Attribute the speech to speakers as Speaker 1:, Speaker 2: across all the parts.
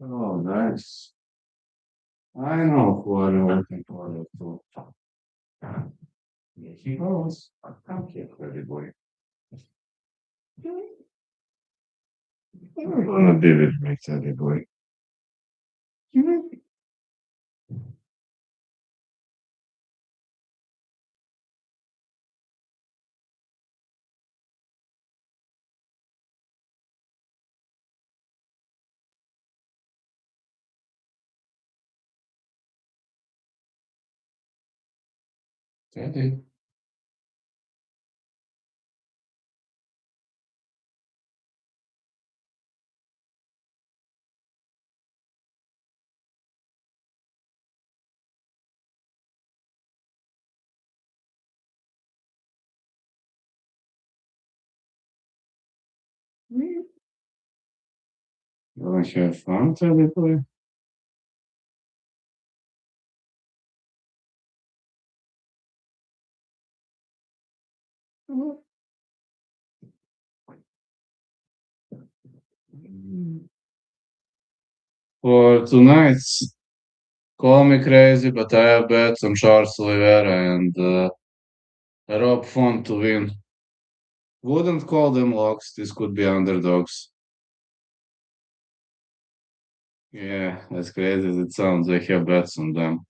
Speaker 1: Oh, nice. I know who are you looking for too. Here he goes. Come here, pretty boy. You're gonna be with me, teddy boy. Teddy. You wanna have fun, teddy boy? For tonight's, call me crazy, but I have bets on Charles Oliveira and Rob Font to win. Wouldn't call them locks. This could be underdogs. Yeah, as crazy as it sounds, I have bets on them.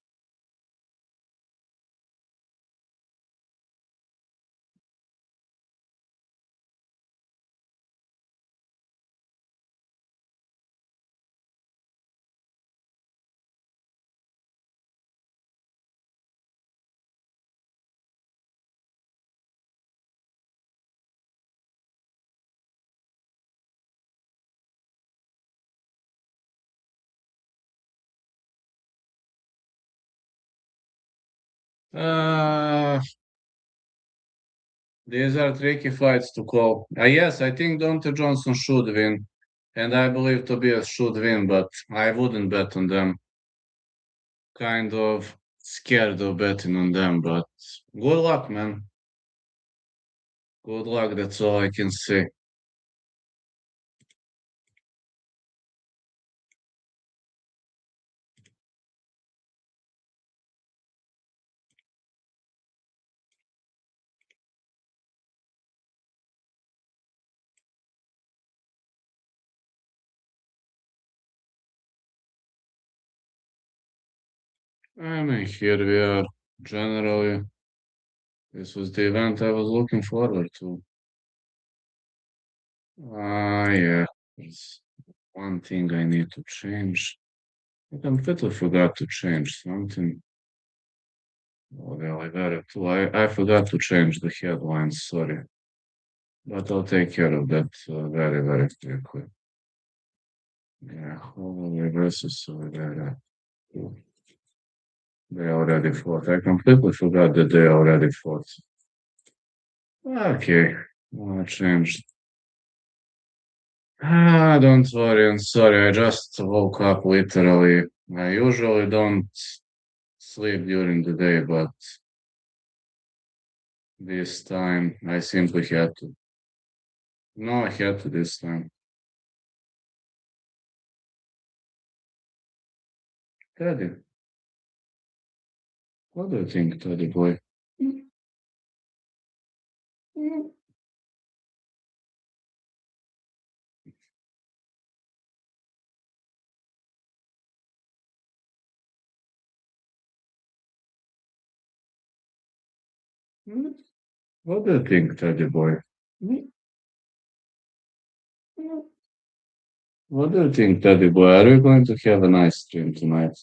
Speaker 1: Uh, these are tricky fights to call. Yes, I think Deontay Johnson should win, and I believe Tobias should win, but I wouldn't bet on them. Kind of scared of betting on them, but good luck, man. Good luck, that's all I can say. I mean, here we are. Generally, this was the event I was looking forward to. Yeah, there's one thing I need to change. I completely forgot to change something. Oh, well, I got it too. I forgot to change the headlines, sorry. But I'll take care of that very, very quickly. Yeah, Holloway versus Oliveira. They already fought. I completely forgot that they already fought. Okay, I changed. Don't worry, I'm sorry. I just woke up literally. I usually don't sleep during the day, but this time I simply had to. No, I had to this time. Teddy, what do you think, Teddy boy? What do you think, Teddy boy? What do you think, Teddy boy? Are we going to have a nice stream tonight?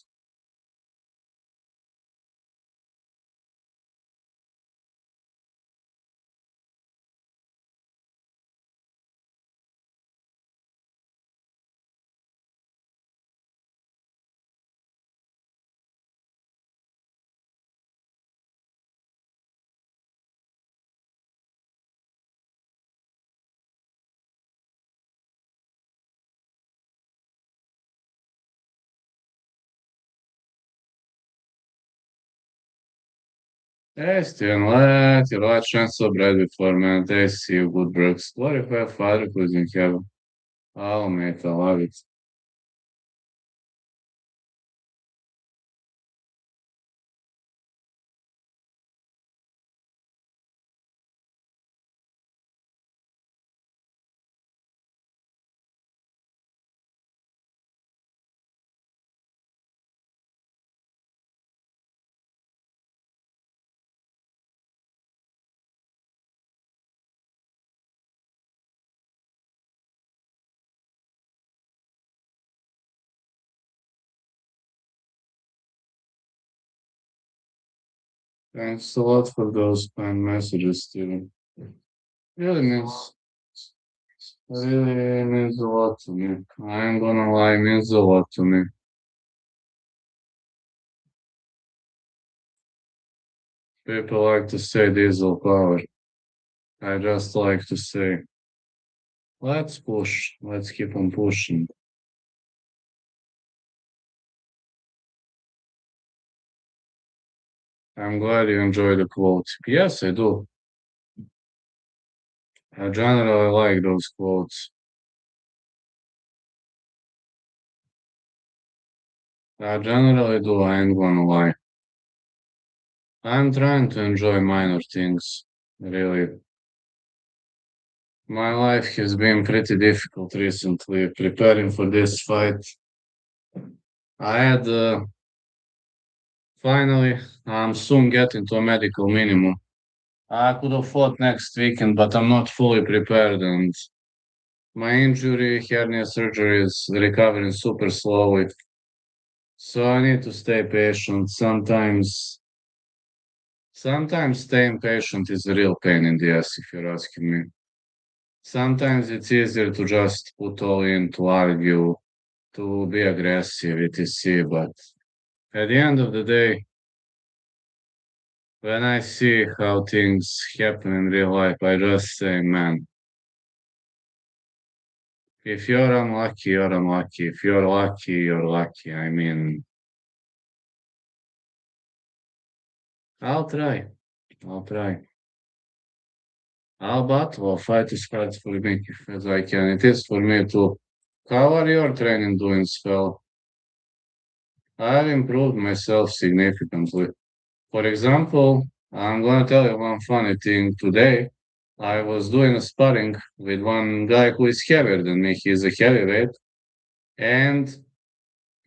Speaker 1: Estian, let your light shine so bright before men. They see you, good Brooks. Glorify Father who is in heaven. Oh, mate, I love it. Thanks a lot for those kind messages, Steven. Really means a lot to me. I ain't gonna lie, means a lot to me. People like to say diesel power. I just like to say, let's push, let's keep on pushing. I'm glad you enjoy the quote. Yes, I do. I generally like those quotes. I generally do, I ain't gonna lie. I'm trying to enjoy minor things, really. My life has been pretty difficult recently, preparing for this fight. I had, finally, I'm soon getting to a medical minimum. I could have fought next weekend, but I'm not fully prepared, and my injury, hernia surgery, is recovering super slowly. So I need to stay patient. Sometimes staying patient is a real pain in the ass, if you're asking me. Sometimes it's easier to just put all in, to argue, to be aggressive, etc. But at the end of the day, when I see how things happen in real life, I just say, man, if you're unlucky, you're unlucky. If you're lucky, you're lucky. I mean, I'll try. I'll try. I'll battle. I'll fight as hard for me as I can. It is for me too. How are your training doing, Spell? I've improved myself significantly. For example, I'm gonna tell you one funny thing. Today, I was doing a sparring with one guy who is heavier than me. He's a heavyweight, and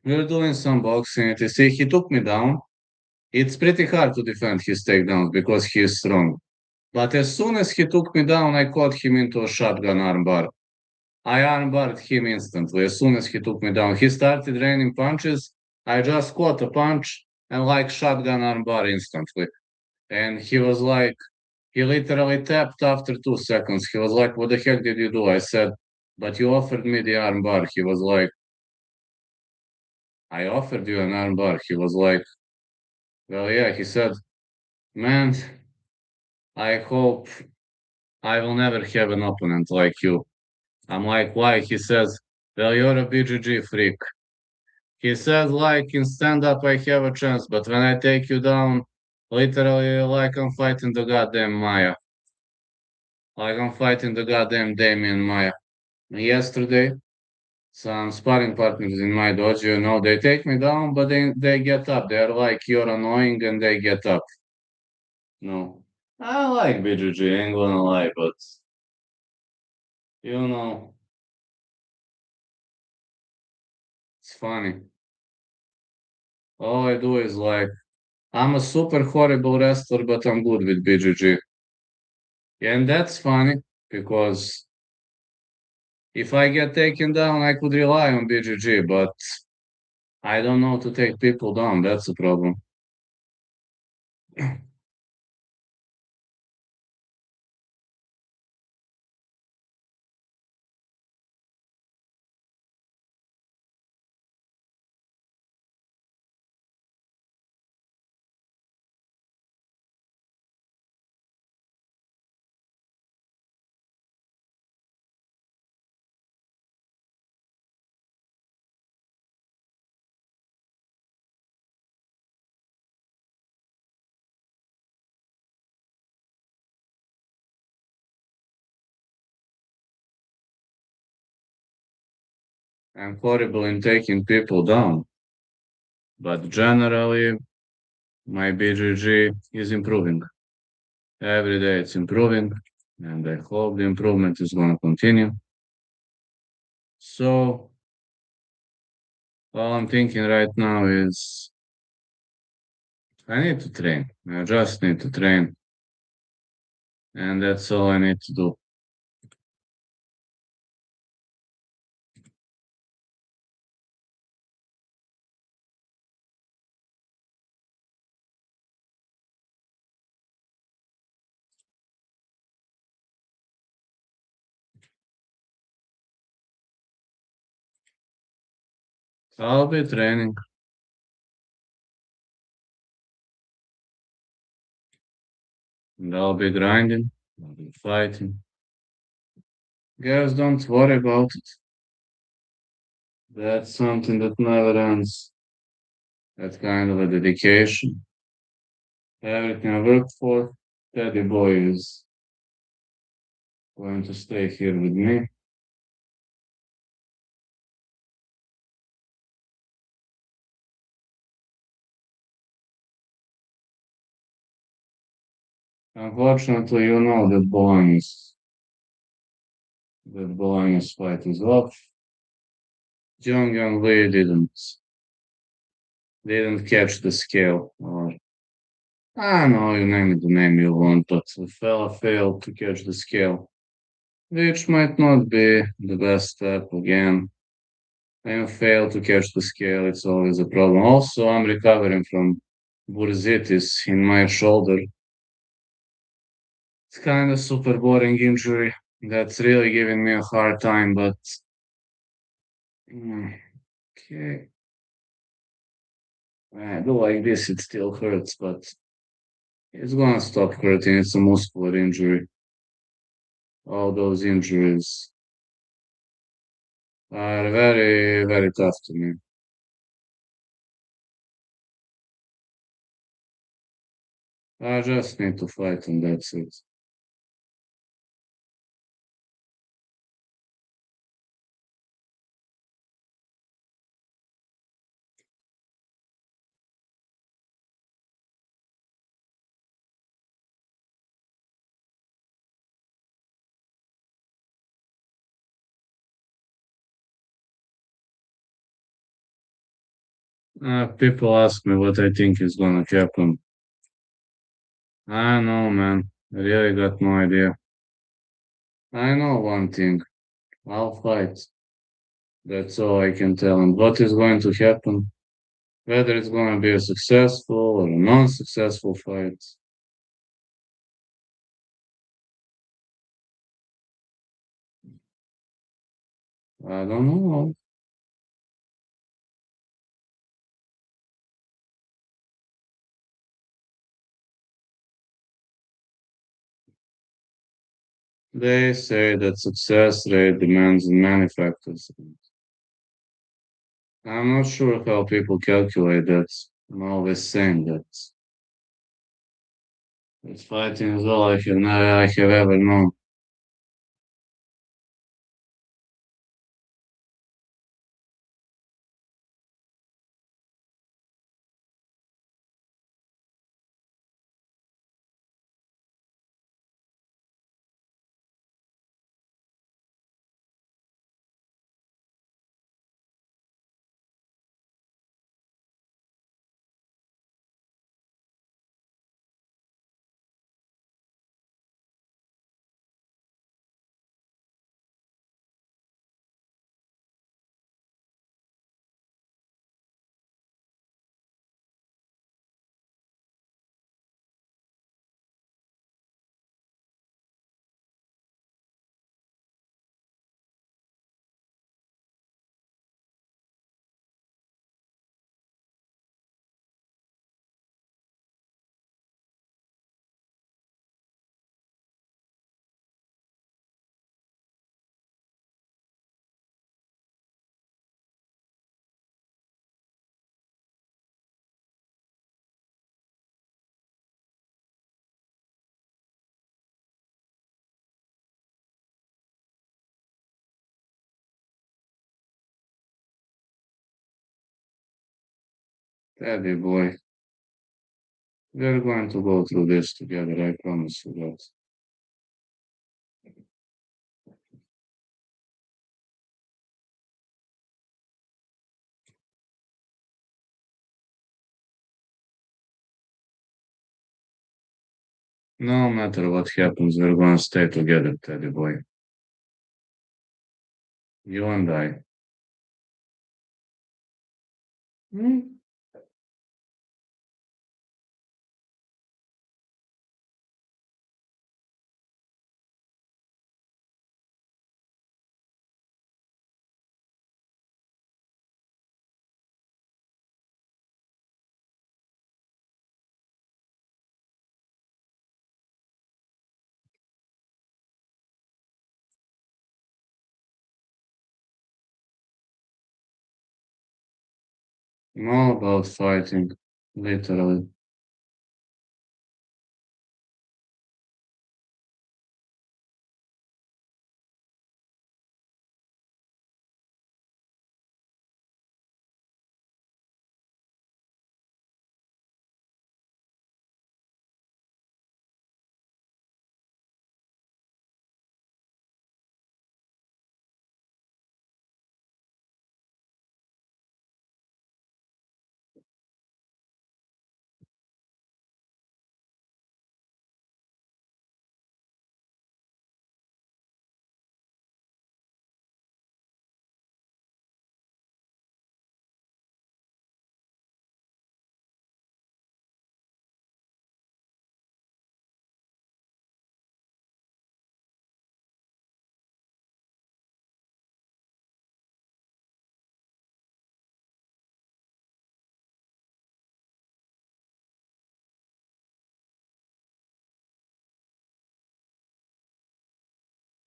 Speaker 1: we were doing some boxing. And you see, he took me down. It's pretty hard to defend his takedowns because he is strong. But as soon as he took me down, I caught him into a shotgun armbar. I armbarred him instantly. As soon as he took me down, he started raining punches. I just caught a punch and like shotgun armbar instantly. And he was like, he literally tapped after 2 seconds. He was like, what the heck did you do? I said, but you offered me the armbar. He was like, I offered you an armbar. He was like, well, yeah. He said, man, I hope I will never have an opponent like you. I'm like, why? He says, well, you're a BGG freak. He says, like, in stand up, I have a chance, but when I take you down, literally, like I'm fighting the goddamn Maya. Like I'm fighting the goddamn Damien Maya. Yesterday, some sparring partners in my dojo, they take me down, but they get up. They're like, you're annoying, and they get up. No. I like BGG, ain't gonna lie, but, you know, it's funny. All I do is like, I'm a super horrible wrestler, but I'm good with BGG. And that's funny because if I get taken down, I could rely on BGG, but I don't know to take people down. That's the problem. I'm horrible in taking people down, but generally, my BGG is improving. Every day it's improving, and I hope the improvement is going to continue. So, all I'm thinking right now is I need to train. I just need to train, and that's all I need to do. I'll be training and I'll be grinding. I'll be fighting. Guys, don't worry about it. That's something that never ends. That kind of a dedication. Everything I worked for, Teddy Boy is going to stay here with me. Unfortunately, you know that Bolaños fight is off. Young Lee didn't catch the scale, or I don't know, you name it the name you want, but the fella failed to catch the scale, which might not be the best step again. When you fail to catch the scale, it's always a problem. Also, I'm recovering from bursitis in my shoulder. It's kind of super boring injury that's really giving me a hard time, but mm, okay. I do like this, it still hurts, but it's gonna stop hurting. It's a muscular injury. All those injuries are very, very tough to me. I just need to fight and that's it. People ask me what I think is gonna happen. I don't know, man. I really got no idea. I know one thing. I'll fight. That's all I can tell. And what is going to happen? Whether it's gonna be a successful or a non-successful fight, I don't know. They say that success rate depends on many factors. I'm not sure how people calculate that. I'm always saying that. That fighting is all I have ever known. Teddy boy, we're going to go through this together. I promise you that. No matter what happens, we're going to stay together, Teddy boy. You and I. Hmm? I'm all about fighting, literally.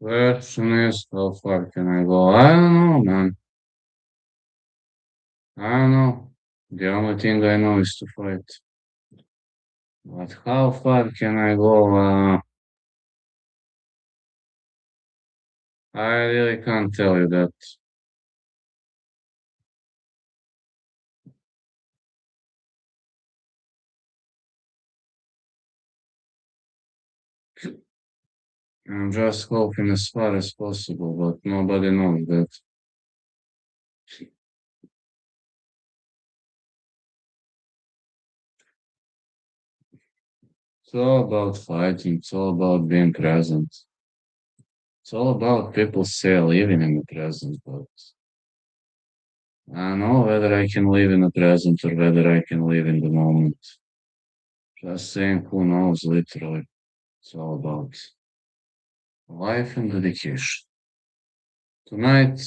Speaker 1: Question is, how far can I go? I don't know, man. I don't know. The only thing I know is to fight. But how far can I go? I really can't tell you that. I'm just hoping as far as possible, but nobody knows that. It's all about fighting. It's all about being present. It's all about people say living in the present, but I don't know whether I can live in the present or whether I can live in the moment. Just saying, who knows, literally. It's all about life and dedication. Tonight,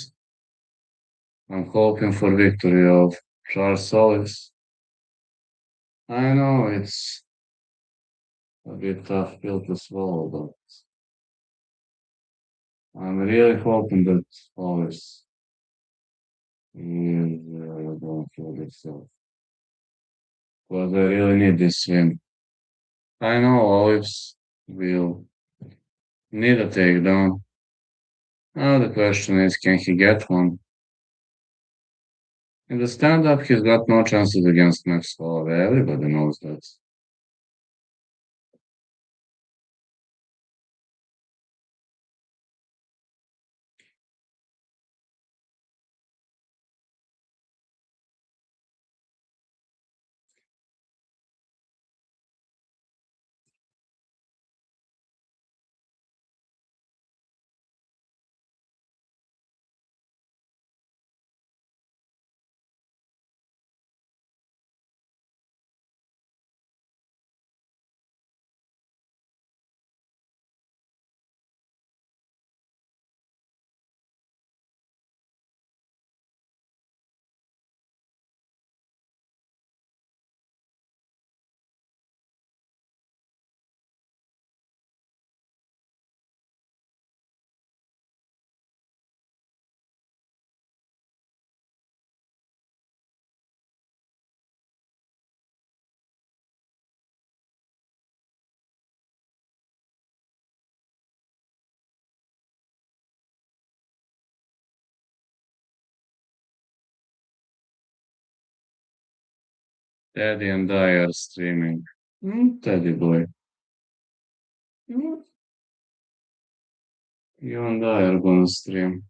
Speaker 1: I'm hoping for victory of Charles Solis. I know it's a bit tough pill to swallow, but I'm really hoping that Solis is going to kill himself. Because I really need this win. I know Olives will need a takedown. Now the question is, can he get one? In the stand-up, he's got no chances against Max Holloway. Everybody knows that. Teddy and I are streaming. Teddy boy. Mm, You and I are gonna stream.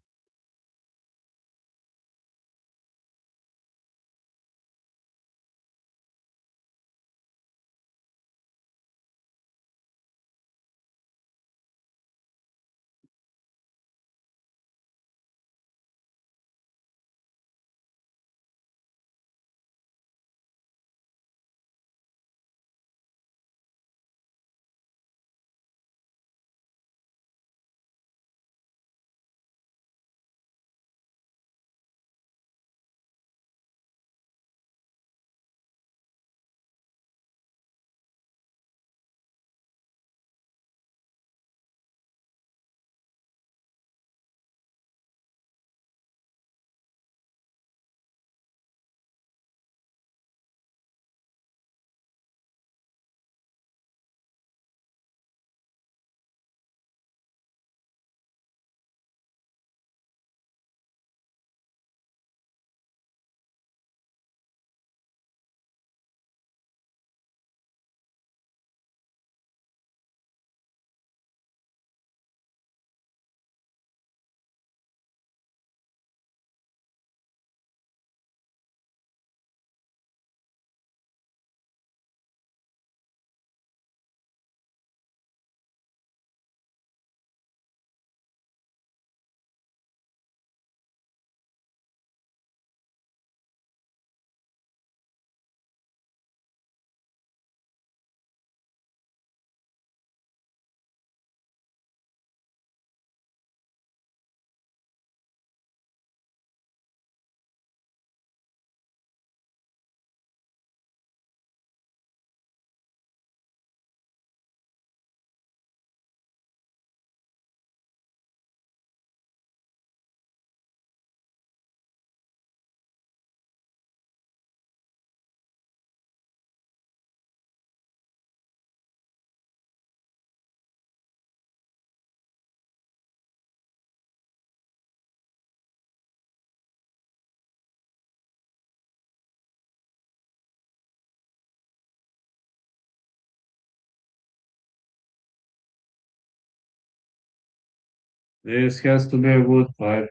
Speaker 1: This has to be a good fight.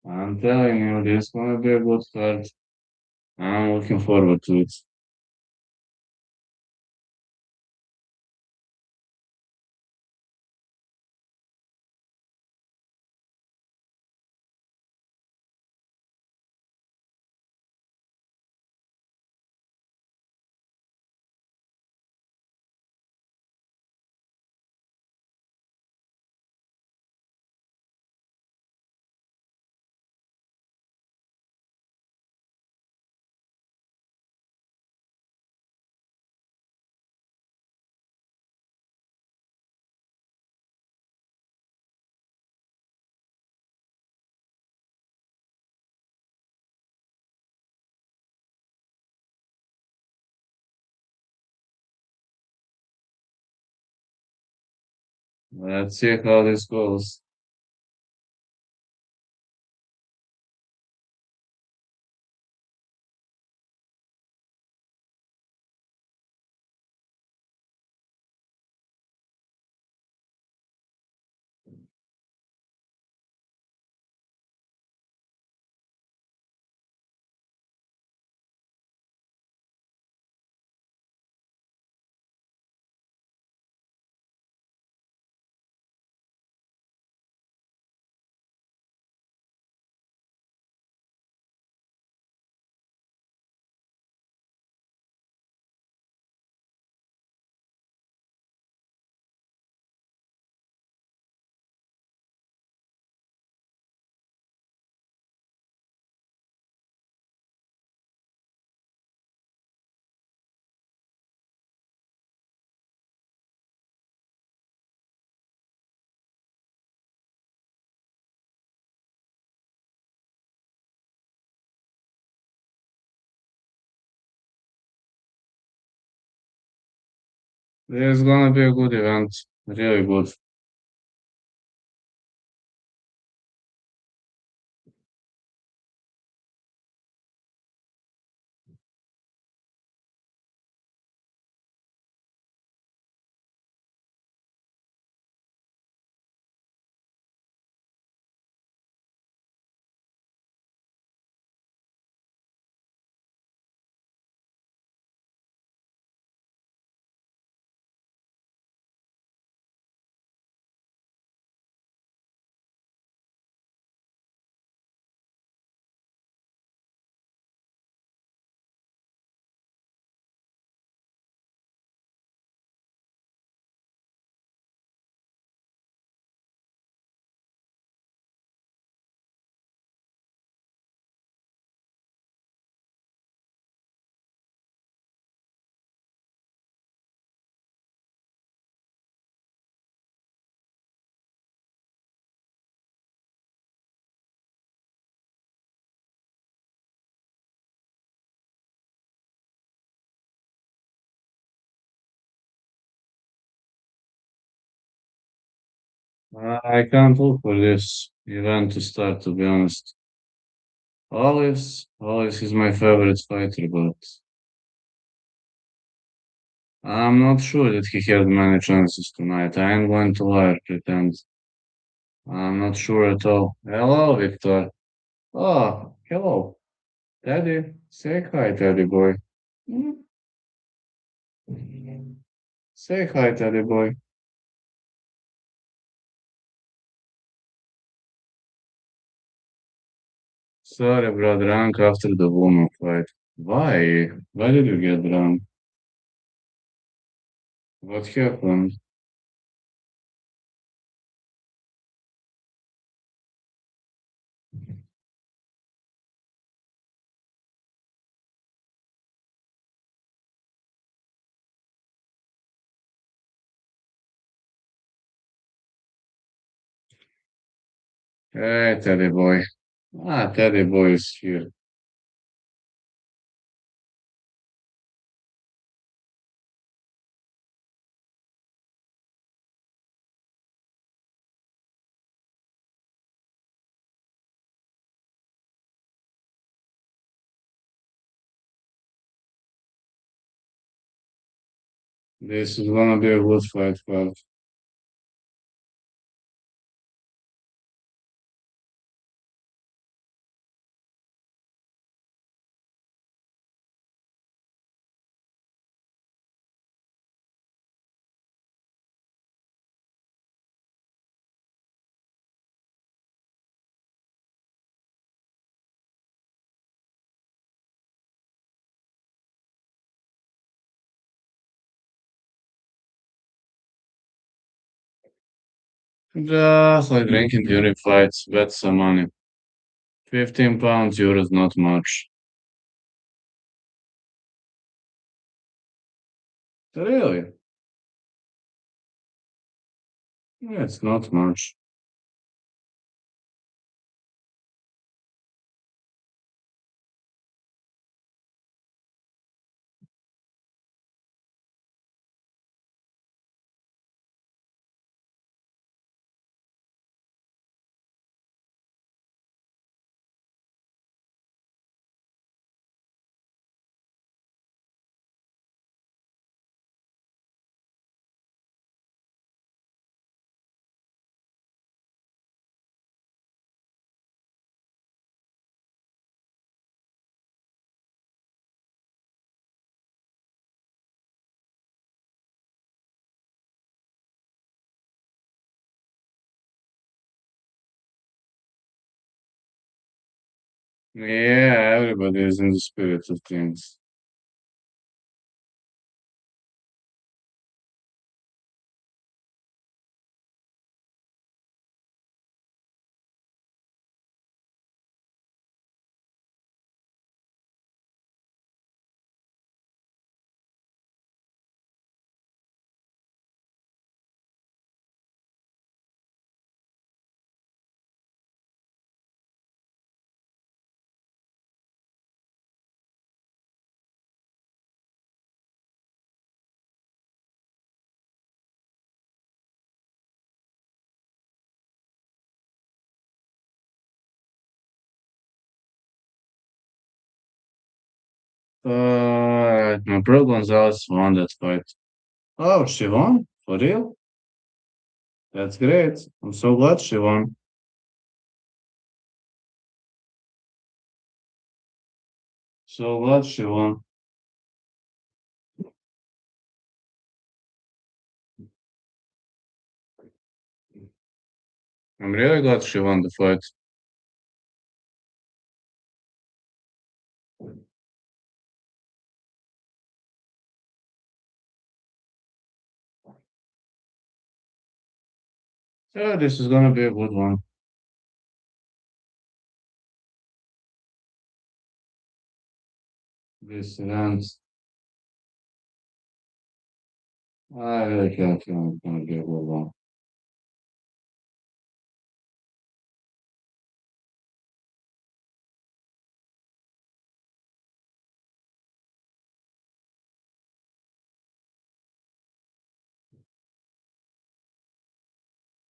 Speaker 1: I'm telling you, this is gonna be a good fight. I'm looking forward to it. Let's see how this goes. This is gonna be a good event. Really good. I can't look for this event to start, to be honest. Olives is my favorite fighter, but I'm not sure that he had many chances tonight. I ain't going to lie or pretend. I'm not sure at all. Hello, Victor. Oh, hello. Teddy. Say hi, Teddy boy. Mm. Say hi, Teddy boy. Sorry, bro, drunk after the woman fight. Why? Why did you get drunk? What happened? Hey, Teddy boy. Ah, Teddy boy is here. This is gonna be a good fight, pal. Just like drinking during fights, bet some money. 15 pounds, euros, not much. Really? Yeah, it's not much. Yeah, everybody is in the spirit of things. My bro Gonzalez won that fight. Oh, she won? For real? That's great. I'm so glad she won. So glad she won. I'm really glad she won the fight. Yeah, this is gonna be a good one. This event, I really can't feel it's gonna be a good one.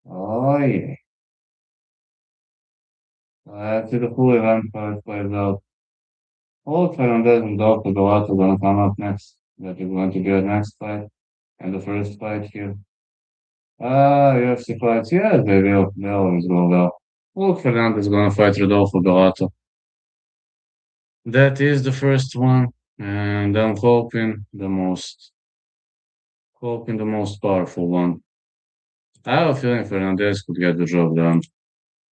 Speaker 1: Oh yeah. To the full event how it plays out. All Fernandez and Dober are gonna come up next. That is going to be our next fight. And the first fight here. UFC fights, yeah, they will. They always go well. Look, Fernandez is gonna fight Rodolfo Bellato. That is the first one, and I'm hoping the most powerful one. I have a feeling Fernandez could get the job done.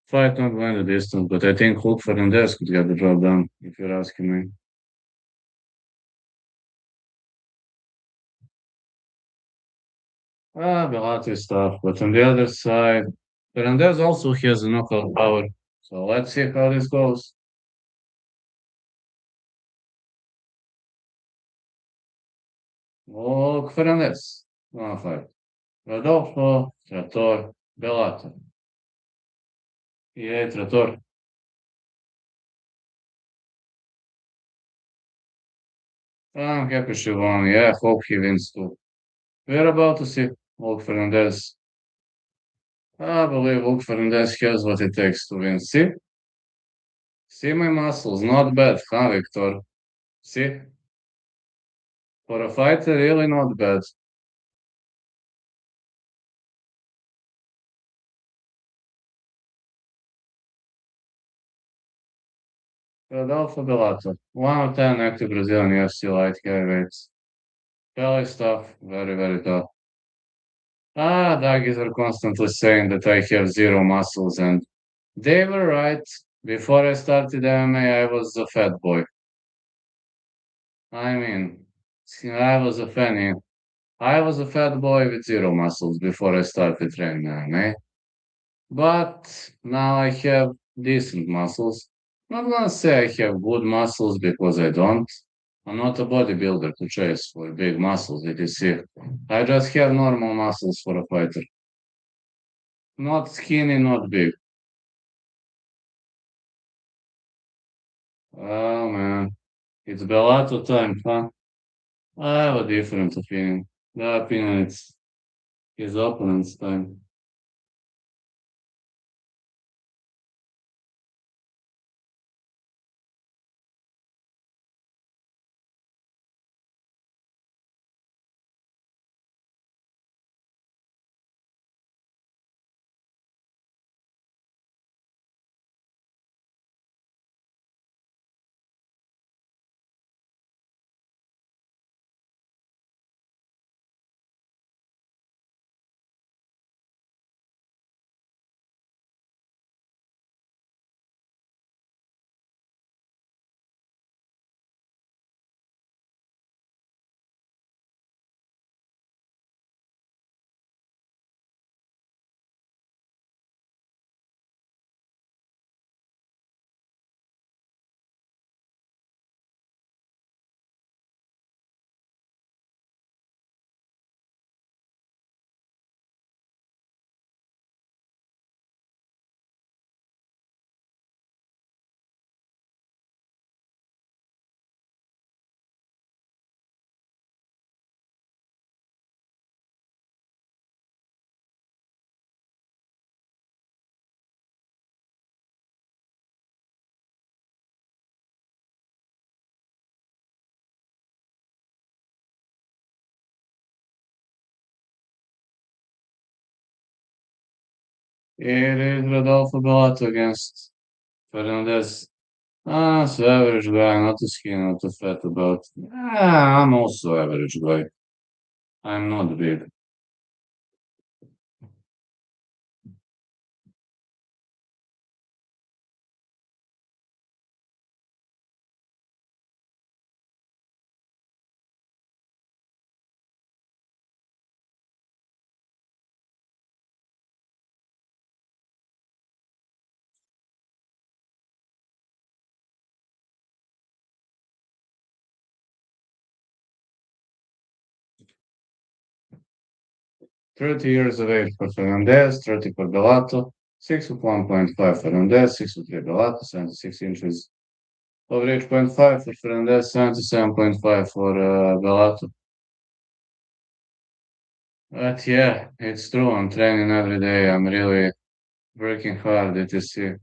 Speaker 1: Fight not going the distance, but I think Hulk Fernandez could get the job done, if you're asking me. Bellato is tough, but on the other side, Fernandez also has a knockout power. So let's see how this goes. Hulk Fernandez. Gonna fight. Rodolfo, Trator, Bellato. Yeah, Trator. I'm happy she won. Yeah, hope he wins too. We're about to see Hulk Fernandez. I believe Hulk Fernandez has what it takes to win. See my muscles. Not bad, huh, Victor? See? For a fighter, really not bad. Rodolfo Bellato, one of 10 active Brazilian UFC light heavyweights. Belly stuff, very, very tough. Doggies are constantly saying that I have zero muscles, and they were right. Before I started MMA, I was a fat boy. I mean, see, I was a fat boy with zero muscles before I started training MMA. But now I have decent muscles. Not gonna say I have good muscles because I don't. I'm not a bodybuilder to chase for big muscles, etc. I just have normal muscles for a fighter. Not skinny, not big. Oh man, it's Bellator time, huh? I have a different opinion. The opinion it's his opponent's time. It is Rodolfo Bellato against Fernandez. Ah, so average guy, not too skinny, not too fat about. Ah, I'm also average guy. I'm not big. 30 years of age for Fernandez, 30 for Bellato, 6 foot 1.5 Fernandez, 6 foot 3 Bellato, 76 inches over 8.5 for Fernandez, 77.5 for Bellato. But yeah, it's true. I'm training every day. I'm really working hard, etc.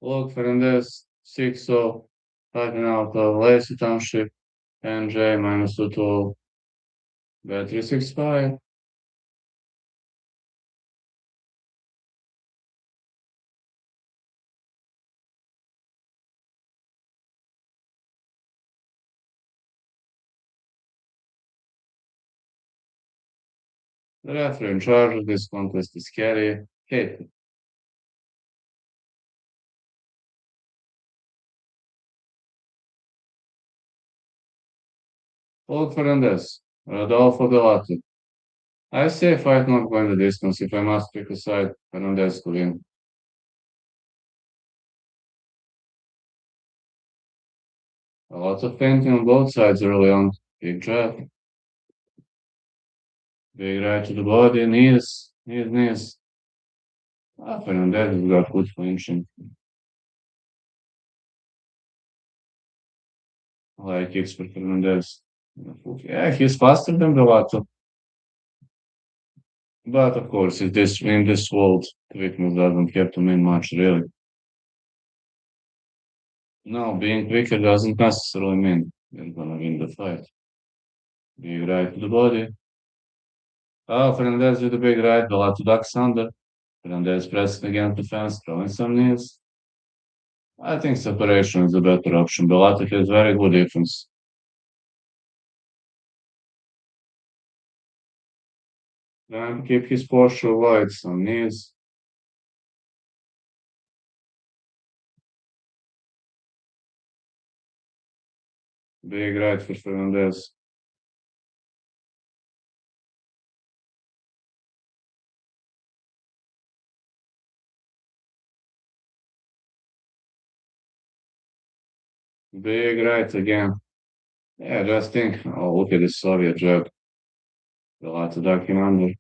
Speaker 1: Look, Fernandez, 6-0, fighting out of Lacey Township, NJ minus 2 bet 365. The referee in charge of this contest is Kerry. Hey, look, Fernandez, Rodolfo Bellato. I say fight not going the distance. If I must pick a side, Fernandez to win. A lot of painting on both sides early on. Big jab, big right to the body, knees. Ah, Fernandez has got good clinching. Like kicks for Fernandez. Yeah, he's faster than Bellato. But of course, in this world, quickness doesn't have to mean much, really. No, being quicker doesn't necessarily mean you're gonna win the fight. Big right to the body. Oh, Fernandez with a big right, Bellato ducks under. Fernandez pressing against the fence, throwing some knees. I think separation is a better option. Bellato has very good defense. And keep his posture wide, some knees. Big right for Fernandez. Big right again. Yeah, just think. Oh, look at this Soviet jab. Bellato ducking under.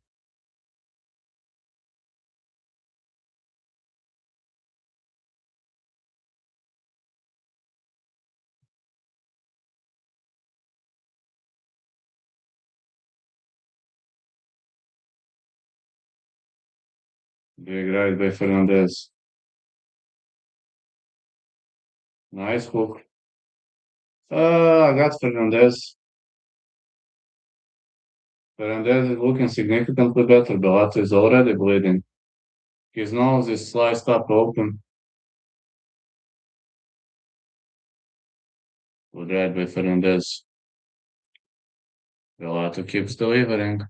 Speaker 1: Big right by Fernandez. Nice hook. I got Fernandez. Fernandez is looking significantly better. Bellato is already bleeding. His nose is sliced up open. Good right by Fernandez. Bellato keeps delivering.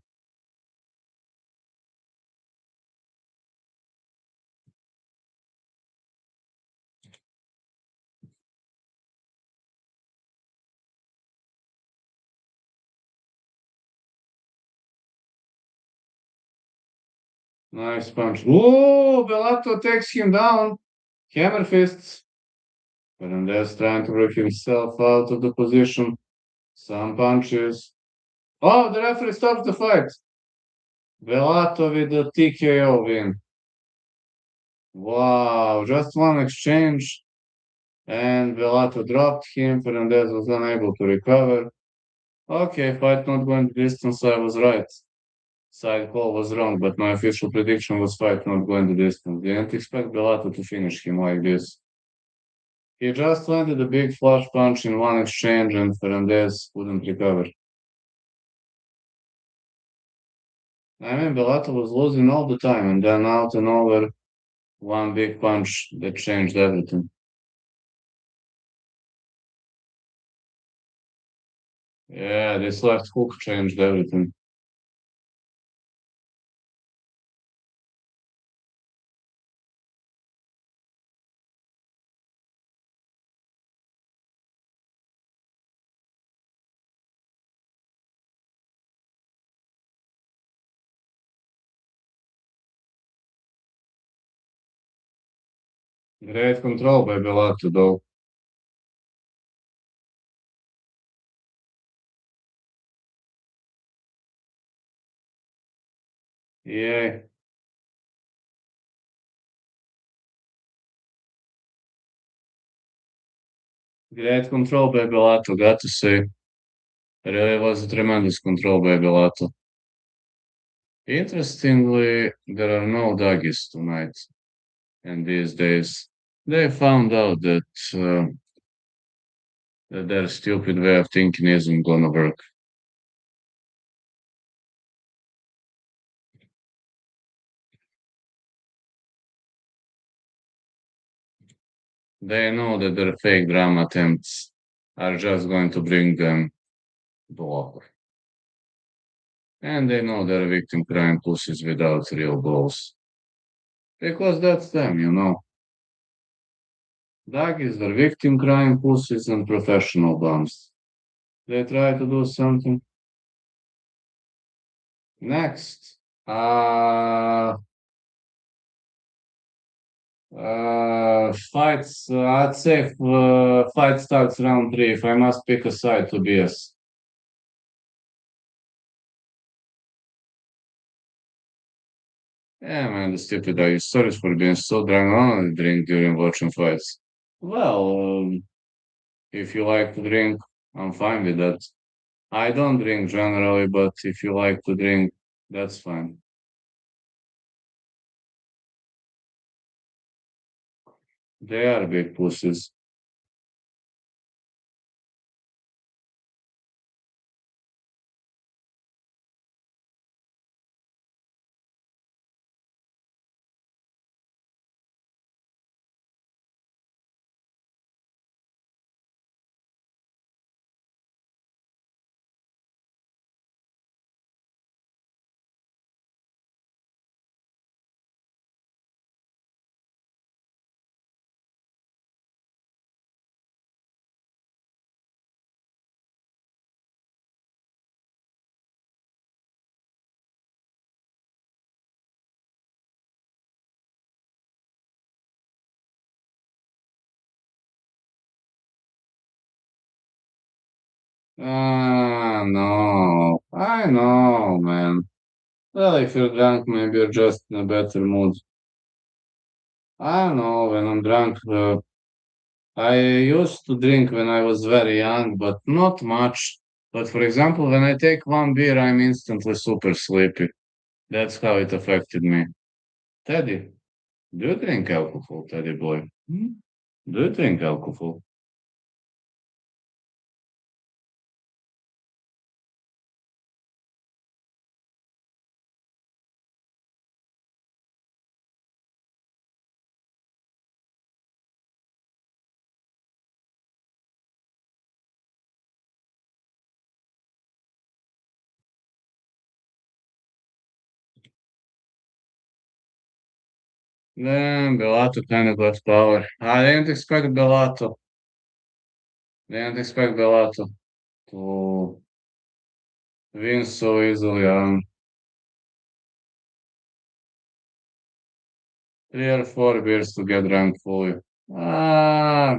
Speaker 1: Nice punch. Whoa! Bellato takes him down. Hammer fists. Fernandez trying to work himself out of the position. Some punches. Oh, the referee stops the fight. Bellato with the TKO win. Wow, just one exchange. And Bellato dropped him. Fernandez was unable to recover. Okay, fight not going the distance. I was right. Side call was wrong, but my official prediction was fight not going the distance. Didn't expect Bellato to finish him like this. He just landed a big flush punch in one exchange, and Fernandez couldn't recover. I mean, Bellato was losing all the time, and then out and over, one big punch that changed everything. Yeah, this left hook changed everything. Great control by Bellato, though. Yeah, great control by Bellato, got to say. It really was a tremendous control by Bellato. Interestingly, there are no doggies tonight and these days. They found out that their stupid way of thinking isn't gonna work. They know that their fake drama attempts are just going to bring them block. And they know they're victim crime pussies without real goals. Because that's them, you know. Doggies are victim crime pussies and professional bums. They try to do something. Next. Fights. I'd say if, fight starts round three. If I must pick a side, Tobias. Yeah, man, the stupid are you sorry for being so drunk on drink during watching fights. Well, if you like to drink, I'm fine with that. I don't drink generally, but if you like to drink, that's fine. They are big pussies. Ah, no. I know, man. Well, if you're drunk, maybe you're just in a better mood. I don't know, when I'm drunk, I used to drink when I was very young, but not much. But for example, when I take one beer, I'm instantly super sleepy. That's how it affected me. Teddy, do you drink alcohol, Teddy boy? Hmm? Do you drink alcohol? Then Bellato kind of got power. I didn't expect Bellato. Didn't expect Bellato to win so easily. 3 or 4 beers to get drunk fully. Uh,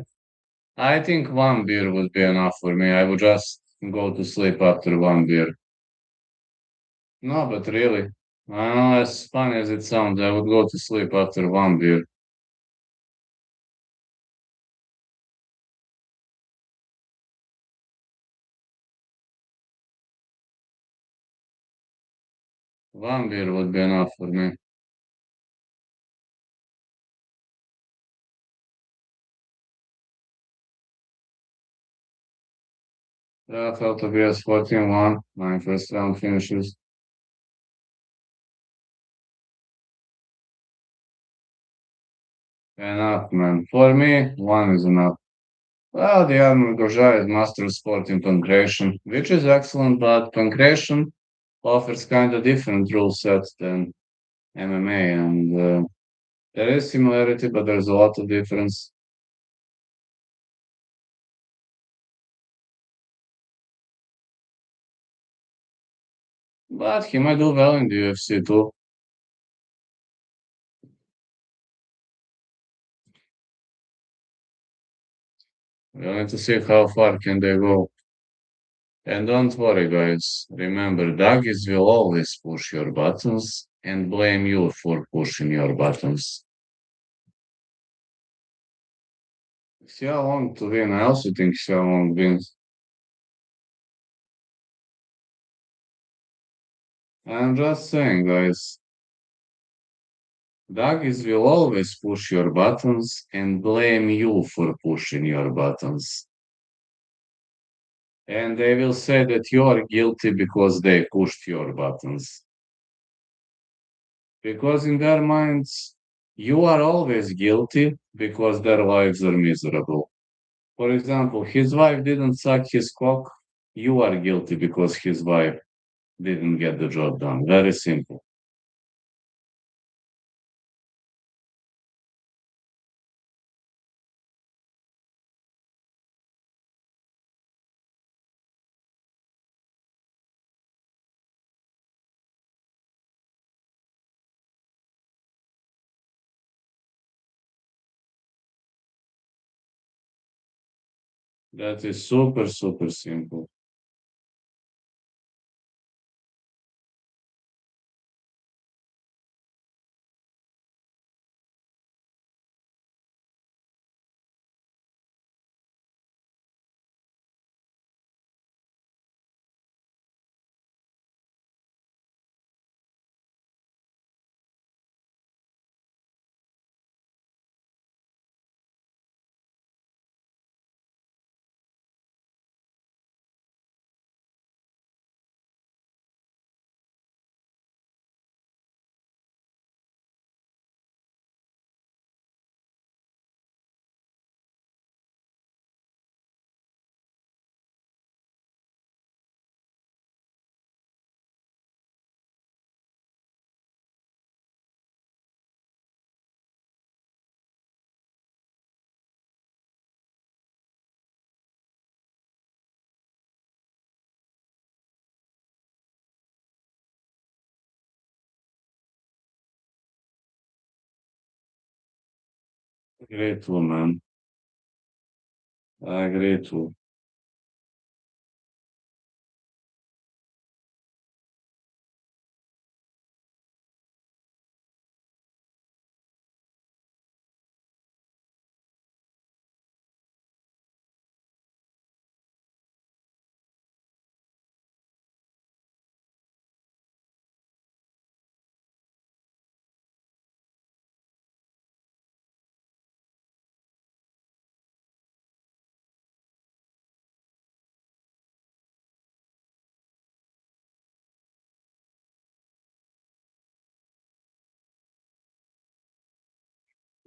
Speaker 1: I think one beer would be enough for me. I would just go to sleep after one beer. No, but really, I know as funny as it sounds, I would go to sleep after one beer. One beer would be enough for me. Rafael Tobias 14-1, my first round finishes. Enough, man. For me, one is enough. Well, the other Goja is master sport in pancreation, which is excellent, but pancreation offers kind of different rule sets than MMA, and there is similarity, but there's a lot of difference. But he might do well in the UFC too. We'll need to see how far can they go. And don't worry, guys. Remember, doggies will always push your buttons and blame you for pushing your buttons. Xiao Long to win. I also think Xiao Long wins. I'm just saying, guys. Doggies will always push your buttons and blame you for pushing your buttons. And they will say that you're guilty because they pushed your buttons. Because in their minds, you are always guilty because their lives are miserable. For example, his wife didn't suck his cock. You are guilty because his wife didn't get the job done. Very simple. That is super, super simple. Agree too, man. I agree too.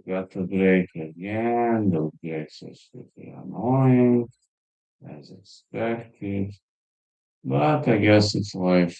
Speaker 1: Got to break again. The breaks are super annoying, as expected. But I guess it's life.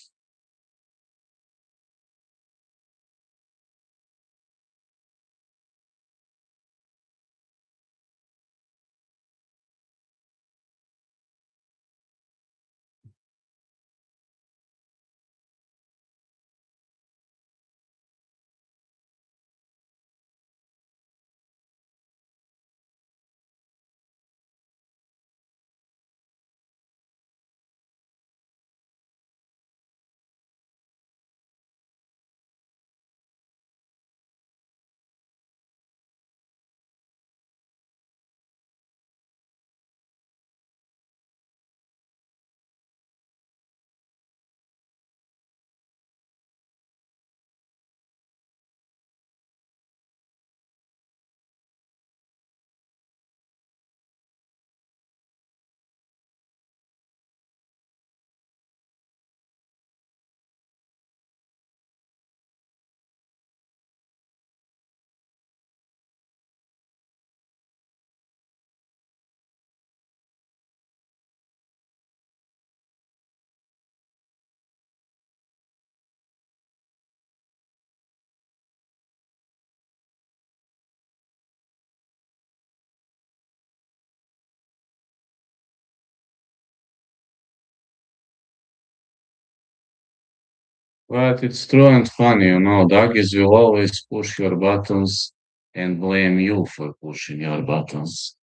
Speaker 1: But it's true and funny, doggies will always push your buttons and blame you for pushing your buttons.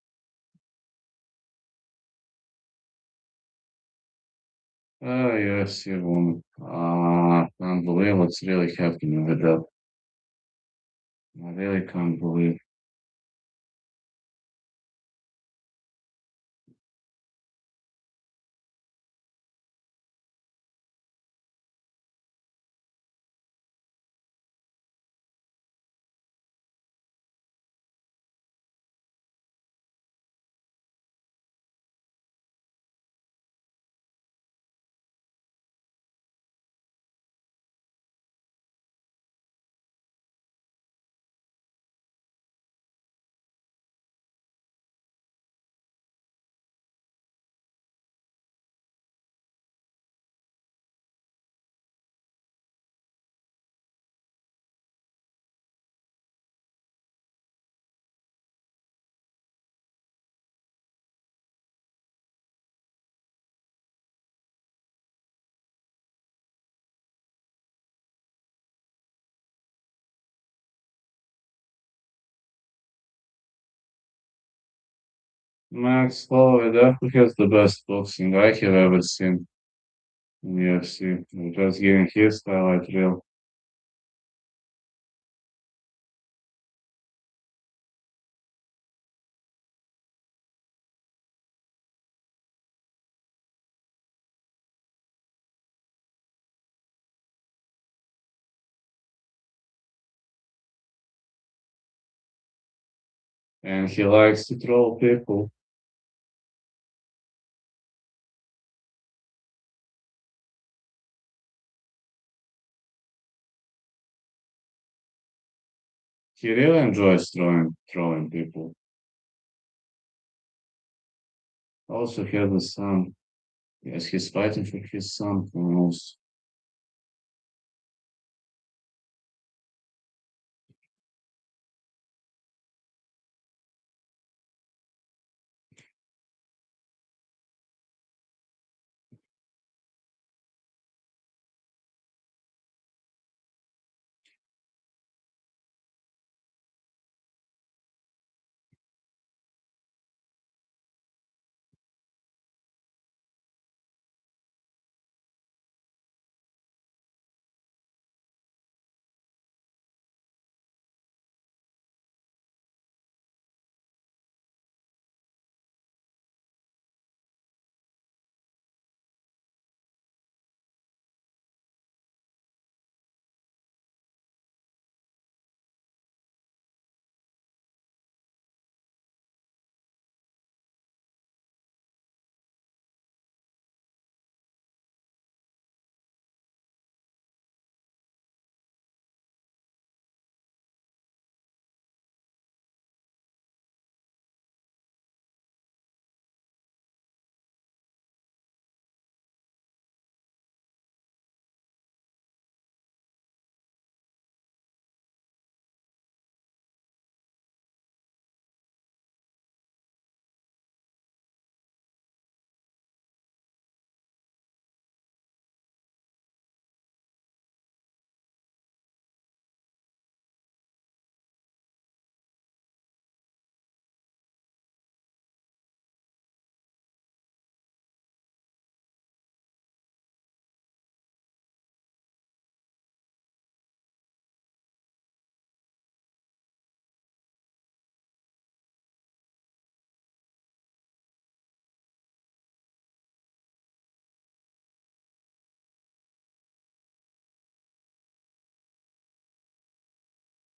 Speaker 1: Yes, you won. Can't believe what's really happening with that. I really can't believe. Max Holloway definitely has the best boxing I have ever seen in UFC. I'm just giving his highlight reel. And he likes to troll people. He really enjoys trolling people. Also, he has a son. Yes, he's fighting for his son almost.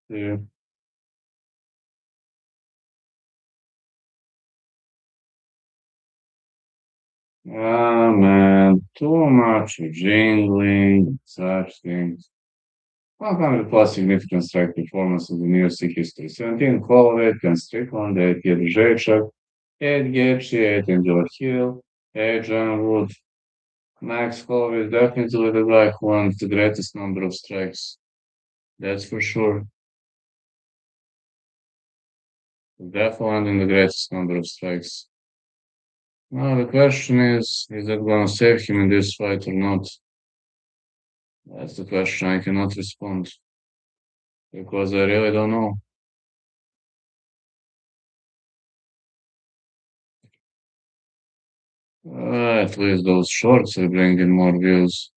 Speaker 1: Yeah. Ah, man, too much jingling, such things. 100 plus significant strike performances in UFC history. 17 Holloway, 10 Strickland, 8 Jedrzejczyk, 8 Gaethje, 8 Angela Hill, 8 John Wood. Max Holloway is definitely the guy who won the greatest number of strikes. That's for sure. Definitely the greatest number of strikes. Now the question is that going to save him in this fight or not? That's the question I cannot respond because I really don't know. At least those shorts will bring in more views.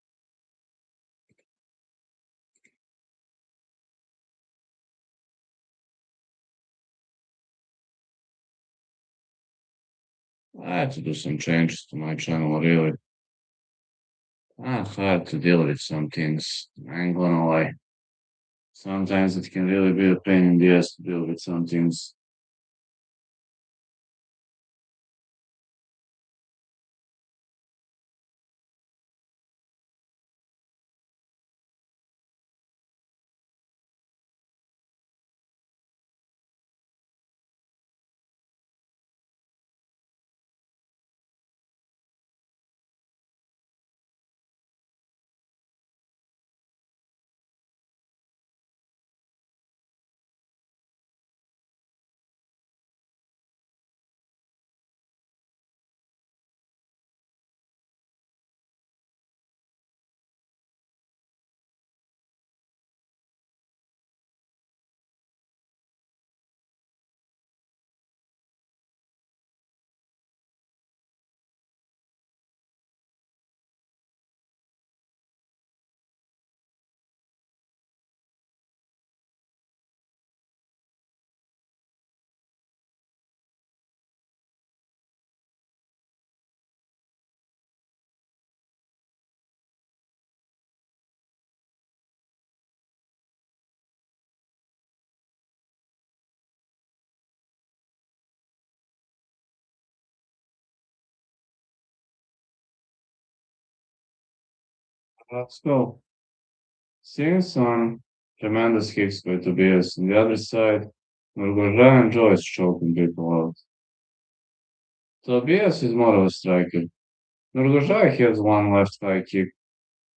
Speaker 1: I had to do some changes to my channel, really. I had to deal with some things. I ain't gonna lie. Sometimes it can really be a pain in the ass to deal with some things. Let's go. Seeing some tremendous kicks by Tobias. On the other side, Murgojan enjoys choking people out. Tobias is more of a striker. Nurgojai has one left high kick,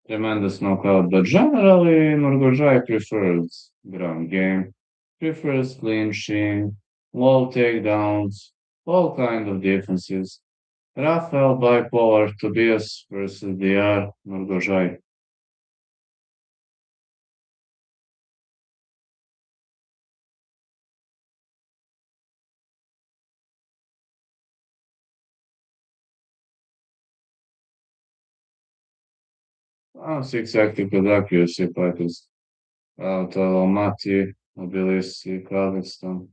Speaker 1: tremendous knockout, but generally Nurgojai prefers ground game, prefers clinching, low takedowns, all kind of defenses. Rafael bipolar, Tobias versus DR, Nurgojai. That's exactly what accuracy fighters out of Almaty, Tbilisi, Kazakhstan.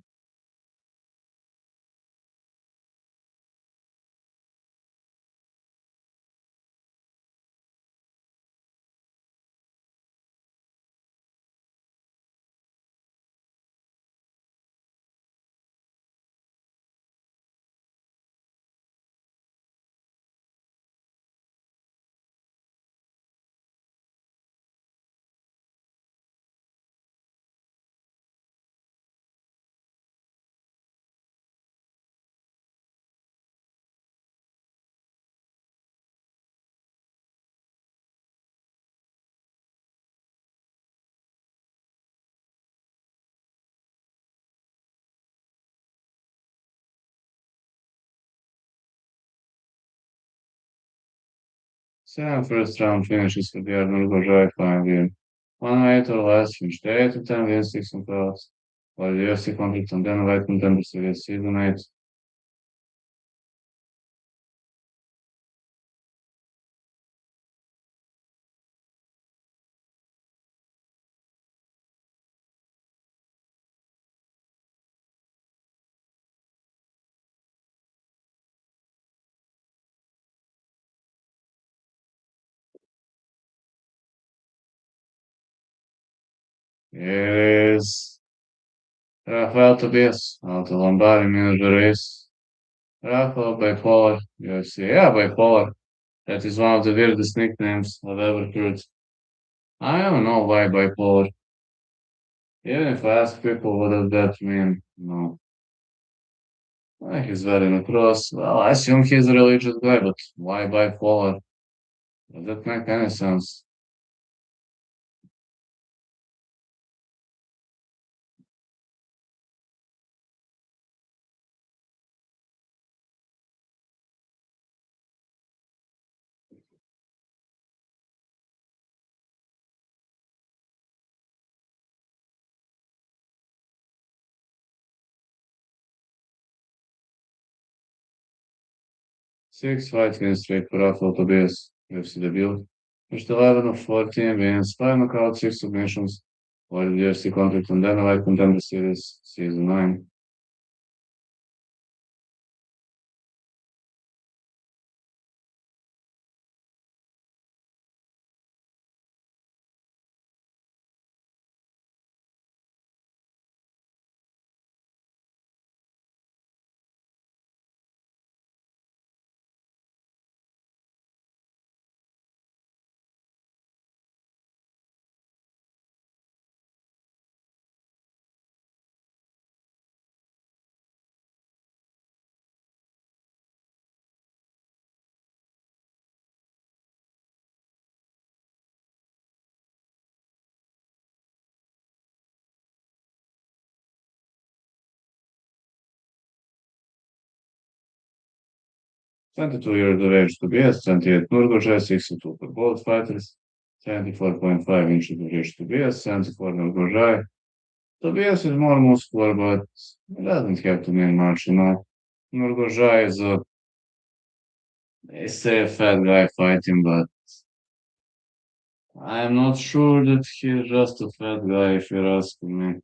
Speaker 1: Seven first round finishes for DR Nurgojai finally. 1 minute or less, finished 8 to 10 wins, 6 knockouts. While the UFC conflict on then light contender series season 8. It is Rafael Tobias, Alto Lombardi, Minas Gerais. Rafael Bipolar, UFC. Yeah, Bipolar. That is one of the weirdest nicknames I've ever heard. I don't know why bipolar. Even if I ask people what does that mean, no. He's wearing a cross. Well, I assume he's a religious guy, but why bipolar? Does that make any sense? 6 fights win streak for Rafael Tobias, UFC debut. First 11 of 14 wins, 5 knockouts, 6 submissions. While the UFC contract on Dana Contender Series, Season 9. Twenty-two years of age Tobias, 28 Nurgozhai, 62 for both fighters, 74.5 inches of age Tobias, 74 Nurgozhai. Tobias is more muscular, but it doesn't have to mean much, you know. Nurgozhai is they say a fat guy fighting, but I'm not sure that he's just a fat guy if you're asking me.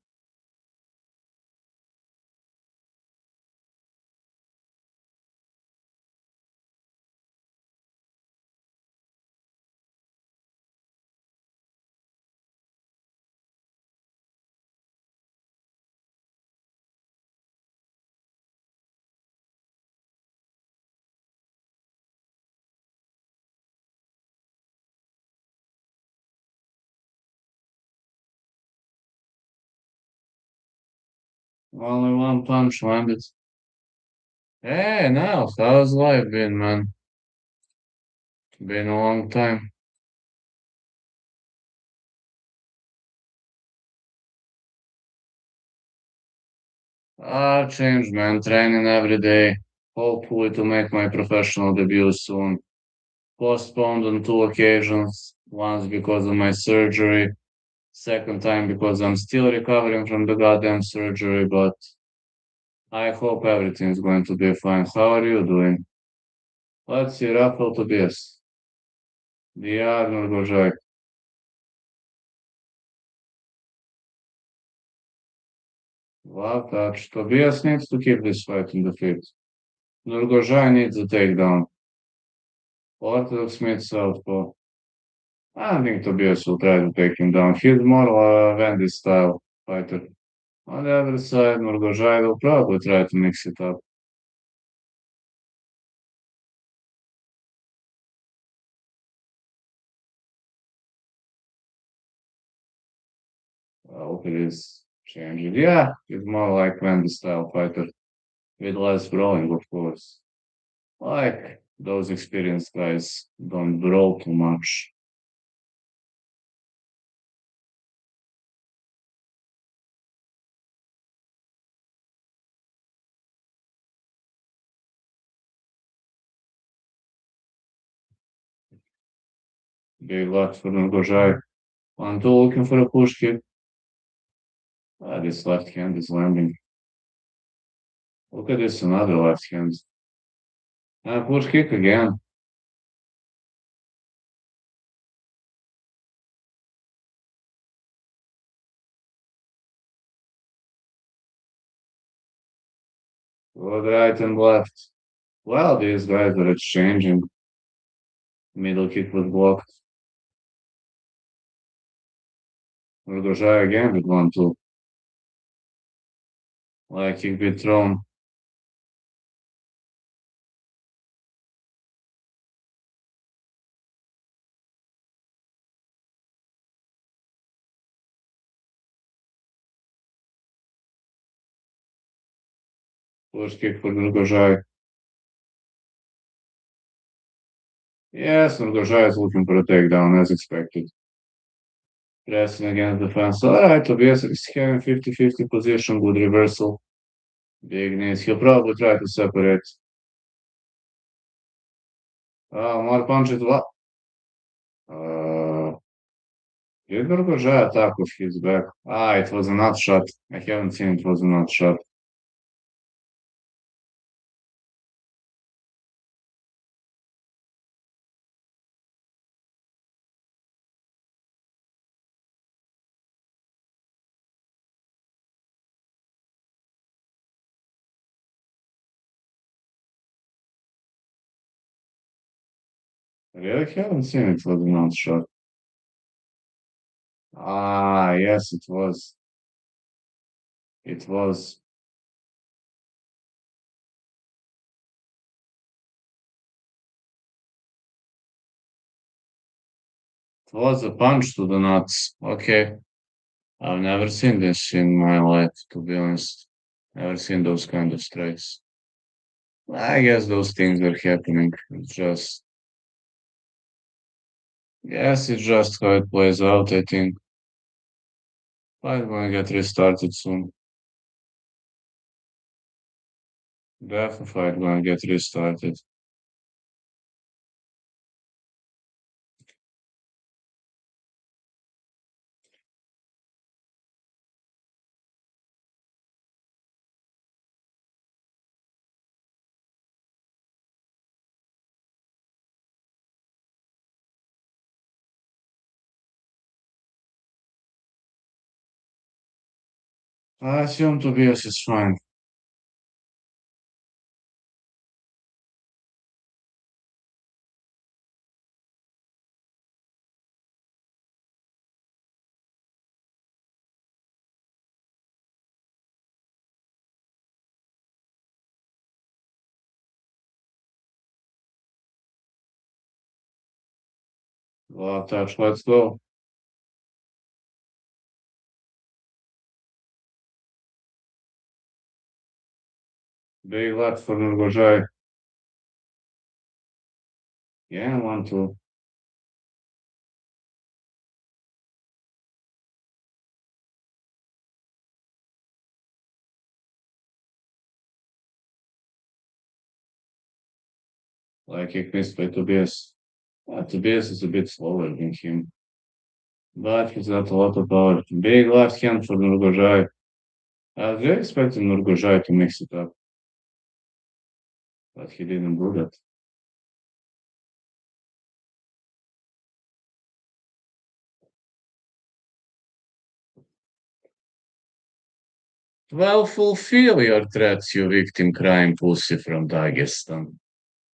Speaker 1: Only one punch landed. Hey, now, how's life been, man? Been a long time. Changed, man. Training every day. Hopefully to make my professional debut soon. Postponed on 2 occasions. Once because of my surgery. Second time because I'm still recovering from the goddamn surgery, but I hope everything's going to be fine. How are you doing? Let's see, Rafael Tobias. DR Nurgozhai. Love touch. Tobias needs to keep this fight in the feet. Nurgozhai needs a takedown. Orthodox mid southpaw. I don't think Tobias will try to take him down. He's more a Vandy style fighter. On the other side, Nurgozhai will probably try to mix it up. I hope it is changing. Yeah, he's more like Vandy style fighter with less brawling, of course. Like those experienced guys don't brawl too much. Big luck for Nurgozhai. One two looking for a push kick. This left hand is landing. Look at this, another left hand. Push kick again. Good right and left. Well, these guys are exchanging. Middle kick was blocked. Urgožaj again with 1-2. Like kick be thrown. Push kick for Nurgozhai. Yes, Nurgozhai is looking for a takedown as expected. Pressing against the fence. Alright, Tobias is having 50-50 position, good reversal. Big knees. He'll probably try to separate. More punches. What? Did Nurgozhai attack with his back? It was a nut shot. I haven't seen it was a nut shot. I really haven't seen it was a nut shot. Yes, it was. It was. It was a punch to the nuts. Okay. I've never seen this in my life, to be honest. Never seen those kind of strikes. I guess those things are happening. It's just, yes, it's just how it plays out, I think. Fight gonna get restarted soon. Definitely fight gonna get restarted. I assume Tobias is fine. Well, touch, let's go. Big left for Nurgozhai. Yeah, 1-2. Like he missed by Tobias. Tobias is a bit slower than him, but he's got a lot of power. Big left hand for Nurgozhai. I was really expecting Nurgozhai to mix it up, but he didn't do that. Well, fulfill your threats, you victim crime pussy from Dagestan.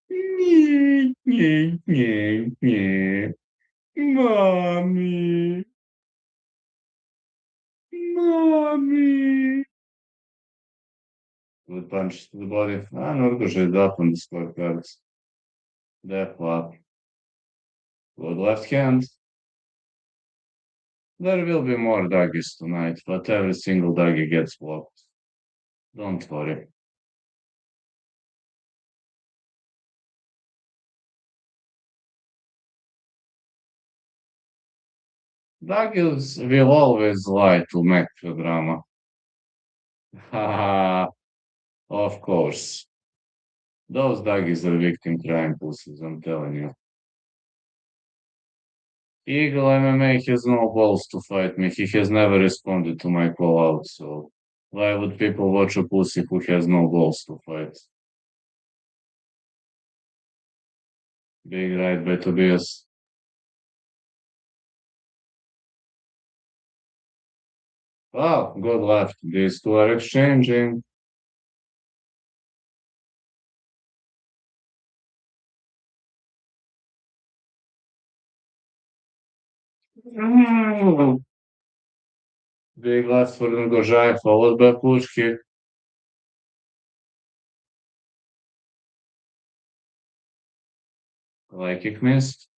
Speaker 1: Nee, nee, nee, nee. Mommy, mommy. Good punch to the body. Nurgozhai is up on the scorecards. That flop. Good left hand. There will be more doggies tonight, but every single doggy gets blocked. Don't worry. Doggies will always lie to make the drama. Haha, of course. Those doggies are victim crime pussies, I'm telling you. Eagle MMA has no balls to fight me. He has never responded to my call out, so why would people watch a pussy who has no balls to fight? Big right by Tobias. Wow, good left. These two are exchanging. Big left for Ngožajev, followed by push kick. Leg kick missed.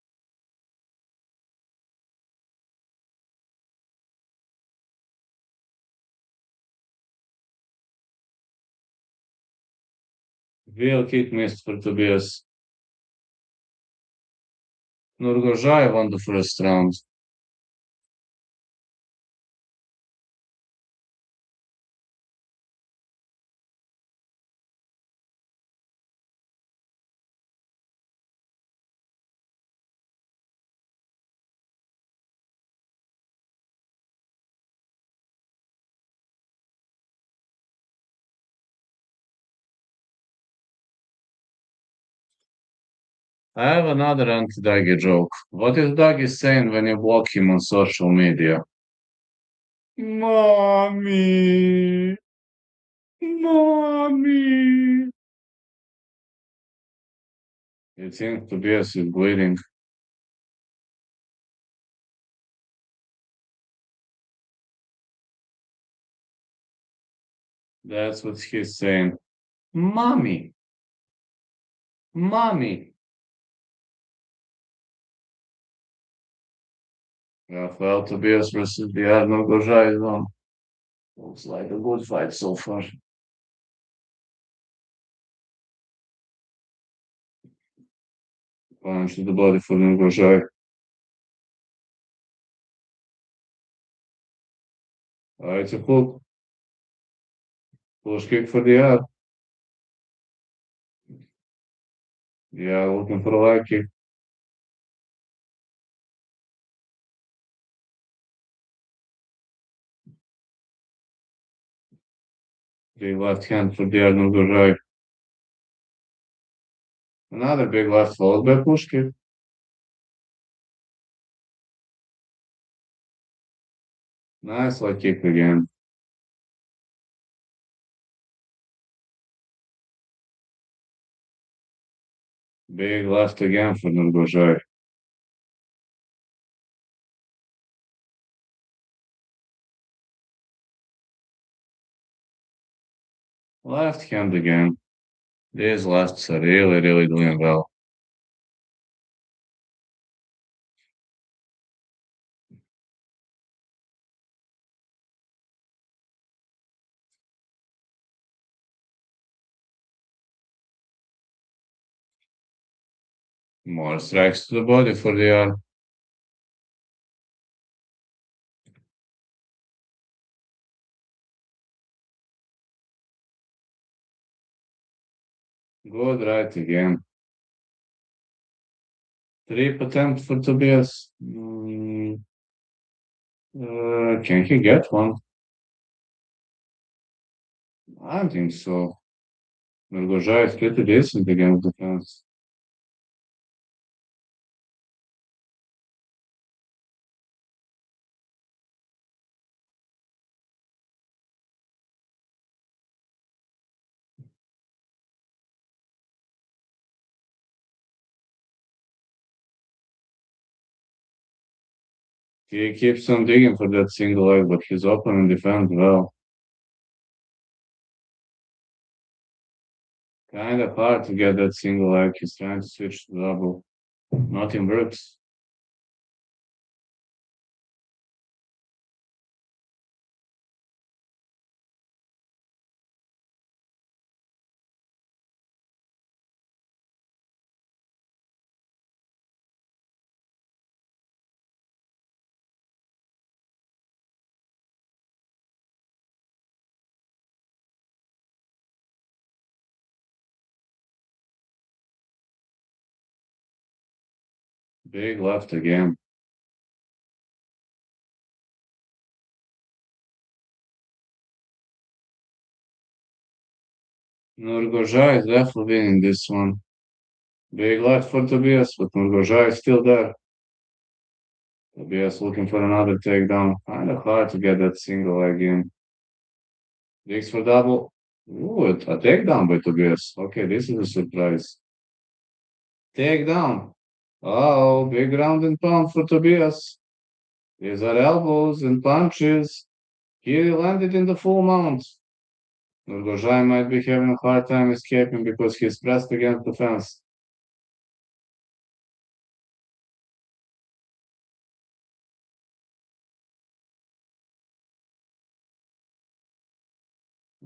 Speaker 1: Wheel kick missed for Tobias. Nurgozhaev won the first round. I have another anti-Dagi joke. What is Dagi saying when you block him on social media? Mommy! Mommy! You think Tobias is bleeding? That's what he's saying. Mommy! Mommy! Rafael Tobias versus the Arnold Gojai. Looks like a good fight so far. Punch to the body for Gojai. It's a hook. Push kick for the ad. Yeah, looking for a leg kick. Big left hand for the Arnold Gojai. Another big left followed by push kick. Nice leg kick again. Big left again for Nurgozhaev. Left hand again. These lefts are really doing well. More strikes to the body for the arm. Good right again. Trip attempt for Tobias. Can he get one? I don't think so. Nurgozhaev is pretty decent against defense. He keeps on digging for that single leg, but he's open and defends well. Kind of hard to get that single leg. He's trying to switch to double. Nothing works. Big left again. Nurgozhaev is definitely winning this one. Big left for Tobias, but Nurgozhaev is still there. Tobias looking for another takedown. Kind of hard to get that single leg in. Digs for double. Ooh, a takedown by Tobias. Okay, this is a surprise. Takedown. Oh, big round and pound for Tobias. These are elbows and punches. He landed in the full mount. Nurgozhaev might be having a hard time escaping because he's pressed against the fence.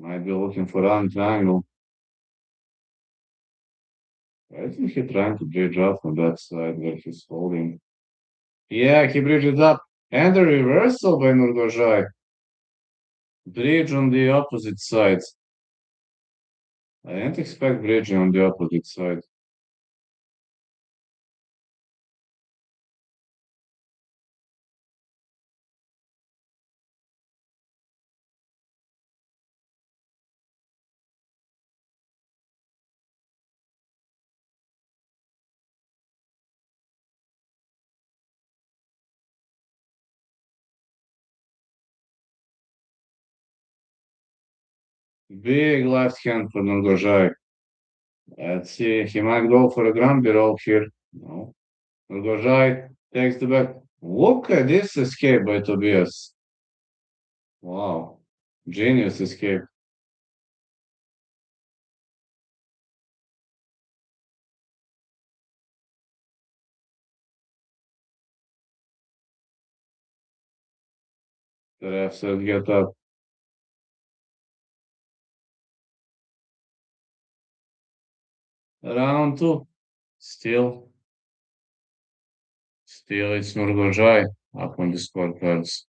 Speaker 1: Might be looking for arm triangle. I think he's trying to bridge up on that side where he's holding. Yeah, he bridges up. And the reversal by Nurgozhai. Bridge on the opposite side. I didn't expect bridging on the opposite side. Big left hand for Nurgozhai. Let's see, he might go for a Gramby roll here. No. Nurgozhai takes the back. Look at this escape by Tobias. Wow. Genius escape. The ref said get up. Round two. Still, still it's Nurgozhai up on the scorecards.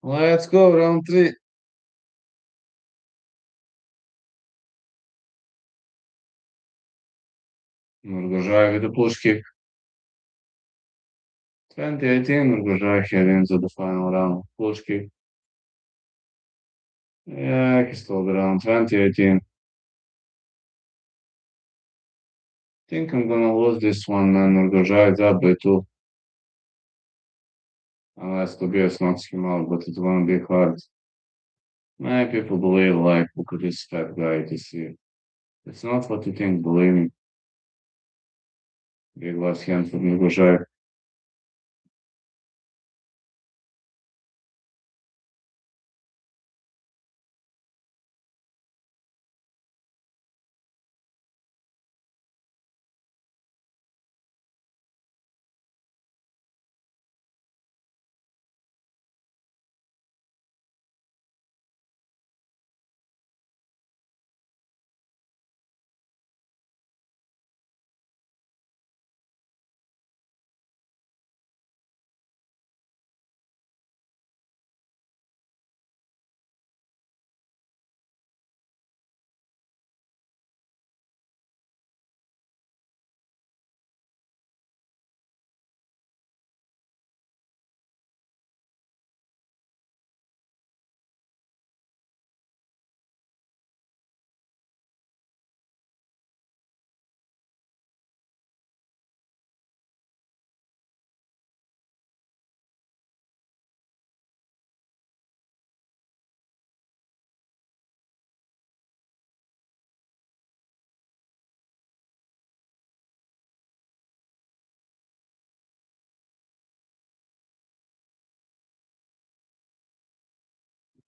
Speaker 1: Let's go, round three. Nurgozhai with the push kick. 2018, Nurgozhai heading into the final round. Push kick. Yeah, he stole the round. 2018. Think I'm gonna lose this one, man. Nurgozhai is up by two. Unless Tobias knocks him out, but it's gonna be hard. Many people believe, like, look at this fat guy, etc. It's not what you think, believe me. Big left hand for Nurgozhai.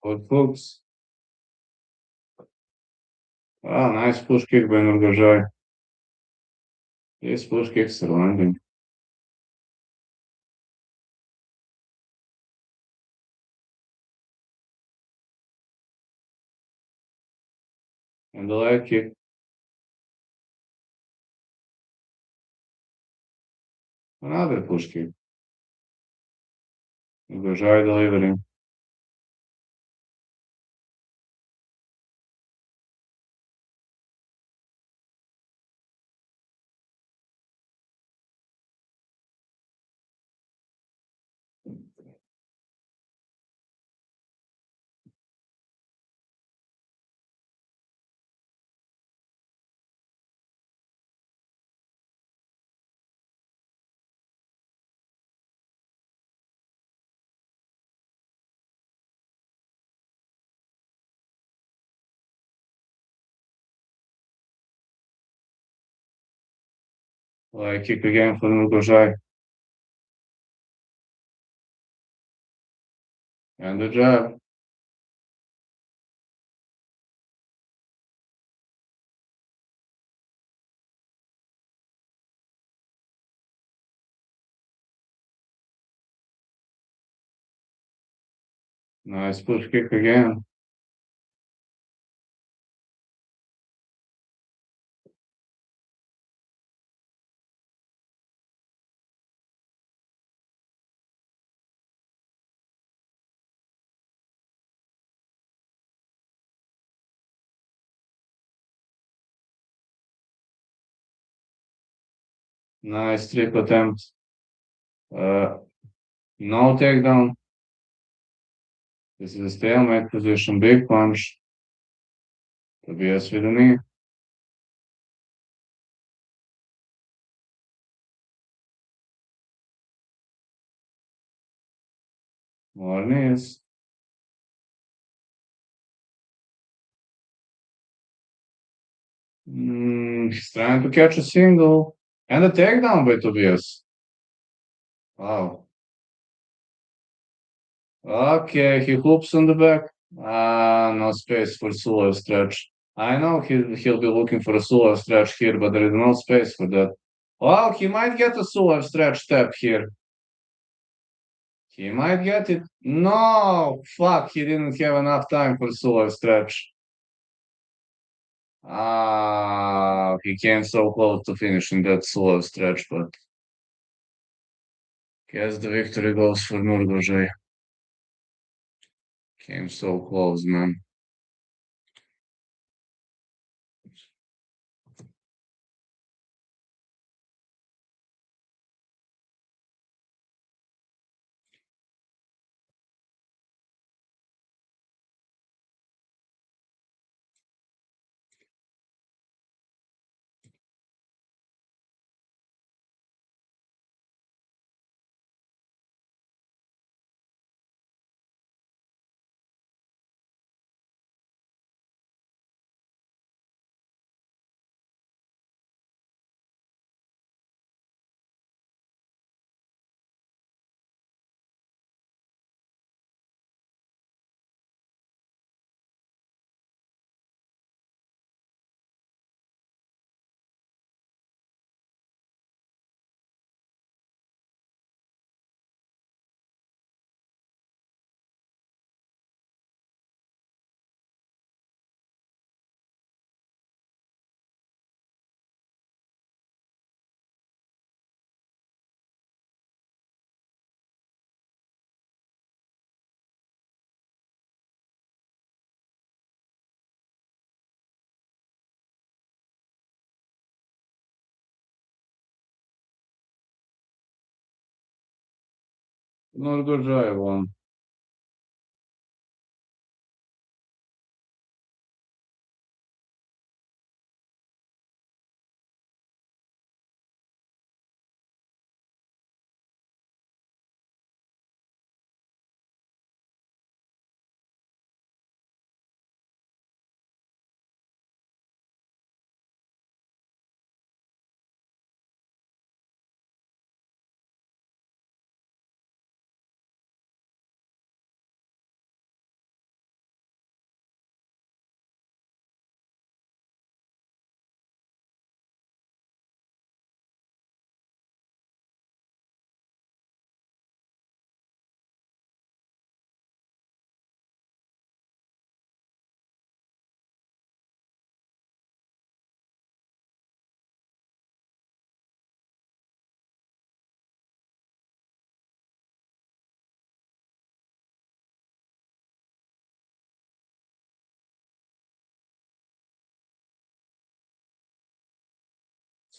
Speaker 1: Good hooks. Ah, nice push kick by Nurgozhai. These push kicks are landing. And the leg kick. Another push kick. Ugožaj delivering. Leg kick again for Ugožaj. And the jab. Nice push kick again. Nice trip attempt. No takedown. This is a stalemate position. Big punch. Tobias with a knee. More knees. He's trying to catch a single. And a takedown by Tobias. Wow. Okay, he hoops on the back. No space for Sula stretch. I know he'll be looking for a Sula stretch here, but there is no space for that. Well, he might get a Sula stretch step here. He might get it. No, fuck, he didn't have enough time for Sula stretch. He came so close to finishing that Sula stretch, but guess the victory goes for Nurgožaj. Came so close, man. Nurgožaj won.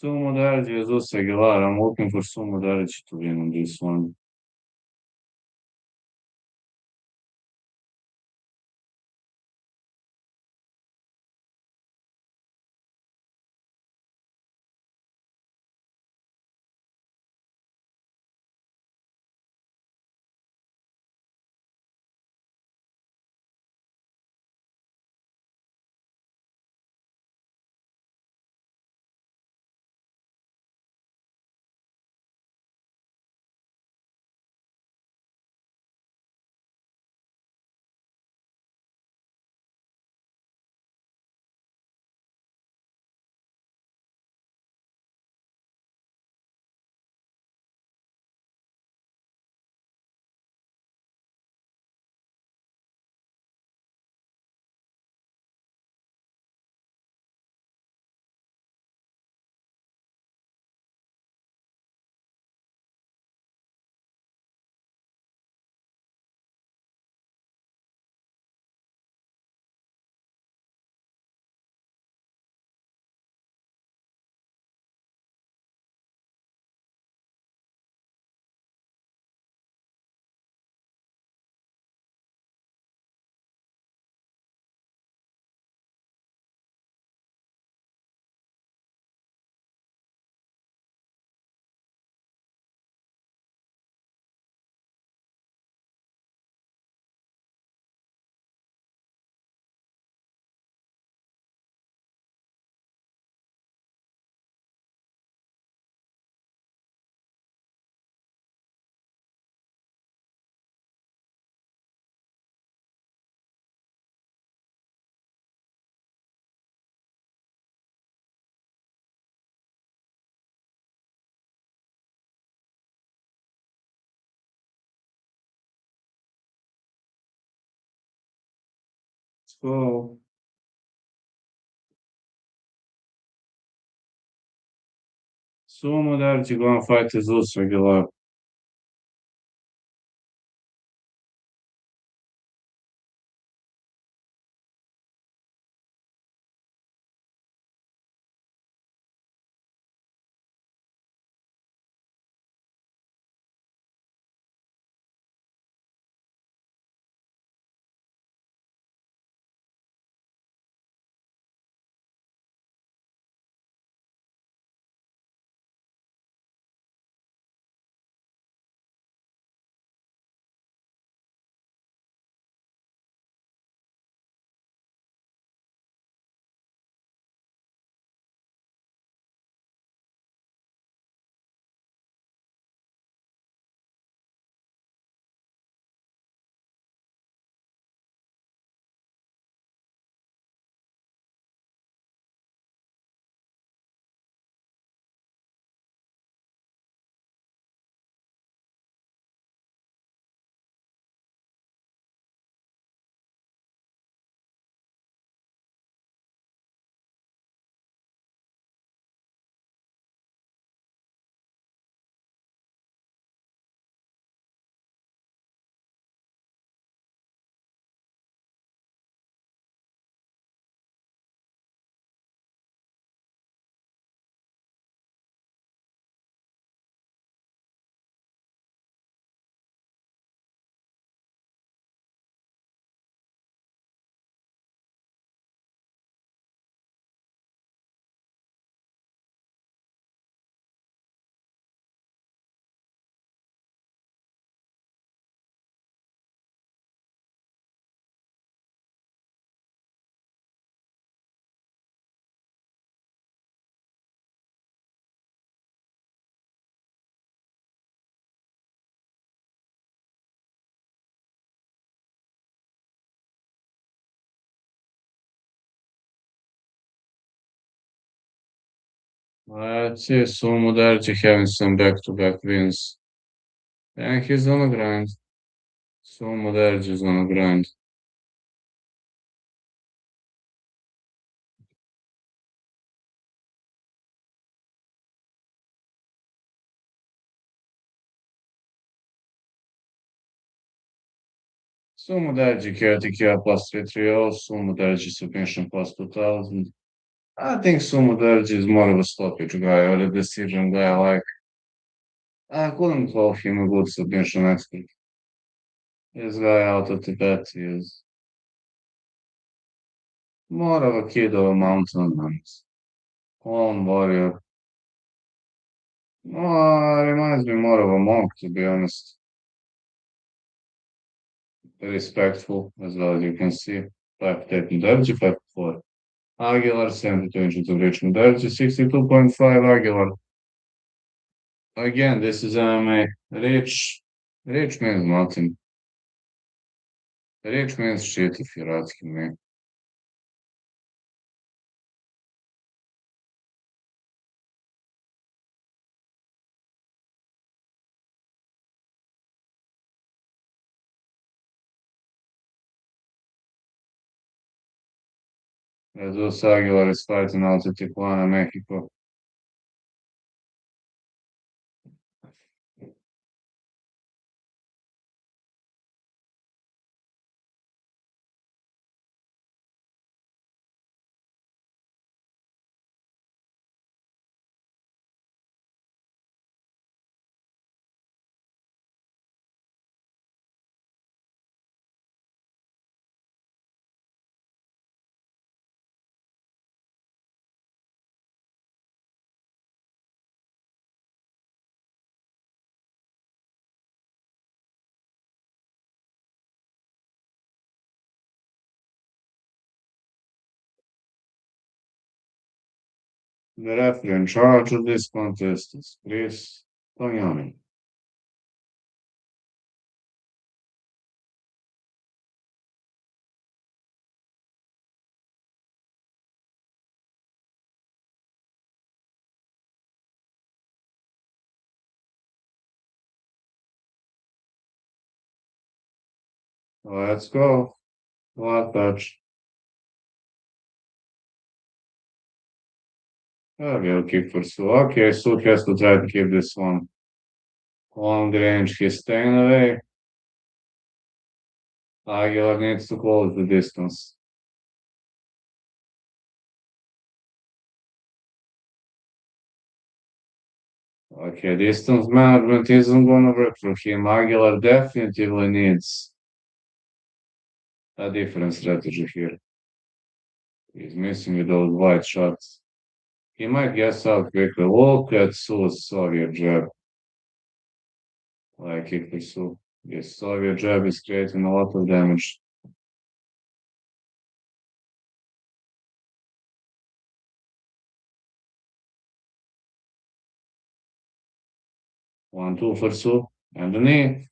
Speaker 1: Sumo Darge versus Aguilar. I'm looking for Sumo Darge to win on this one. Let's go. Sumo Darge gonna fight Jesus Aguilar. Let's see, Sumo Darge having some back-to-back wins. And he's on a grind. Sumo Darge is on a grind. Sumo Darge KTK plus 330, Sumo Darge submission plus 2000. I think Sumo Derji is more of a stoppage guy or a decision guy. Like, I couldn't call him a good submission expert. This guy out of Tibet is more of a kid of a mountain and clone warrior. Reminds me more of a monk, to be honest. Respectful, as well as you can see. 5 Derji, 5-4. Aguilar, 72 inches of reach Derji, 62.5 Aguilar. Again, this is MMA. Reach means nothing. Reach means shit if you're asking me. Jesus Aguilar is fighting out of Tijuana, Mexico. The referee in charge of this contest is Chris Tognoni. Let's go. What touch? Okay, I'll kick for Su. Okay, Su has to try to keep this one. Long range, he's staying away. Aguilar needs to close the distance. Okay, distance management isn't gonna work for him. Aguilar definitely needs a different strategy here. He's missing with those wide shots. He might guess out quickly. Look at Su's Soviet jab. Like kick for Su. Yes, Soviet jab is creating a lot of damage. 1-2 for Su. And the knee.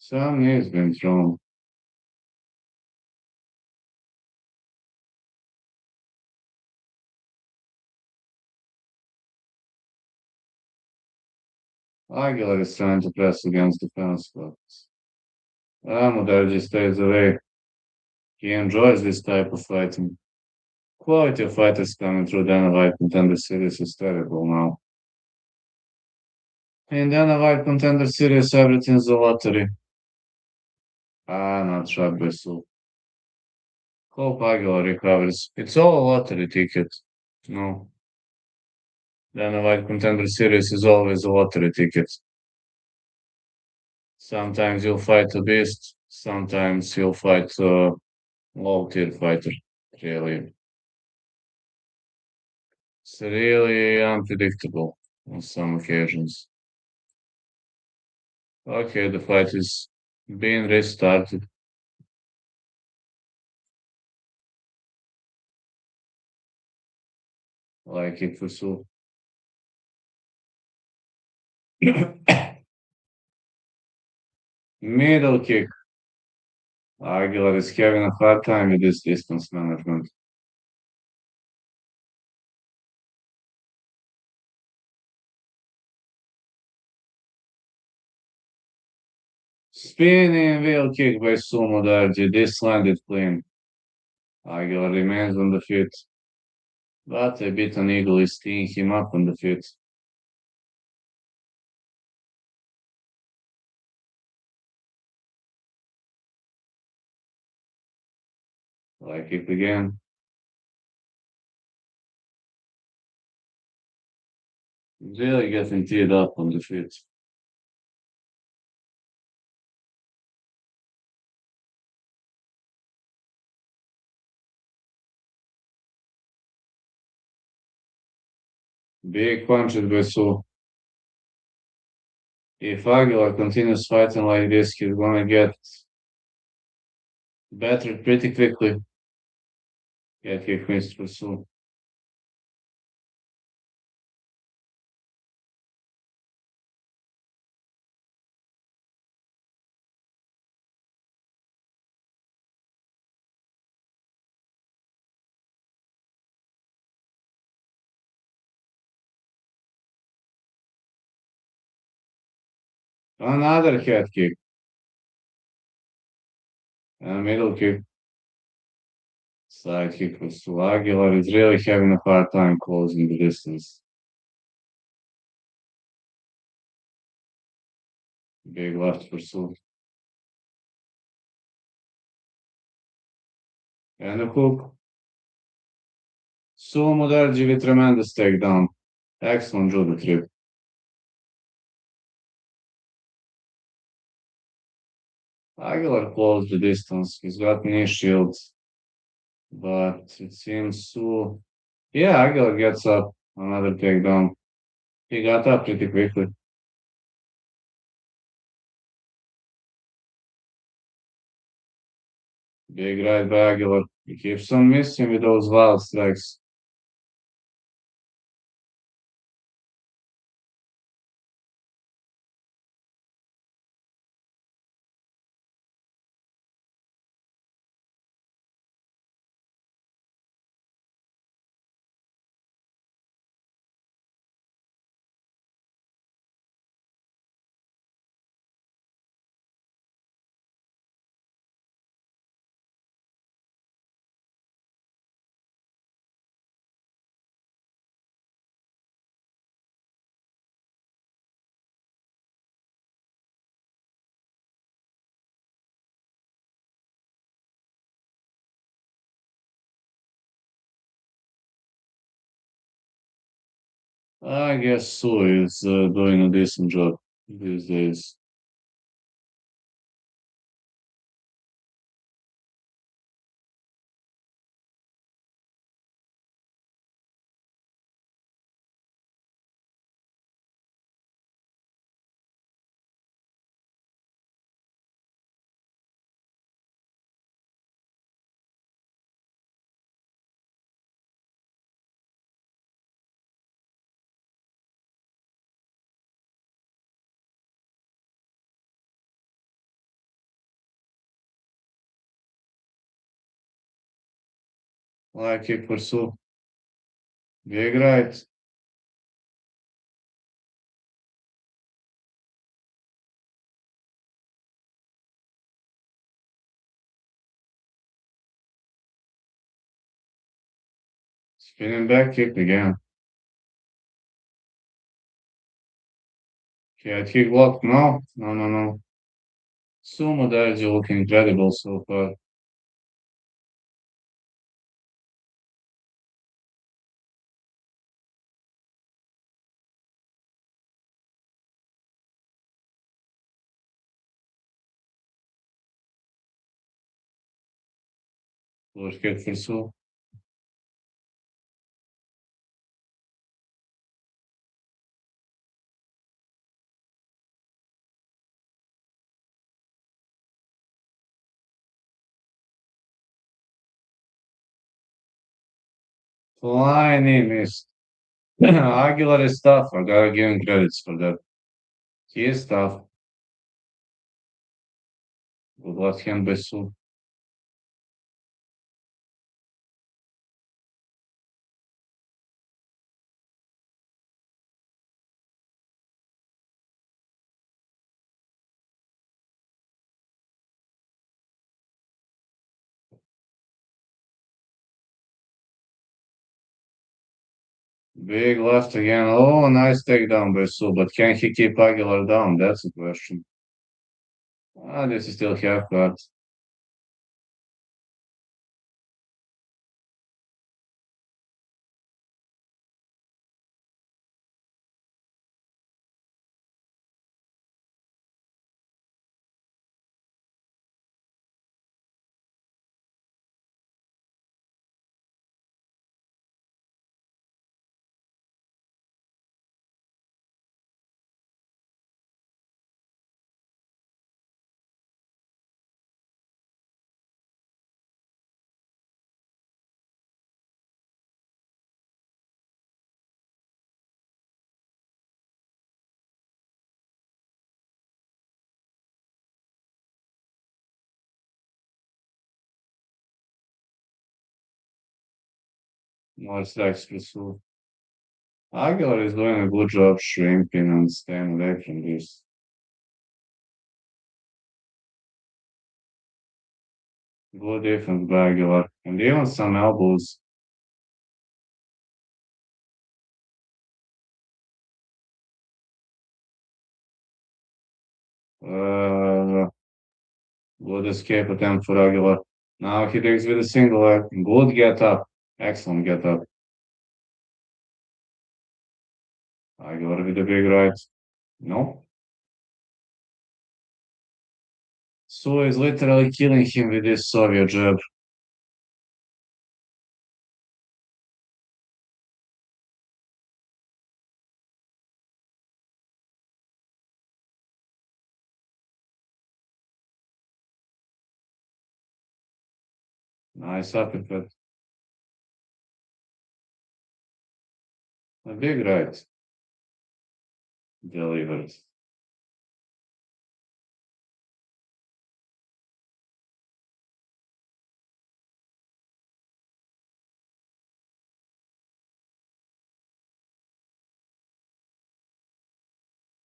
Speaker 1: Some knee's been thrown. Aguilar is trying to press against the fence, but Mudarji stays away. He enjoys this type of fighting. Quality of fighters coming through Dana White Contender Series is terrible now. In Dana White Contender Series, everything's a lottery. Not shot by Su. Hope Aguilar recovers. It's all a lottery ticket. No. Dana White Contender Series is always a lottery ticket. Sometimes you'll fight a beast, sometimes you'll fight a low tier fighter. Really. It's really unpredictable on some occasions. Okay, the fight is being restarted. Like kick for Sue. Middle kick. Aguilar is having a hard time with this distance management. Spinning wheel kick by Sumo Darji. This landed clean. Aguilar remains on the feet. But a bit an eagle is teeing him up on the feet. Like kick again. Really getting teed up on the feet. Big punches by Su. If Aguilar continues fighting like this, he's gonna get better pretty quickly. Yeah, kick missed for Su. Another head kick. And a middle kick. Side kick for Su. Aguilar is really having a hard time closing the distance. Big left for Su. And a hook. Su Mudarji with tremendous takedown. Excellent judo trip. Aguilar closed the distance. He's got knee shields. But it seems Su. Yeah, Aguilar gets up. Another takedown. He got up pretty quickly. Big right by Aguilar. He keeps on missing with those wild strikes. I guess Su is doing a decent job these days. Like kick for Su. Big right. Spinning back kick again. Head kick block. No, no, no, no. Sumo Daiji looking incredible so far. Push kick for Su. Flying in missed. Aguilar is tough. I gotta give him credits for that. He is tough. Good left hand by Su. Big left again. Oh, nice takedown by Su, but can he keep Aguilar down? That's the question. Ah, this is still half guard. More strikes for Su. Aguilar is doing a good job shrinking and staying away from this. Good defense by Aguilar. And even some elbows. Uh, Good escape attempt for Aguilar. Now he digs with a single leg. Good get up. Excellent get up. Aguilar with a big right. No. Su is literally killing him with this Soviet jab. Nice uppercut. A big right. Delivered.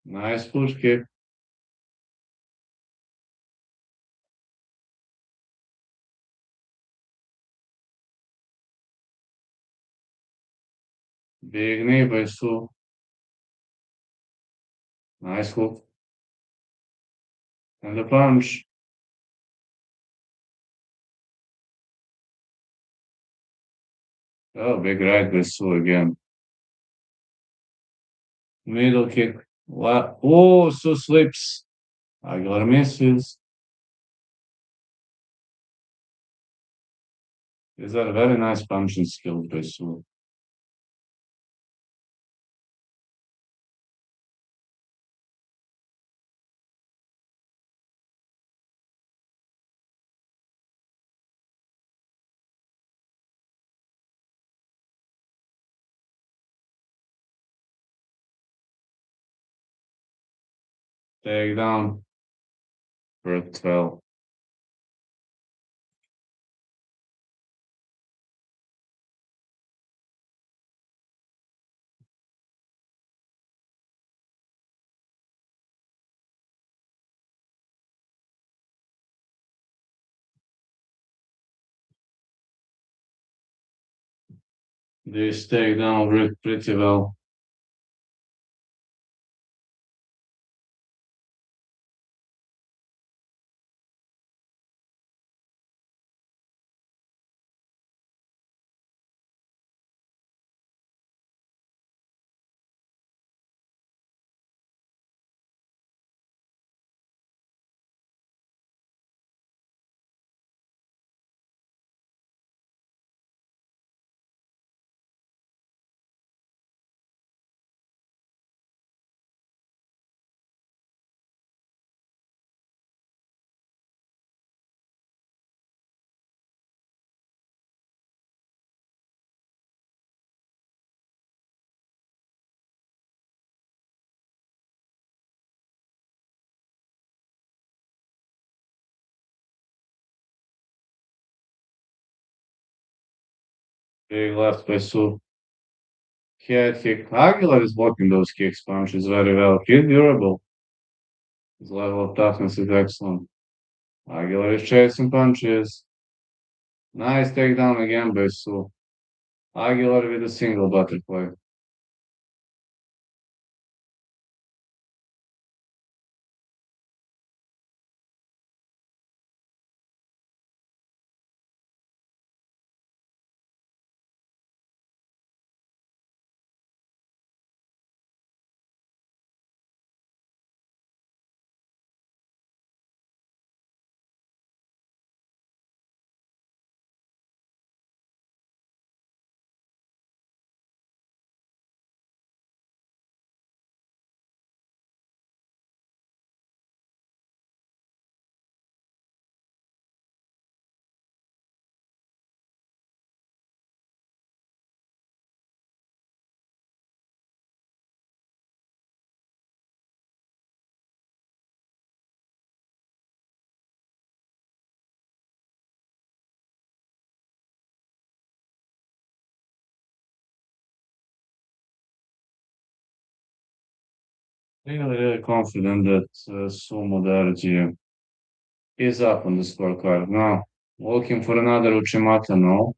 Speaker 1: Nice push kick. Big knee by Su. Nice hook. And the punch. Oh, big right by Su again. Middle kick. Oh, Su slips. Aguilar misses. These are very nice punching skills by Su. Takedown for 12. This takedown worked pretty well. Big left by Su. Head kick. Aguilar is blocking those kicks, punches very well. He's durable. His level of toughness is excellent. Aguilar is chasing punches. Nice takedown again by Su. Aguilar with a single butterfly. Really, really confident that Sumo Darji is up on the scorecard. Now, looking for another Uchimata, no?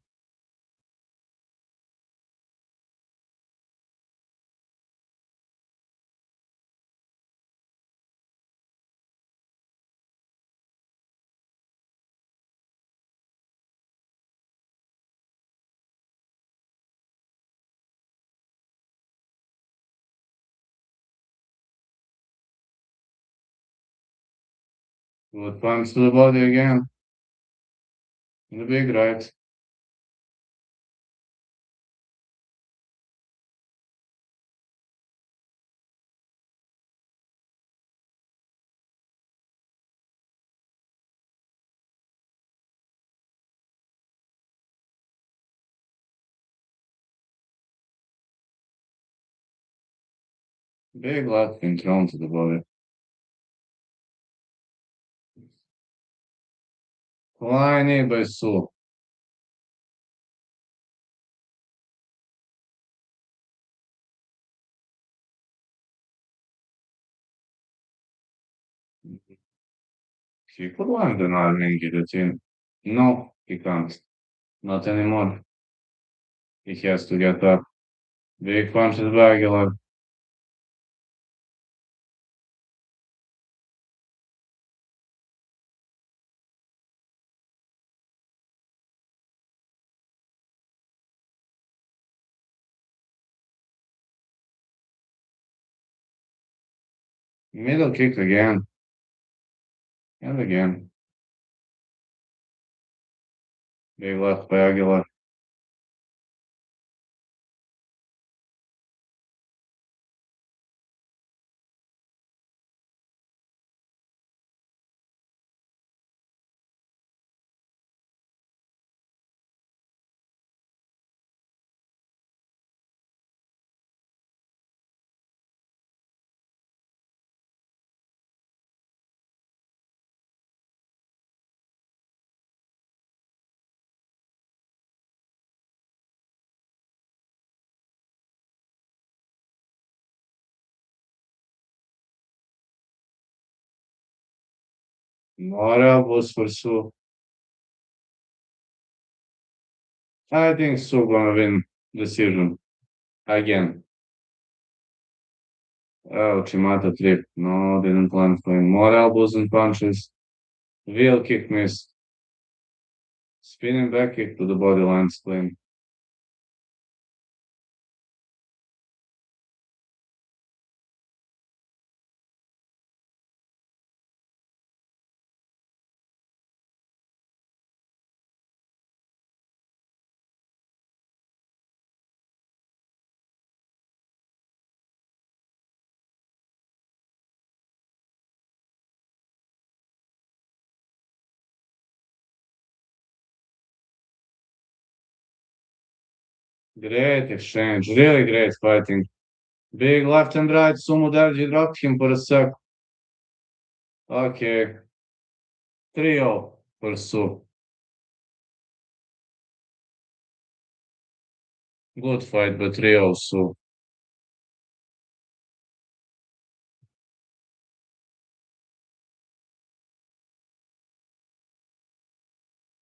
Speaker 1: Good punch to the body again. In the big right. Big left being thrown to the body. Flying knee by Su. He could land an arming guillotine. No, he can't. Not anymore. He has to get up. Big punches by Aguilar. Middle kick again. And again. Big left by Aguilar. More elbows for Su. I think Su gonna win decision. Again. Oh, Chimata trip. No, didn't land for him. More elbows and punches. Wheel kick missed. Spinning back kick to the body lands clean. Great exchange. Really great fighting. Big left and right. Sumo Darji dropped him for a sec. Okay. 3-0 for Su. Good fight, but three also.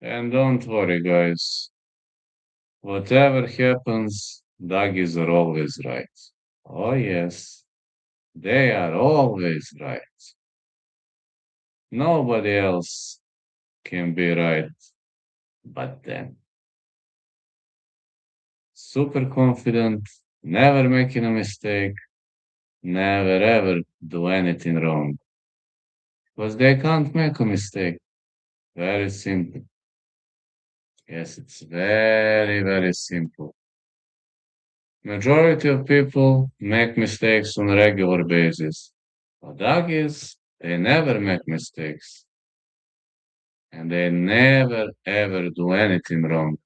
Speaker 1: And don't worry, guys. Whatever happens, doggies are always right. Oh, yes, they are always right. Nobody else can be right but them. Super confident, never making a mistake, never ever do anything wrong. Because they can't make a mistake. Very simple. Yes, it's very, very simple. Majority of people make mistakes on a regular basis. But doggies, they never make mistakes. And they never ever do anything wrong.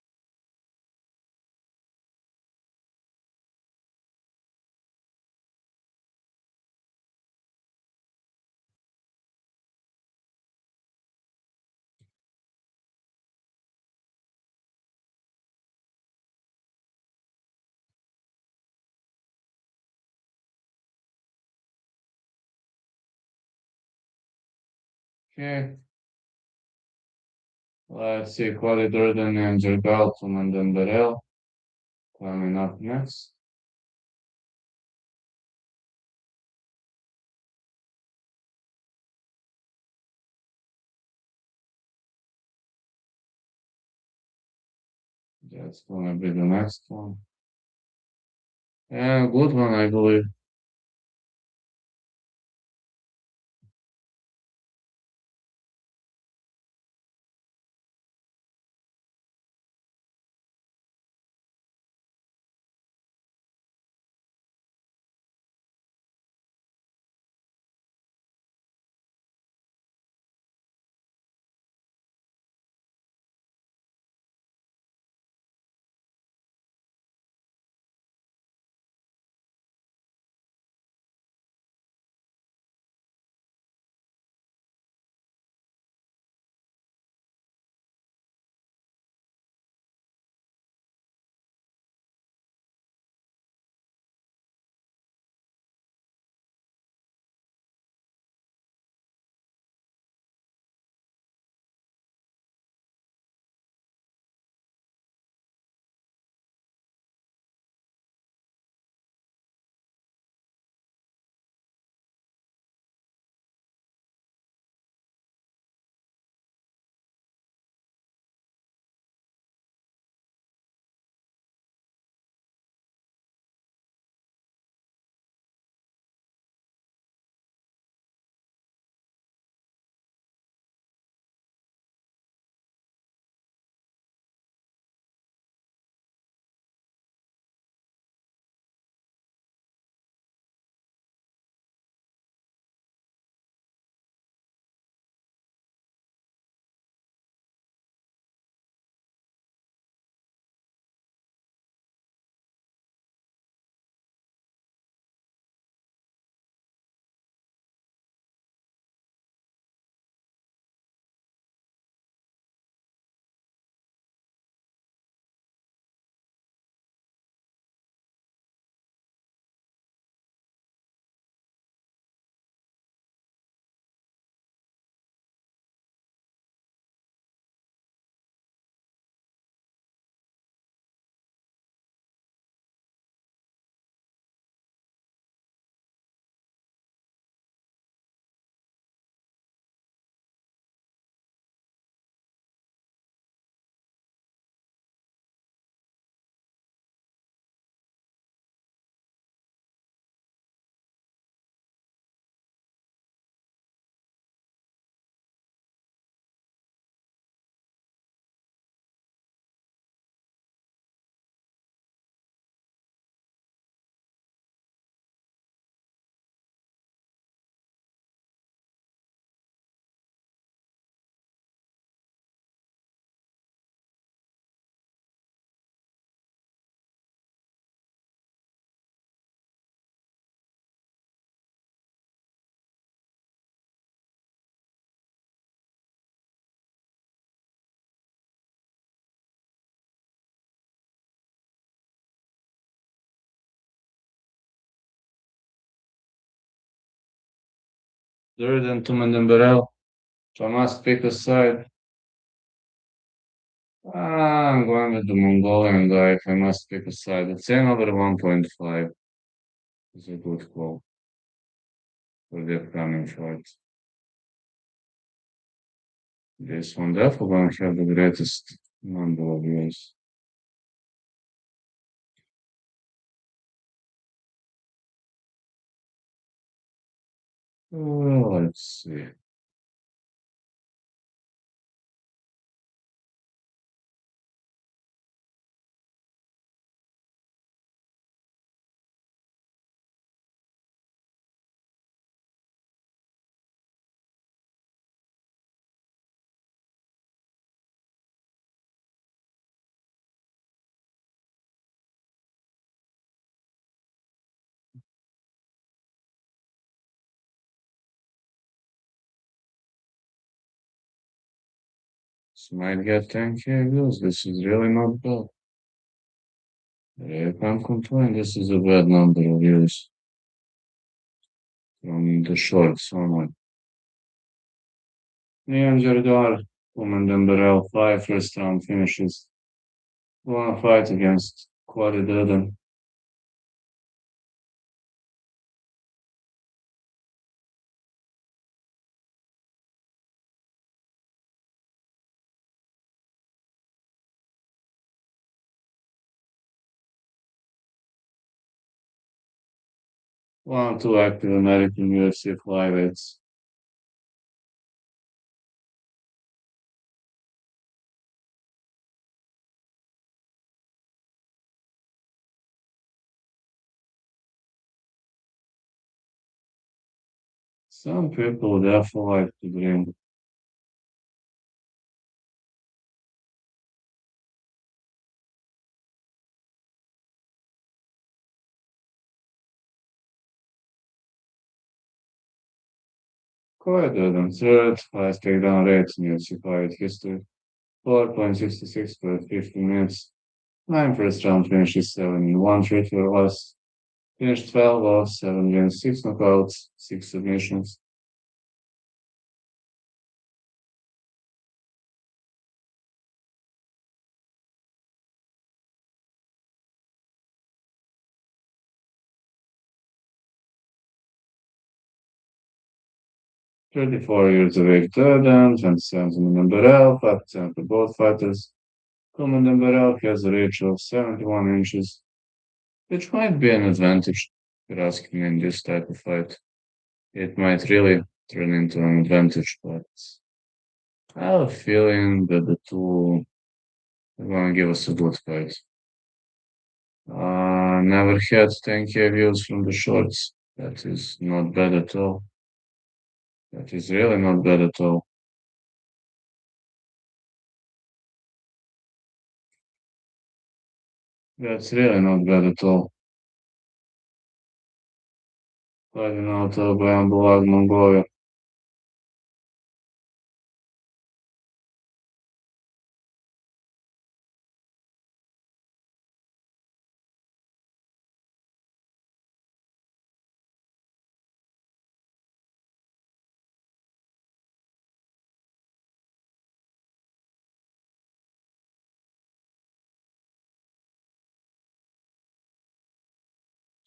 Speaker 1: Okay, let's see Cody Durden and Galton and then Burrell coming up next. That's gonna be the next one. Yeah, good one, I believe. Durden to Mandemberel. So I must pick a side. I'm going with the Mongolian guy if I must pick a side. The 10 over 1.5 is a good call for the upcoming fight. This one definitely going to have the greatest number of views. Let's see. This might get 10K views. This is really not bad. I can't complain. This is a bad number of views from the shorts only. Liam Jargar, Woman Demberel, 5 first round finishes. Wanna fight against Quadri Durden. One, two active American UFC flyweights. Some people definitely like to dream. Quite Durden, third, highest takedown rate in UFC fight history. 4.66 per 15 minutes. 9 first round finishes, 7 in 1 treat or less. Finished 12 off, 7 wins, 6 knockouts, 6 submissions. 34 years of age, Durden, 27 in number L, 5% for both fighters. Common number L has a reach of 71 inches, which might be an advantage for asking in this type of fight. It might really turn into an advantage, but I have a feeling that the two are going to give us a good fight. Never had 10K views from the shorts. That is not bad at all. That is really not bad at all. That's really not bad at all. Fighting out of Agular, Mongolia.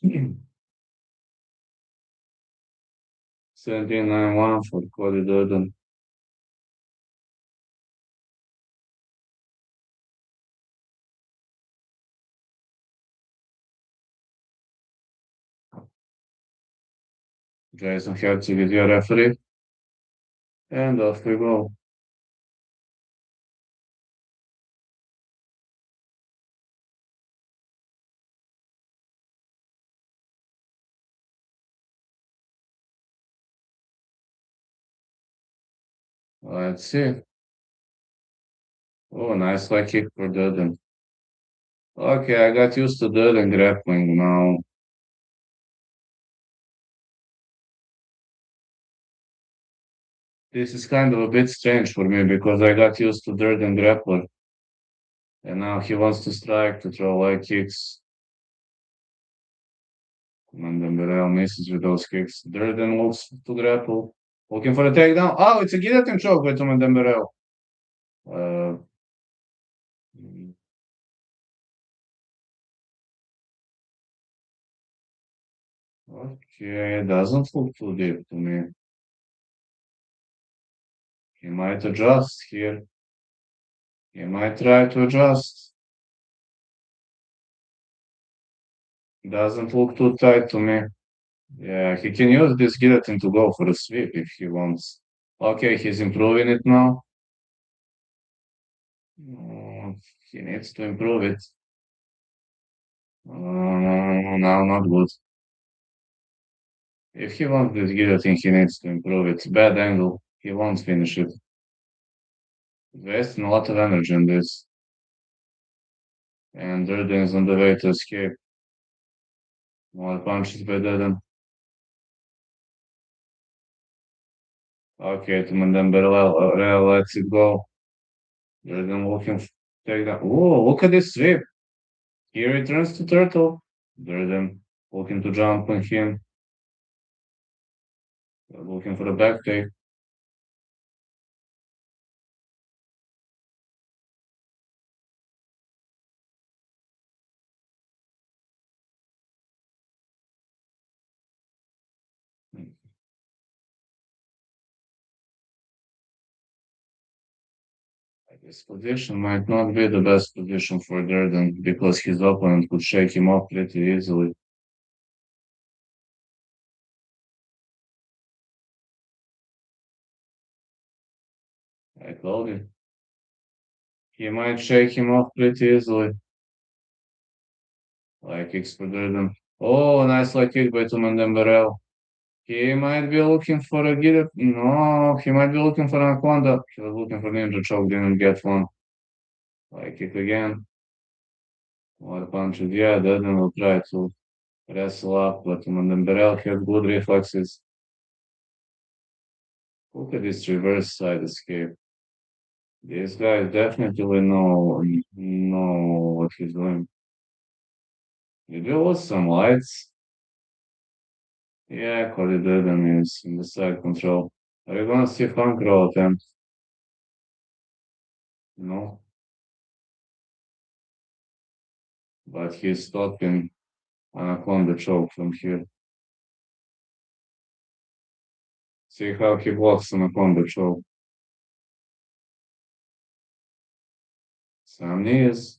Speaker 1: Mm. 1791 for Cody Durden. Jason Herzig is your referee. And off we go. Let's see. Oh, nice high kick for Durden. Okay, I got used to Durden grappling now. This is kind of a bit strange for me because I got used to Durden grappler. And now he wants to strike to throw light kicks. And then Burrell misses with those kicks. Durden looks to grapple. Looking for a takedown. Oh, it's a guillotine choke by Dembele. Uh, okay, it doesn't look too deep to me. He might adjust here. He might try to adjust. Doesn't look too tight to me. Yeah, he can use this guillotine to go for a sweep if he wants. Okay, he's improving it now. He needs to improve it. No, not good. If he wants this guillotine, he needs to improve it. Bad angle. He won't finish it. Wasting a lot of energy on this. And Durden is on the way to escape. More punches by Durden. Okay, to Mandembele lets it go. Durden looking to take that. Oh, look at this sweep. He returns to Turtle. Durden looking to jump on him. Looking for a back take. This position might not be the best position for Durden because his opponent could shake him off pretty easily. I told you. He might shake him off pretty easily. Like kicks for Durden. Oh, nice light kick by Tumandemberel. He might be looking for a guillotine. No, he might be looking for an anaconda. He was looking for ninja choke, didn't get one. Like kick again. More punches. Yeah, Durden will try to wrestle up, but Tumandemberel has good reflexes. Look at this reverse side escape. This guy definitely know what he's doing. Did you lose some lights? Yeah, Cody Durden is in the side control. Are you gonna see Funk roll attempt? No, but he's stopping Anaconda choke from here. See how he blocks Anaconda choke. Some knees.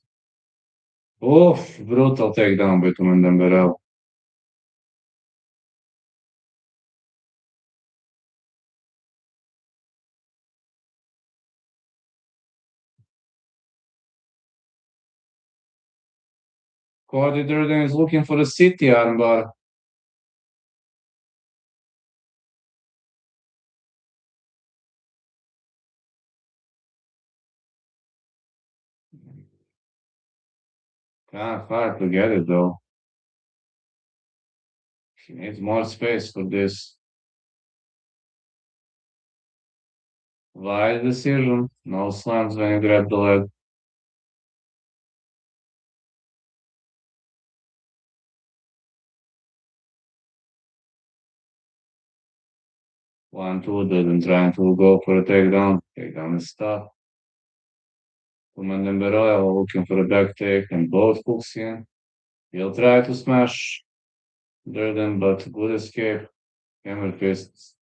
Speaker 1: Oof, brutal takedown by Tumendemberel. Cody Durden is looking for a city armbar. Kind of hard to get it though. He needs more space for this. Wide decision. No slams when you grab the leg. 1-2 didn't try to go for a takedown. Takedown is tough. Tumendemberel looking for a back take and both hooks in. He'll try to smash Durden, but good escape. Hammer fists.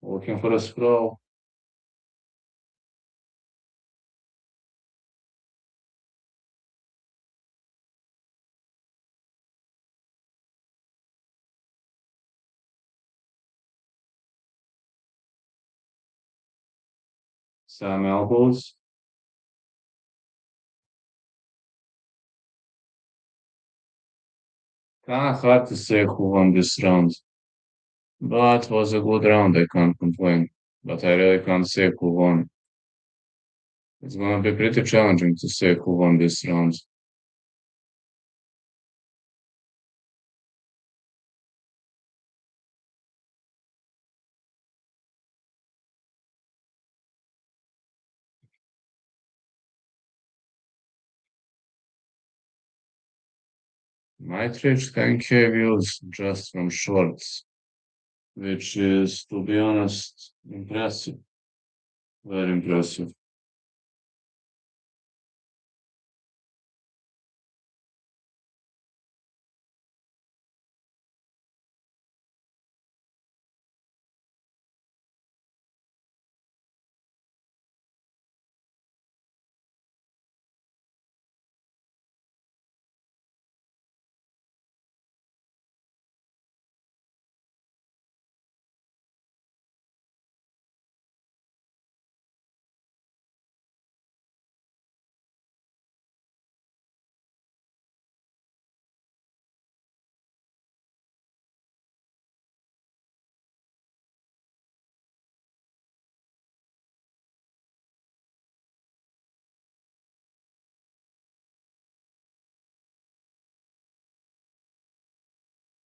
Speaker 1: Looking for a sprawl. Some elbows. Kind of hard to say who won this round, but was a good round. I can't complain. But I really can't say who won. It's gonna be pretty challenging to say who won this round. Mitrich 10K views just from shorts, which is, to be honest, impressive. Very impressive.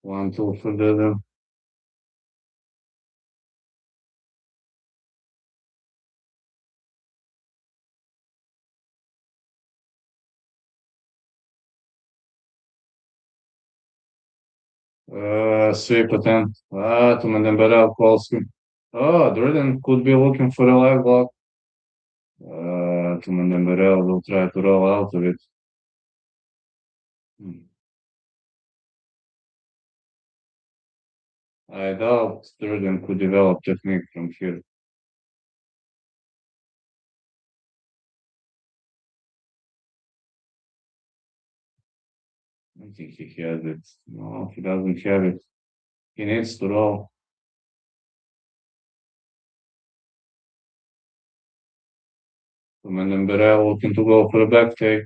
Speaker 1: One, two for the sweep attempt. To Mandembele calls him. Oh, Duran could be looking for a leg lock. To Mandembele will try to roll out of it. Hmm. I doubt Duran could develop technique from here. I don't think he has it. No, he doesn't have it. He needs to roll. To Mandembele looking to go for a back take.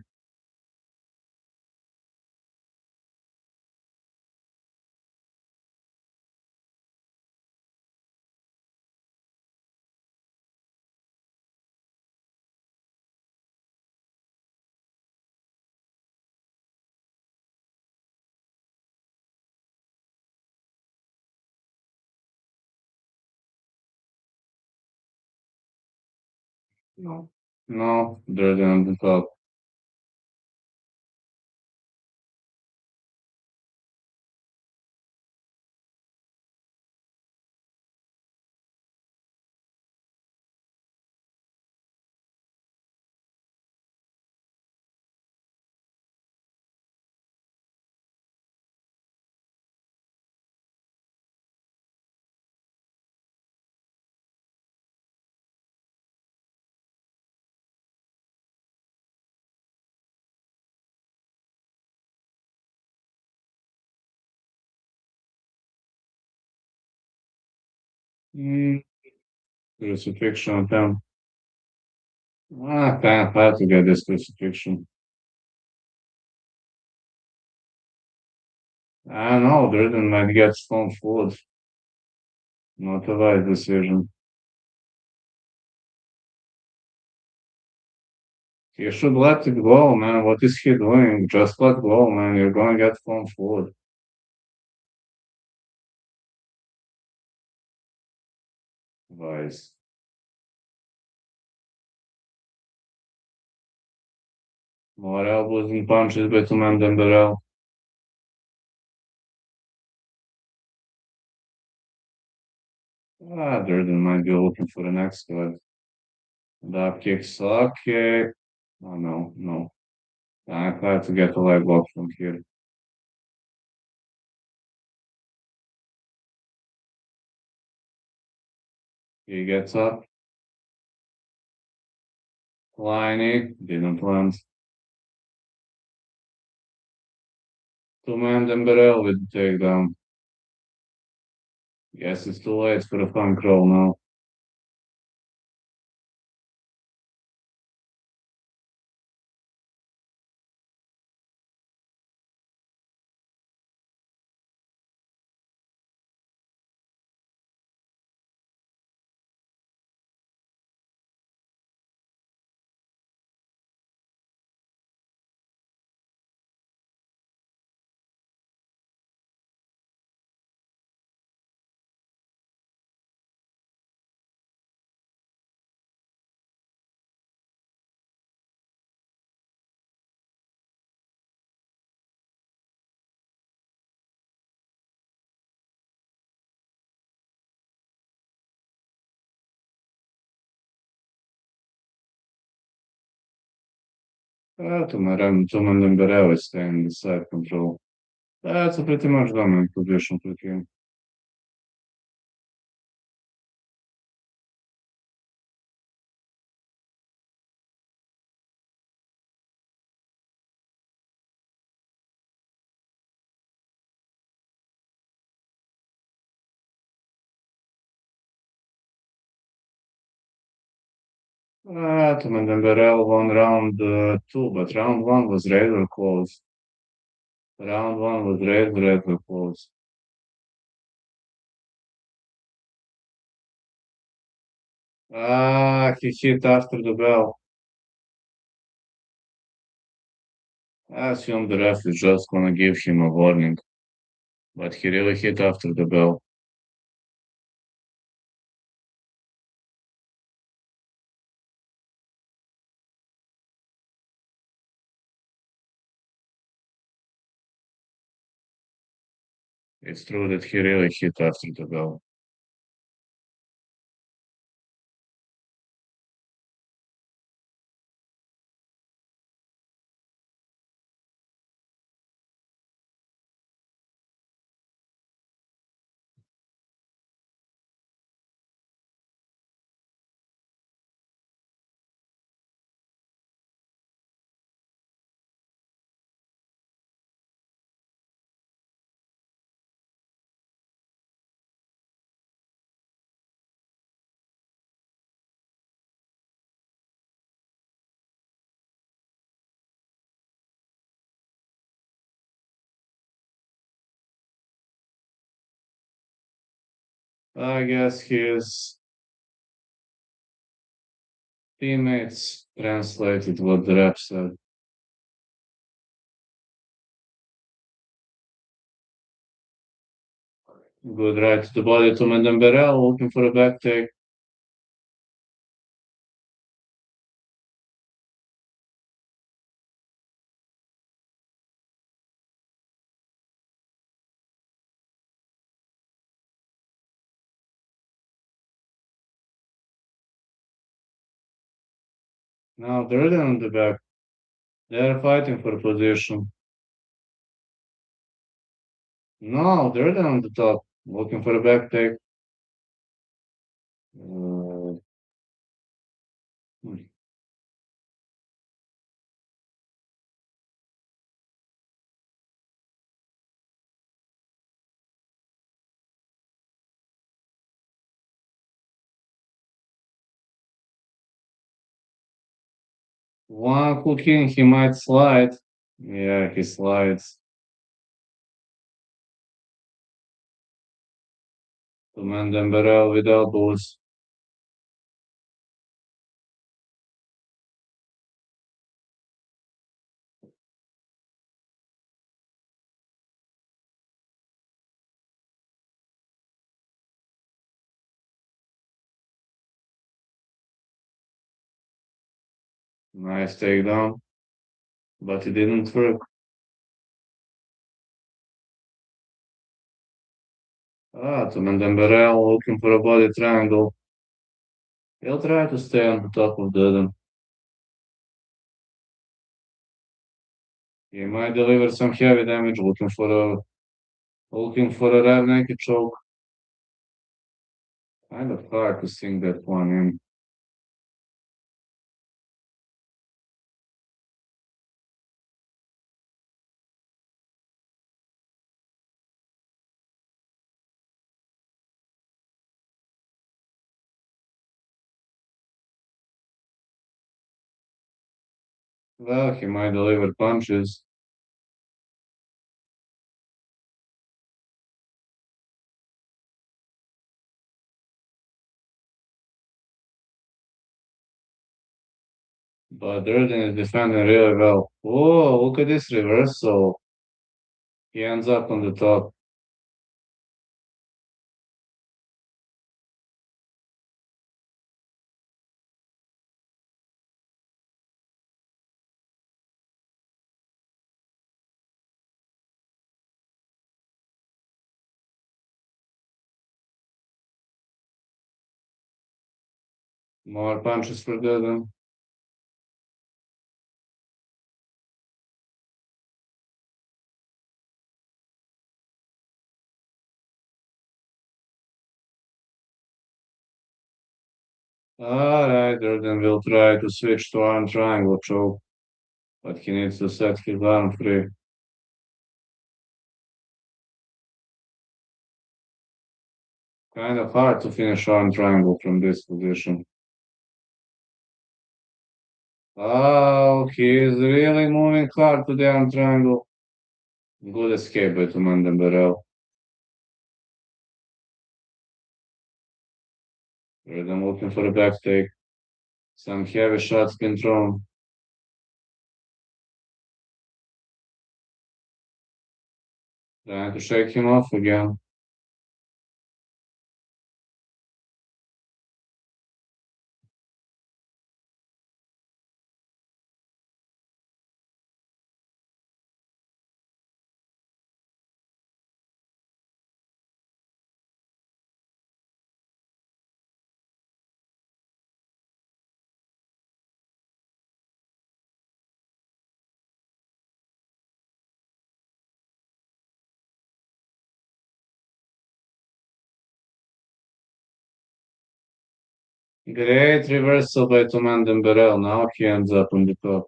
Speaker 1: No. No, Duran on the top. Mm, crucifixion attempt. Can't have to get this crucifixion. I know, Durden might get stone food. Not a wise decision. You should let it go, man. What is he doing? Just let go, man. You're gonna get stone food. Wise. More elbows and punches by Tuman than Burrell. Durden might be looking for the next one. That kicks. Okay. Oh, no, no. I have to get a leg lock from here. He gets up. Liney. Didn't land. Tuman than Burrell with the takedown. Guess it's too late for the funk roll now. To man Dembele is staying the side control. That's a pretty much dominant position for him. To man Dembele won round two, but round one was rather close. Round one was rather close. He hit after the bell. I assume the ref is just gonna give him a warning, but he really hit after the bell. It's true that he really hit after the bell. I guess his teammates translated what the ref said. Good right to the body to Mendemberel, looking for a back take. Now they're on the back. They're fighting for position. No, they're on the top, looking for a back take. Uh, hmm. One cooking, he might slide. Yeah, he slides to Mendemberel with elbows. Nice takedown, but it didn't work. To Mendemberel looking for a body triangle. He'll try to stay on the top of the. He might deliver some heavy damage, looking for a rear naked choke. Kind of hard to sink that one in. Well, he might deliver punches. But Durden is defending really well. Oh, look at this reversal. He ends up on the top. More punches for Durden. Alright, then we'll try to switch to arm triangle choke, but he needs to set his arm free. Kind of hard to finish arm triangle from this position. Oh, he is really moving hard to the arm triangle. Good escape by Tuman Barrel. I'm looking for a back take. Some heavy shots been thrown. Trying to shake him off again. Great reversal by Tuman Barrel. Now he ends up on the top.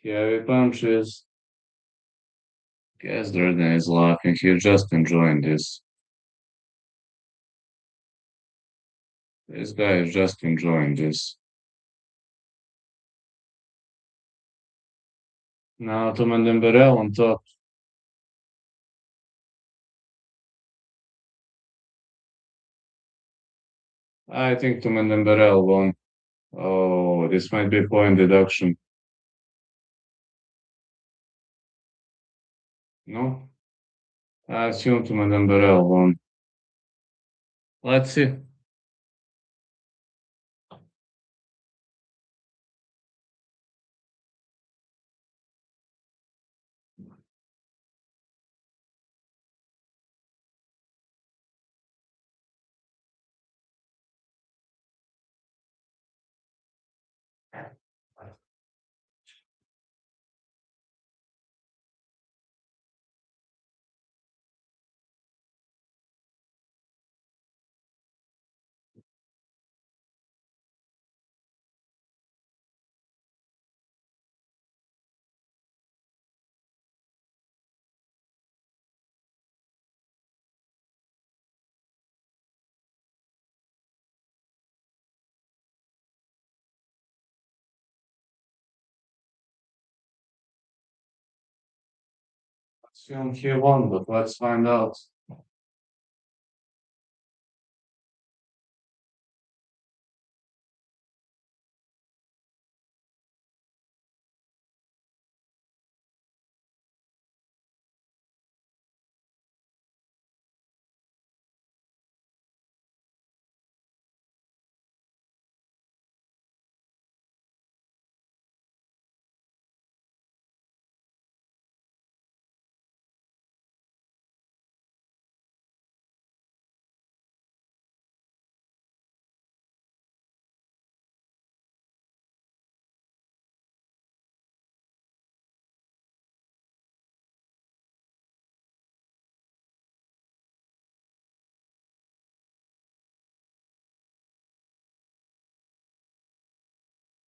Speaker 1: Heavy punches. Guess Durden is laughing. He's just enjoying this. This guy is just enjoying this. Now Tuman Barrel on top. I think Tuman Barrel won. Oh, this might be point deduction. No? I assume Tuman Barrel won. Let's see. Assume he won, but let's find out.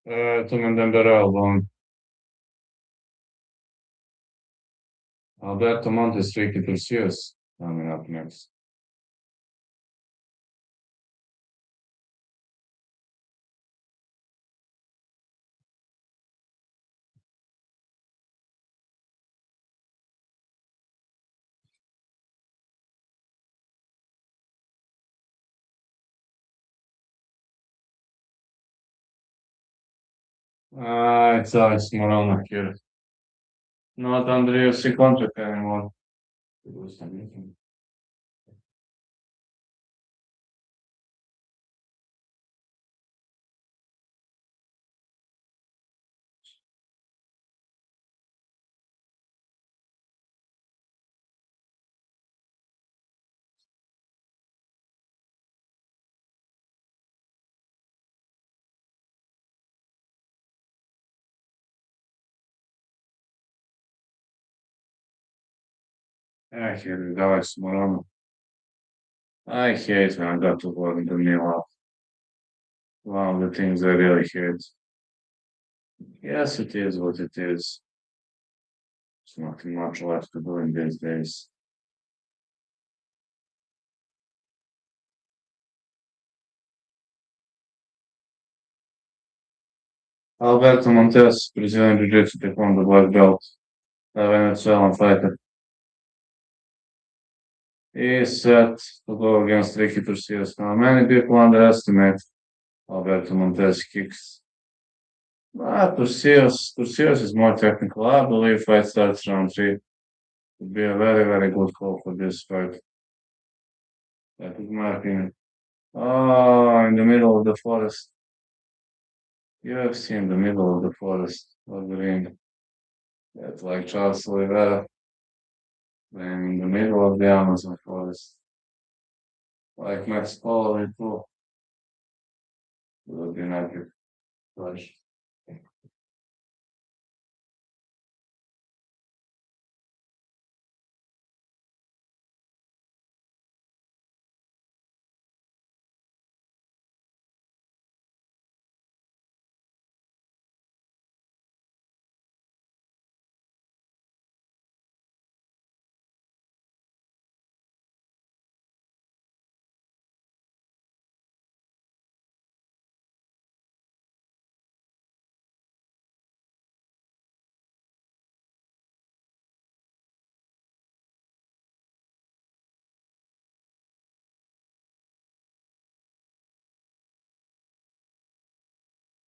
Speaker 1: Tuman Barrel won. Alberto Montes, Ricky Turcios coming up next. It's Alex Morona here. Not under UFC contract anymore. I hate it. Давай с Муроном. I hate when I got to work the meal up. One of the things I really hate. Yes, it is what it is. There's nothing much left to do in these days. Alberto Montes, Brazilian Jiu-Jitsu Taekwondo black belt, a Venezuelan fighter. He's set to go against Ricky Turcios. Now, many people underestimate Alberto Montes kicks. Turcios is more technical. I believe fight starts round three. Would be a very, very good call for this fight. That is my opinion. Oh, in the middle of the forest. UFC in the middle of the forest. What the ring. That's like Charles Oliveira. And in the middle of the Amazon forest. Like Max Holloway too. Would be not good. Flash.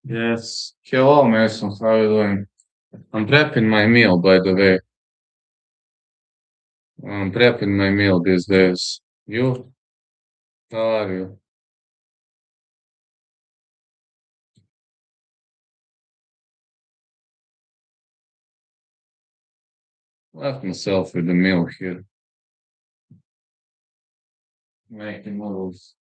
Speaker 1: Yes. Hello, Mason. How are you doing? I'm prepping my meal, by the way. I'm prepping my meal these days. You? How are you? Left myself with the meal here. Making noodles.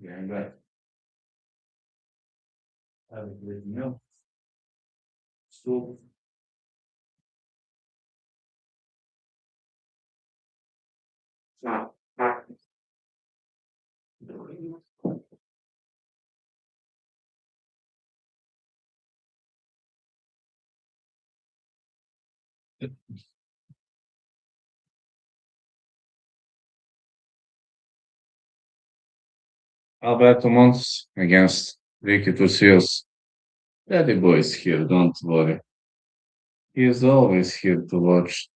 Speaker 1: Getting back. Have a good meal. Soup. Alberto Montes against Ricky Turcios. Daddy boy is here, don't worry. He is always here to watch.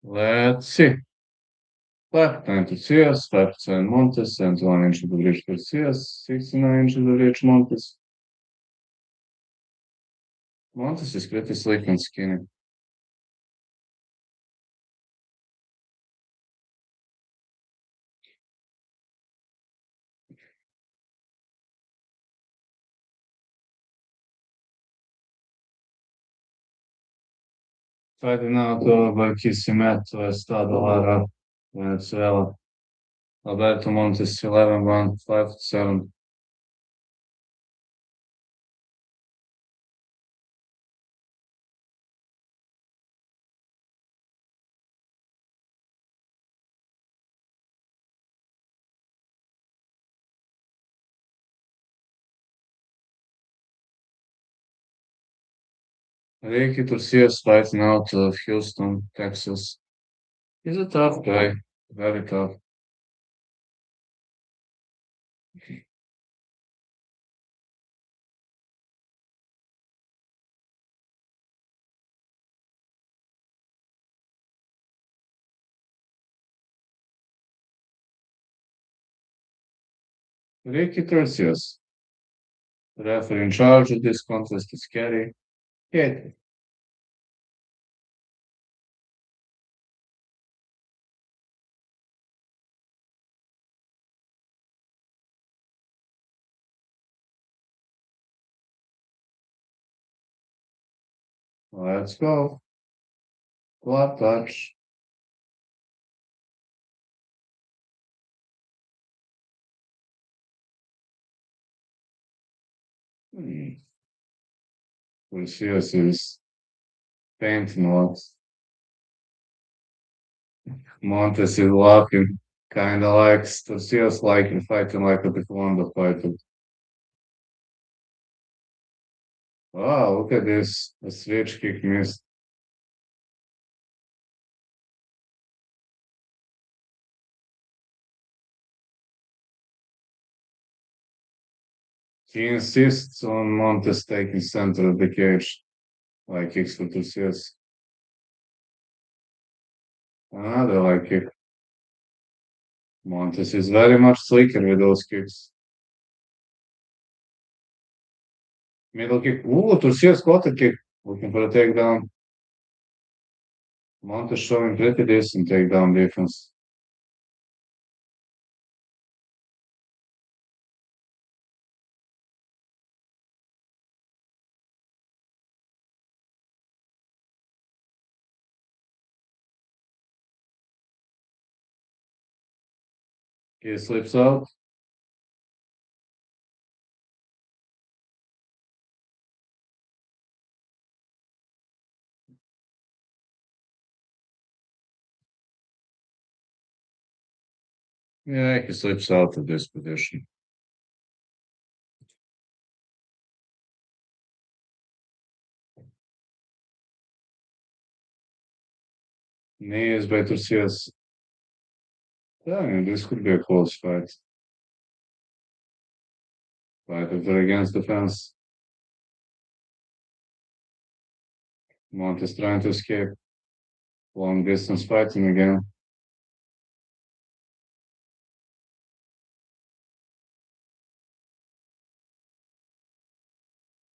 Speaker 1: Let's see. 5% Turcios, 5% Montes, 71 inches of reach Turcios, 69 inches of reach Montes. Montes is pretty slick and skinny. Fighting out over Kisimet, Estado Lara, Venezuela. Alberto Montes, 11-1, 5-7. Ricky Turcios fighting out of Houston, Texas. He's a tough guy, very tough. Ricky Turcios, the referee in charge of this contest is Kerry. Katie. Let's go. Glove touch. Hmm. Turcios is painting lots. Montes is laughing. Kinda likes Turcios like fighting like a taekwondo fighter. Wow, look at this. A switch kick missed. He insists on Montes taking center of the cage, like kicks for Turcios. Another like kick. Montes is very much slicker with those kicks. Middle kick. Ooh, Turcios got a kick. Looking for a takedown. Montes showing pretty decent takedown defense. He slips out. Yeah, he slips out of this position. Knees by Turcios. Yeah, this could be a close fight. Fighter against defense. Montes trying to escape. Long distance fighting again.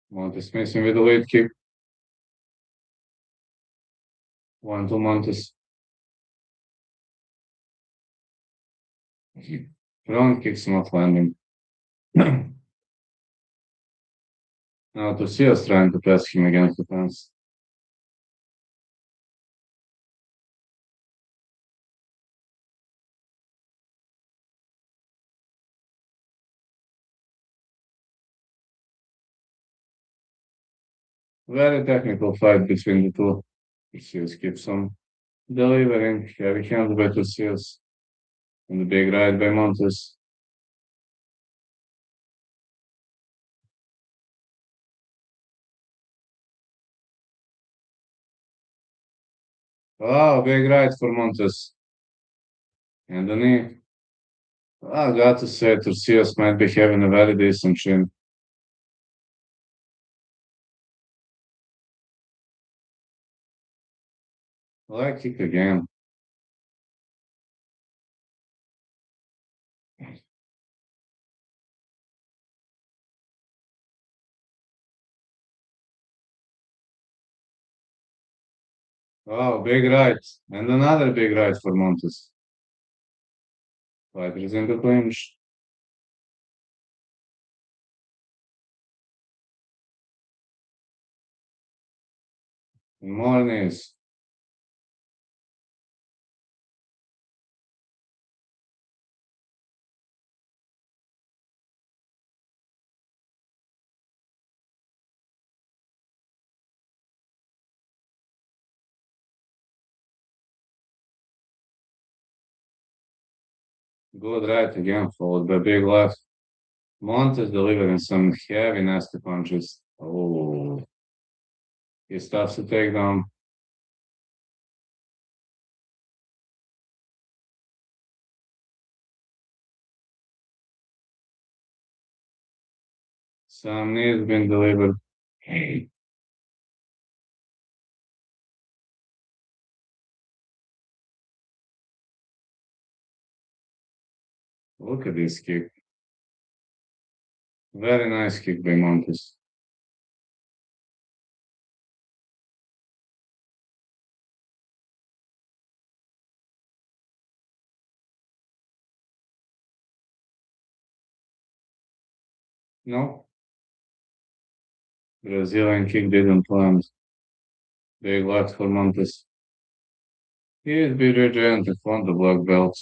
Speaker 1: Montes missing with the late kick. 1-2 Montes. Front kicks not landing. Now Tobias trying to press him against the fence. Very technical fight between the two. Tobias keeps on delivering. Heavy hands by Tobias. And the big right by Montes. Oh, big right for Montes. And the knee. I got to say, Tobias might be having a very decent chin. Leg kick again. Oh, big right. And another big right for Montes. Fighter is in the clinch. More knees. Good right again, followed by big left. Montes delivering some heavy, nasty punches. Oh, he stops the takedown. Some knees been delivered. Hey, look at this kick. Very nice kick by Montes. No, Brazilian kick didn't land. Big left for Montes. He is BJJ in front of black belt.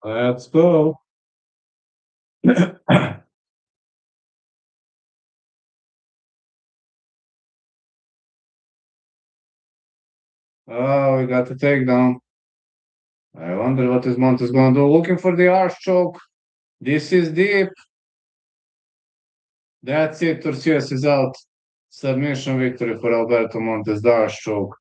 Speaker 1: Let's go. Oh, we got the takedown. I wonder what is Montes going to do. Looking for the arch choke. This is deep. That's it. Tobias is out. Submission victory for Alberto Montes. Darce choke.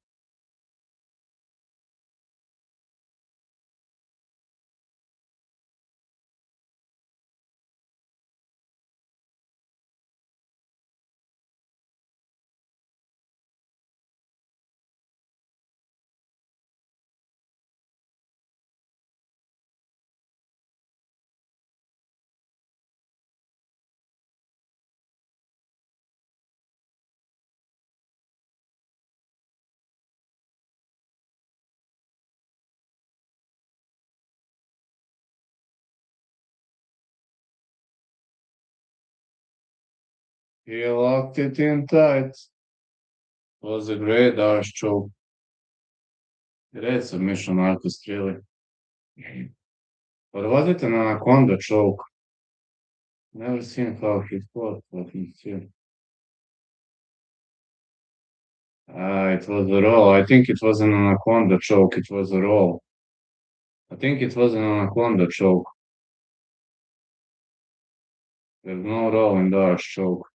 Speaker 1: He locked it in tight. Was a great Darce choke. Great submission artist, really. But was it an anaconda choke? Never seen how he fought, but he still. It was a roll. I think it was an anaconda choke. It was a roll. I think it was an anaconda choke. There's no roll in Darce choke.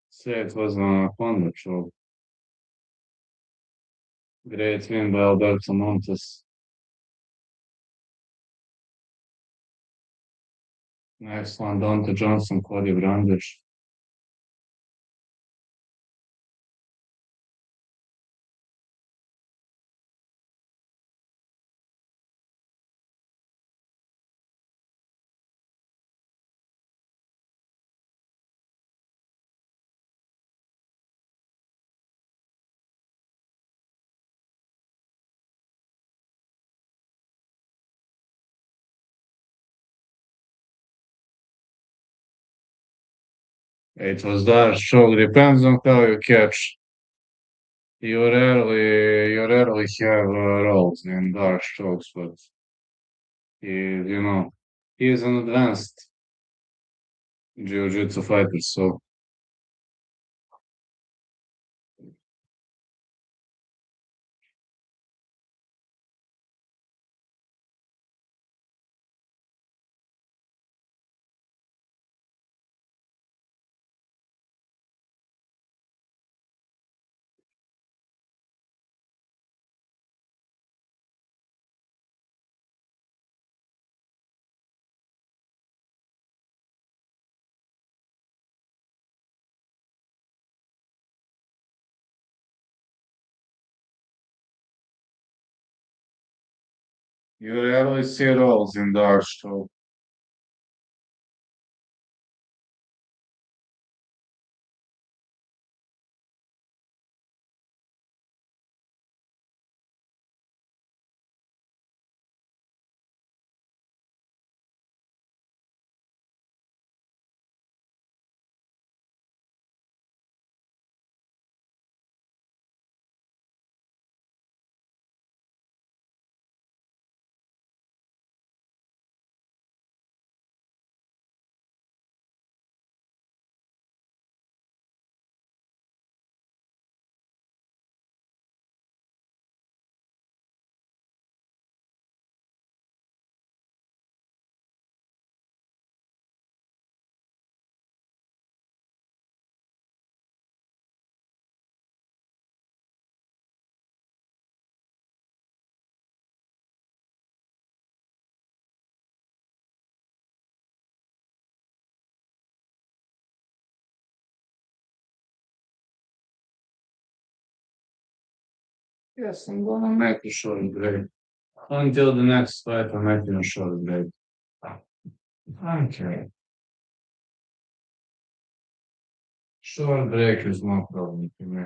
Speaker 1: Say it was an anaconda choke. Great win by Alberto Montes. Next one, Dante Johnson, Cody Brandish. It was Darce choke. Depends on how you catch. You rarely have rolls in Darce chokes, but he is an advanced jiu-jitsu fighter, so you rarely see rolls in Darce choke. Yes, I'm gonna make a short break. Until the next fight, I'm making a short break. Okay. Short break is no problem for me.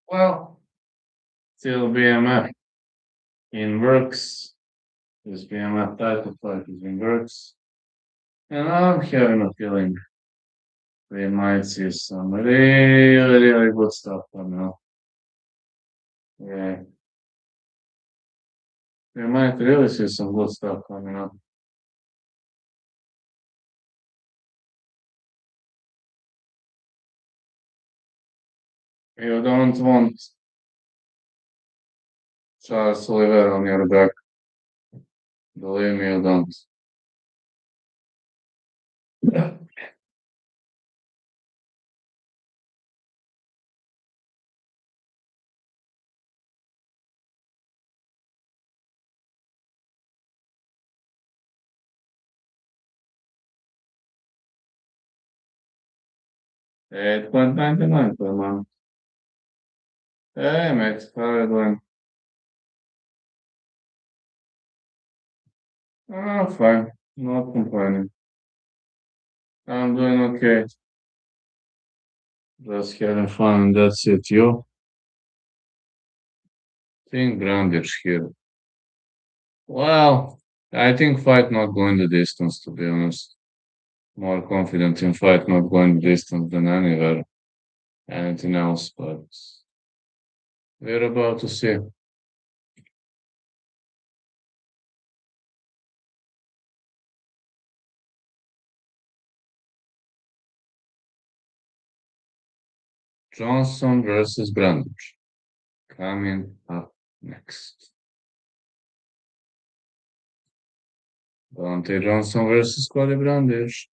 Speaker 1: Well, still BMF in works. This BMF title fight is in works. And I'm having a feeling we might see some really good stuff coming up. Yeah, we might really see some good stuff coming up. You don't want Charles Oliveira on your back. Believe me, you don't. $8.99 per month. Hey, mate, how are you doing? Oh, fine. Not complaining. I'm doing okay. Just having fun, and that's it. You think Brandish here? Well, I think fight not going the distance, to be honest. More confident in fight not going the distance than anywhere, anything else, but we're about to see. Johnson versus Brandish coming up next. Dante Johnson versus Cody Brandish.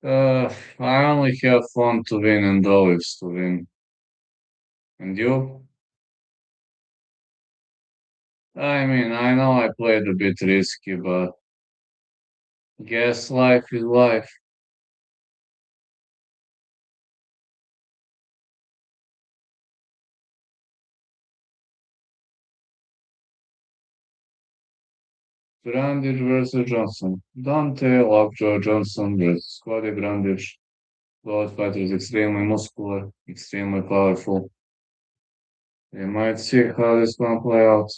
Speaker 1: I only have fun to win and always to win. And you? I mean, I know I played a bit risky, but guess life is life. Brandish versus Johnson. Dante Lockjaw Johnson versus Cody Brandish. Both fighters extremely muscular, extremely powerful. We might see how this one play out.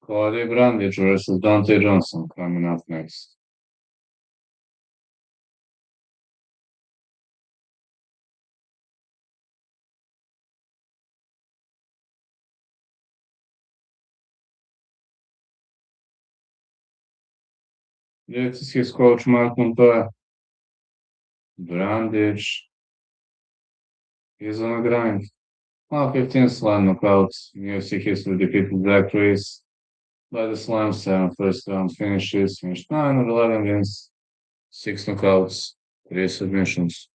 Speaker 1: Cody Brandish versus Dante Johnson coming up next. This is his coach Mark Montoya. Brandish is on a grind. Well, 15 slam knockouts. UFC history defeated Black Race by the slam 7 first round finishes. Finished 9 or 11 wins, 6 knockouts, 3 submissions.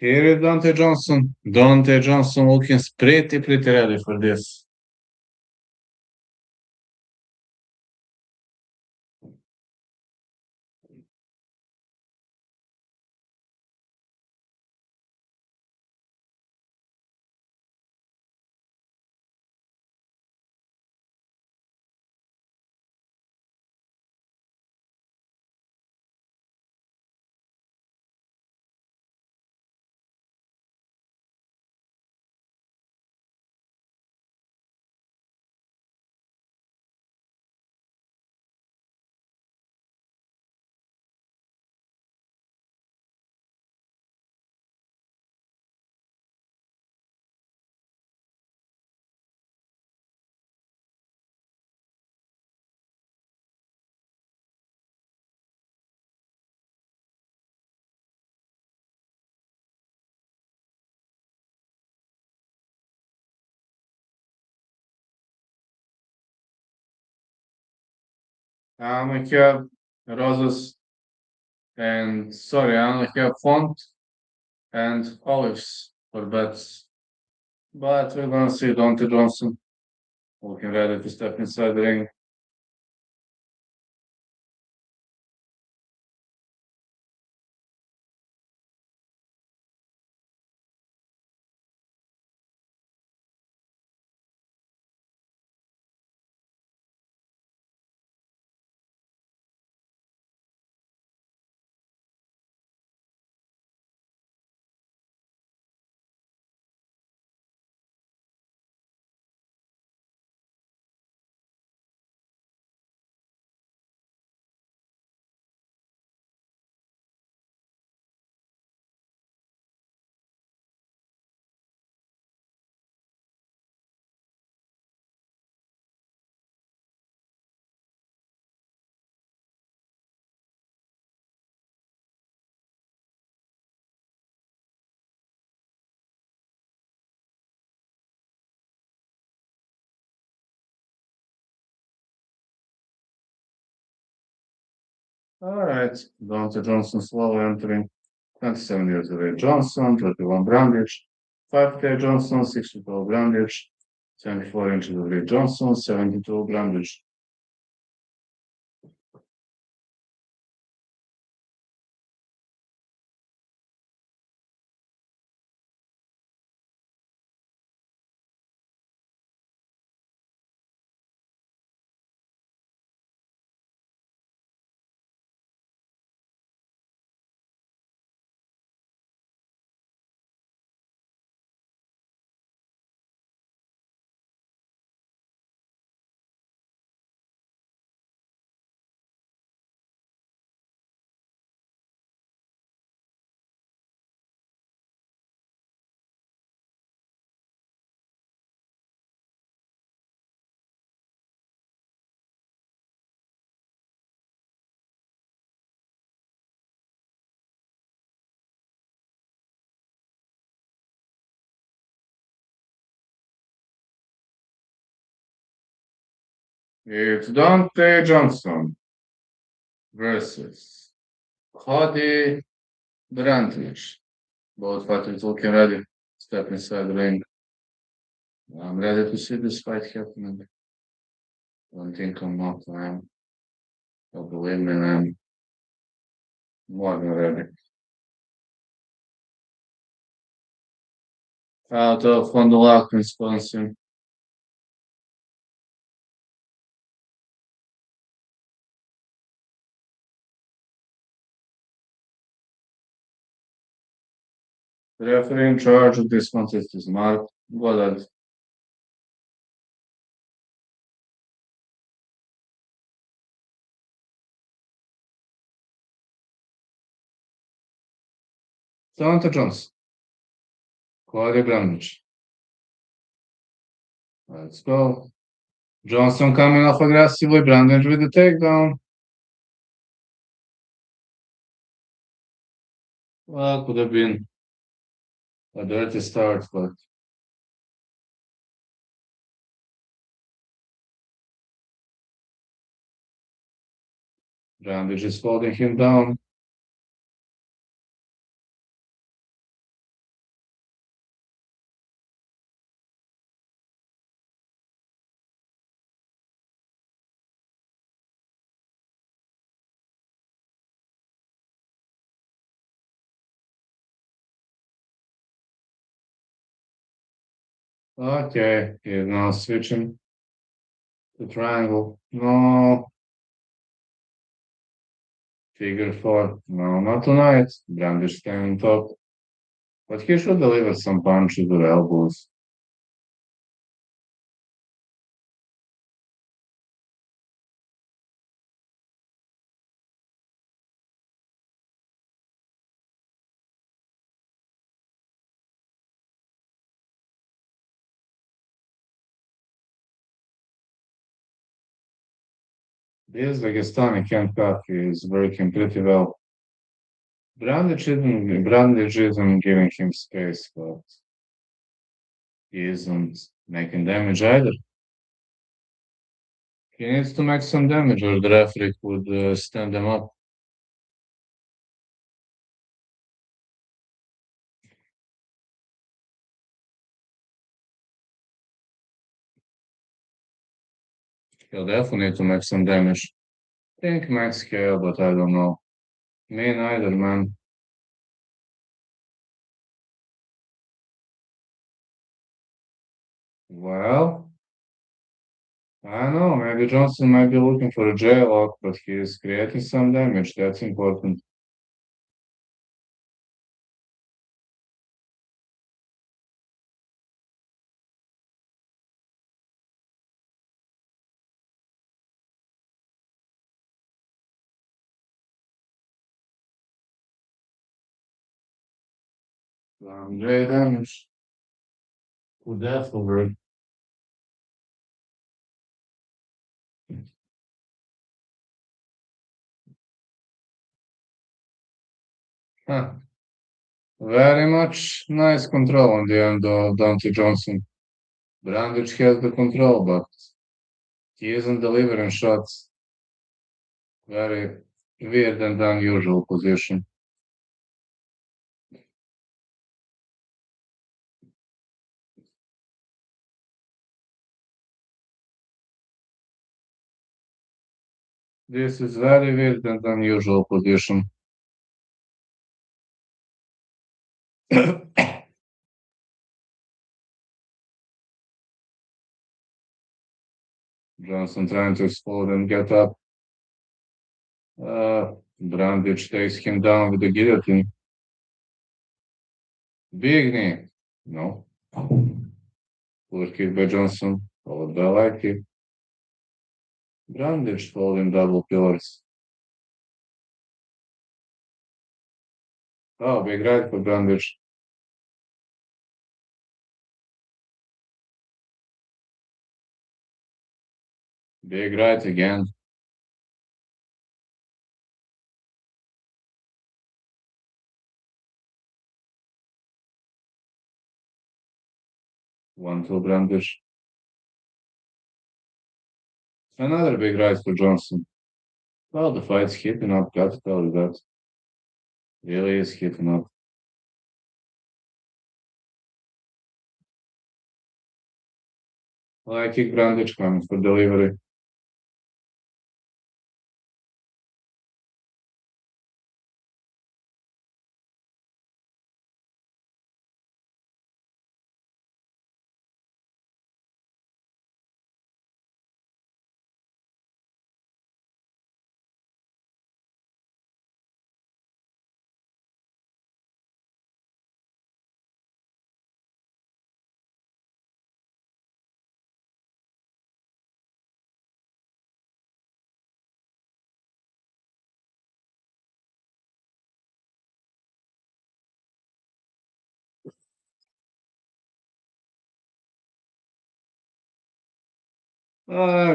Speaker 1: Here is Dante Johnson. Dante Johnson looking pretty ready for this. I have roses and sorry, I only have font and olives for bets. But we're gonna see Dante Johnson looking ready to step inside the ring. All right, Dante Johnson slowly entering. 27 years of age Johnson, 21 Brandish, 5K Johnson, 62 Brandish, 74 inches of age Johnson, 72 Brandish. It's Dante Johnson versus Cody Brandish. Both fighters looking ready. Step inside the ring. I'm ready to see this fight happening. Don't think I'm not. But believe me, I'm more than ready. Out of Fond du Lac, Wisconsin. The referee in charge of this contest is Mark Goddard. Dante Johnson. Cody Brandish. Let's go. Johnson coming off aggressively. Brandish with the takedown. Well, could have been a dirty start, but Brandish is holding him down. Okay, he's now switching to triangle. No, figure four. No, not tonight. Brandish standing top. But he should deliver some punches or elbows. This Dagestani handcuff is working pretty well. Brandish isn't giving him space, but he isn't making damage either. He needs to make some damage, or the referee could stand them up. He'll definitely need to make some damage. Think might scale, but I don't know. Me neither, man. Well, I don't know. Maybe Johnson might be looking for a jail lock, but he's creating some damage. That's important. Great damage. Who death over? Huh. Very much nice control on the end of Dante Johnson. Brandish has the control, but he isn't delivering shots. Very weird and unusual position. This is very weird and unusual position. Johnson trying to explode and get up. Brandish takes him down with the guillotine. Big knee. No. Good kick by Johnson, followed by a light kick. Brandish following double pillars. Oh, big right for Brandish. Big right again. One to Brandish. Another big right for Johnson. Well, the fight's heating up, got to tell you that. Really is heating up. Well, I kick Brandish coming for delivery.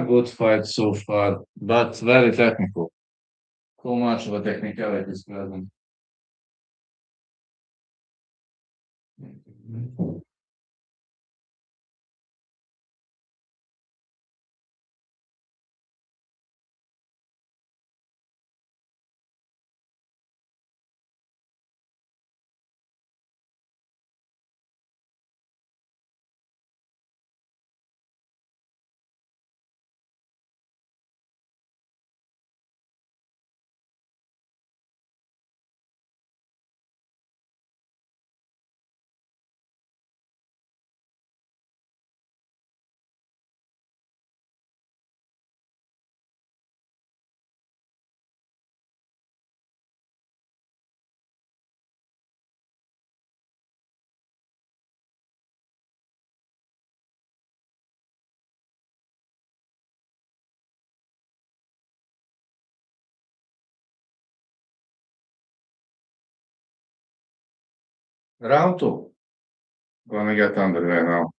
Speaker 1: Good fight so far, but very technical. Too much of a technicality is present. Round two. Gonna get underway now.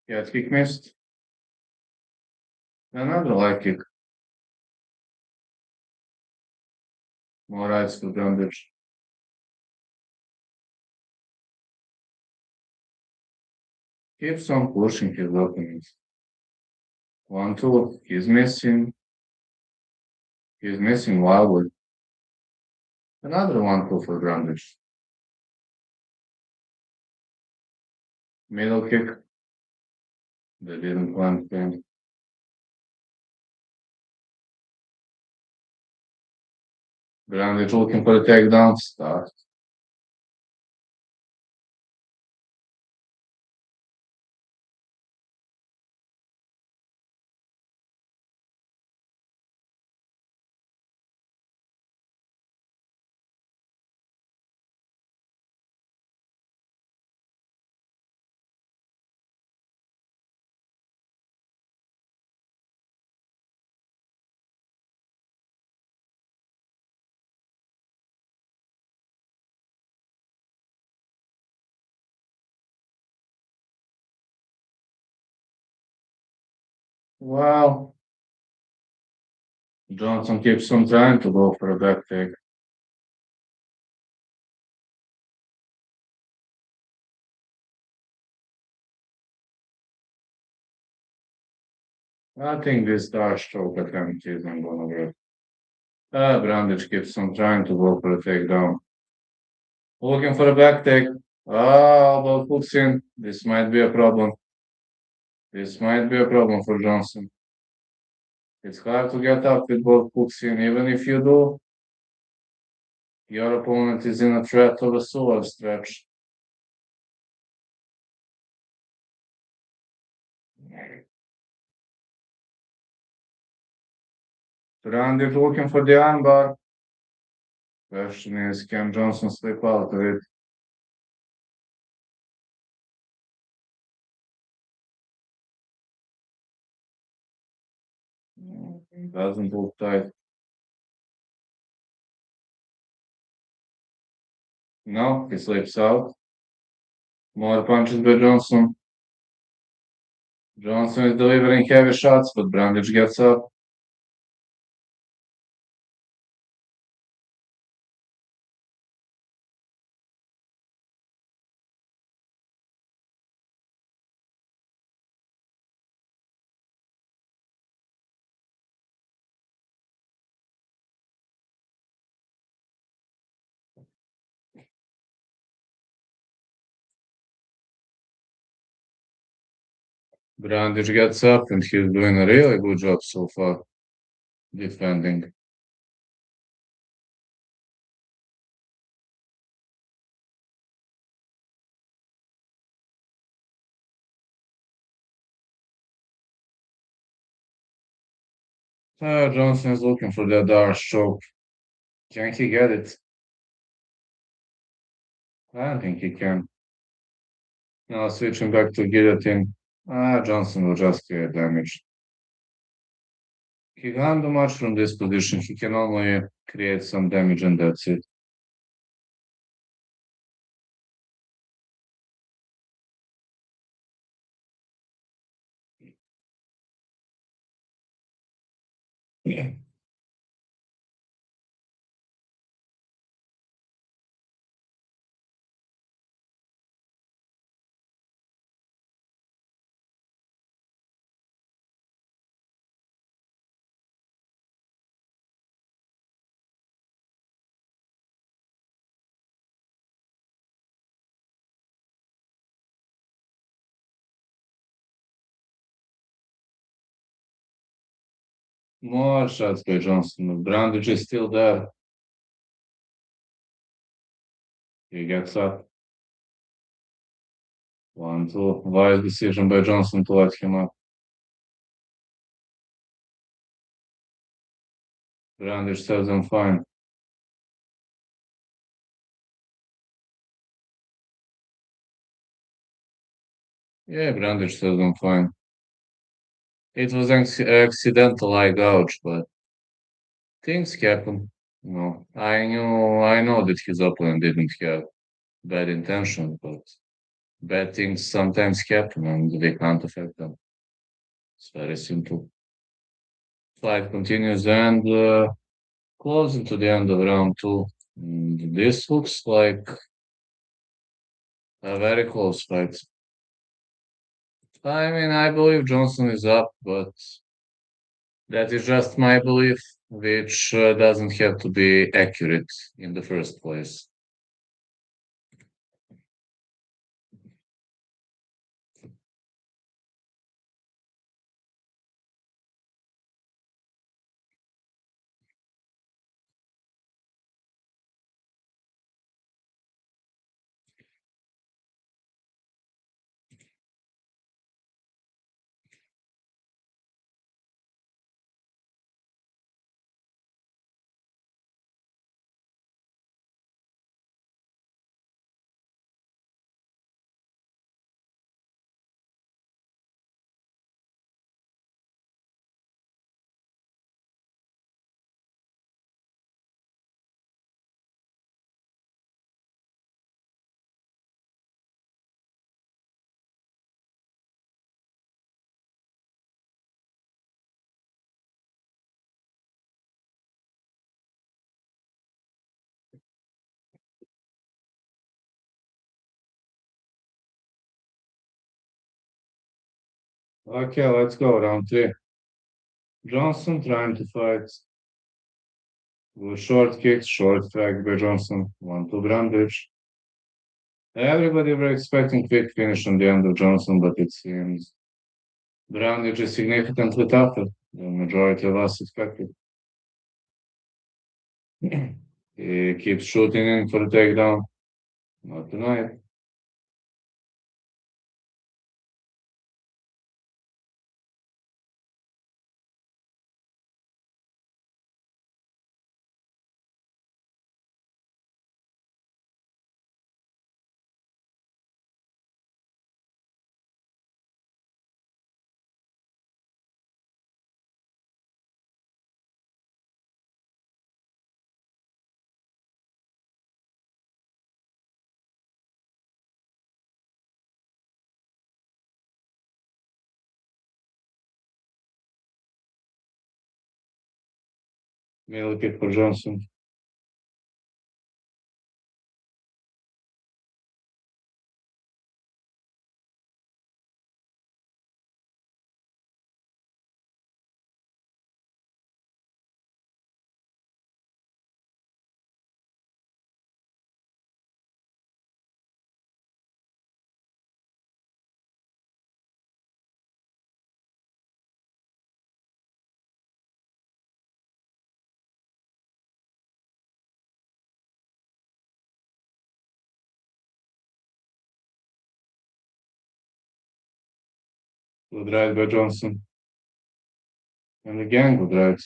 Speaker 1: Yeah, kick missed. Another light kick. More rights to Brandish. Keeps on pushing his opponents. 1-2. He's missing. He's missing wildly. Another 1-2 for Brandish. Middle kick. They didn't want him. Brandish looking for a takedown. Start. Well, Johnson keeps on trying to go for a back take. I think this star stroke attempt isn't gonna work. Brandish keeps on trying to go for a takedown. Looking for a back take. Elbow hooks in. This might be a problem. This might be a problem for Johnson. It's hard to get up with both hooks in. Even if you do, your opponent is in a threat of a solo stretch. Brandish looking for the armbar. Question is, can Johnson slip out of it? Doesn't look tight. No, he slips out. More punches by Johnson. Johnson is delivering heavy shots, but Brandish gets up. Brandish gets up, and he's doing a really good job so far defending. Johnson is looking for that dark stroke. Can he get it? I don't think he can. Now switching back to guillotine. Johnson will just get damaged. He can't do much from this position. He can only create some damage and that's it. Yeah. More shots by Johnson. Brandish is still there. He gets up. 1-2. Wise decision by Johnson to let him up. Brandish serves him fine. Yeah, Brandish serves him fine. It was an accidental eye gouge, but things happen. No, I know that his opponent didn't have bad intentions, but bad things sometimes happen and they can't affect them. It's very simple. Fight continues and closing to the end of round two. This looks like a very close fight. I mean, I believe Johnson is up, but that is just my belief, which doesn't have to be accurate in the first place. Okay, let's go. Round three. Johnson trying to fight with short kicks, short strike by Johnson. 1-2 Brandish. Everybody were expecting quick finish on the end of Johnson, but it seems Brandish is significantly tougher than majority of us expected. He keeps shooting in for the takedown. Not tonight. Middle kick for Johnson. Good right by Johnson. And again, good right.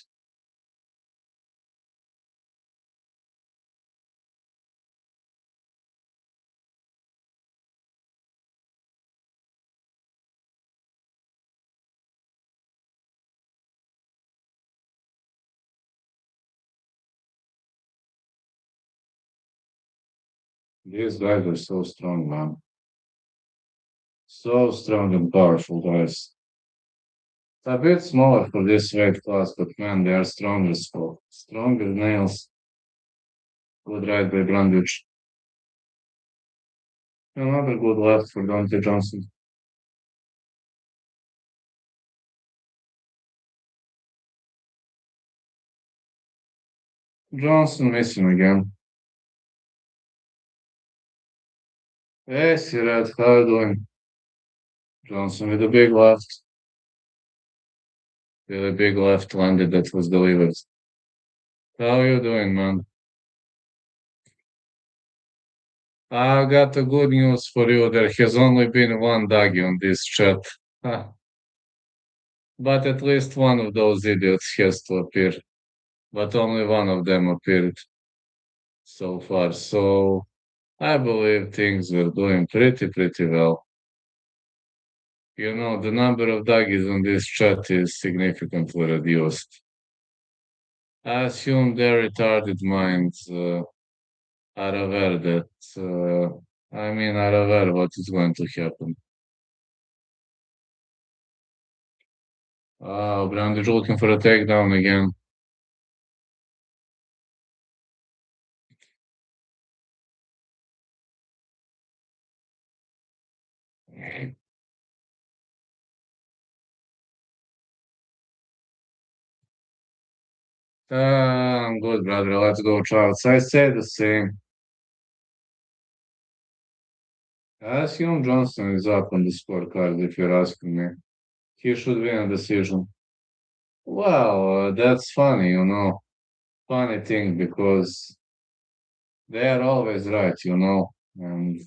Speaker 1: These guys are so strong, man. So strong and powerful guys. A bit smaller for this weight class, but man, they are strong as fuck. Strong as nails. Good right by Brandish. Another good left for Dante Johnson. Johnson missing again. Hey, Sirat, how you doing? Johnson with a big left. Really big left landed that was delivered. How you doing, man? I got the good news for you. There has only been one doggy on this chat. Ah, but at least one of those idiots has to appear. But only one of them appeared so far. So I believe things were doing pretty well. You know, the number of doggies on this chat is significantly reduced. I assume their retarded minds are aware that, are aware what is going to happen. Brandish looking for a takedown again. I'm good, brother. Let's go, Charles. I say the same. I assume Johnson is up on the scorecard if you're asking me. He should win a decision. Well, that's funny. Funny thing because they are always right. And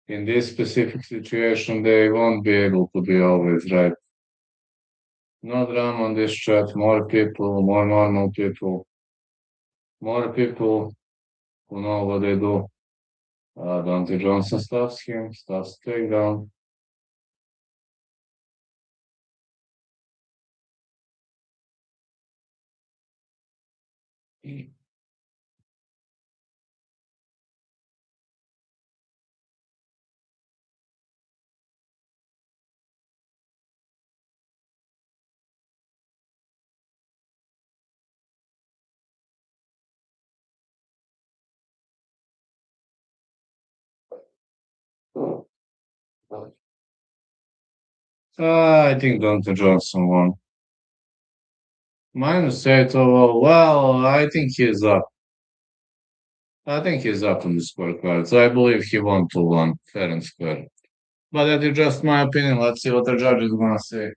Speaker 1: in this specific situation, they won't be able to be always right. No drama on this chat. More people, more normal people, more people who know what they do. Dante Johnson stuffs him, stuffs takedown. I think Dante Johnson won. Minus 8 overall. Well, I think he's up. I think he's up on the scorecards. I believe he won 2-1, fair and square. But that is just my opinion. Let's see what the judge is gonna say.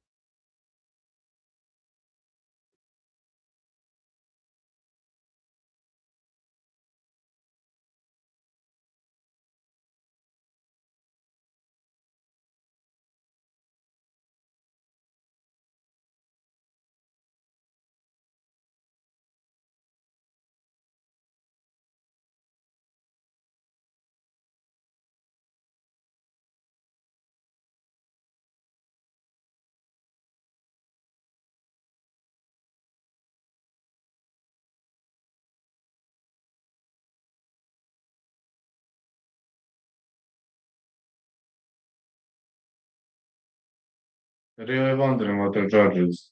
Speaker 1: Really wondering what the judge is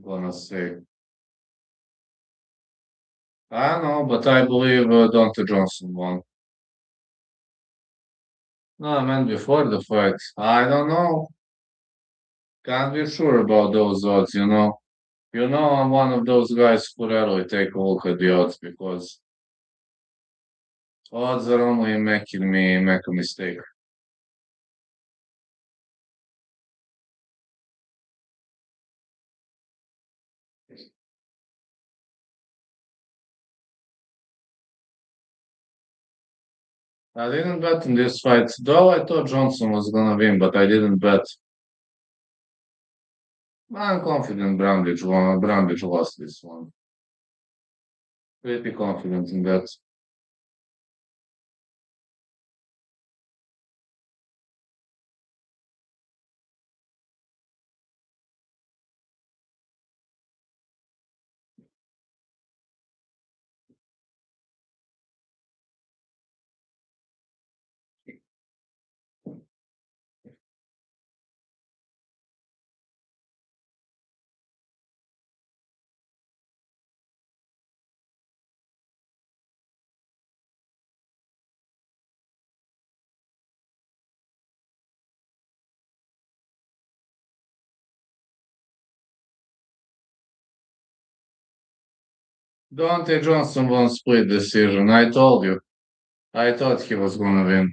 Speaker 1: gonna say. I don't know, but I believe Dante Johnson won. No, I meant before the fight. I don't know. Can't be sure about those odds. I'm one of those guys who rarely take a look at the odds because odds are only making me make a mistake. I didn't bet in this fight, though I thought Johnson was gonna win, but I didn't bet. I'm confident Brandish won. Brandish lost this one. Pretty confident in that. Deontay Johnson won split decision. I told you. I thought he was gonna win.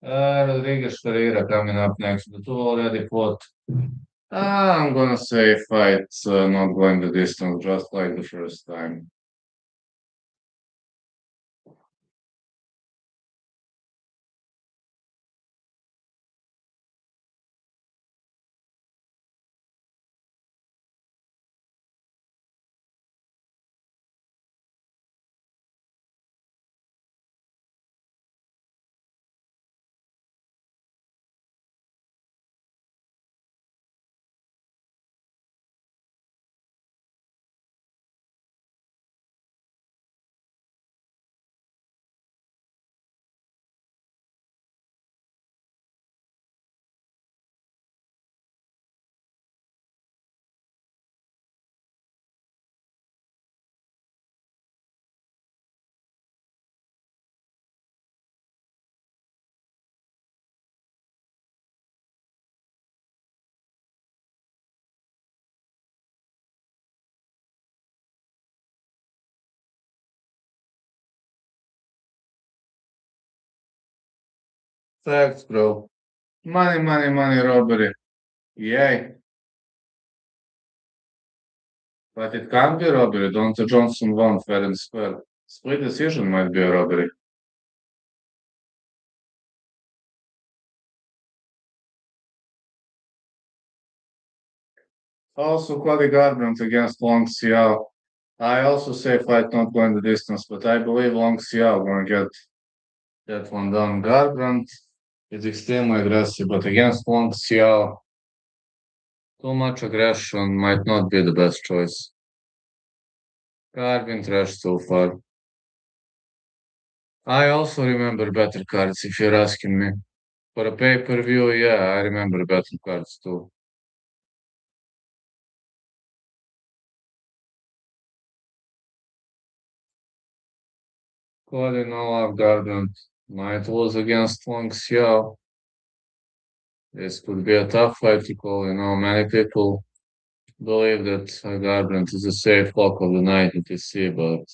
Speaker 1: Rodriguez Pereira coming up next. The two already fought. I'm gonna say fights not going the distance, just like the first time. Facts, bro. Money, money, money, robbery. Yay. But it can't be robbery. Don't Johnson won fair and square. Split decision might be a robbery. Also, Cody Garbrandt against Long Xiao. I also say fight not going the distance, but I believe Long Xiao gonna get that one done. Garbrandt is extremely aggressive, but against Long Xiao, too much aggression might not be the best choice. Garbrandt trash so far. I also remember better cards if you're asking me. For a pay-per-view, yeah, I remember better cards too. Cody no love Garbrandt might lose against Long Xiao. This could be a tough fight to call. Many people believe that Garbrandt is a safe lock of the night in TC, but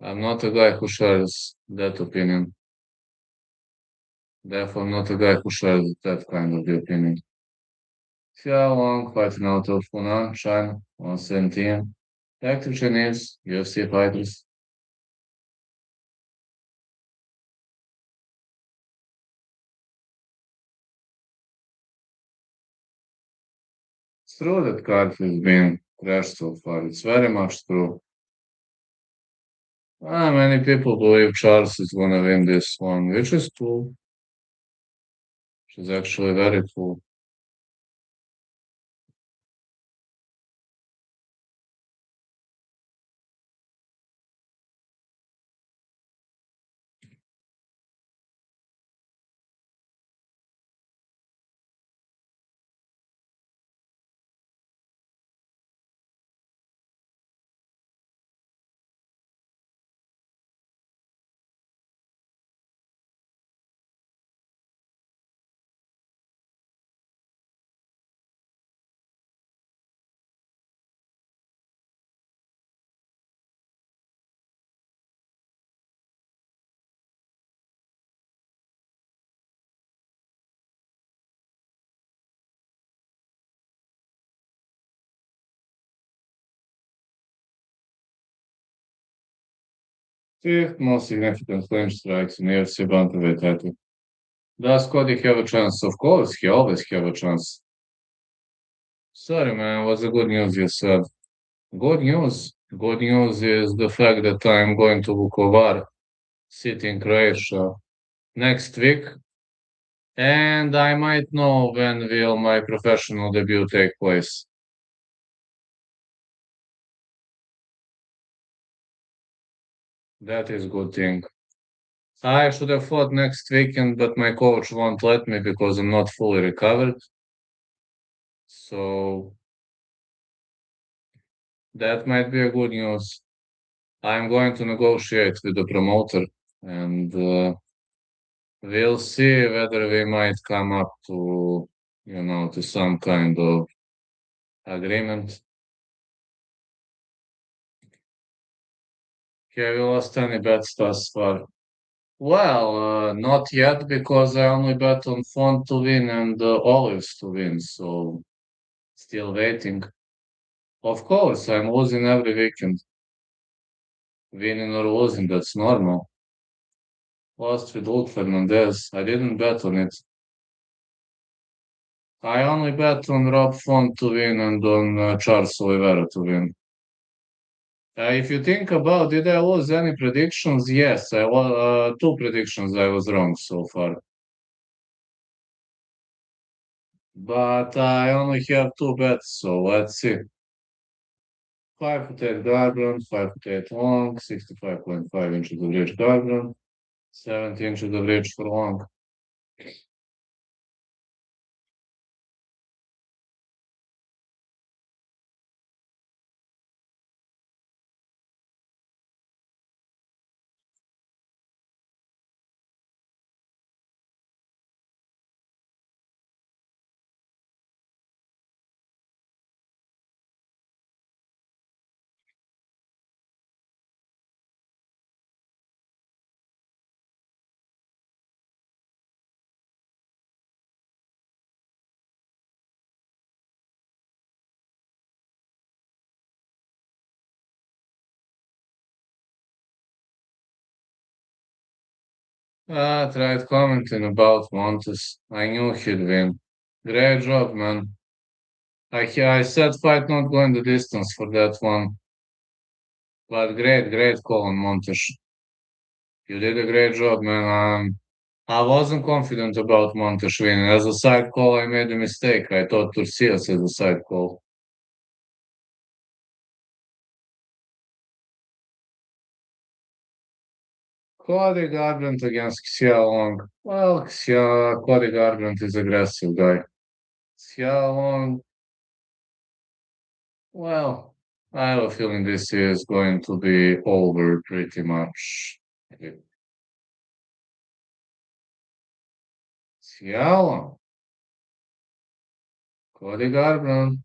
Speaker 1: I'm not a guy who shares that opinion. Therefore, I'm not a guy who shares that kind of the opinion. Xiao Long fighting out of Funan, China, 117. Active Chinese UFC fighters. It's true that card has been crashed so far. It's very much true. Many people believe Charles is gonna win this one, which is cool. Which is actually very cool. Fifth most significant clinch strikes in UFC bantamweight title. Does Cody have a chance? Of course, he always have a chance. Sorry, man, what's the good news you said? Good news. Good news is the fact that I'm going to Vukovar, city in Croatia, next week, and I might know when will my professional debut take place. That is good thing. I should have fought next weekend, but my coach won't let me because I'm not fully recovered. So that might be a good news. I'm going to negotiate with the promoter and we'll see whether we might come up to some kind of agreement. Have you lost any bets thus far? Well, not yet because I only bet on Font to win and Olives to win, so still waiting. Of course, I'm losing every weekend. Winning or losing, that's normal. Lost with Luke Fernandez. I didn't bet on it. I only bet on Rob Font to win and on Charles Oliveira to win. If you think about, did I lose any predictions? Yes, two predictions I was wrong so far. But I only have two bets, so let's see. 5 foot 8 Garbrandt, 5 foot 8 long, 65.5 inches of reach Garbrandt, 70 inches of reach for long. Tried commenting about Montes. I knew he'd win. Great job, man. I said fight not going the distance for that one. But great call on Montes. You did a great job, man. I wasn't confident about Montes winning. As a side call, I made a mistake. I thought Turcios as a side call. Cody Garbant against Xia Long. Well, Cody Garbant is aggressive guy. Xia Long, well, I have a feeling this is going to be over pretty much. Xia Long, Cody Garbrandt.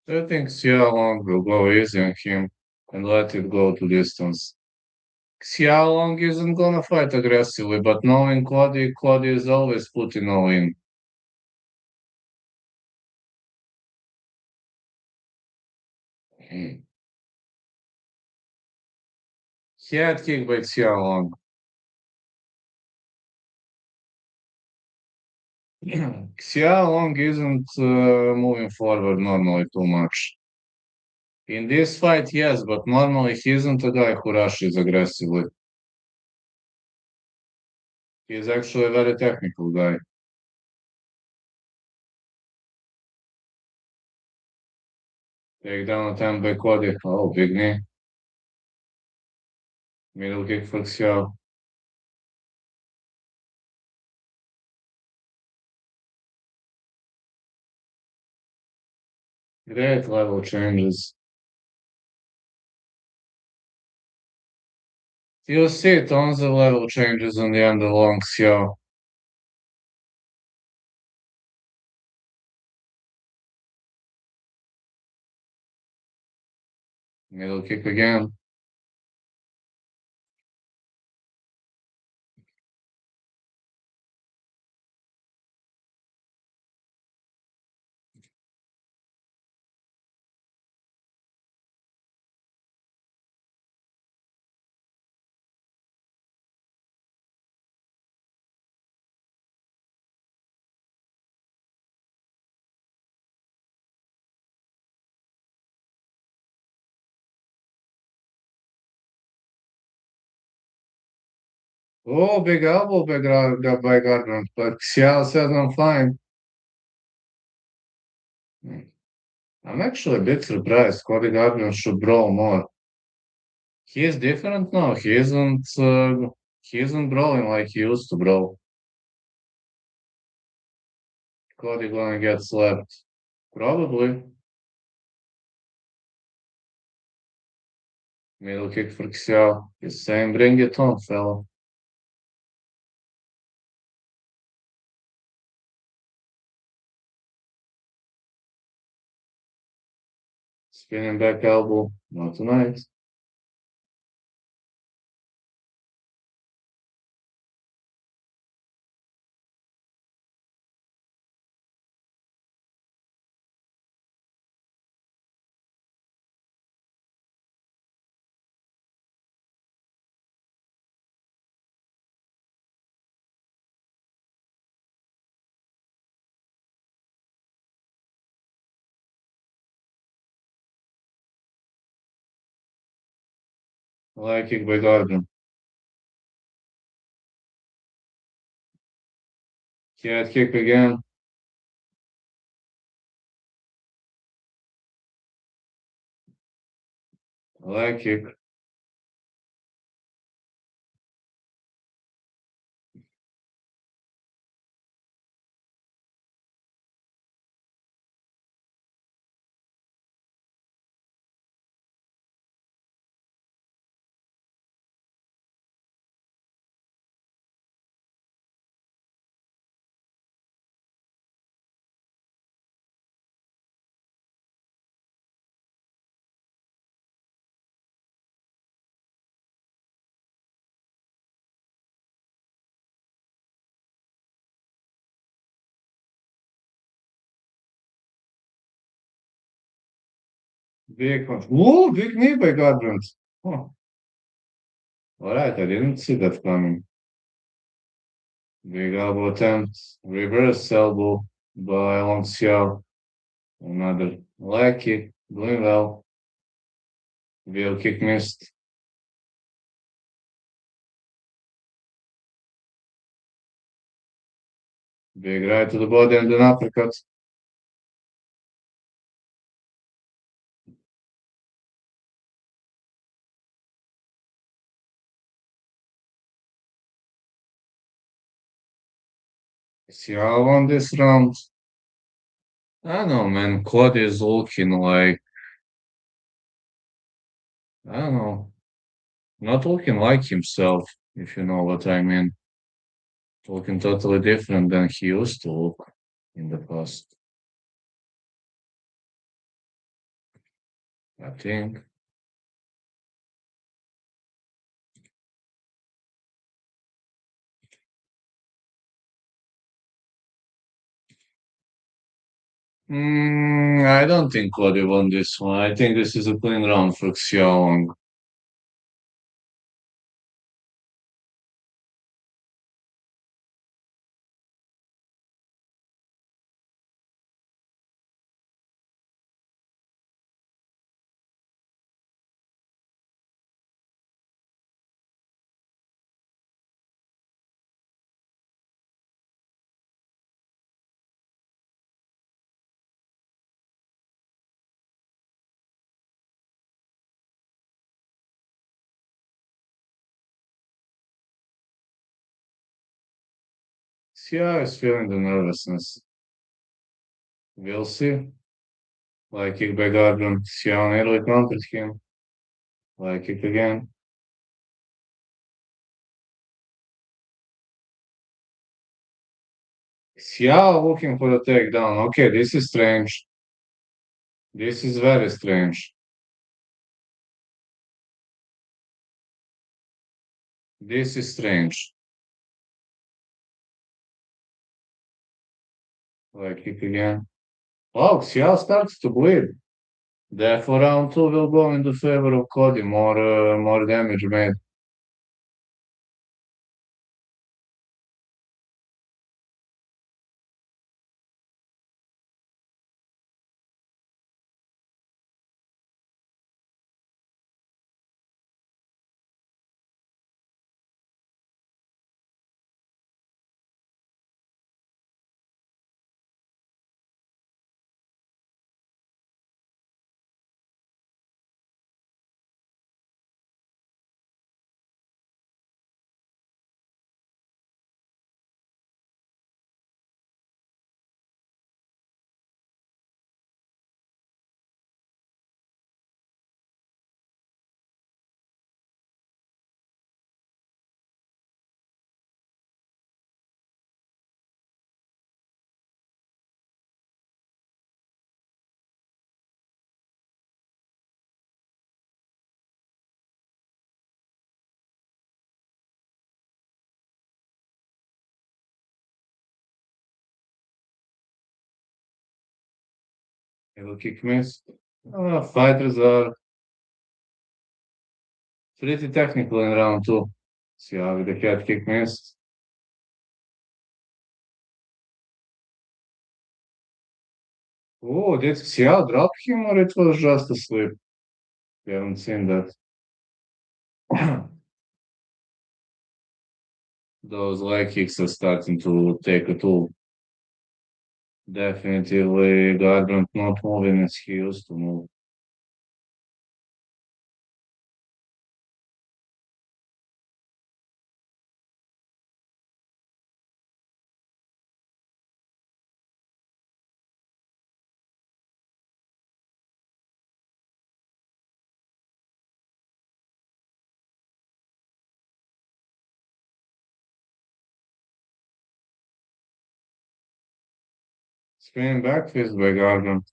Speaker 1: I think Xia Long will go easy on him and let it go to distance. Xia Long isn't gonna fight aggressively, but knowing Cody is always putting all in. Hmm. Head kick by Xia Long. Xia Long isn't moving forward normally too much. In this fight, yes, but normally he isn't a guy who rushes aggressively. He's actually a very technical guy. Take down attempt by Cody. Oh, big knee. Middle kick for Xiao. Great level changes. You'll see tons of level changes on the end of Long Xiao. Middle kick again. Oh, big elbow by Garbrandt, but Xiao says I'm fine. I'm actually a bit surprised. Cody Garbrandt should brawl more. He is different now. He isn't brawling like he used to brawl. Cody gonna get slapped. Probably. Middle kick for Xiao. He's saying, bring it on, fella. Spinning back elbow. Not tonight. Leg kick by Garbrandt. Head kick again. Leg kick. Big one. Ooh, big knee by Garbant. Oh, all right, I didn't see that coming. Big elbow attempt. Reverse elbow by Xiao. Another leg kick. Doing well. Wheel kick missed. Big right to the body and an uppercut. Xiao won this round. I don't know, man. Cody is looking like, I don't know, not looking like himself, if you know what I mean. Looking totally different than he used to look in the past, I think. I don't think Cody won this one. I think this is a clean round for Xiaolong. Xiao is feeling the nervousness. We'll see. Like kick by Garbant. Xiao nearly countered him. Like kick again. Xiao looking for a takedown. Okay, this is strange. This is very strange. This is strange. Like kick again. Oh, Xiao starts to bleed. Therefore, round two will go in the favor of Cody. More damage made. He'll kick miss. Fighters are pretty technical in round two. Xiao with the head kick missed. Oh, did Xiao drop him or it was just a slip? We haven't seen that. Those leg kicks are starting to take a toll. Definitely, Garbrandt not moving as he used to move. Spinning back fist by Garbrandt.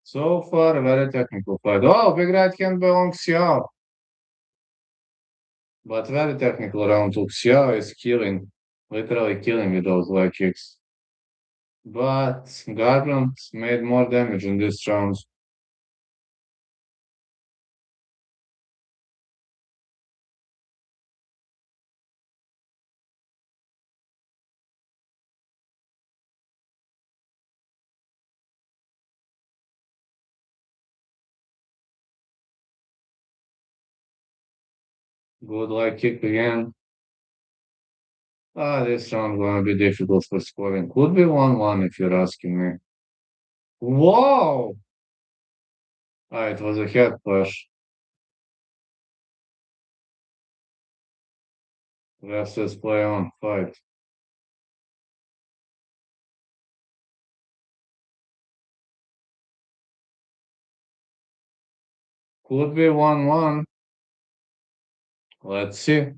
Speaker 1: So far, a very technical fight. Oh, big right hand belongs Xiao. But very technical round of Xiao is killing, literally killing with those leg kicks. But Garbant made more damage in this round. Good leg kick again. This round gonna be difficult for scoring. Could be 1-1 if you're asking me. Whoa! It was a head clash. Ref says play on, fight. Could be 1-1. Let's see.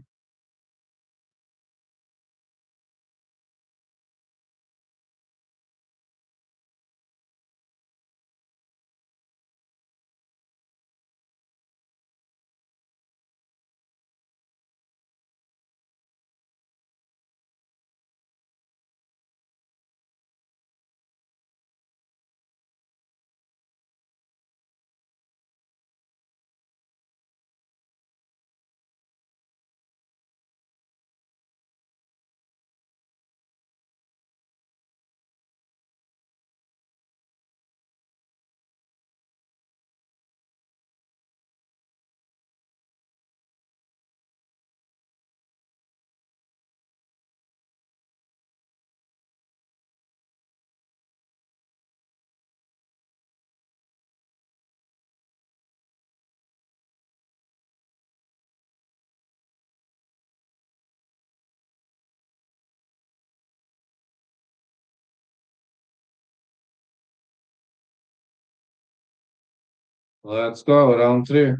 Speaker 1: Let's go, round three.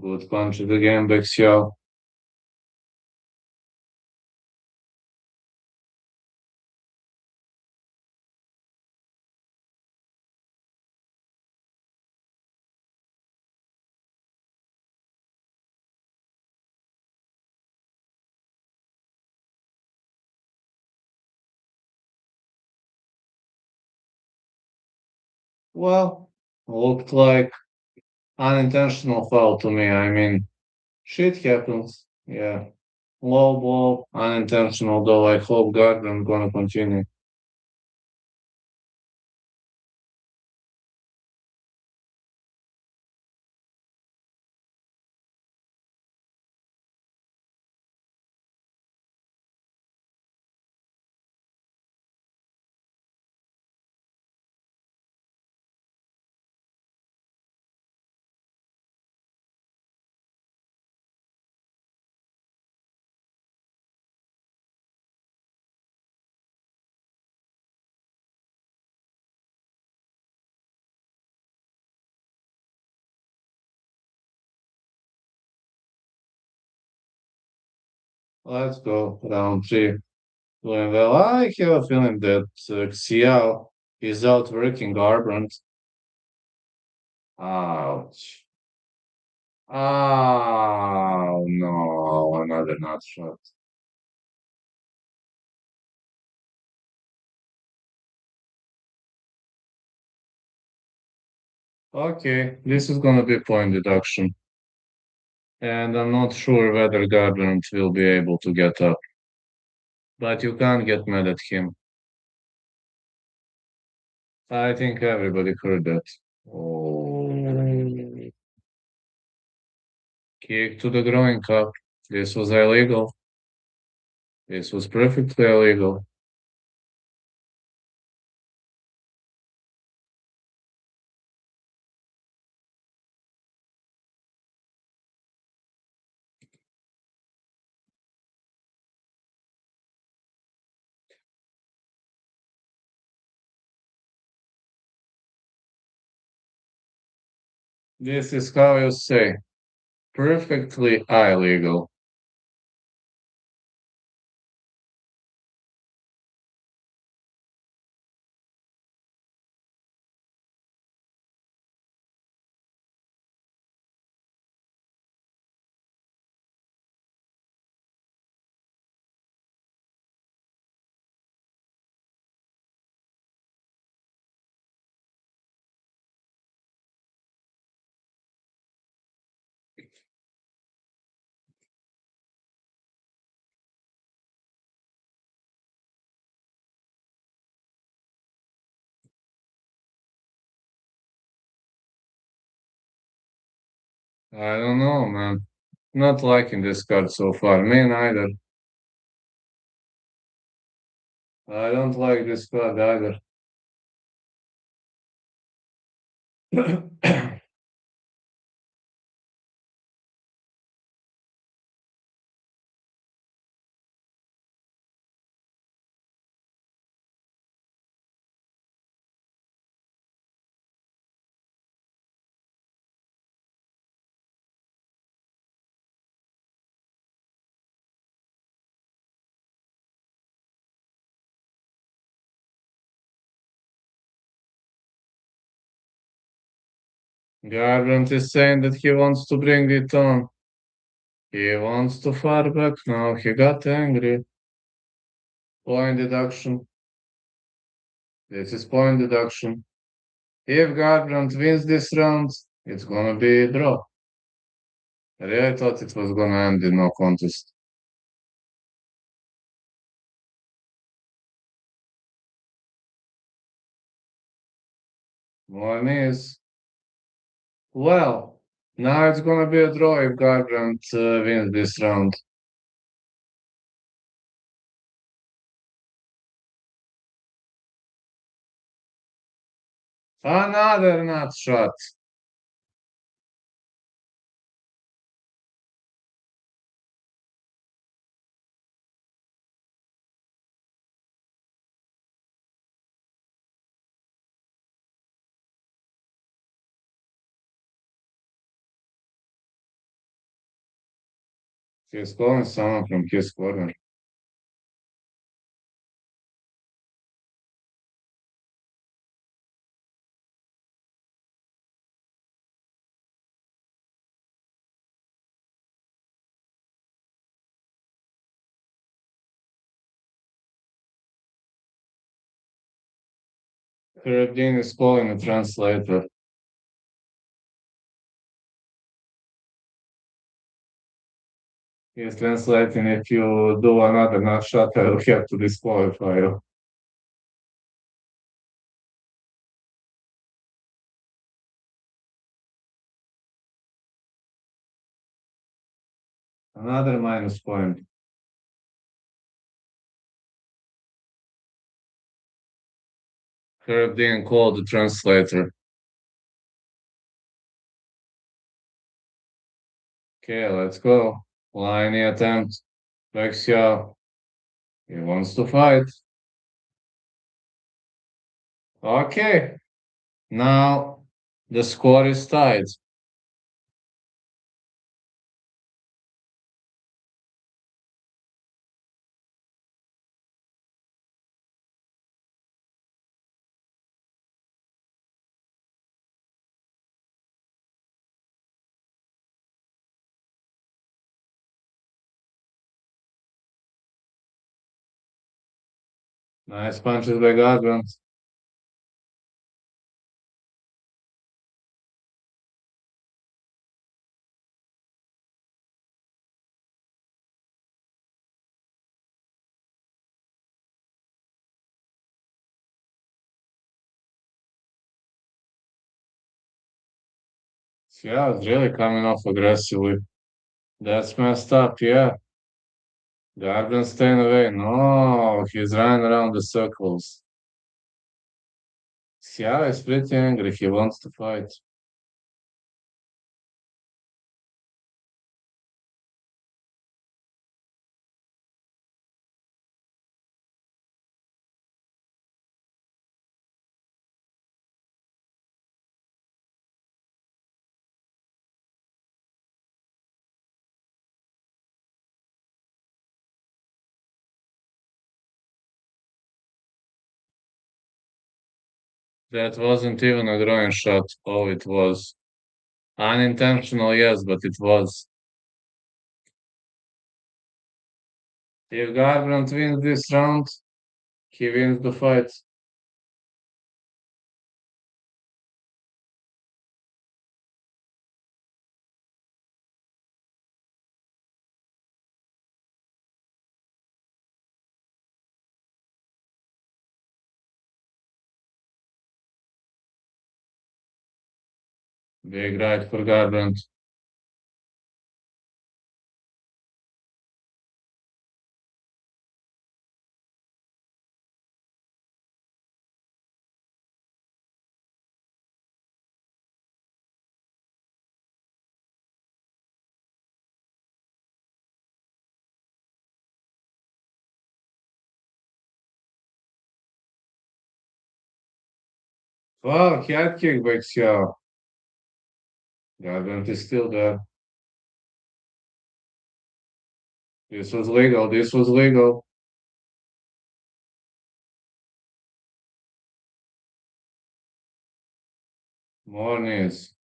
Speaker 1: Good punch again, back Xiao. Well, looked like unintentional foul to me. I mean, shit happens. Yeah. Low ball, unintentional though. I hope Gardner gonna continue. Let's go, round three. Doing well. I have a feeling that Xiao is outworking Garbrandt. Ouch. Oh, no, another nut shot. Okay, this is gonna be point deduction. And I'm not sure whether Garbrandt will be able to get up. But you can't get mad at him. I think everybody heard that. Oh, kick to the groin cup. This was illegal. This was perfectly illegal. This is how you say perfectly illegal. I don't know, man. Not liking this card so far. Me neither. I don't like this card either. Garbant is saying that he wants to bring it on. He wants to far back now. He got angry. Point deduction. This is point deduction. If Garbrandt wins this round, it's gonna be a draw. I really thought it was gonna end in no contest. More knees. Well, now it's gonna be a draw if Garbrandt wins this round. Another nut shot. He's calling someone from his corner. Caribbean is calling a translator. He's translating if you do another nut shot, I will have to disqualify you. Another minus point. Caribbean called the translator. Okay, let's go. Line attempt. Vexia. He wants to fight. Okay. Now the score is tied. Nice punches by Garbant. Yeah, it's really coming off aggressively. That's messed up, yeah. Garbant staying away. No, he's running around the circles. Yeah, is pretty angry. He wants to fight. That wasn't even a groin shot. Oh, it was. Unintentional, yes, but it was. If Garbrandt wins this round, he wins the fight. Big right for Garbrandt. Fuck, head kick breaks you. Garbant is still there. This was legal. This was legal. More knees.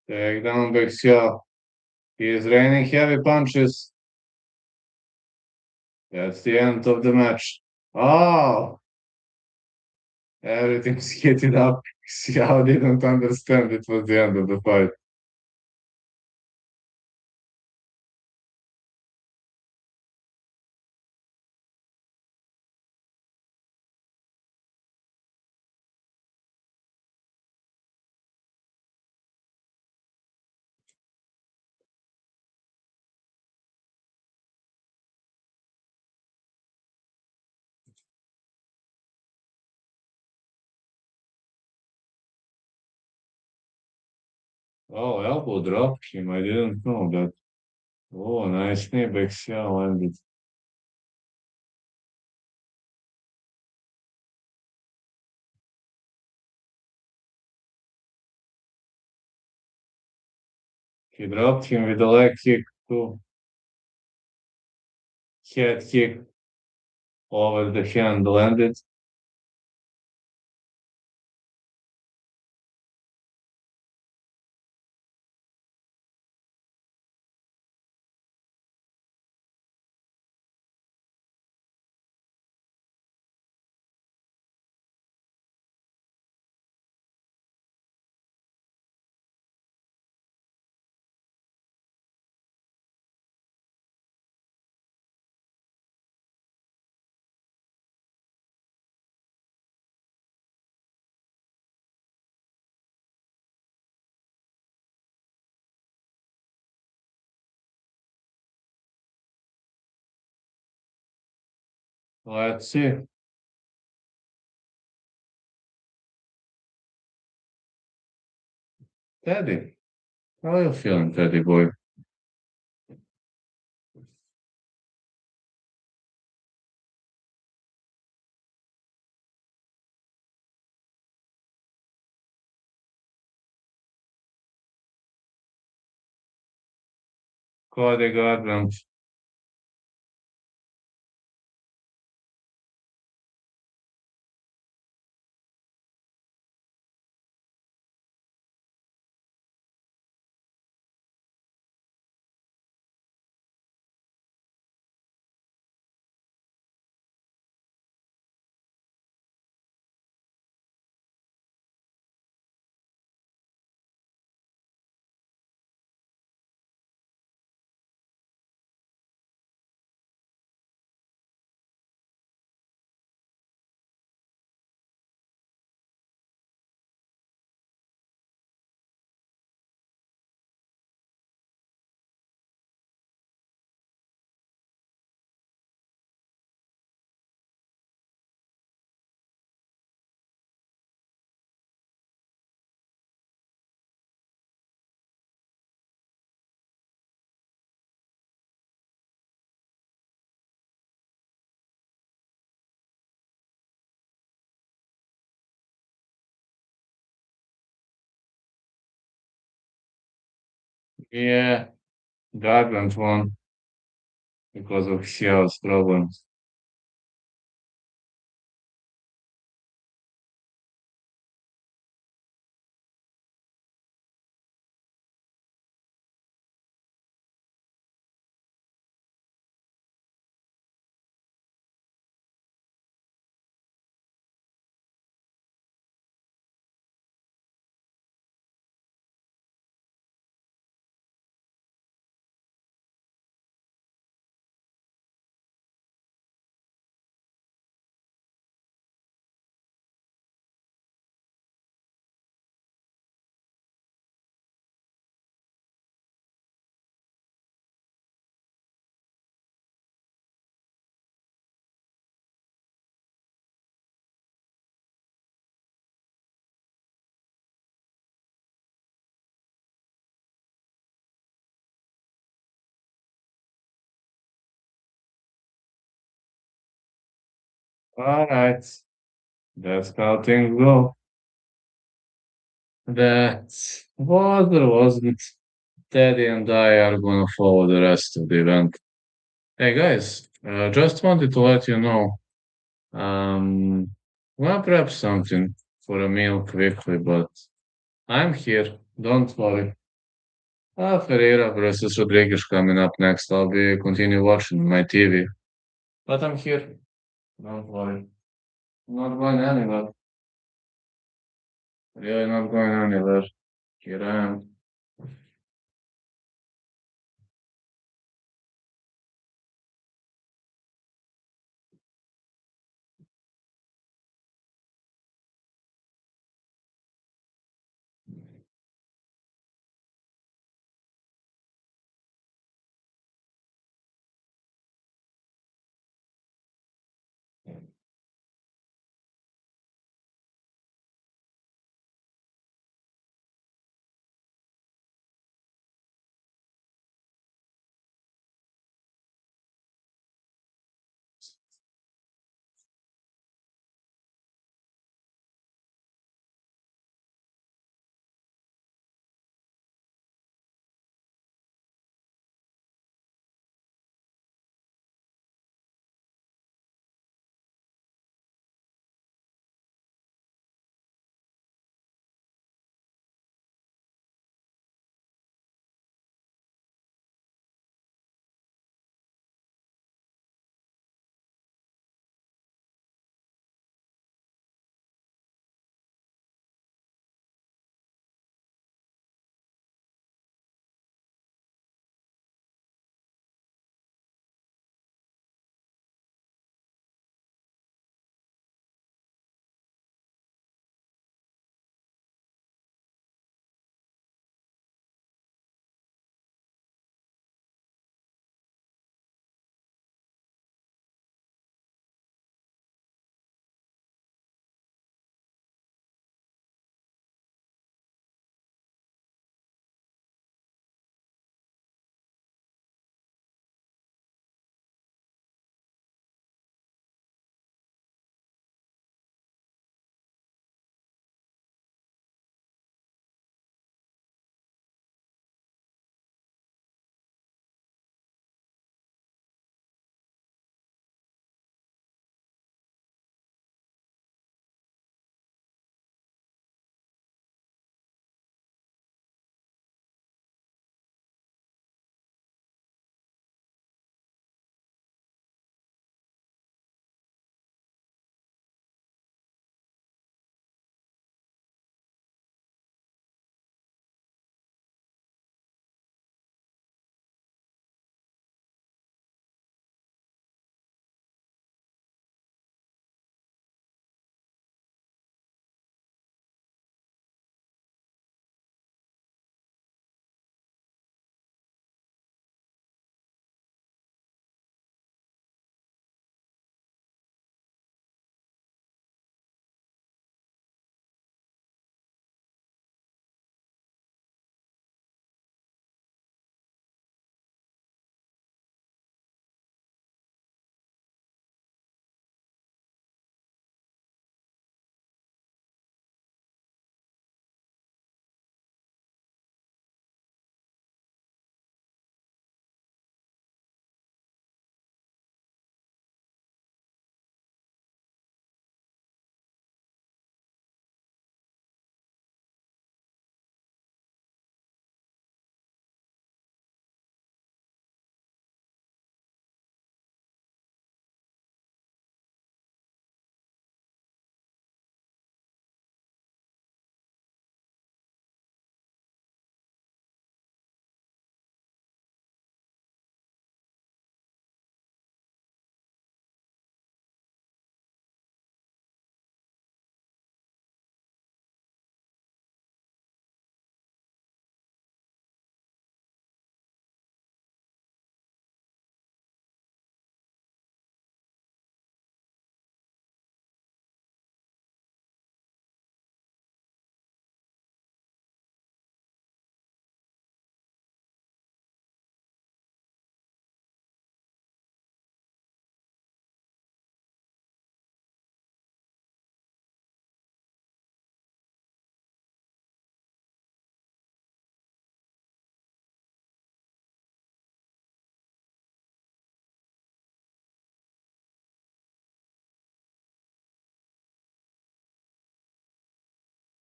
Speaker 1: Takedown breaks you. He is raining heavy punches. That's the end of the match. Oh, everything's heated up. Xiao didn't understand it was the end of the fight. Oh, elbow dropped him. I didn't know that. Oh, nice knee back Xiao landed. He dropped him with a leg kick too. Head kick over the hand landed. Let's see. Teddy, how are you feeling, Teddy boy? Cody Garbrandt. Yeah, Garbrandt won because of Xiao's problems. All right. That's how things go. That was or wasn't. Teddy and I are gonna follow the rest of the event. Hey guys, just wanted to let you know. Um, wanna prep something for a meal quickly, but I'm here. Don't worry. Pereira versus Rodriguez coming up next. I'll be continue watching my TV, but I'm here. Don't worry. Not going anywhere. Really not going anywhere. Here I am.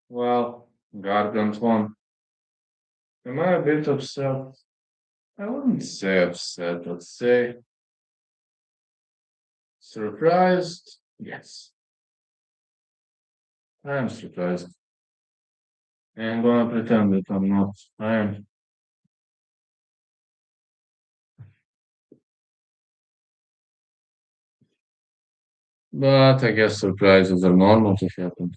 Speaker 1: Well, Garbant won. Am I a bit upset? I wouldn't say upset, I'd say surprised. Yes, I am surprised. I am gonna pretend that I'm not. I am. But I guess surprises are normal to happen.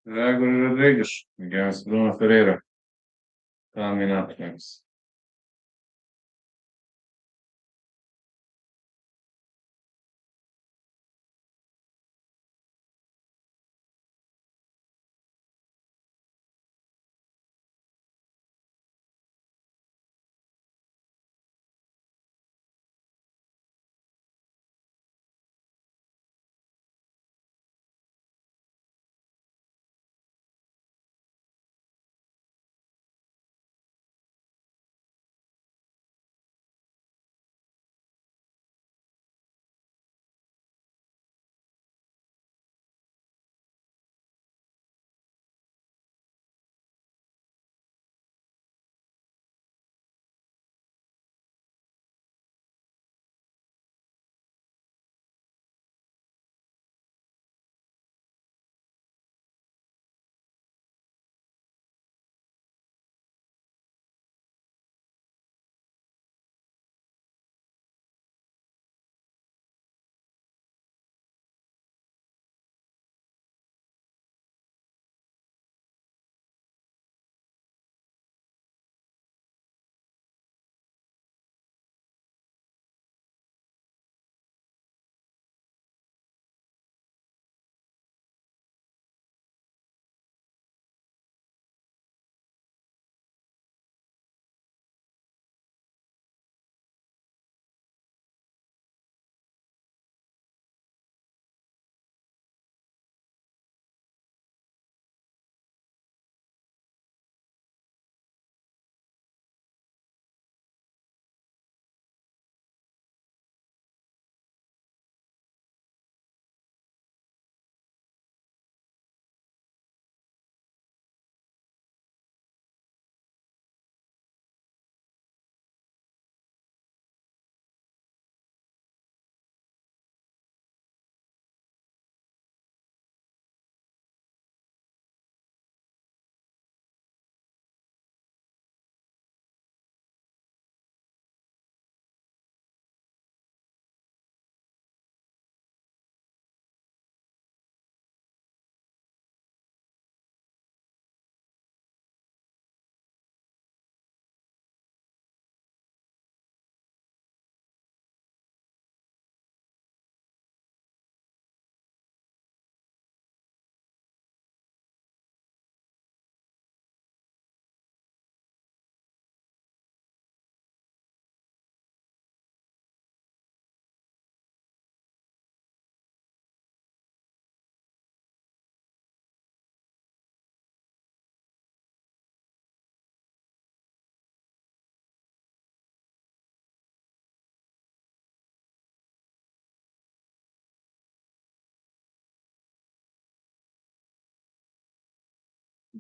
Speaker 1: Agular Rodriguez against Bruno Pereira coming up next.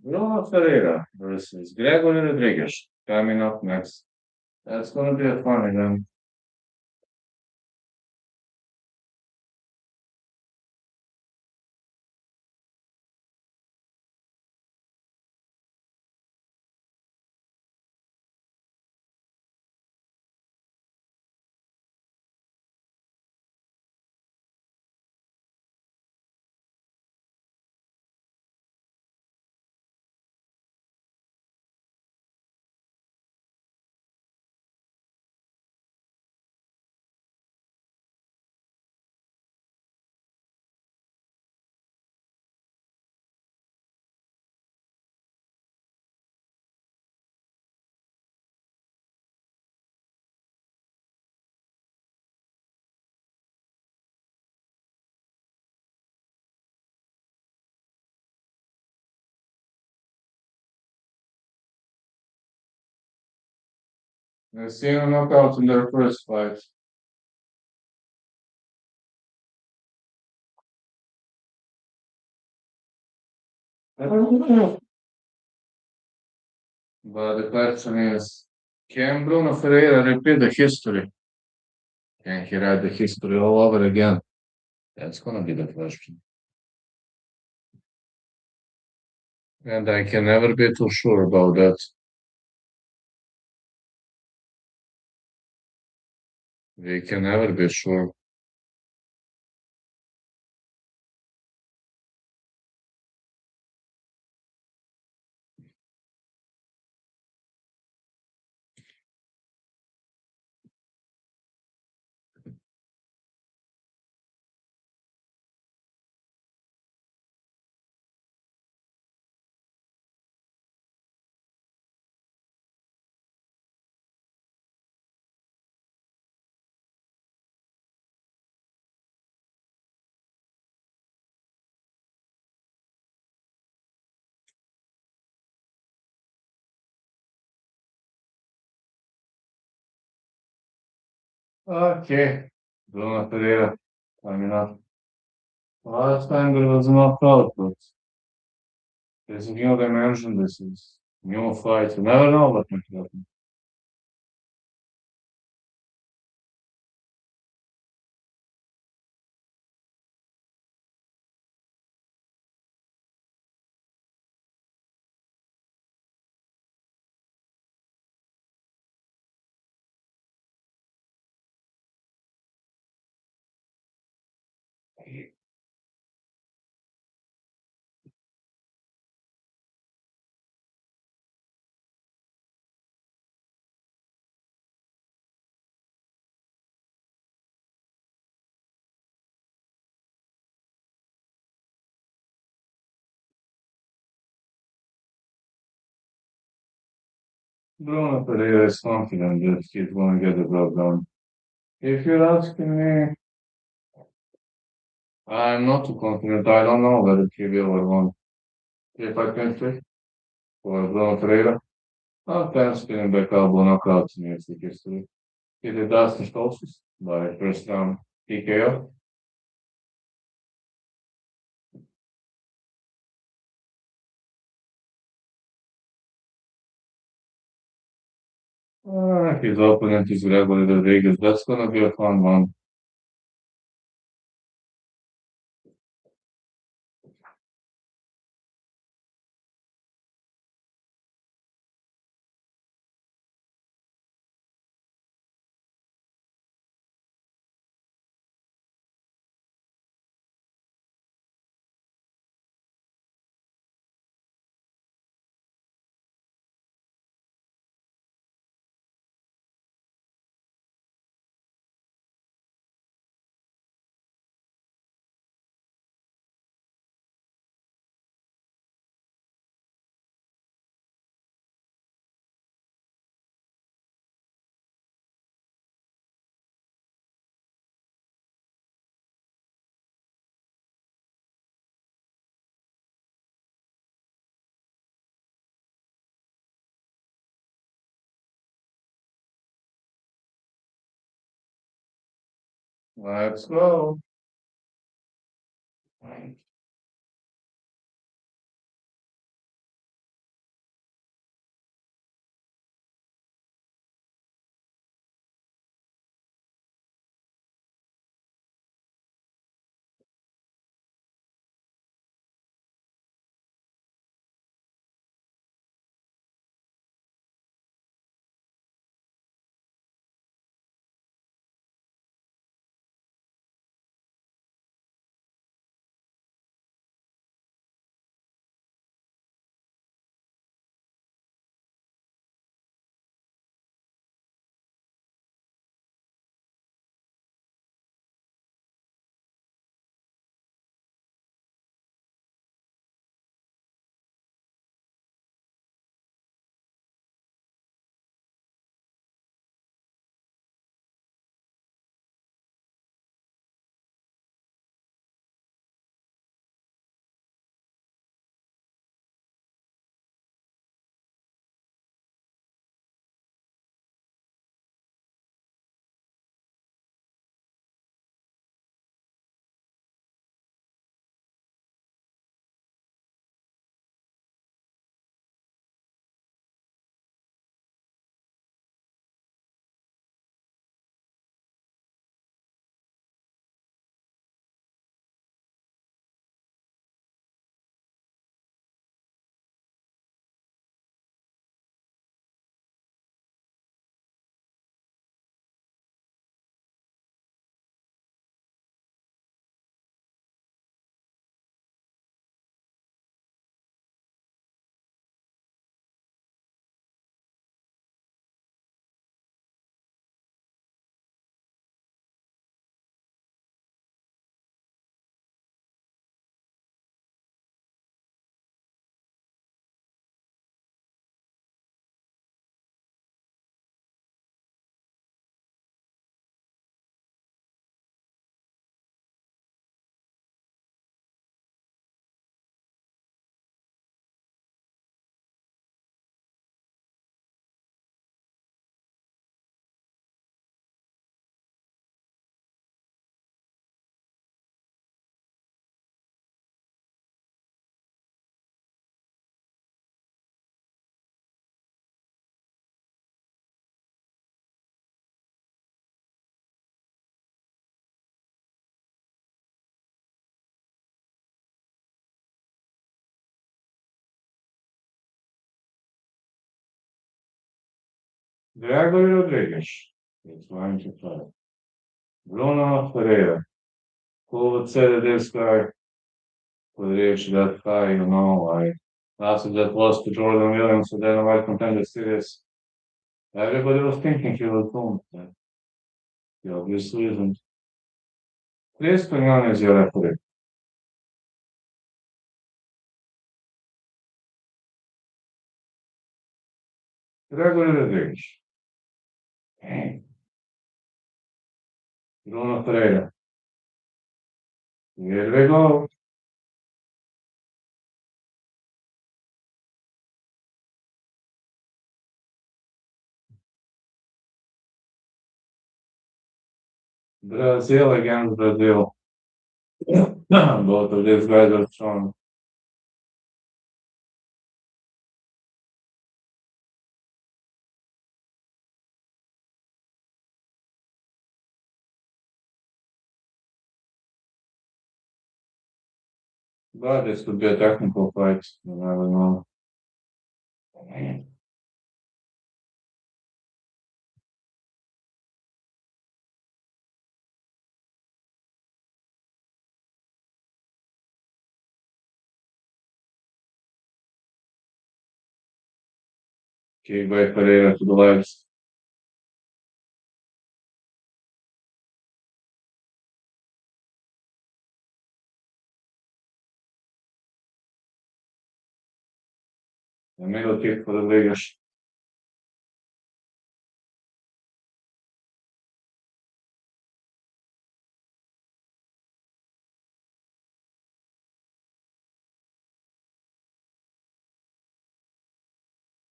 Speaker 1: Bruno Pereira versus Gregory Rodriguez coming up next. That's going to be a fun event. I've seen a knockout in their first fight. But the question is, can Bruno Ferreira repeat the history? Can he write the history all over again? That's gonna be the question. And I can never be too sure about that. We can never be sure. Okay, Bruno Pereira, coming up. Last time there was an knockout, but there's a new dimension. This is new fight. You never know what might happen. Bruno Pereira is confident that he's going to get the job done. If you're asking me, I'm not too confident. I don't know whether he will or won't. If I can say for Bruno Pereira, I'll can spinning back elbow knockout in UFC history. He did Dustin Stoltzfus by first round TKO. His opponent is Gregory Rodriguez. That's gonna be a fun one. Let's go. Gregory Rodriguez is going to fight. Bruno Pereira. Who would say that this guy would reach that high, like after that loss to Jordan Williams and then White Contender Series. Everybody was thinking he would win. But he obviously isn't. Chris Pagnon is your referee. Gregory Rodriguez. Bruno Pereira. Here we go. Brazil against Brazil. Both of these guys are strong. But this could be a technical fight. You never know. Kick by Pereira to the legs. A middle kick for the Vegas.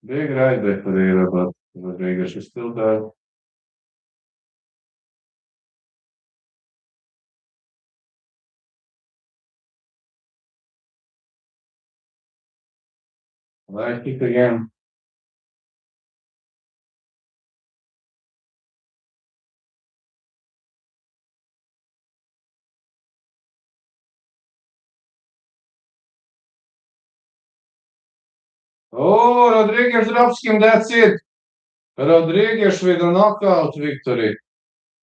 Speaker 1: Big right by Pereira, but Rodriguez is still there. Right kick again. Oh, Rodriguez drops him. That's it. Rodriguez with a knockout victory.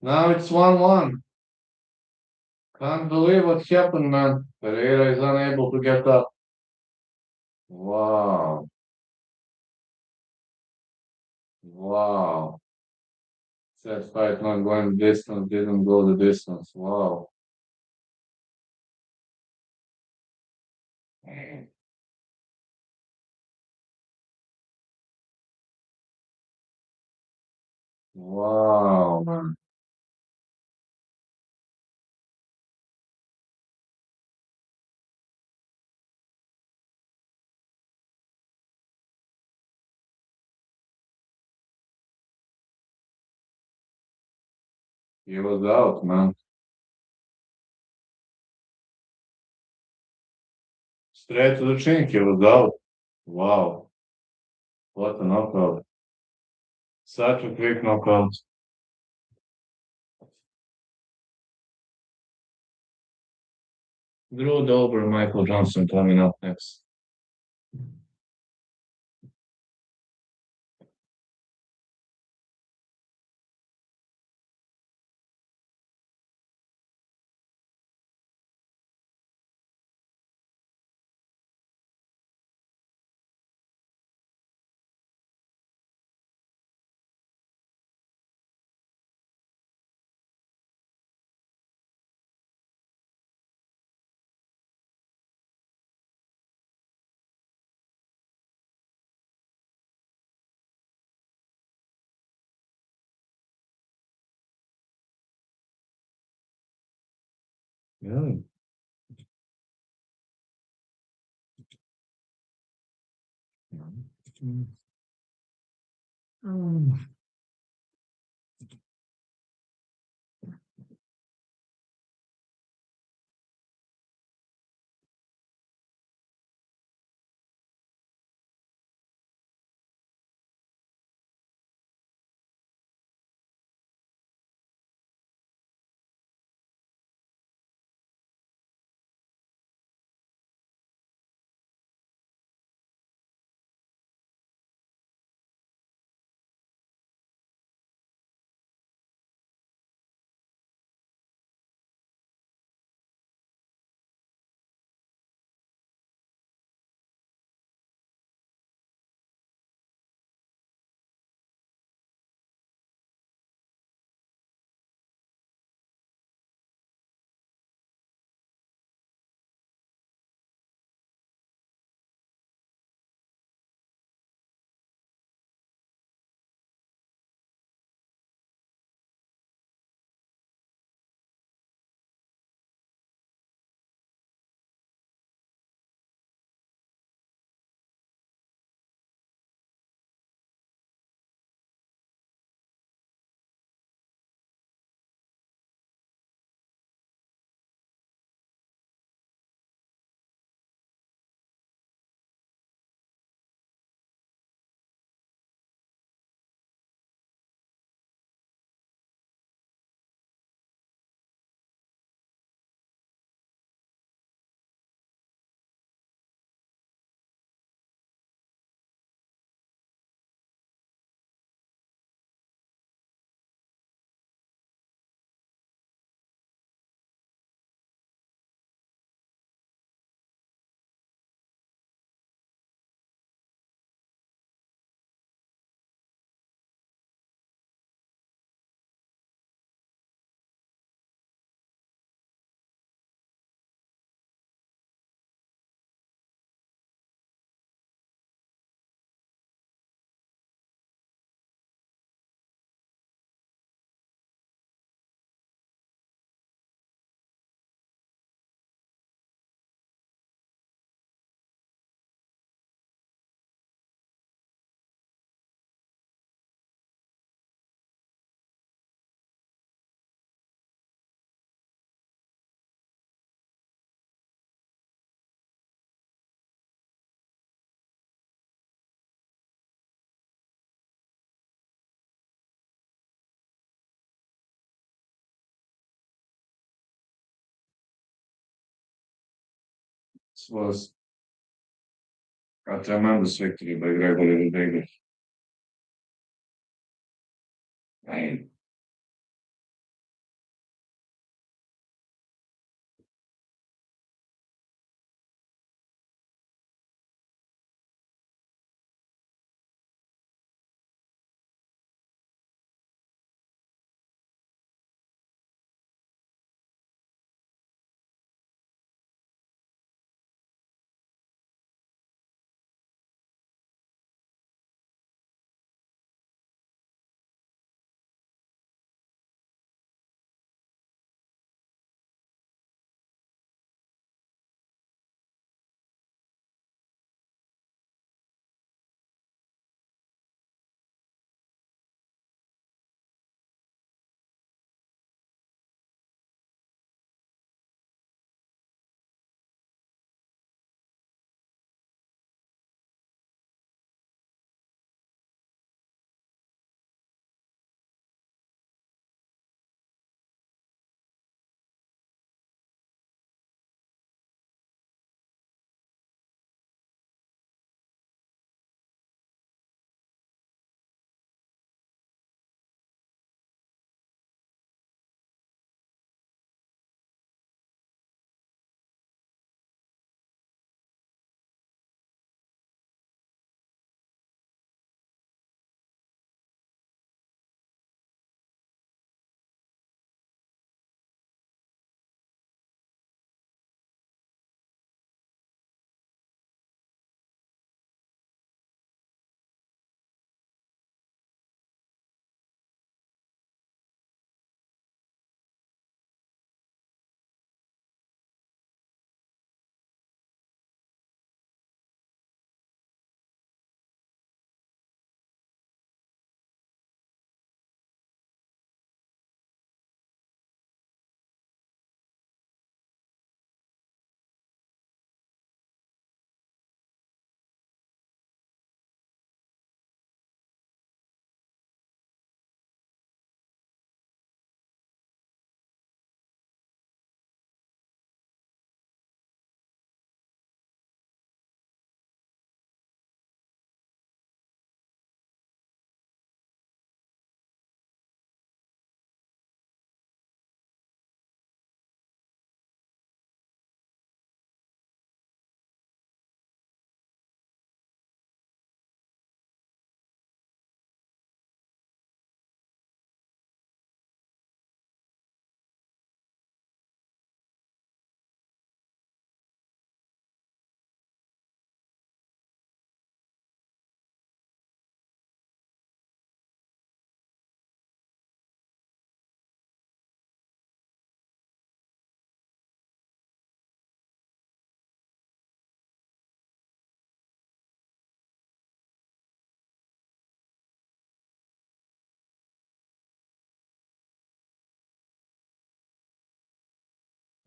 Speaker 1: Now it's 1-1. Can't believe what happened, man. Pereira is unable to get up. Wow. Wow. Said fight not going distance, didn't go the distance. Wow. Wow, man. He was out, man. Straight to the chin, he was out. Wow. What a knockout. Such a quick knockout. Drew Dober, Michael Johnson coming up next. Yeah. Mm. This was a tremendous victory by Gregory Rodriguez. I,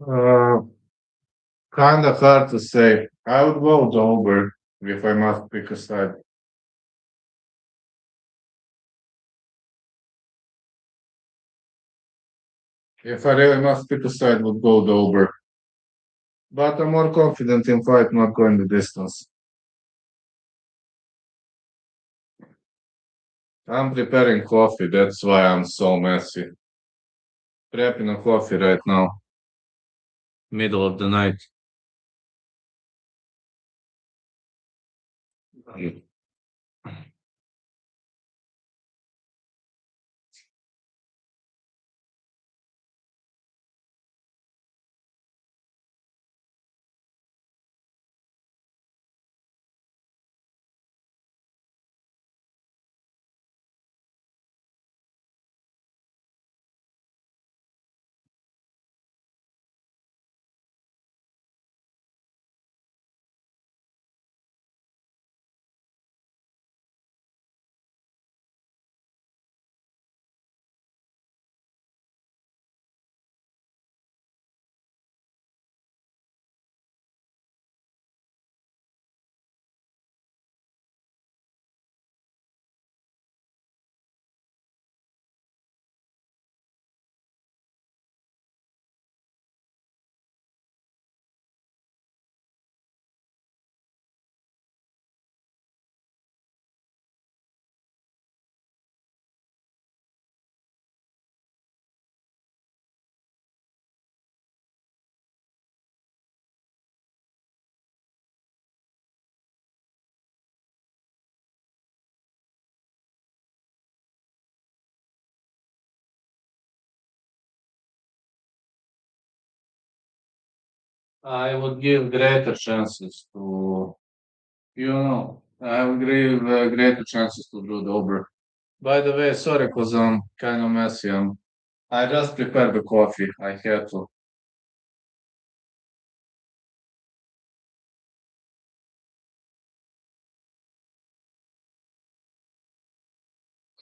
Speaker 1: uh, kind of hard to say. I would go Dober if I must pick a side. If I really must pick a side, would go Dober. But I'm more confident in fight not going the distance. I'm preparing coffee, that's why I'm so messy. Prepping a coffee right now, middle of the night. I would give greater chances to, I would give greater chances to Drew Dober. By the way, sorry, because I'm kind of messy. I just prepared the coffee. I had to.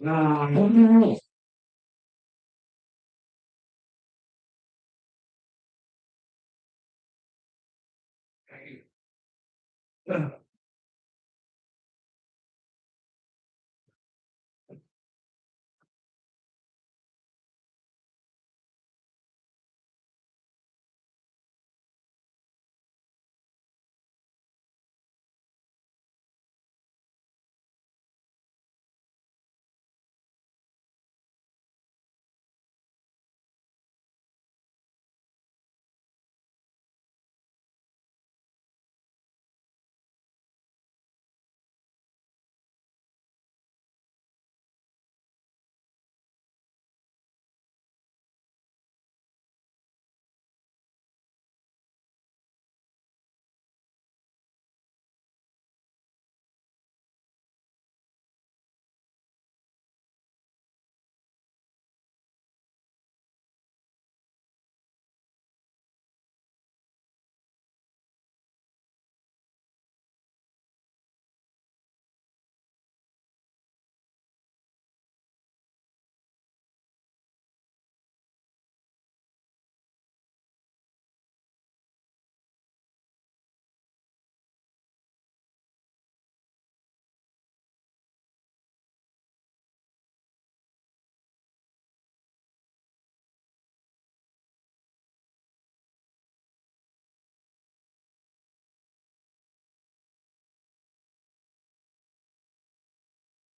Speaker 1: No.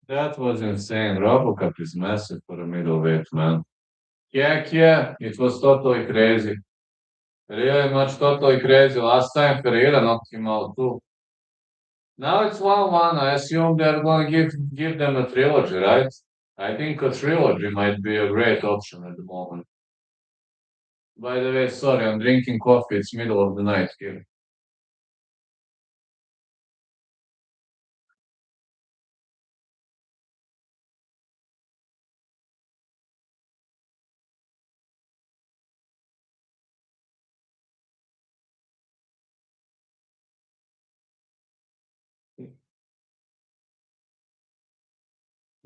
Speaker 1: That was insane. RoboCup is massive for a middleweight, man. Yeah, it was totally crazy. Really much totally crazy. Last time Pereira knocked him out too. Now it's 1-1. I assume they're going to give them a trilogy, right? I think a trilogy might be a great option at the moment. By the way, sorry, I'm drinking coffee. It's middle of the night here.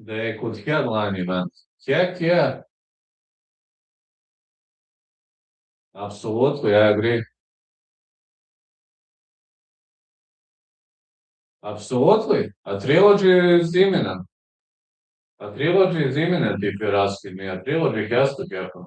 Speaker 1: They could headline event. Heck yeah, absolutely, I agree. Absolutely. A trilogy is imminent. A trilogy is imminent if you're asking me. A trilogy has to happen.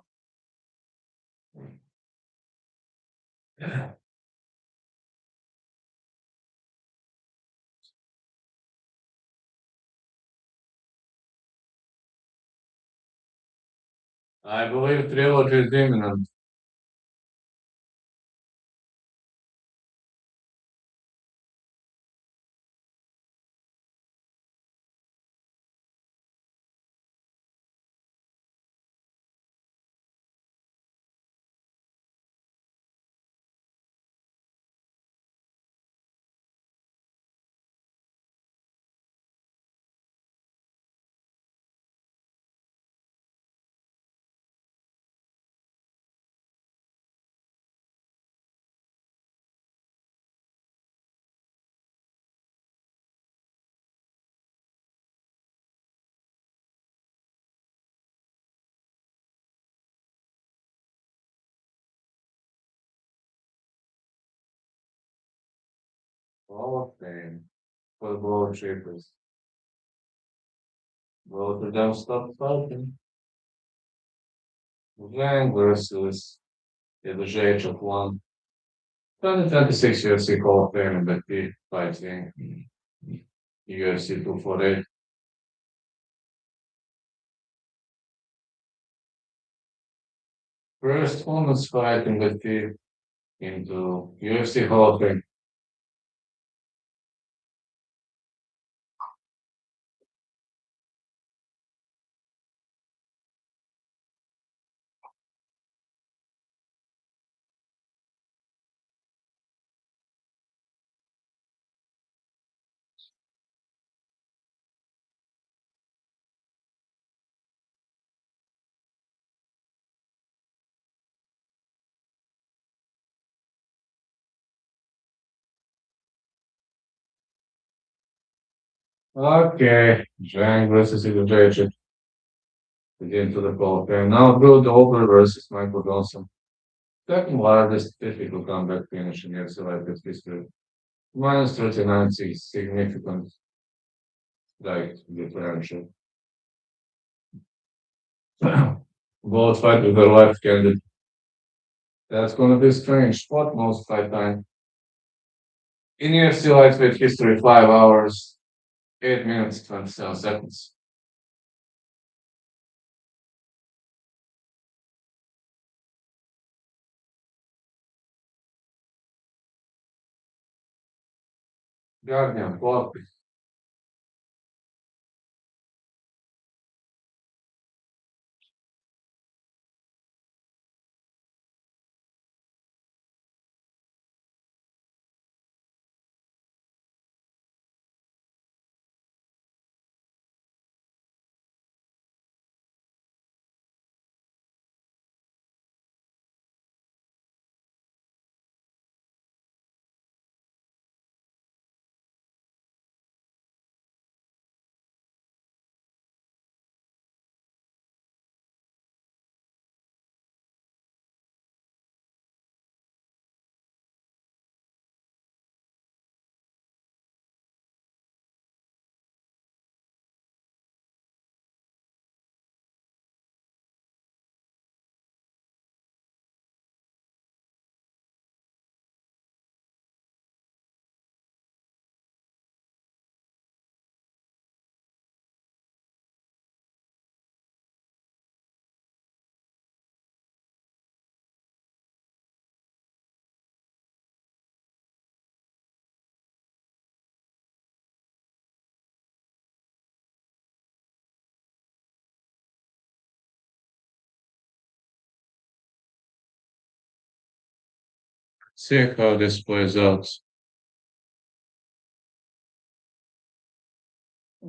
Speaker 1: I believe trilogy is imminent. Hall of Fame. Football achievers. Both of them stopped fighting. Wang versus Jedrzejczyk won. 2026 UFC Hall of Fame but he fighting UFC 248. First women's fight in the field into UFC Hall of Fame. Okay, Zhang versus Oliveira to get into the qualifying. Now go Dober versus Michael Johnson. Second largest difficult comeback finish in UFC lightweight history. Minus 39 is significant, like differential. Both fight with their life candid. That's gonna be strange. What most fight time? In UFC lightweight history, 5 hours, 8 minutes, 27 seconds. Guardian, clock. See how this plays out.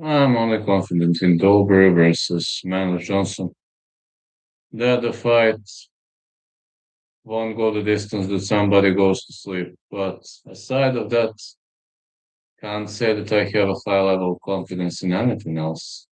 Speaker 1: I'm only confident in Dober versus Manuel Johnson. The fight won't go the distance that somebody goes to sleep. But aside of that, can't say that I have a high level of confidence in anything else.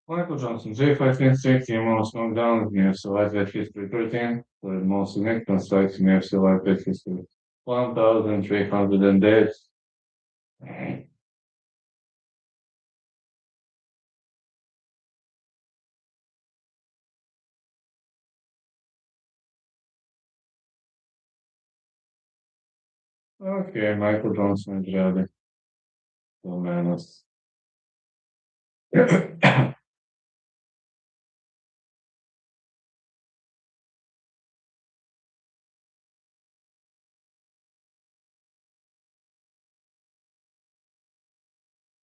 Speaker 1: Michael Johnson, J5 wins 16 most knockdowns in UFC lightweight history, 13, third most significant strikes in UFC lightweight history, 1,308. Okay, Michael Johnson is ready. So, man,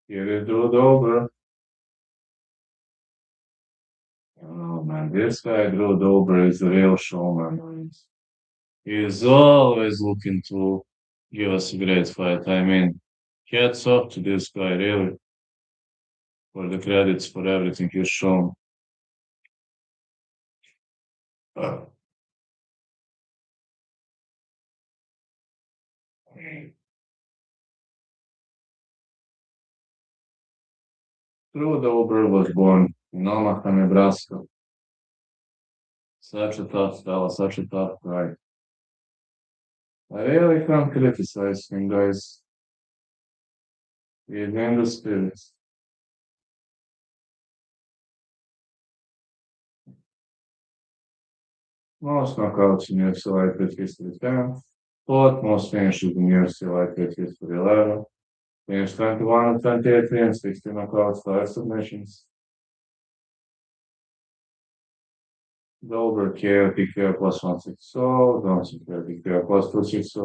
Speaker 1: here is Dober. Oh man, this guy Drew Dober is a real showman. He is always looking to give us a great fight. I mean, hats off to this guy, really, for the credits for everything he's shown. Uh, Drew Dober was born in Omaha, Nebraska. Such a tough fella, such a tough guy. I really can't criticize him, guys. He's in the spirits. Most knockouts in UFC lightweight history 10. Fourth most finishes in UFC lightweight history 11. Finished 21 and 28 wins, 16 knockouts, 5 submissions. Dober KO, PKO plus 160, Johnson KO, PKO plus 260.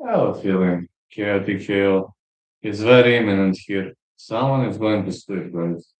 Speaker 1: I have a feeling KO, PKO is very imminent here. Someone is going to split, guys.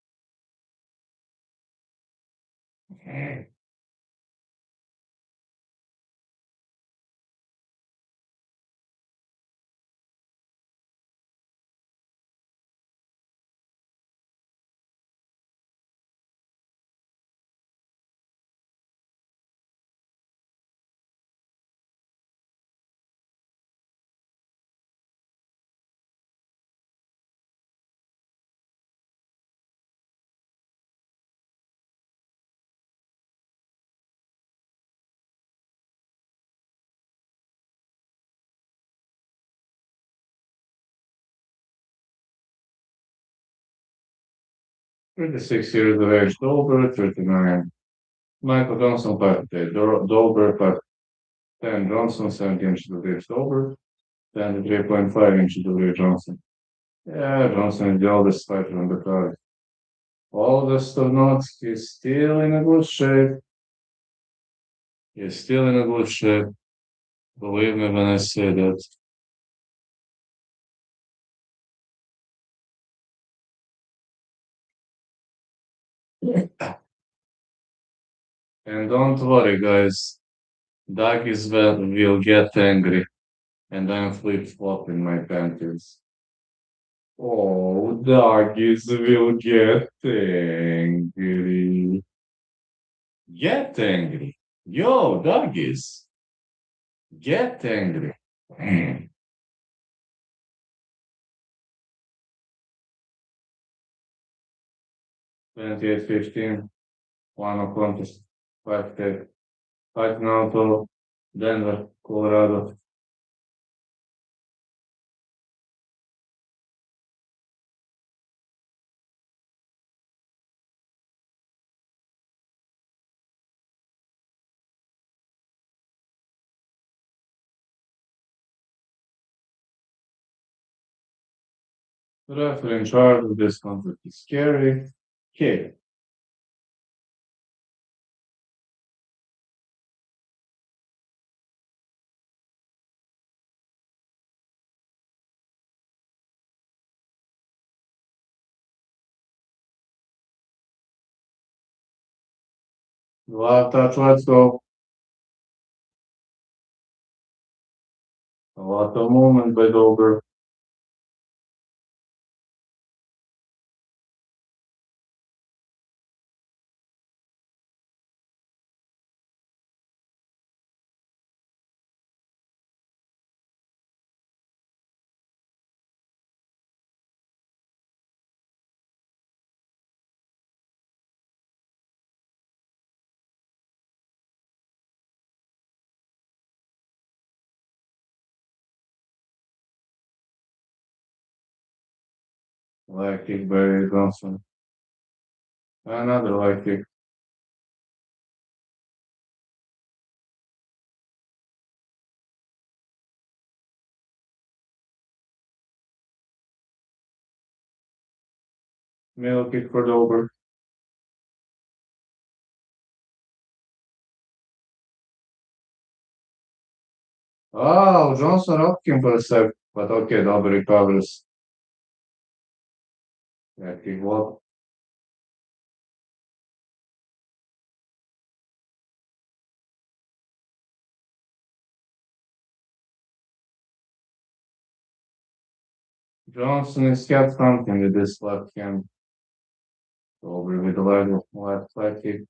Speaker 1: Thirty 6 years of age, Dober, 39. Michael Johnson, 5'8. Dober, 5'10. Johnson, 17 inches of age, Dober, 23.5 inches of age, Johnson. Yeah, Johnson is the oldest fighter on the card. Oldest or not, he's still in a good shape. He's still in a good shape. Believe me when I say that. And don't worry, guys. Doug is will get angry, and I'm flip-flopping my panties. Oh, doggies will get angry. Get angry. Yo, doggies, get angry. 28-15, one contest, 5K. Fight now to Denver, Colorado. The referee in charge of this conflict is scary. Okay. Love touch, let's go. A lot of movement by Dober. Leg kick by Johnson. Another leg kick. Middle kick for Dober. Oh, Johnson rocked him for a sec, but okay, Dober recovers. Leg kick block. Johnson is kept hunting with this left hand. Dober with the left leg kick.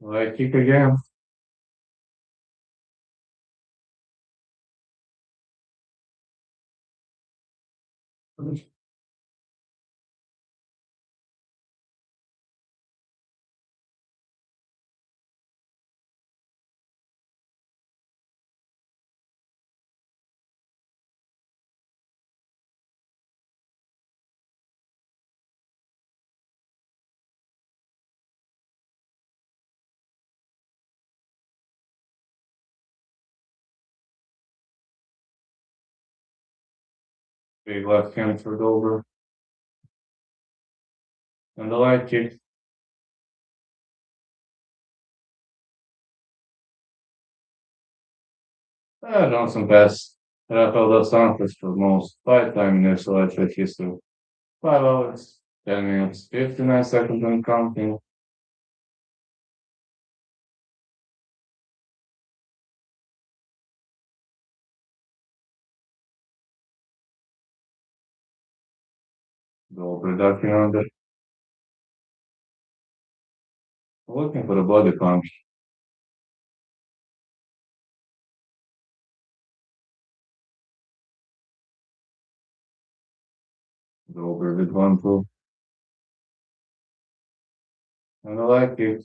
Speaker 1: Leg kick again. Big left hand for Dober. And the leg kick. Johnson passed Rafael dos Santos for most fight time in UFC lightweight history. 5 hours, 10 minutes, 59 seconds and counting. Dober ducking under. Looking for a body punch. Dober with 1-2. And the leg kick.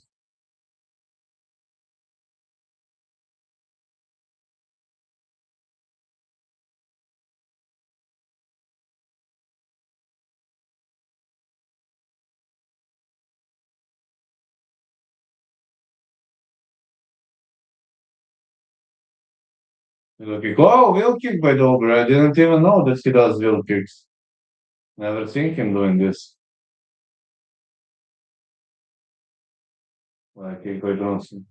Speaker 1: Middle kick. Oh, wheel kick by Dober. I didn't even know that he does wheel kicks. Never seen him doing this. Leg kick by Johnson.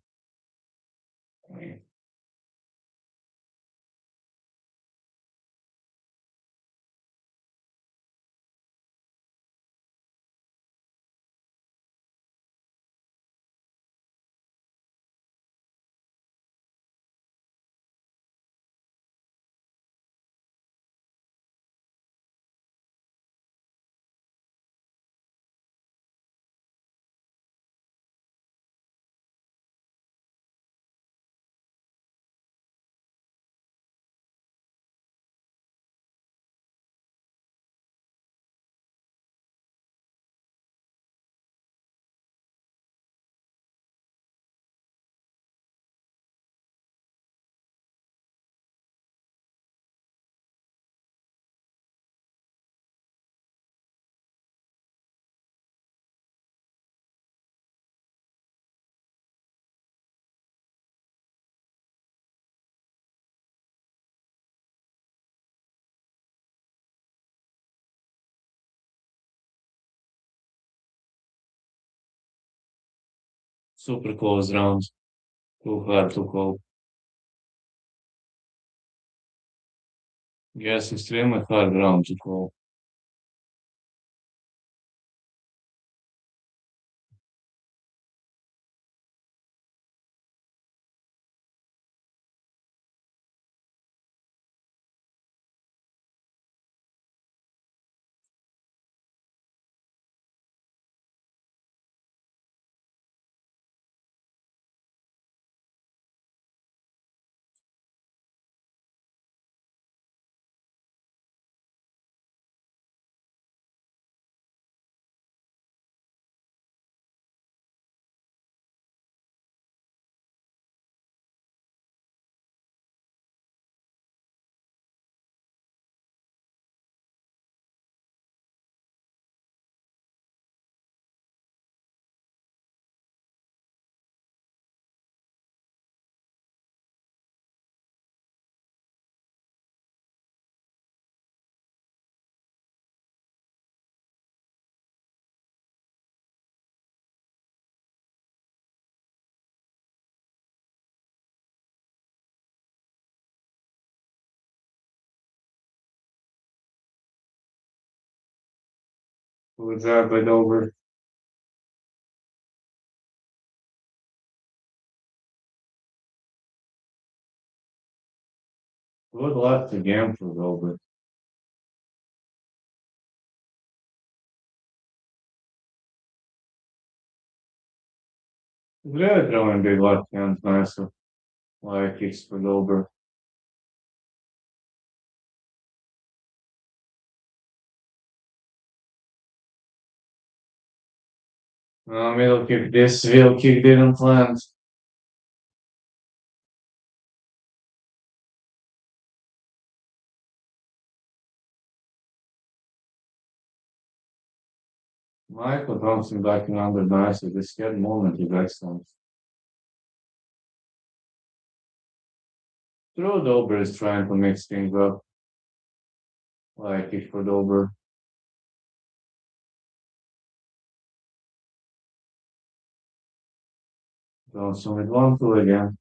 Speaker 1: Super close round. Too hard to call. Yes, extremely hard round to call. Good job by Dober. Good luck again for Dober. He's really throwing big left hands nicely. Like kicks for Dober. Middle kick. This wheel kick didn't land. Michael Thompson backing under nicely. This head moment is excellent. True Dober is trying to mix things up. Like kick for Dober. Thompson with 1-2 again.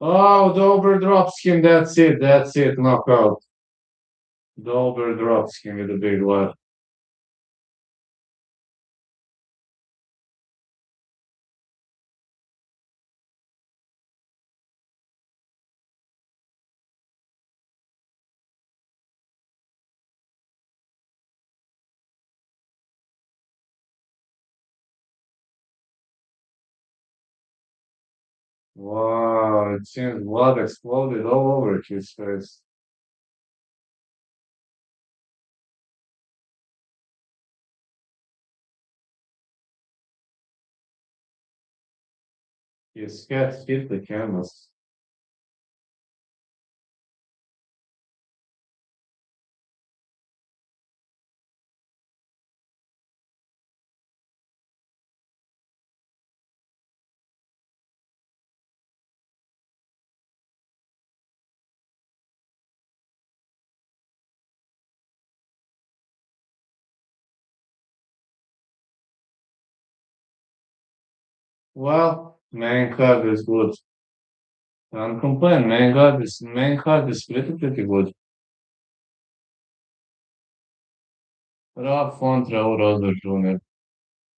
Speaker 1: Oh, Dober drops him. That's it. That's it. Knockout. Dober drops him with a big left. Wow, it seems blood exploded all over his face. His head hit the canvas. Well, main card is good. Can't complain. Main card is pretty good. Rob Font, Raul Rosberg Jr.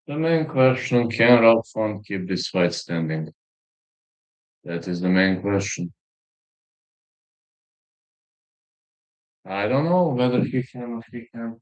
Speaker 1: The main question, can Rob Font keep this fight standing? That is the main question. I don't know whether he can or he can.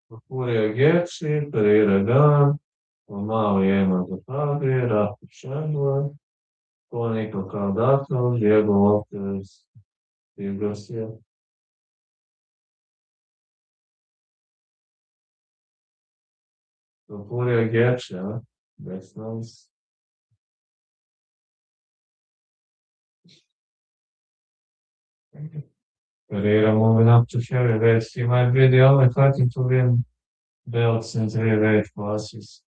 Speaker 1: Procura Getty, Pereira gan, o Mau Ema do Padre, Rafa Chandler, Tônica Caldato, Diego Lopes e Garcia. Procura Getty, huh? That's nice. Pereira moving up to heavyweight. He might be the only fighter to win belts in heavyweight classes.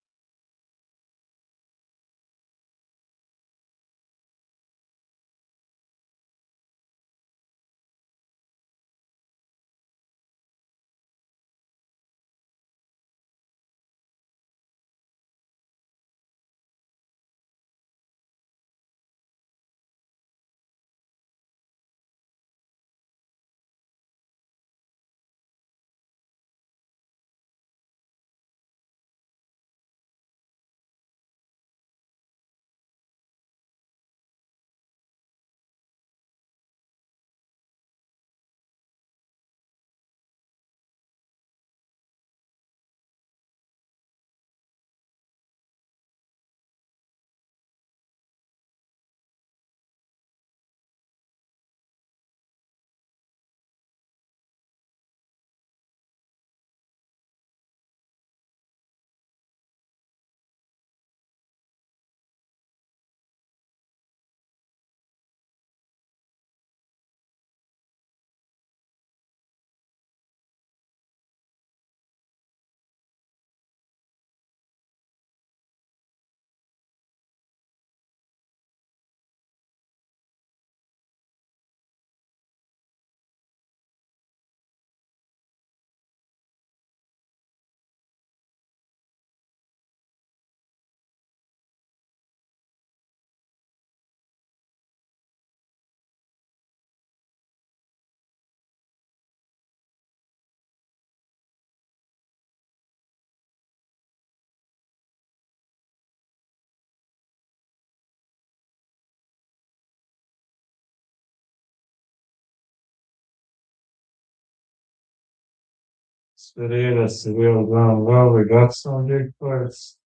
Speaker 1: Pereira se will done well. We got some big fights.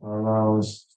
Speaker 1: Allows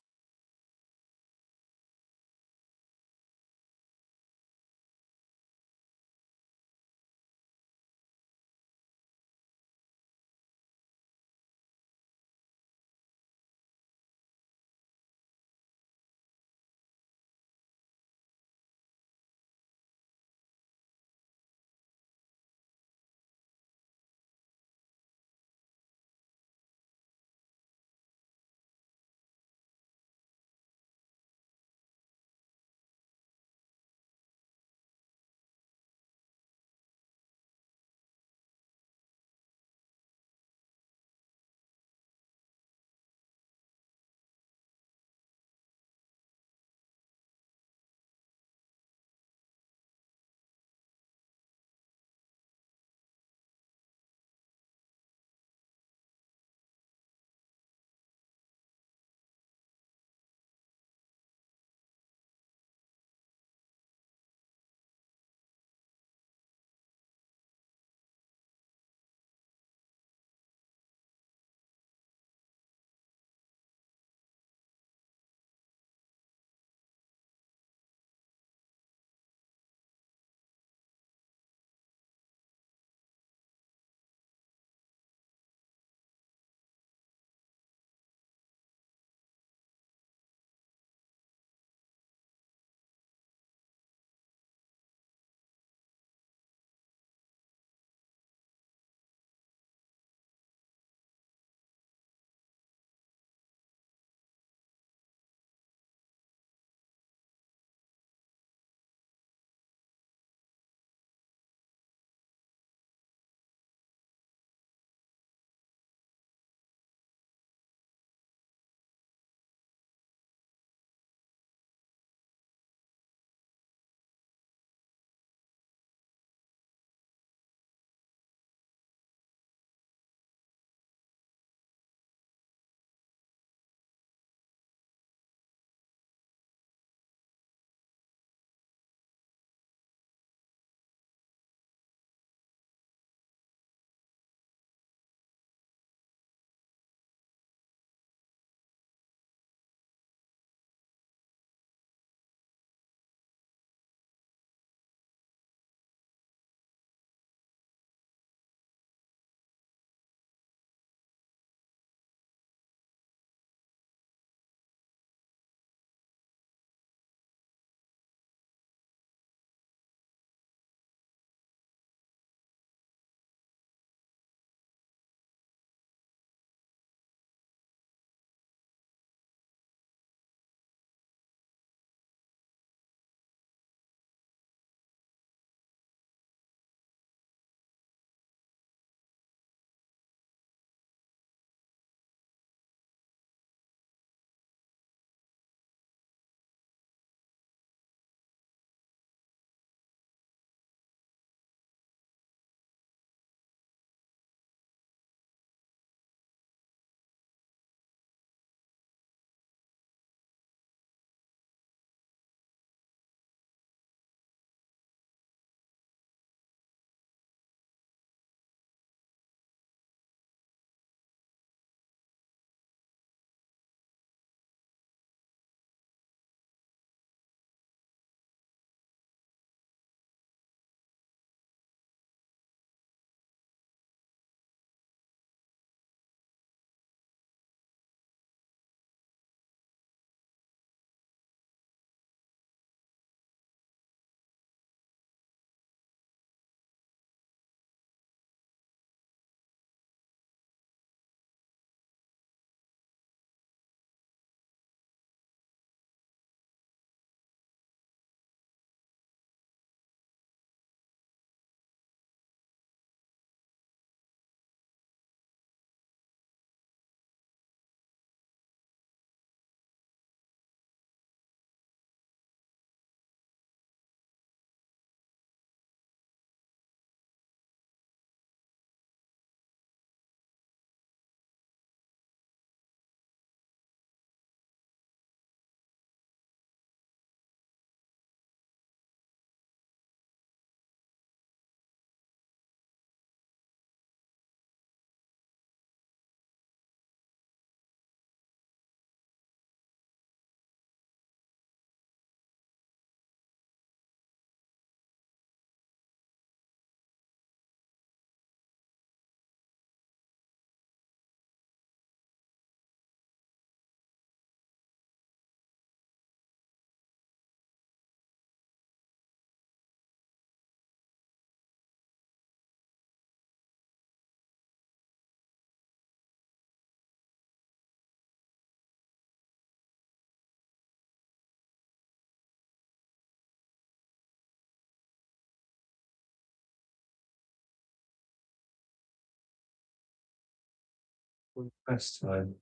Speaker 1: Next time.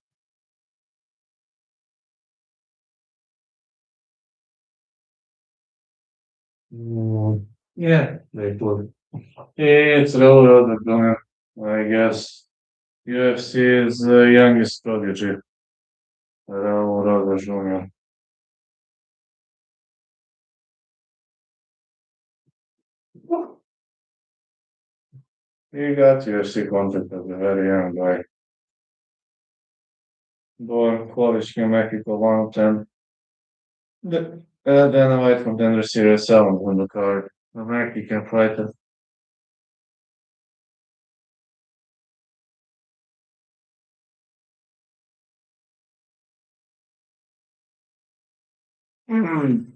Speaker 1: Yeah, they would. It's railroad doing, I guess. UFC is the youngest prodigy. Railroad Junior. He got UFC contact as a very young guy. Born college in Mexico 110. Then a fight contender Series 7 on the card. A Mexican fighter. Mm.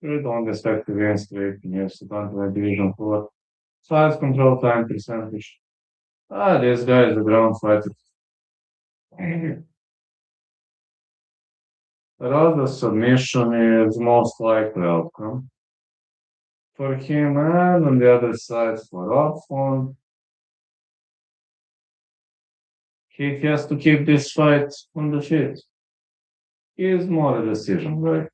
Speaker 1: Really don't expect to win straight in UFC Bantamweight Division 4. Size control time percentage. This guy is a ground fighter. Rather submission is most likely outcome for him, and on the other side for Rothfond, he has to keep this fight on the feet. He is more a decision guy.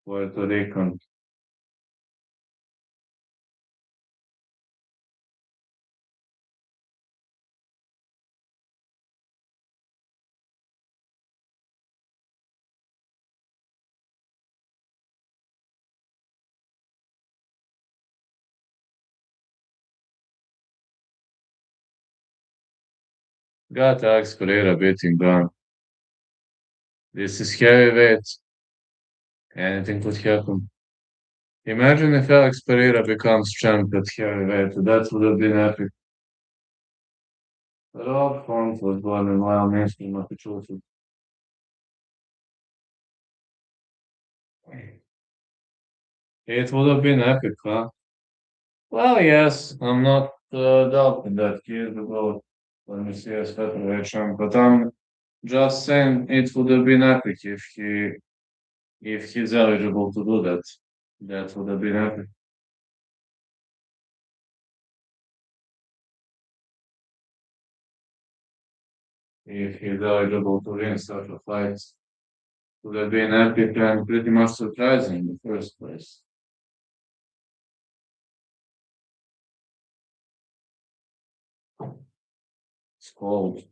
Speaker 1: Puerto Rican. Got Alex Pereira beating Duran. This is heavyweight. Anything could happen. Imagine if Alex Pereira becomes champ at heavyweight. That would have been epic. Rob Font was born in Wyoming, Massachusetts. It would have been epic, huh? Well, yes, I'm not doubting that he is the GOAT when we see as featherweight champ, but I'm just saying it would have been epic if he's eligible to do that. That would have been epic. If he's eligible to win such a fight, would have been epic and pretty much surprising in the first place. It's cold.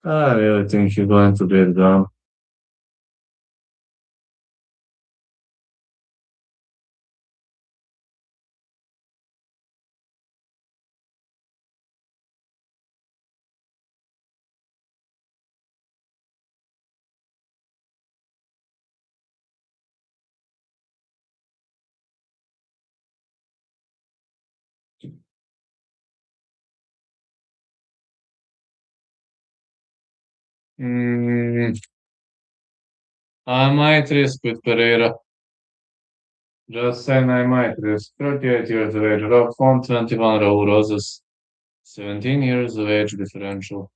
Speaker 1: I really think he's going to beat down. Mm, I might risk with Pereira. Just saying I might risk. 38 years of age. Rock Font, 21 Raul Rosas. 17 years of age differential.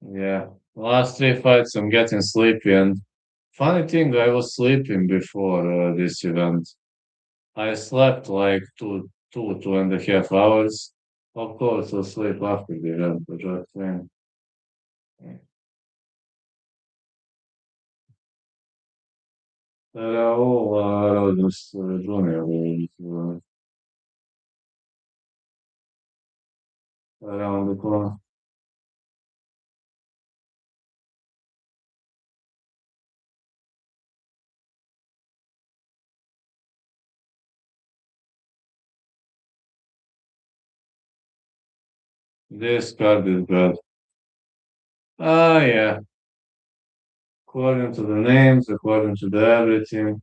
Speaker 1: Yeah. Last three fights, I'm getting sleepy. And funny thing, I was sleeping before this event. I slept like 2.5 hours. Of course, I'll sleep after the event, but just saying. Raul Rosas Jr. around the corner. This card is bad. Ah, yeah. According to the names, according to the everything,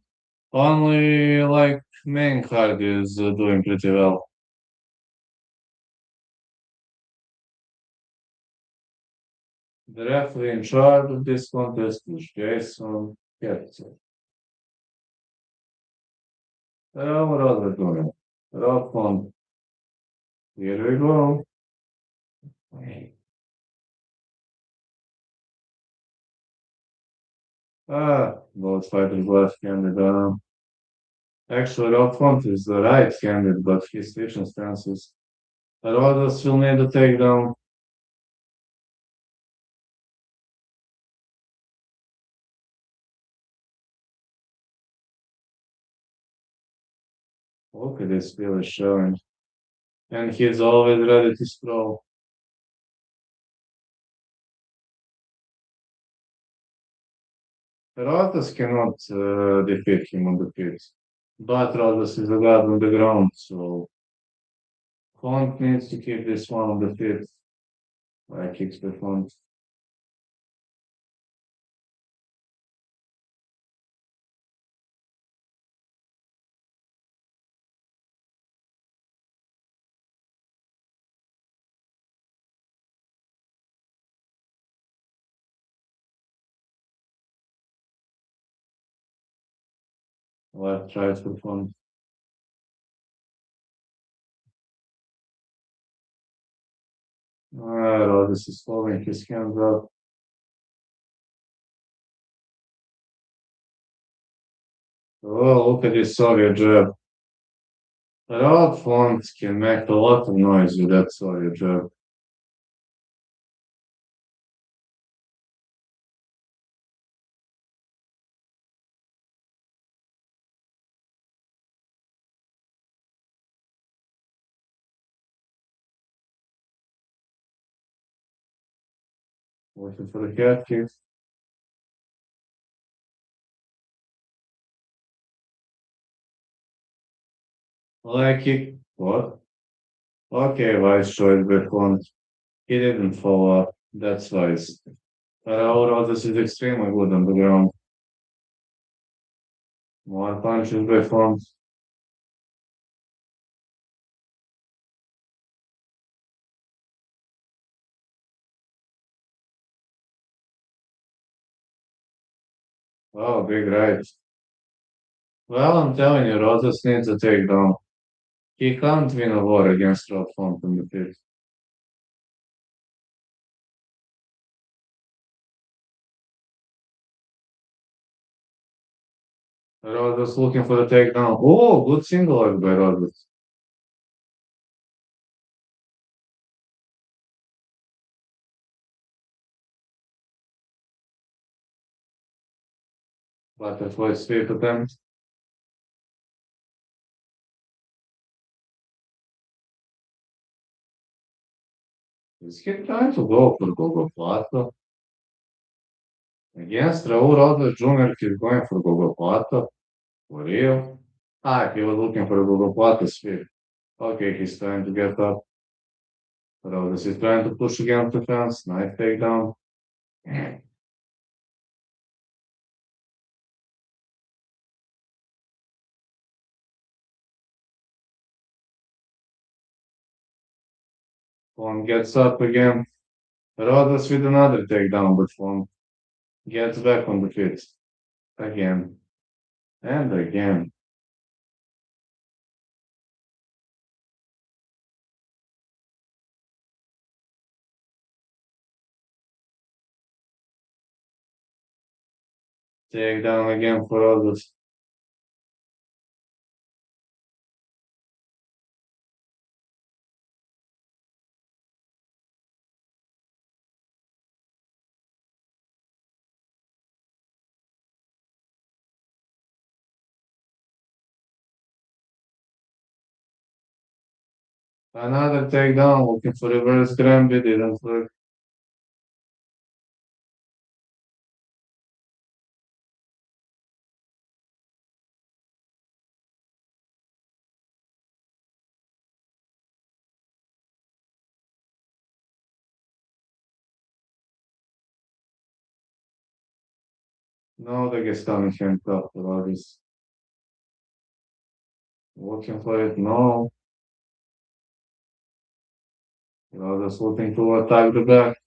Speaker 1: only like main card is doing pretty well. The referee in charge of this contest is Jason Getzer. What else are we doing? Rock on. Here we go. Both fighters left-handed. Actually, up front is the right-handed, but his switching stances. Rodas will need a takedown. Look at this really showing. And he's always ready to sprawl. Rodas cannot defeat him on the feet. But Rodas is a god on the ground, so Font needs to keep this one on the feet. Like kicks the Font. Left tries for Font. Rodas is holding his hands up. Oh, look at this Soviet jab. Rod Font can make a lot of noise with that Soviet jab. Looking for the cat kick. Leg kick. What? Okay, wise choice by Font. He didn't follow up. That's wise. Raul Rogers is extremely good on the ground. More punches by Font. Oh, big right. Well, I'm telling you, Rogers needs a takedown. He can't win a war against Rod Font in the pit. Rogers looking for the takedown. Oh, good single leg by Rogers. Butterfly sweep attempt. Is he trying to go for Gogo Plato? Against Raul Rogers Jr., he's going for Gogo Plato. For real? Ah, he was looking for a Gogo Plato sweep. Okay, he's trying to get up. Rogers is trying to push against the fence. Nice takedown. Font gets up again. Rogers with another takedown, but Font gets back on the feet. Again. And again. Takedown again for Rogers. Another takedown, looking for reverse Granby, didn't work. No, the Dagestani handcuff, Rodis. Looking for it, no. Rodis looking to attack the back.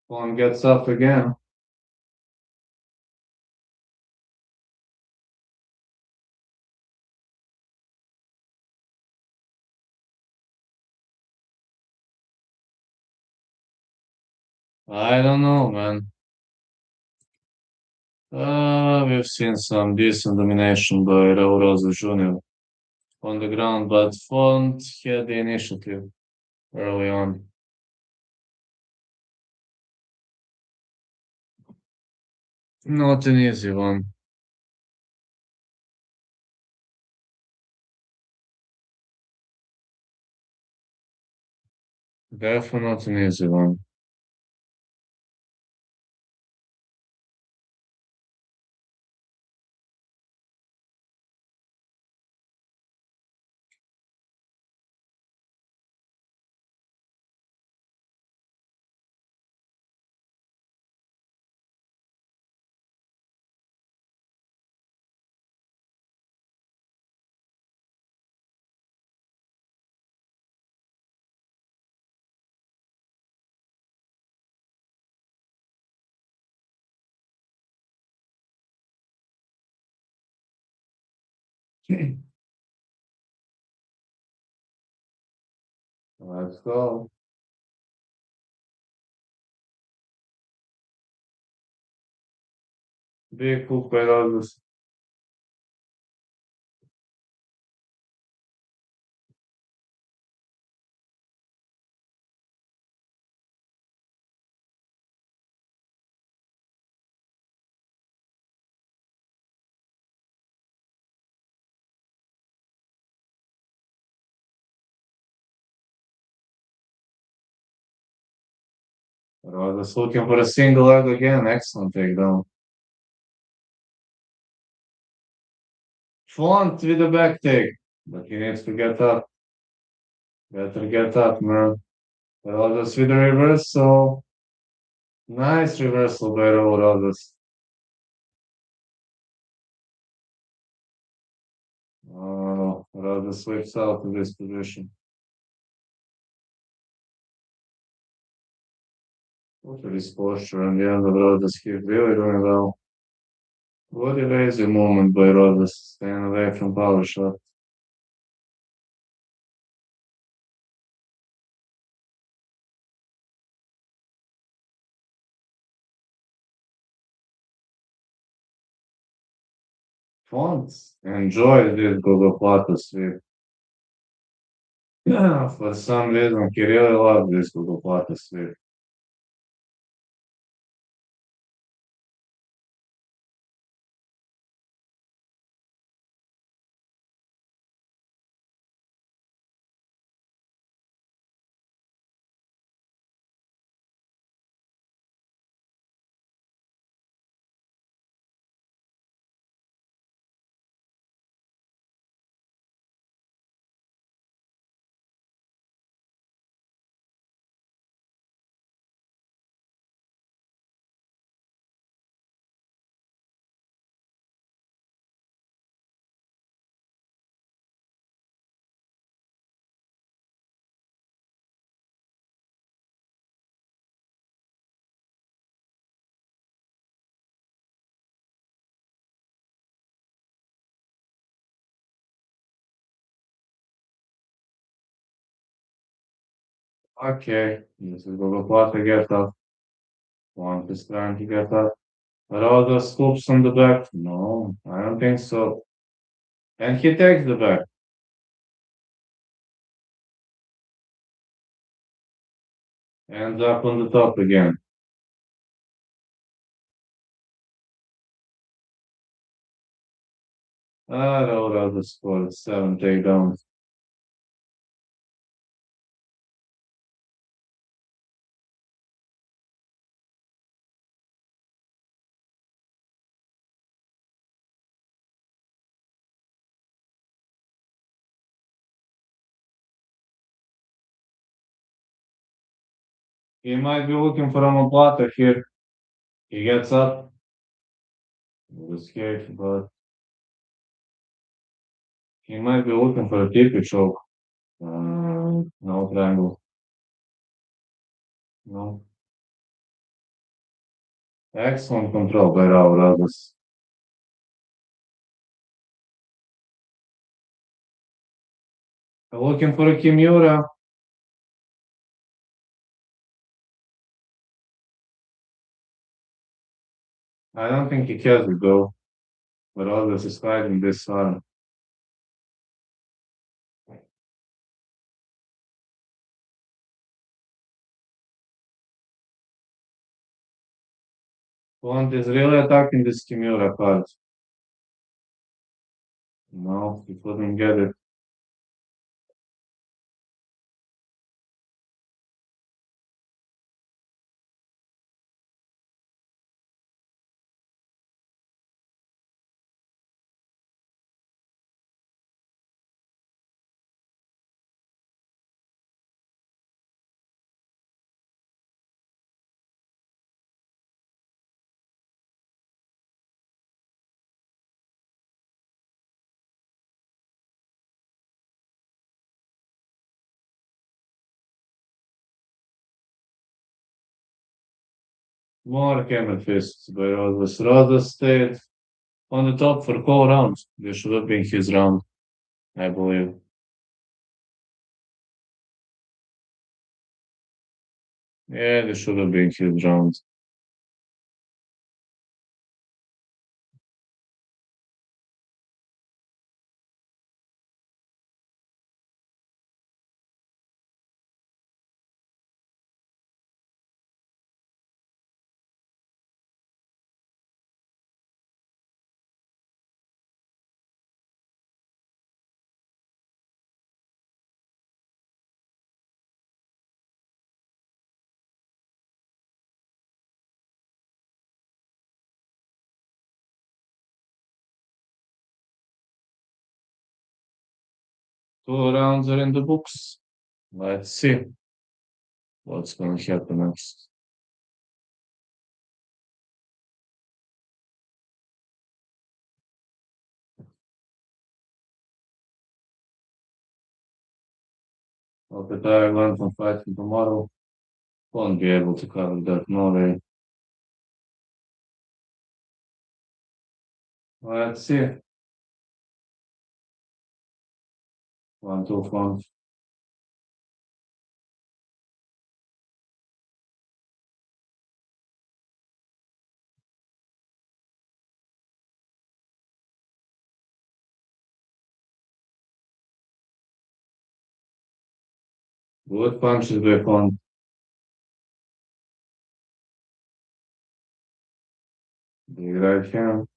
Speaker 1: One gets up again. I don't know, man. We've seen some decent domination by Raul Rosa Jr. on the ground, but Font had the initiative early on. Not an easy one. Definitely not an easy one. Let's go. Big hook by Rogers. Rogers looking for a single leg again. Excellent takedown. Font with a back take, but he needs to get up. Better get up, man. Rogers with a reversal. Nice reversal by Rogers. Oh, Rogers slips out of this position. Look at his posture and the end of Rogers. He's really doing well. What a lazy movement by Rogers, staying away from power shot. Font enjoy this Gogoplata sweep. Yeah, for some reason, he really loved this Gogoplata sweep. Okay, this is Gogoplata get up. Font is trying to get up. Rhoda scoops on the back. No, I don't think so. And he takes the back. Ends up on the top again. Raul Rosas scored 7 takedowns. He might be looking for a Mopata here. He gets up. It was scary, but he might be looking for a TP choke. No triangle. No. Excellent control by Raul Rosas. Looking for a Kimura. I don't think he has it though. But Rosas is hiding this arm. Montes is really attacking this Kimura card. No, he couldn't get it. More camel fists by Rosas. Rosas stayed on the top for 4 rounds. This should have been his round, I believe. Yeah, this should have been his round. Two rounds are in the books. Let's see what's going to happen next. Hope that I learn from fighting tomorrow. Won't be able to cover that, no way. Let's see. 1, 2 fronts. Good punches by front. Big right hand.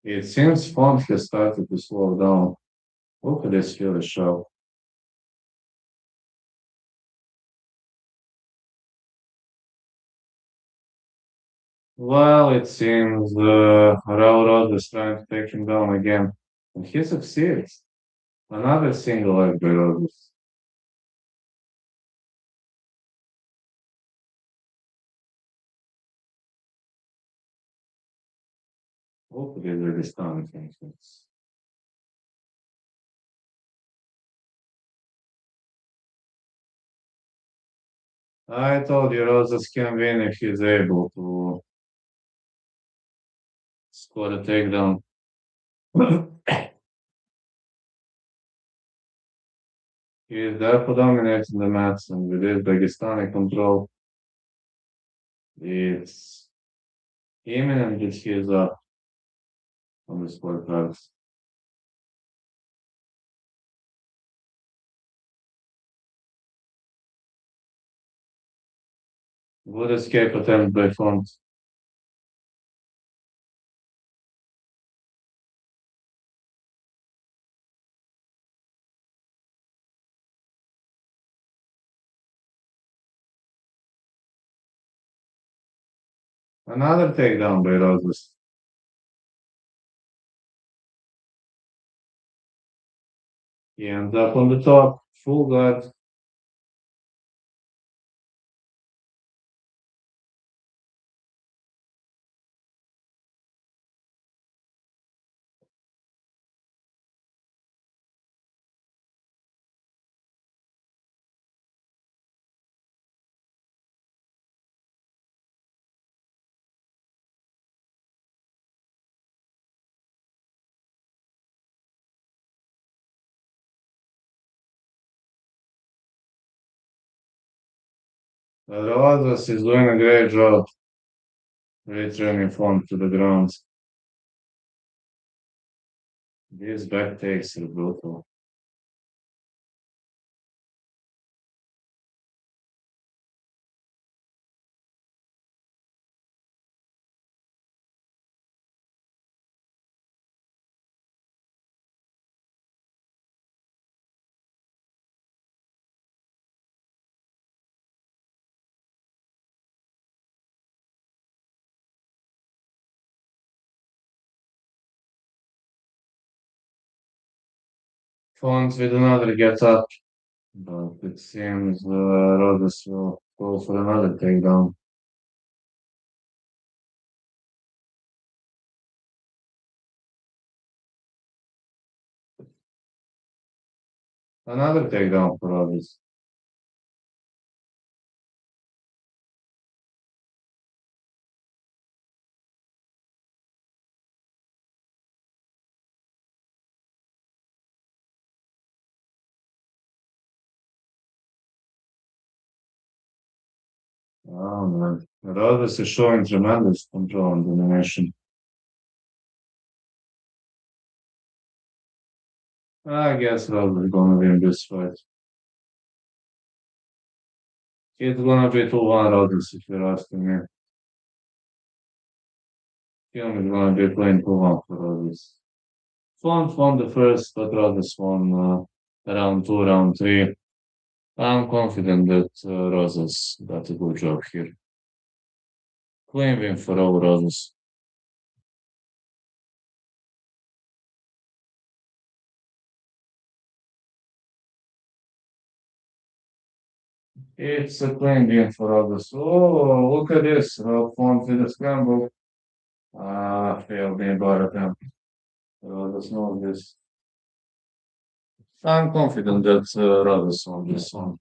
Speaker 1: It seems Font has started to slow down. Look at this really sharp. Well, it seems Railroad is trying to take him down again. And he succeeds. Another single leg by Rogers. Hopefully they're stunning things. I told you Rogers can win if he's able to score a takedown. He is therefore dominating the match, and with his Dagestani control, it's imminent that he is up on the scorecards. Would escape attempt by Font. Another takedown by Roses. He ends up on the top, full guard. Roses is doing a great job returning Font to the ground. These back takes are brutal. Font with another get up, but it seems Roses will go for another takedown. Another takedown for Roses. Oh man, Roses is showing tremendous control and domination. I guess Roses is gonna win this fight. It's gonna be 2-1 Roses if you're asking me. Film is gonna be playing 2-1 for Roses. Font won the first, but Roses won round two, round three. I'm confident that Roses got a good job here. Clean win for all Roses. It's a clean win for Roses. Oh, look at this. Font with a scramble. Failed the bar attempt. Roses knows this. I'm confident that Roses won this one.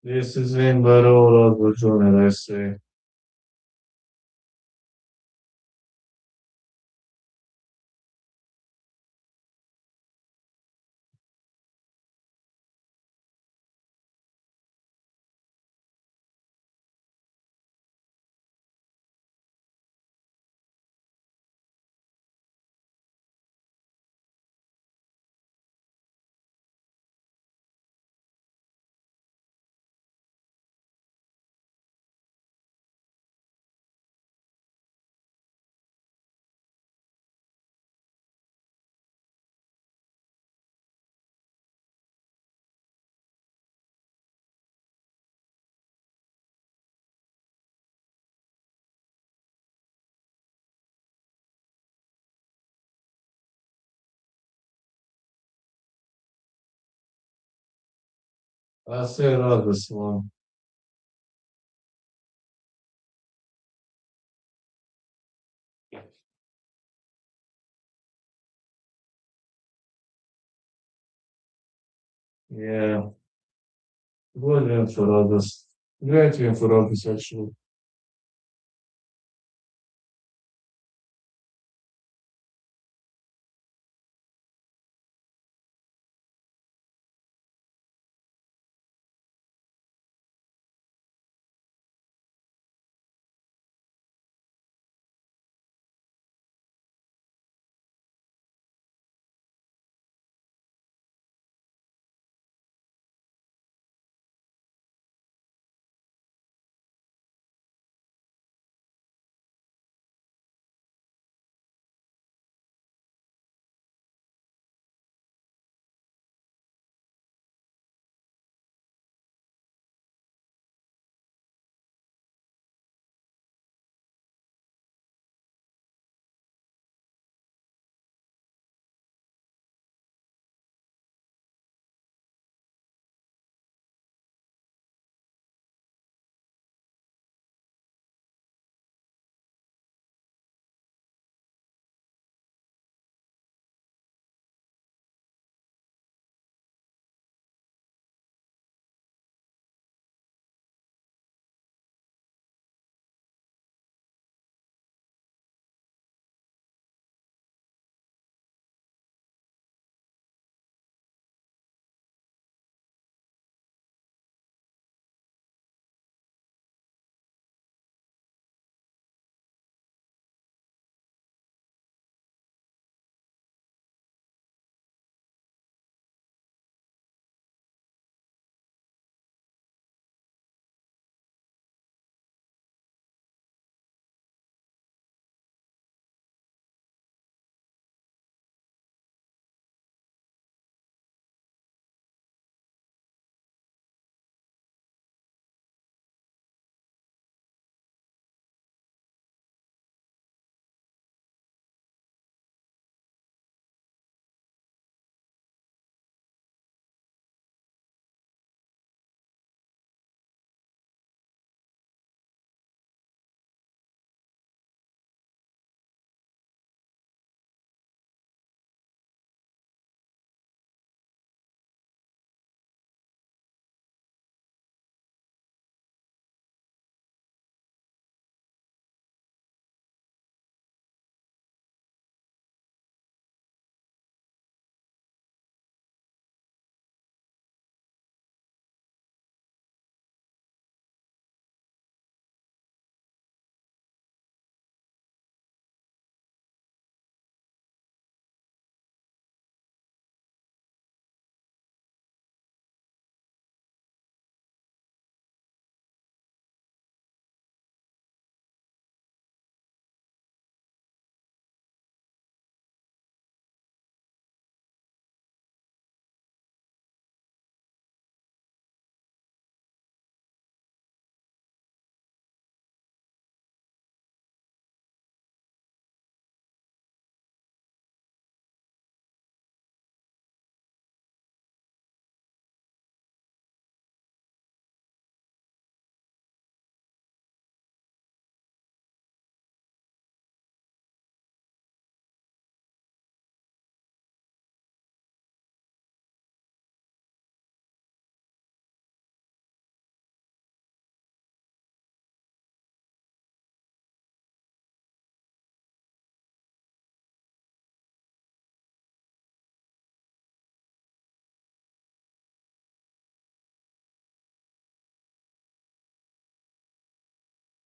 Speaker 1: This is win by all Roses Junior, I say. I say Roses won. Yeah, good win for others. Great win for others, actually.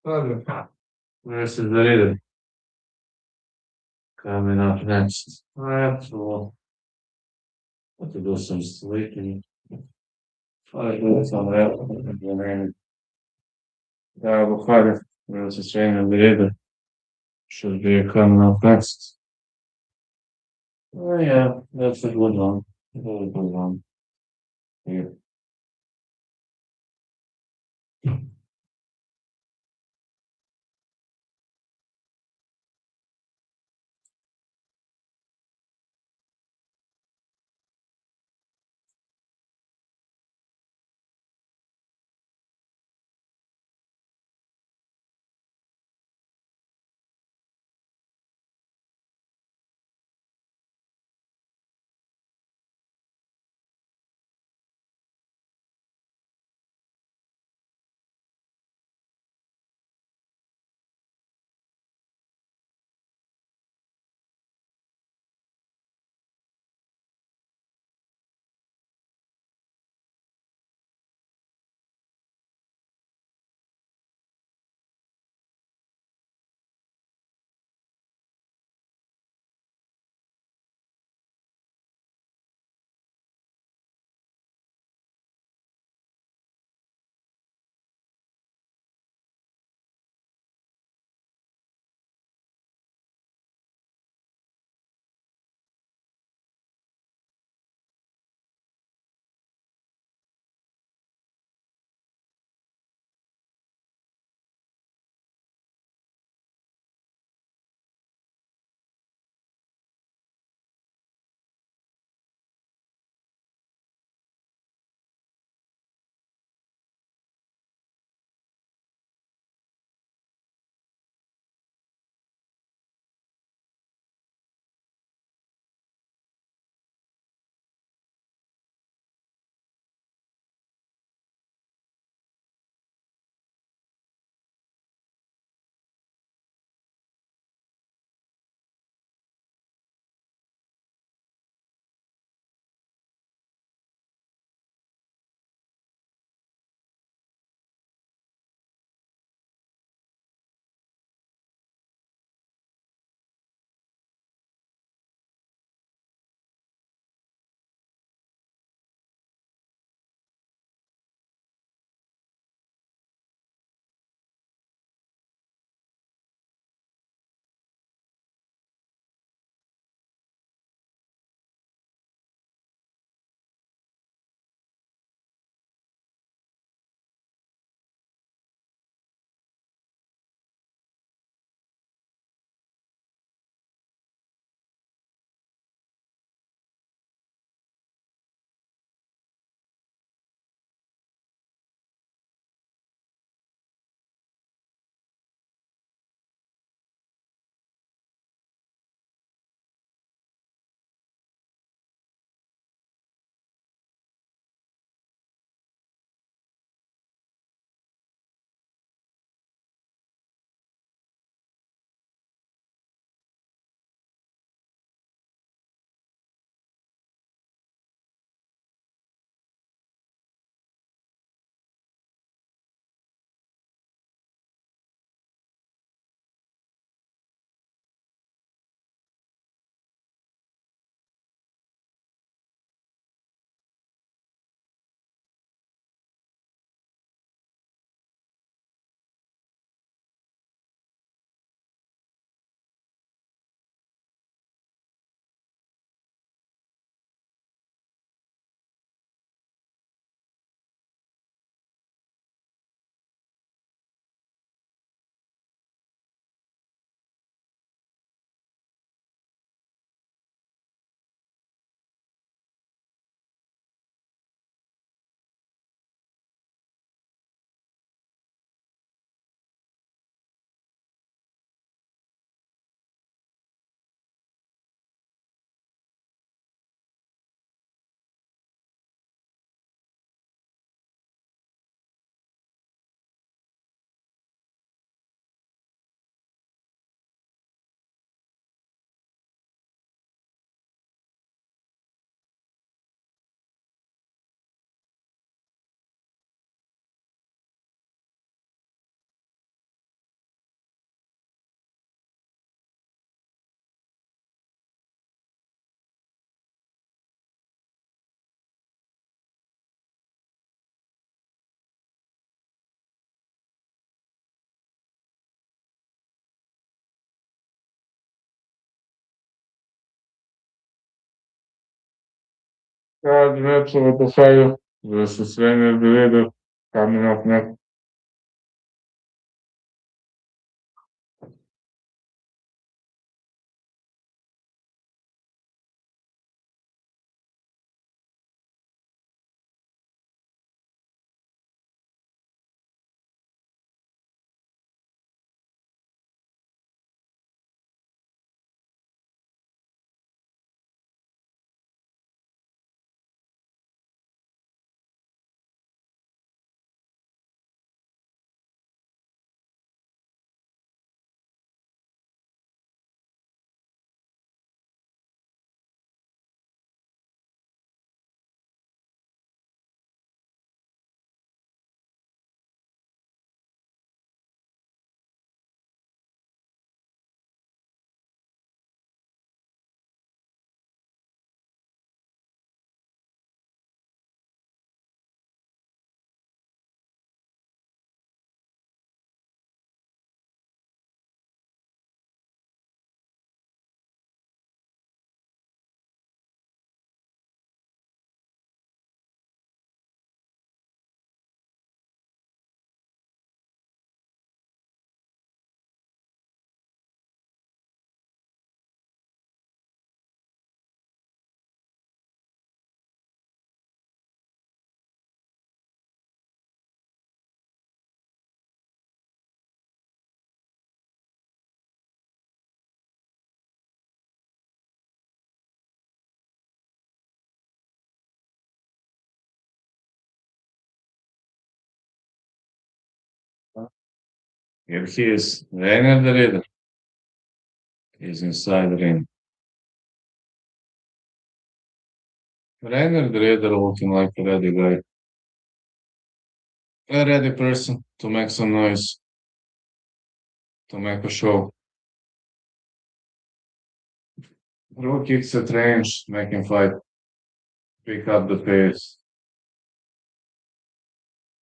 Speaker 1: Fabio versus the leader coming up next. Alright, so I have to do some sleeping. 5 minutes on that. And then Bukhari versus Shane the leader should be coming up next. Oh yeah, that's a good one. Really good one. Yeah. Third match of Borralho versus Fernandez coming up next. Here he is, Rainer the Riddle. He's inside the ring. Rainer the Riddle looking like a ready guy. A ready person to make some noise, to make a show. Throw kicks at range, make him fight, pick up the pace.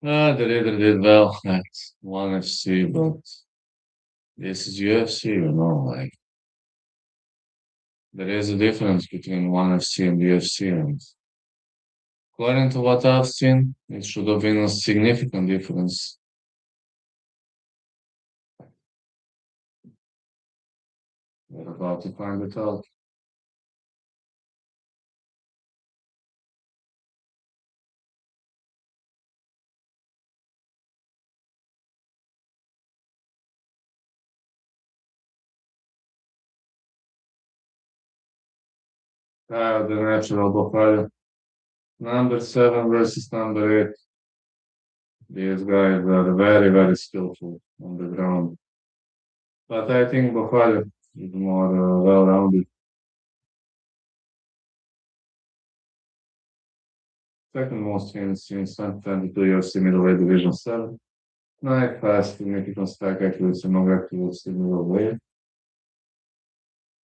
Speaker 1: The Riddle did well at 1FC, but this is UFC, like there is a difference between 1FC and UFC, and according to what I've seen, it should have been a significant difference. We're about to find it out. The natural Borralho. Number 7 versus number 8. These guys are very, very skillful on the ground. But I think Borralho is more well-rounded. Second most wins since 2022 UFC middleweight division 7. Knife fast, significant strike accuracy, no accuracy middleweight.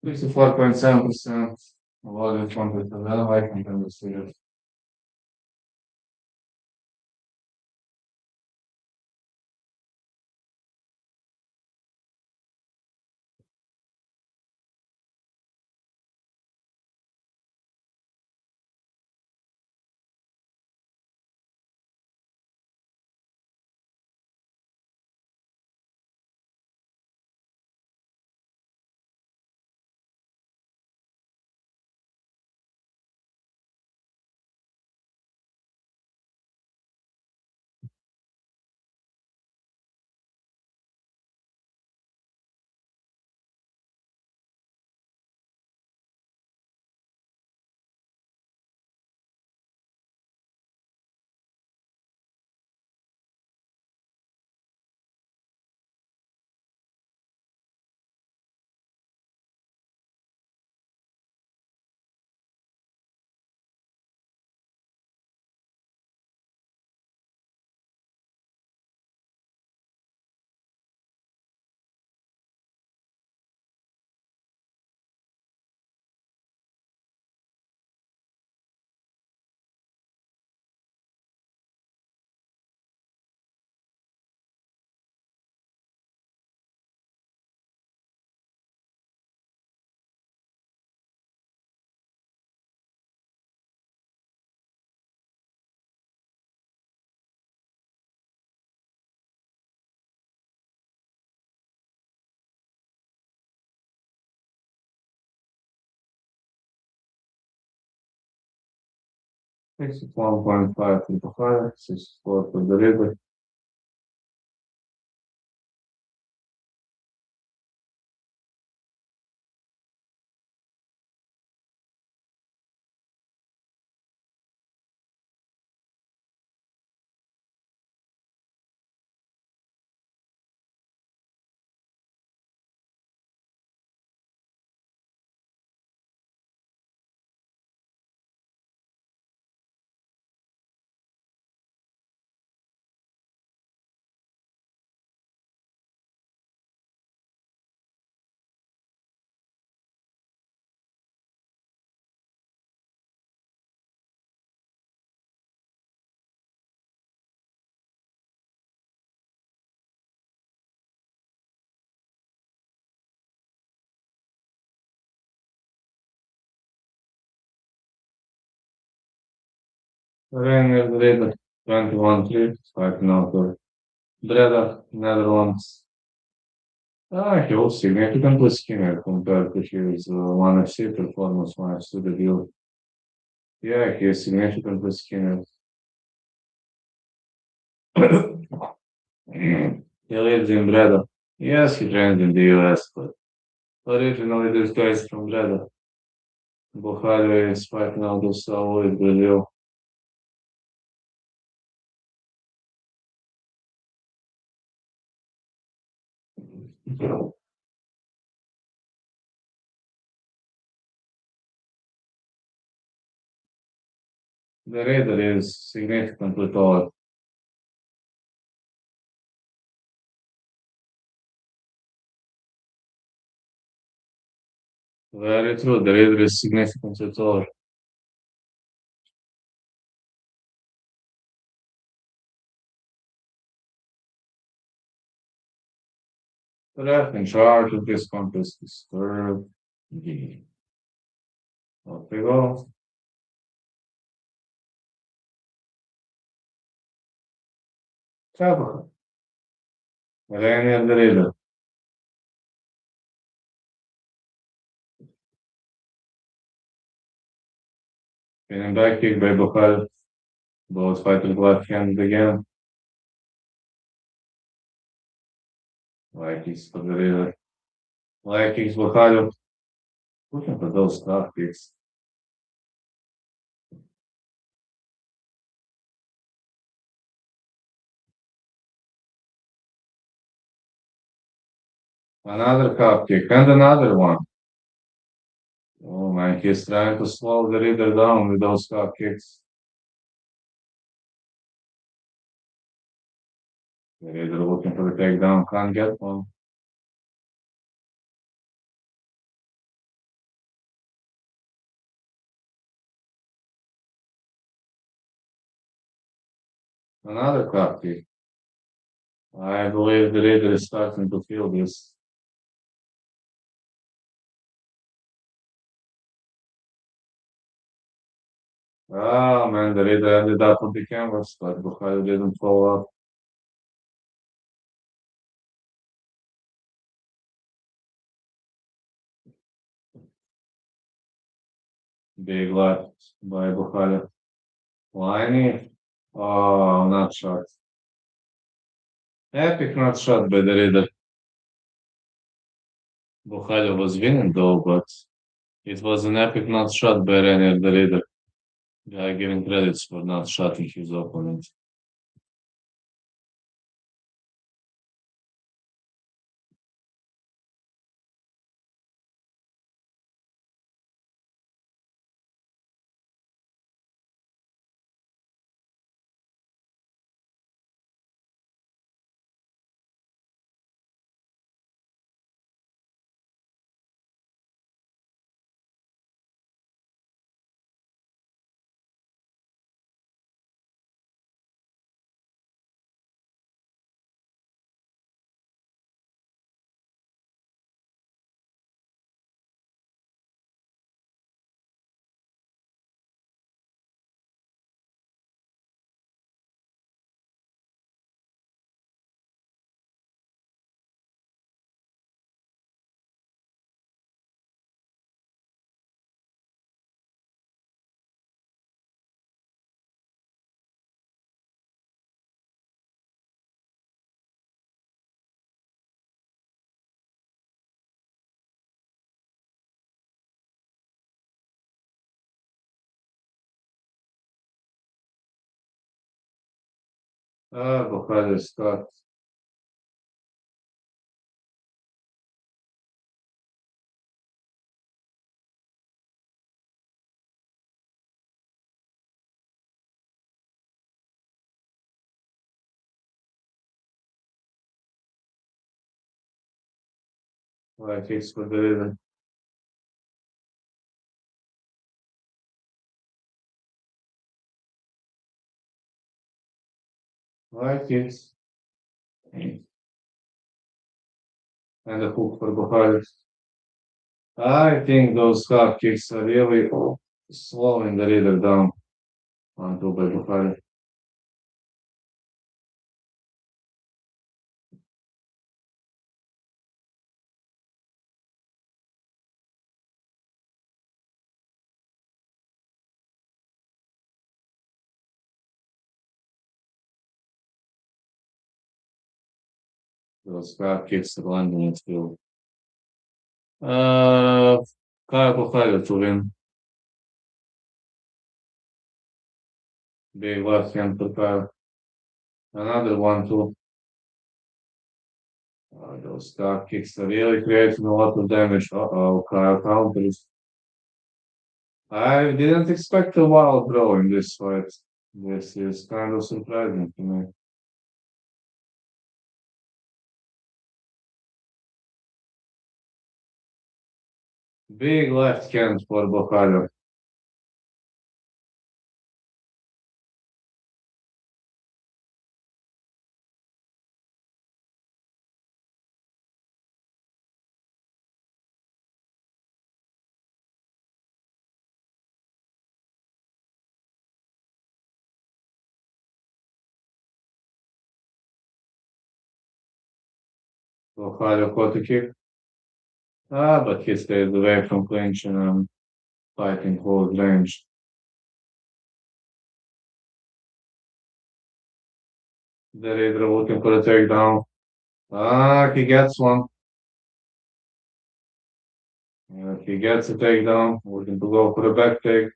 Speaker 1: 64.7% volume content and high contender series. 61.5 for Borralho, 64 for Pereira. Pereira, 21-3, fighting out for Breda, Netherlands. He was significantly skinnier compared to his ONE FC performance when I stood the deal. Yeah, he is significantly skinnier. He lives in Breda. Yes, he trained in the US, but originally this guy is from Breda. Borralho is fighting out of Holloway, Brazil. The Raider is significantly taller. Very true, the Raider is significantly taller. The ref in charge of this contest is third. Off we go. Travel. Rainier the Raider. Spinning back kick by Borralho. Both fighters left-handed again. Leg kicks for the Raider. Leg kicks Borralho. Looking for those calf kicks. Another calf kick and another one. Oh man, he's trying to slow the Raider down with those calf kicks. The Raider looking for the takedown, can't get one. Another calf kick. I believe the Raider is starting to feel this. Oh man, the Raider ended up on the canvas, but Borralho didn't follow up. Big left by Borralho. Liney. Oh, not shot. Epic not shot by the Raider. Borralho was winning though, but it was an epic not shot by Rainier the Raider. Guy giving credits for not shotting his opponent. Borralho Scott. Vai, kicks for Pereira. Vai, kicks. And a hook for Borralho. I think those half kicks are really slowing the leader down on Dober Borralho. Those half kicks are landing at field. Uh, Kyle Borralho to win. Big left hand for Kyle. Another one too. Those half kicks are really creating a lot of damage. Uh-oh, Kyle counters. I didn't expect a wild draw in this fight. This is kind of surprising to me. Big left hand for Borralho. Borralho caught a kick. But he stayed away from clinch and fighting close range. The leader looking for a takedown. He gets one. He gets a takedown. Looking to go for a back take.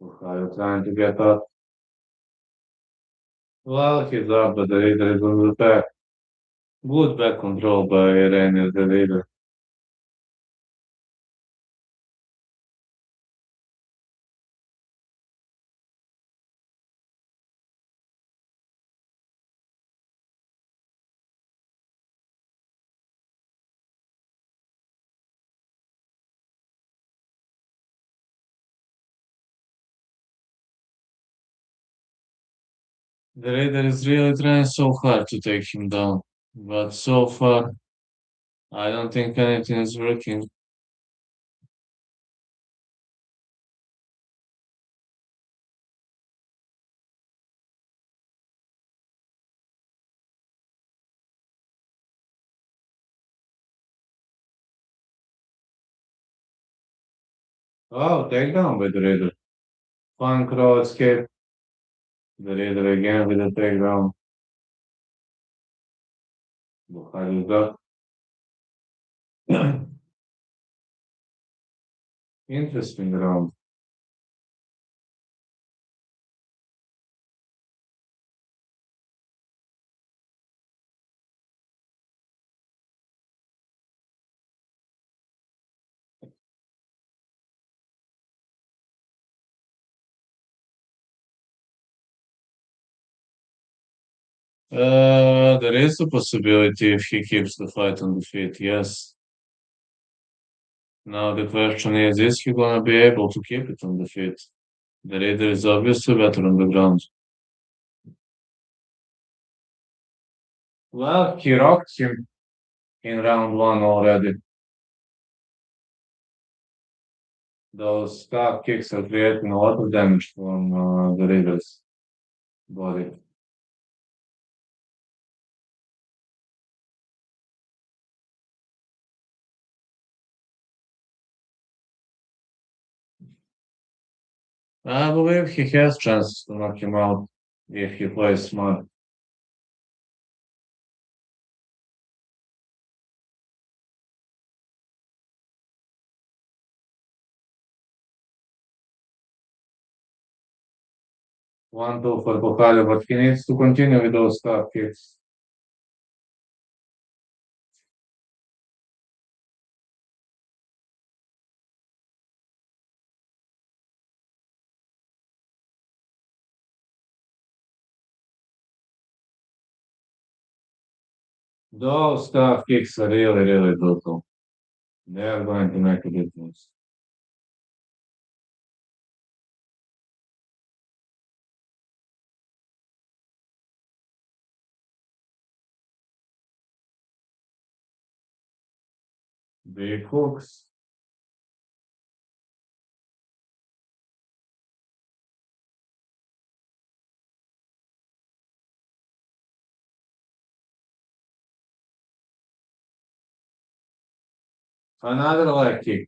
Speaker 1: Borralho trying to get up. Well, he's up, but the leader is on the back. Good back control by Rainer, the leader. The leader is really trying so hard to take him down. But so far, I don't think anything is working. Oh, takedown by the leader. Fun crow escape. The leader again with a takedown. Borralho up. Interesting round. There is a possibility if he keeps the fight on the feet, yes. Now the question is he gonna be able to keep it on the feet? The leader is obviously better on the ground. Well, he rocked him in round one already. Those calf kicks are creating a lot of damage from the leader's body. I believe he has chances to knock him out if he plays smart. 1-2 for Borralho, but he needs to continue with those tough kicks. Those tough kicks are really, really brutal. They are going to make a difference. Big hooks. Another leg kick.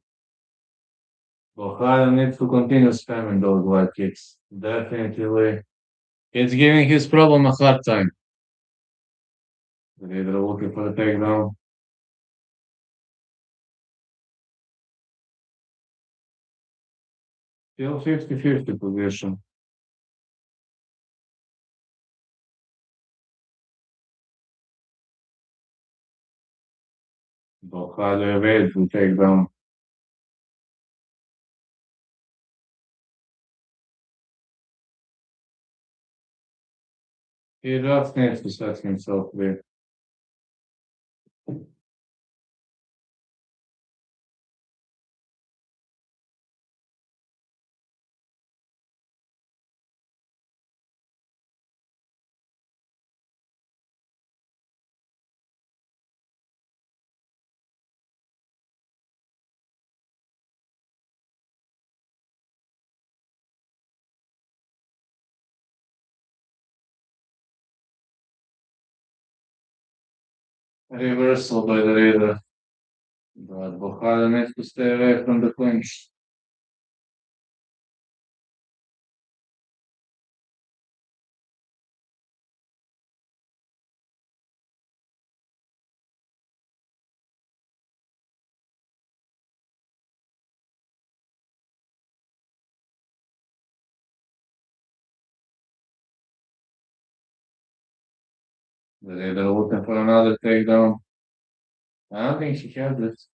Speaker 1: Borralho needs to continue spamming those leg kicks. Definitely. It's giving his problem a hard time. Pereira looking for the takedown. Still 50-50 position. Borralho evades the takedown. He just needs to set himself there. Reversal by the Raider. But Borralho needs to stay away from the clinch. The Raider looking for another takedown. I don't think he has this.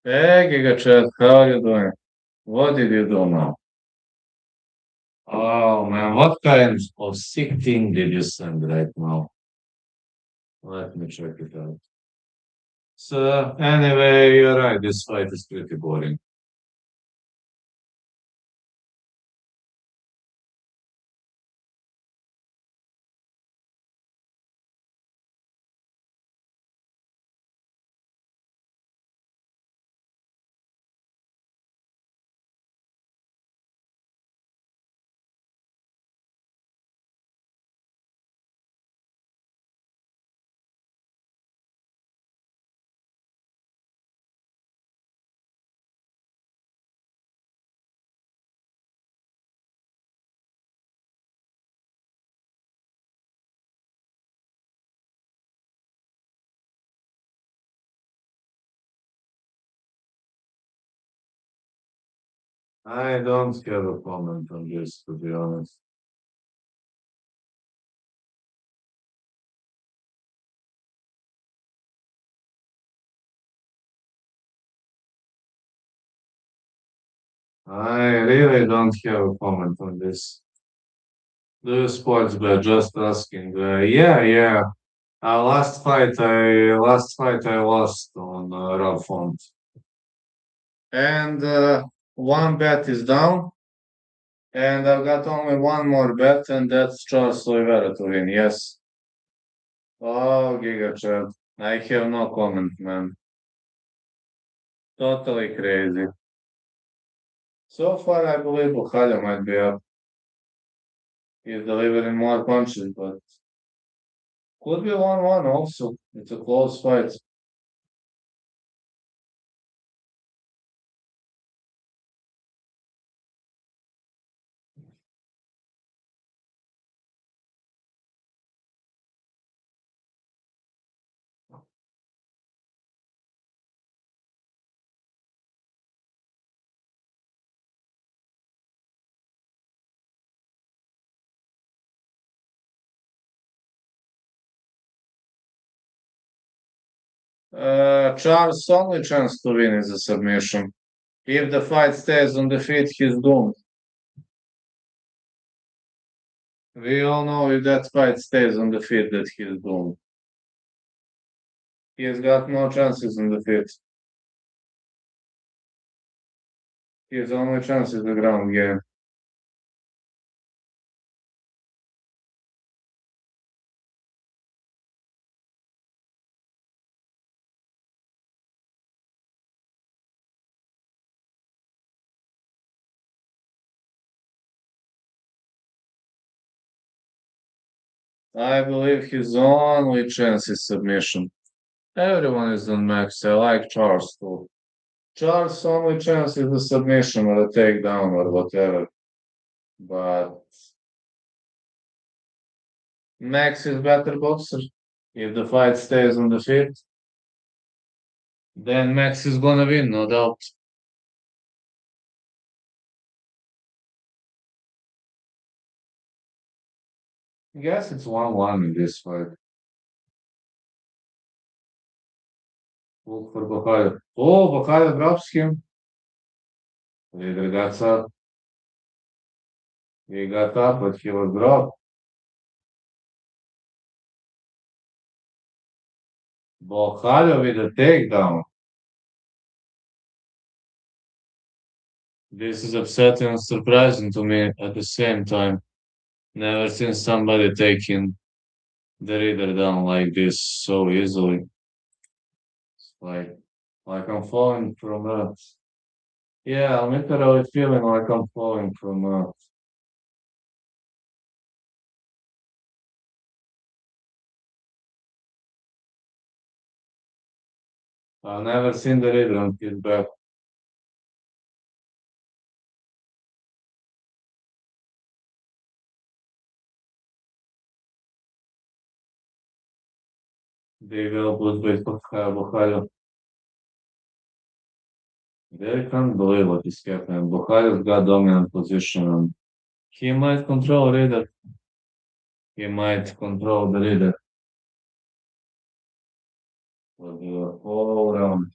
Speaker 1: Hey, Giga Chat, how are you doing? What did you do now? Oh man, what kind of sick thing did you send right now? Let me check it out. So, anyway, you're right, this fight is pretty boring. I don't have a comment on this, to be honest. I really don't have a comment on this. The sports bet just asking. Yeah. Last fight I lost on Rob Font. And one bet is down, and I've got only one more bet, and that's Charles Oliveira to win. Yes. Oh, Giga Chad. I have no comment, man. Totally crazy. So far, I believe Borralho might be up. He's delivering more punches, but could be 1-1 also. It's a close fight. Charles' only chance to win is a submission. If the fight stays on the feet, he's doomed. We all know if that fight stays on the feet that he's doomed. He's got no chances on the feet. His only chance is the ground game. I believe his only chance is submission. Everyone is on max. I like Charles too. Charles' only chance is a submission or a takedown or whatever. But Max is better boxer. If the fight stays on the feet, then Max is gonna win, no doubt. I guess it's 1-1 in this fight. Look for Borralho. Oh, Borralho drops him. Leader got up. He got up, but he was dropped. Borralho with a takedown. This is upsetting and surprising to me at the same time. Never seen somebody taking the leader down like this so easily. It's like I'm falling from earth. Yeah, I'm literally feeling like I'm falling from earth. I've never seen the leader on his back. They will put with Borralho. They can't believe what is happening. Borralho's got dominant position and he might control leader. He might control the leader for the whole round.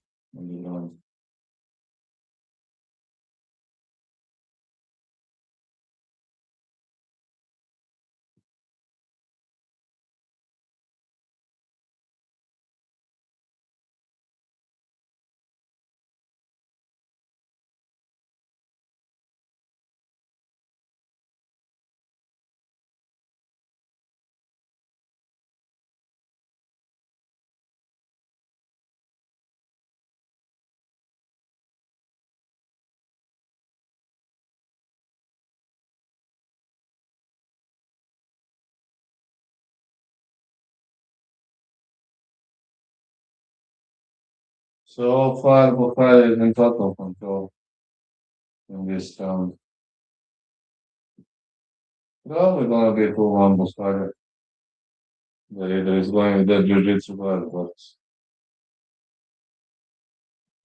Speaker 1: So far, Borralho is in total control in this round. Probably gonna be 2-1 Borralho. The leader is going with that jiu-jitsu guard, but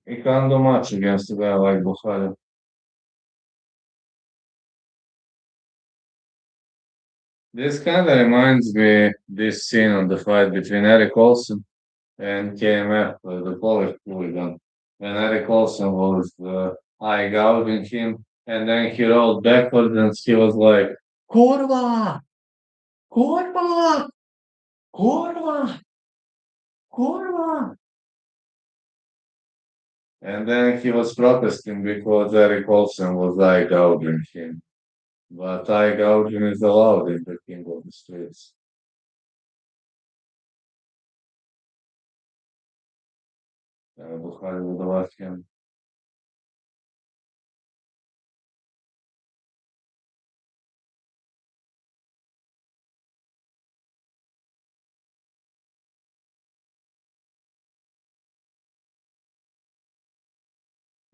Speaker 1: he can't do much against a guy like Borralho. This kind of reminds me this scene on the fight between Eric Olsen and KMF, the Polish hooligan. When Eric Olsen was eye gouging him, and then he rolled backwards and he was like, Kurva! Kurva! Kurva! Kurva! And then he was protesting because Eric Olsen was eye gouging him. But eye gouging is allowed in the King of the Streets. Bukhari would have asked him.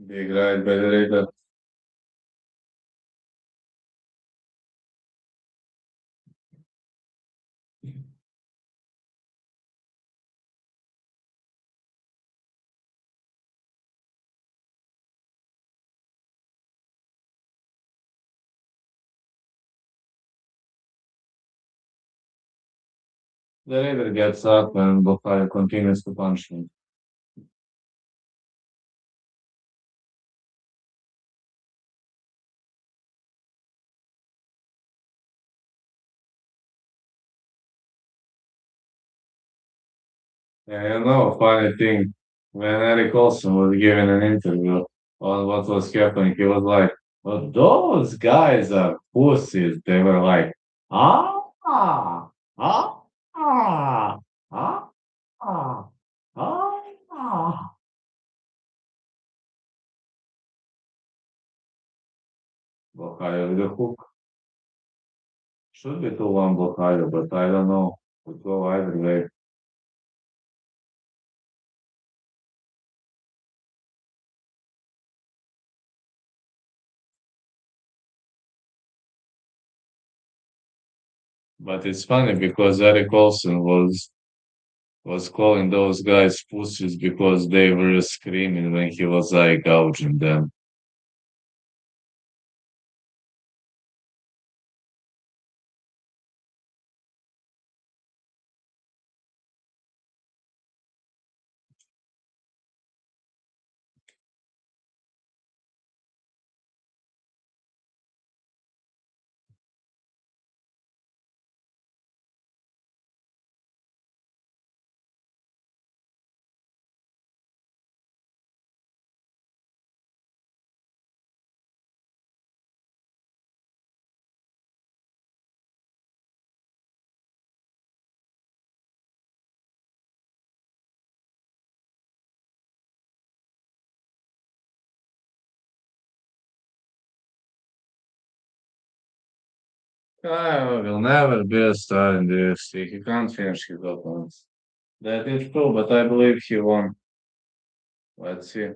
Speaker 1: Big right by the leader. The leader gets up and Bukhari continues to punch him. Funny thing, when Eric Olsen was giving an interview on what was happening, he was like, "Well, those guys are pussies." They were like, ah, ah, ah, ah, ah, ah, ah. Borralho with the hook. Should be 2-1 Borralho, but I don't know. Could go either way. But it's funny because Eric Olsen was calling those guys pussies because they were screaming when he was eye gouging them. I will never be a star in the UFC. He can't finish his opponents. That is true, but I believe he won. Let's see.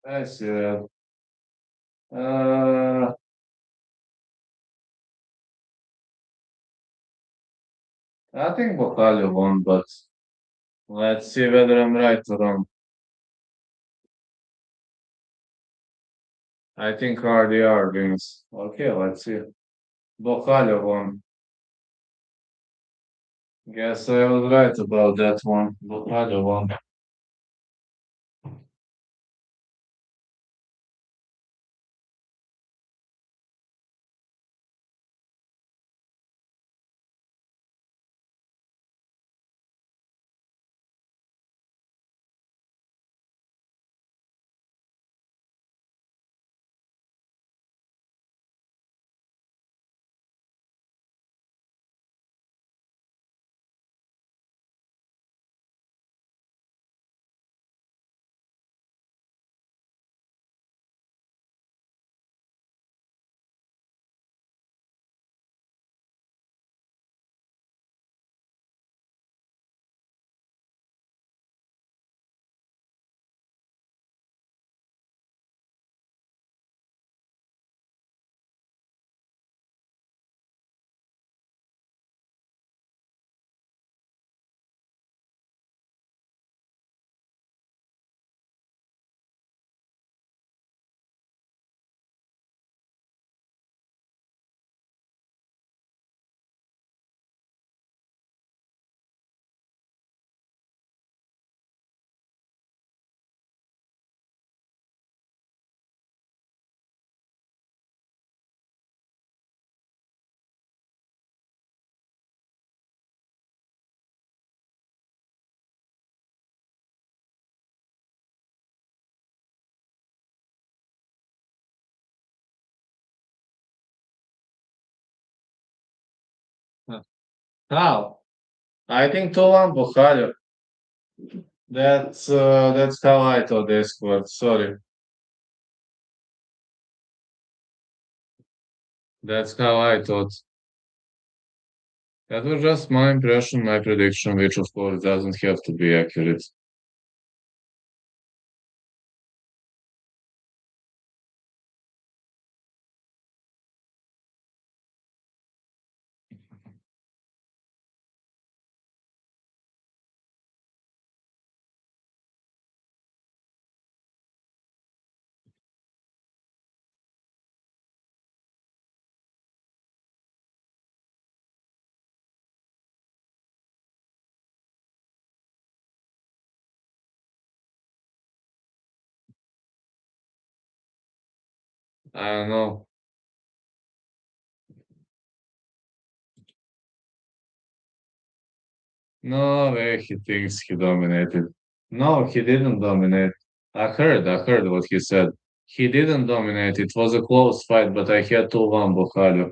Speaker 1: I see that. Uh, I think Borralho won, but let's see whether I'm right or wrong. I think RDR wins. Okay, let's see. Borralho won. Guess I was right about that one. Borralho won. Huh. How? I think 2-1 Borralho. That's how I thought they scored. Sorry. That's how I thought. That was just my impression, my prediction, which of course doesn't have to be accurate. I don't know. No way he thinks he dominated. No, he didn't dominate. I heard what he said. He didn't dominate. It was a close fight, but I had 2-1 Borralho.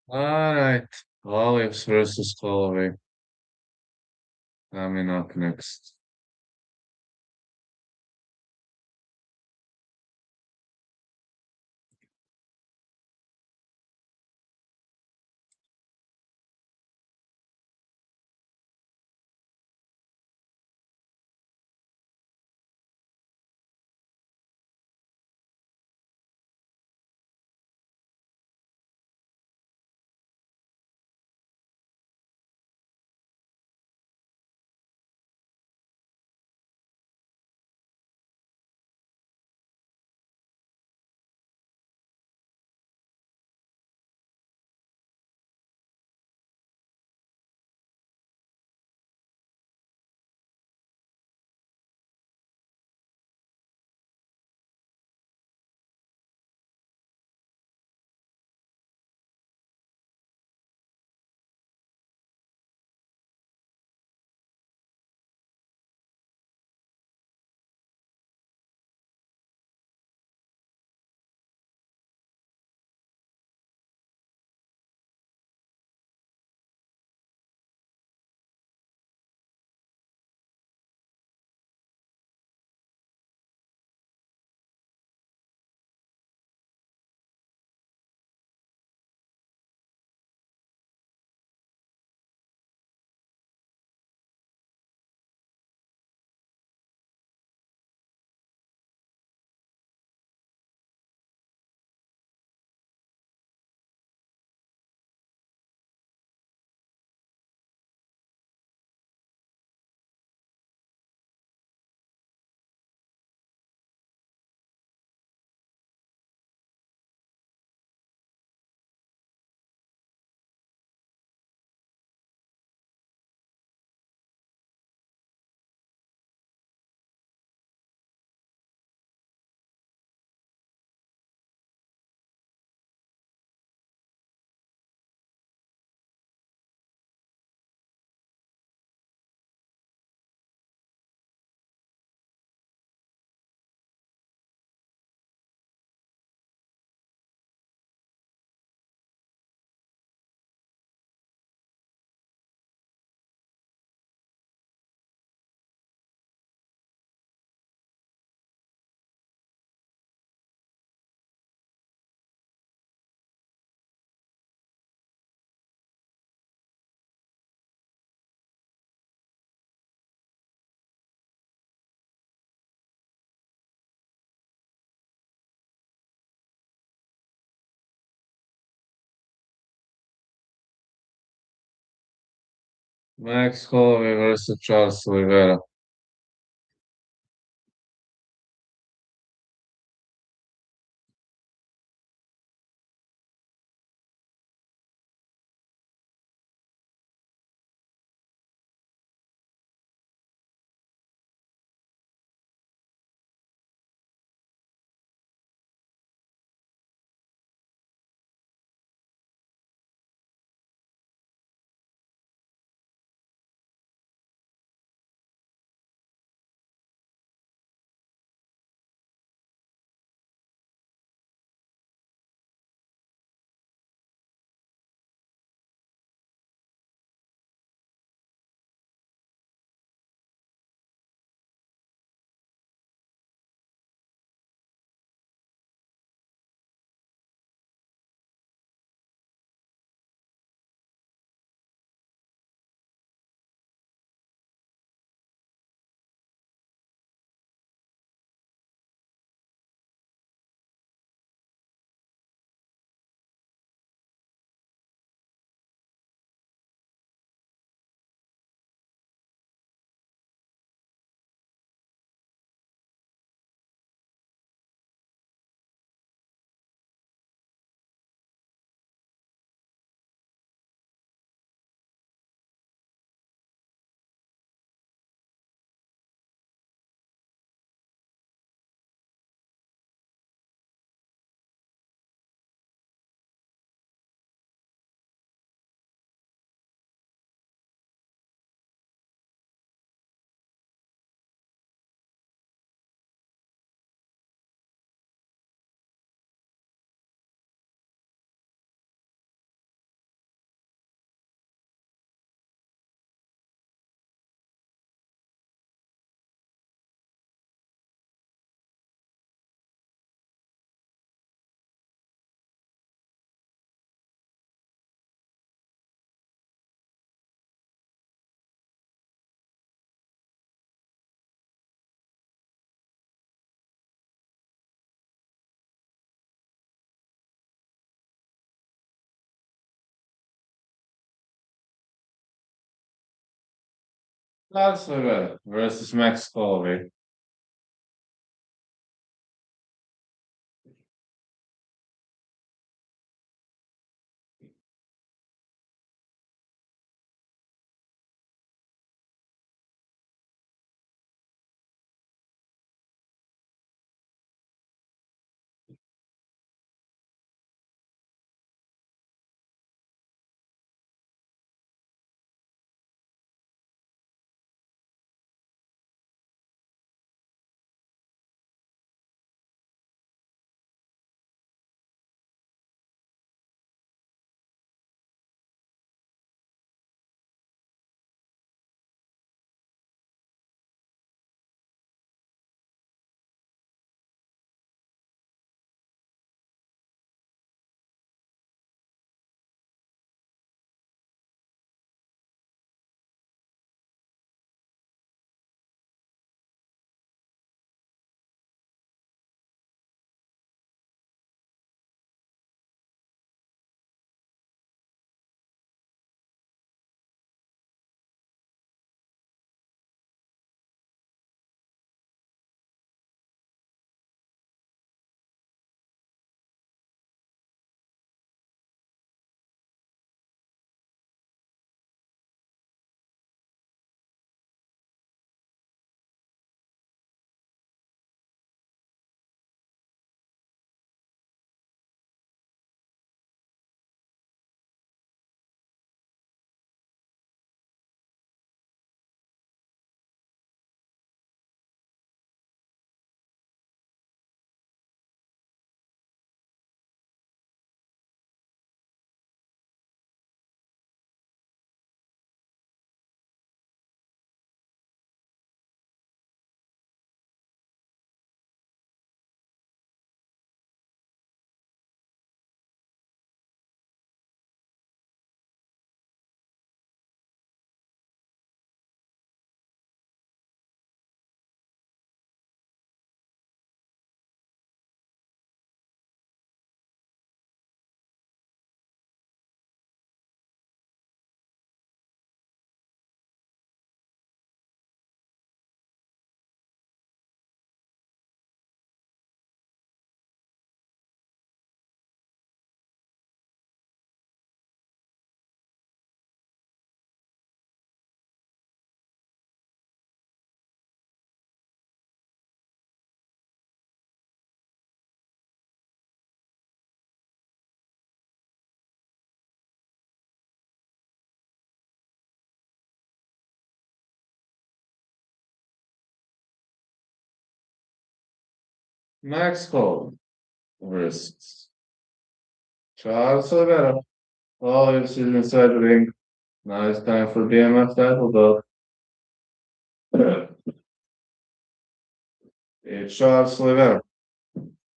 Speaker 1: All right. Olives versus Holloway. Coming up next. Max Holloway versus Charles Oliveira. Charles Oliveira versus Max Holloway. Max Holloway versus Charles Oliveira. All UFC's inside the ring. Now it's time for BMF title belt. It's Charles Oliveira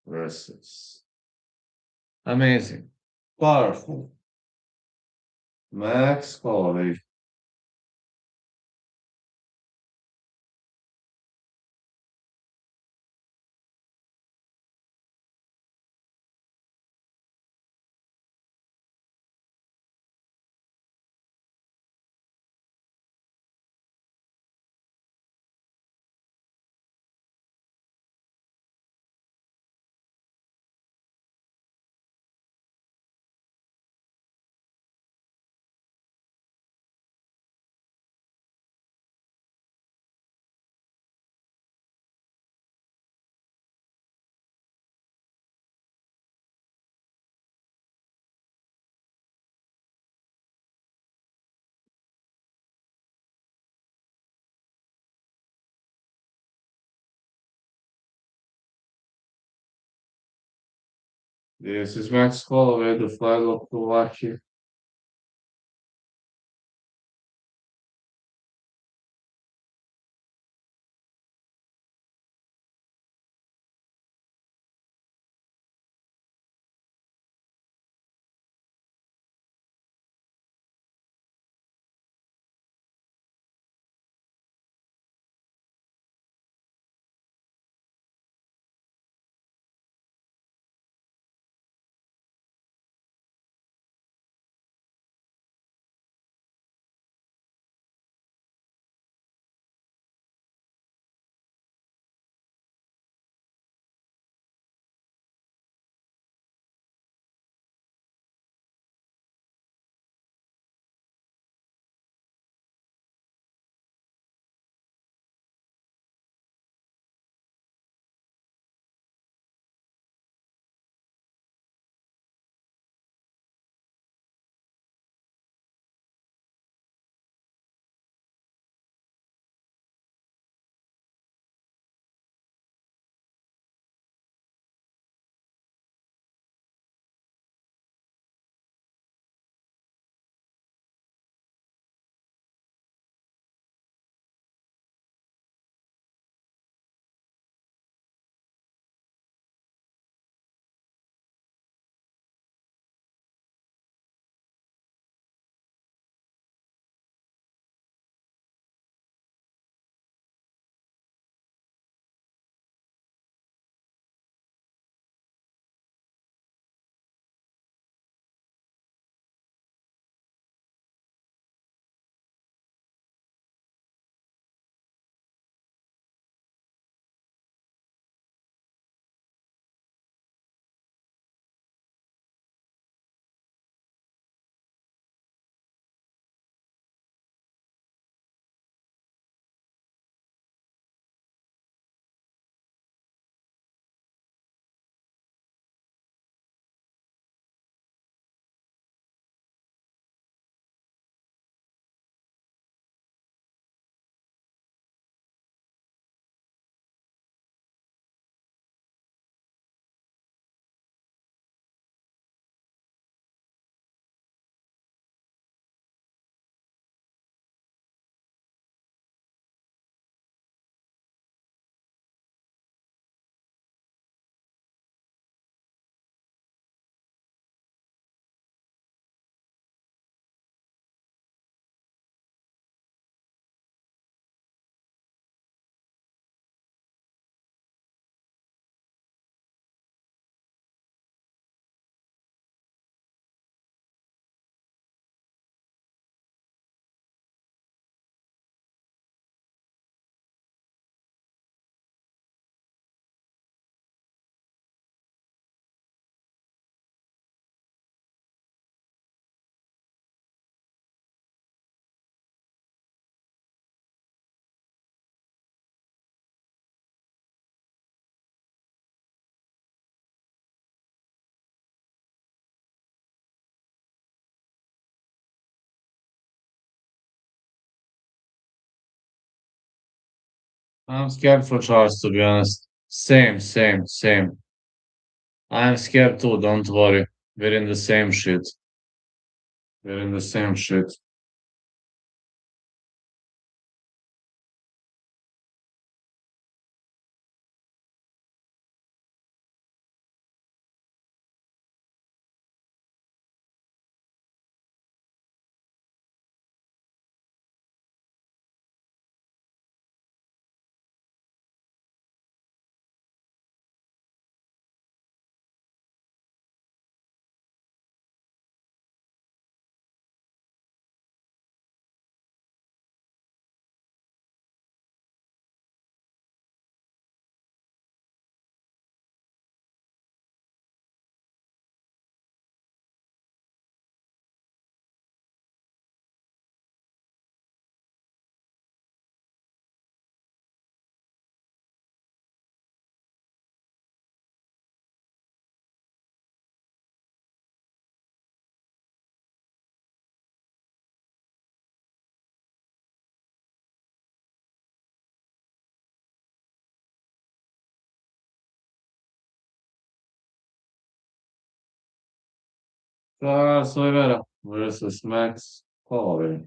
Speaker 1: versus amazing, powerful Max Holloway. This is Max Holloway, the flag of Slovakia. I'm scared for Charles, to be honest. Same, same, same. I'm scared too, don't worry. We're in the same shit. We're in the same shit. Charles Oliveira versus Max Holloway.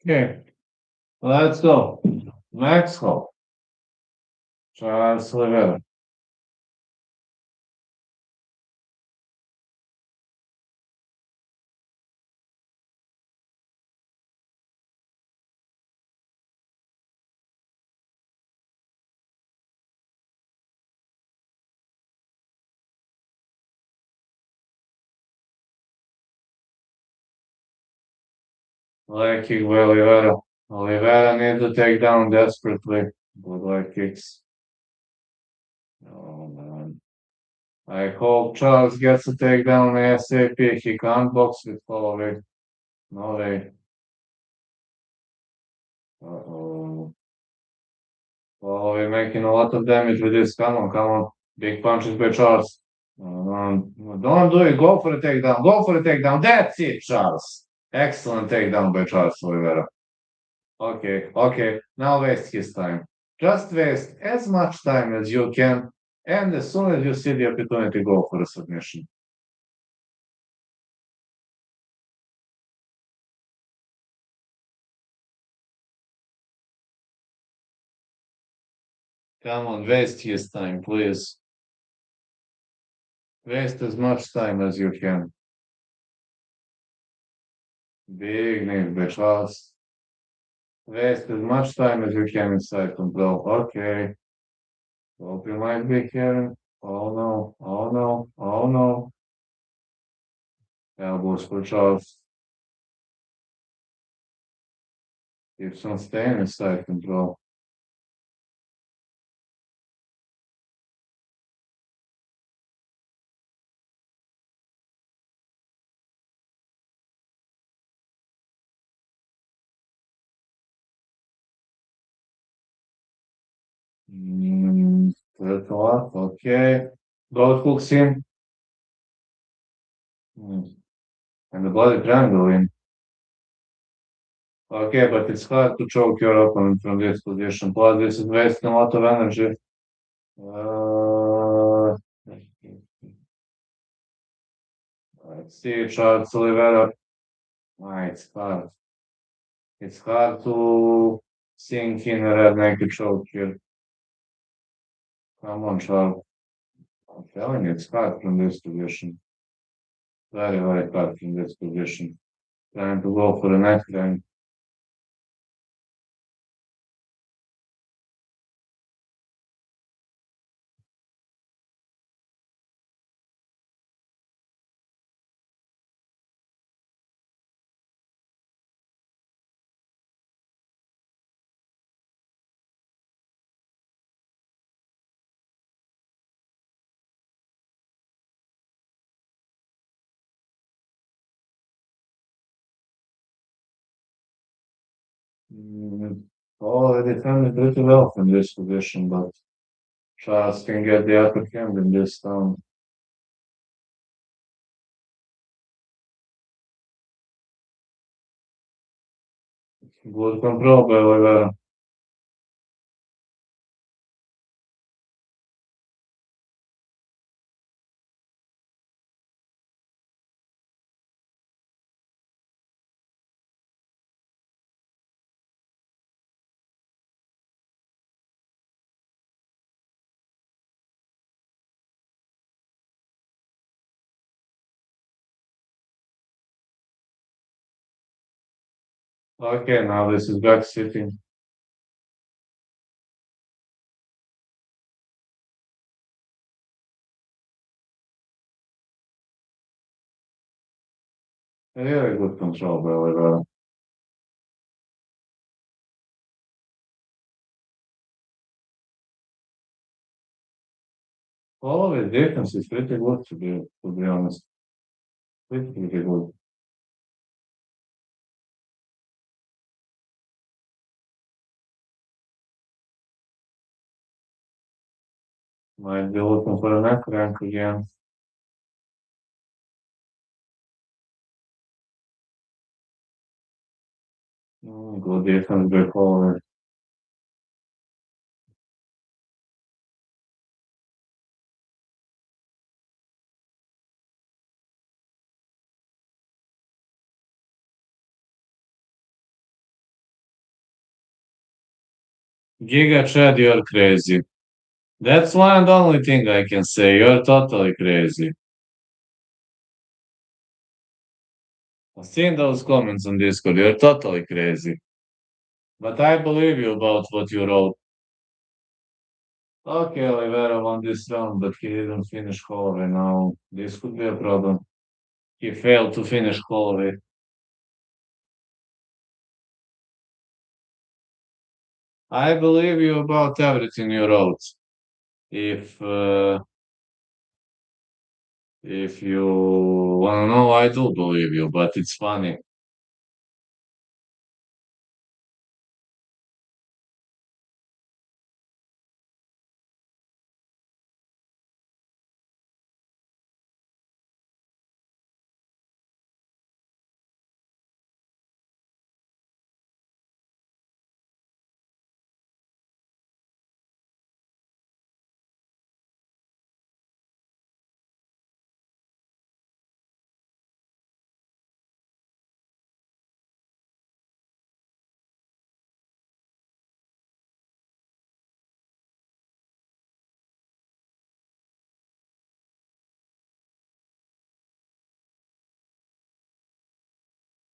Speaker 1: Okay, let's go. Max Holloway. Charles Oliveira. Leg kick by Oliveira. Oliveira needs to take down desperately. Good leg kicks. Oh man. I hope Charles gets a takedown ASAP. He can't box with Holloway. No way. Uh-oh. Holloway making a lot of damage with this. Come on, come on. Big punches by Charles. Don't do it. Go for a takedown. Go for a takedown. That's it, Charles. Excellent takedown by Charles Oliveira. Okay, okay. Now waste his time. Just waste as much time as you can, and as soon as you see the opportunity, go for a submission. Come on, waste his time, please. Waste as much time as you can. Big name by Charles. Waste as much time as you can inside control. Okay. Hope you might be hearing. Oh no, oh no, oh no. Elbows for Charles. Keeps on staying inside control. That's a lot. Okay. Goat hooks in. Mm. And the bloody triangle in. Okay, but it's hard to choke your opponent from this position. Plus, this is wasting a lot of energy. Uh, let's see, Charles Oliveira. It's hard. It's hard to sink in a red naked choke here. Come on, Charles. I'm telling you, it's hard from this position. Very, very hard from this position. Trying to go for the neck line. Mm, oh, they defended pretty well from this position, but Charles can get the upper hand in this round. Good control by Oliveira. Okay, now this is back sitting. Very good control by Oliveira. All of his defense is pretty good to be honest. Pretty good. Might be looking for a neck rank again. Good defense by Holloway. Giga Chad, you're crazy. That's one and only thing I can say. You're totally crazy. I've seen those comments on Discord. You're totally crazy. But I believe you about what you wrote. Okay, Oliveira won this round, but he didn't finish Holloway now. This could be a problem. He failed to finish Holloway. I believe you about everything you wrote. If if you wanna know, I do believe you, but it's funny.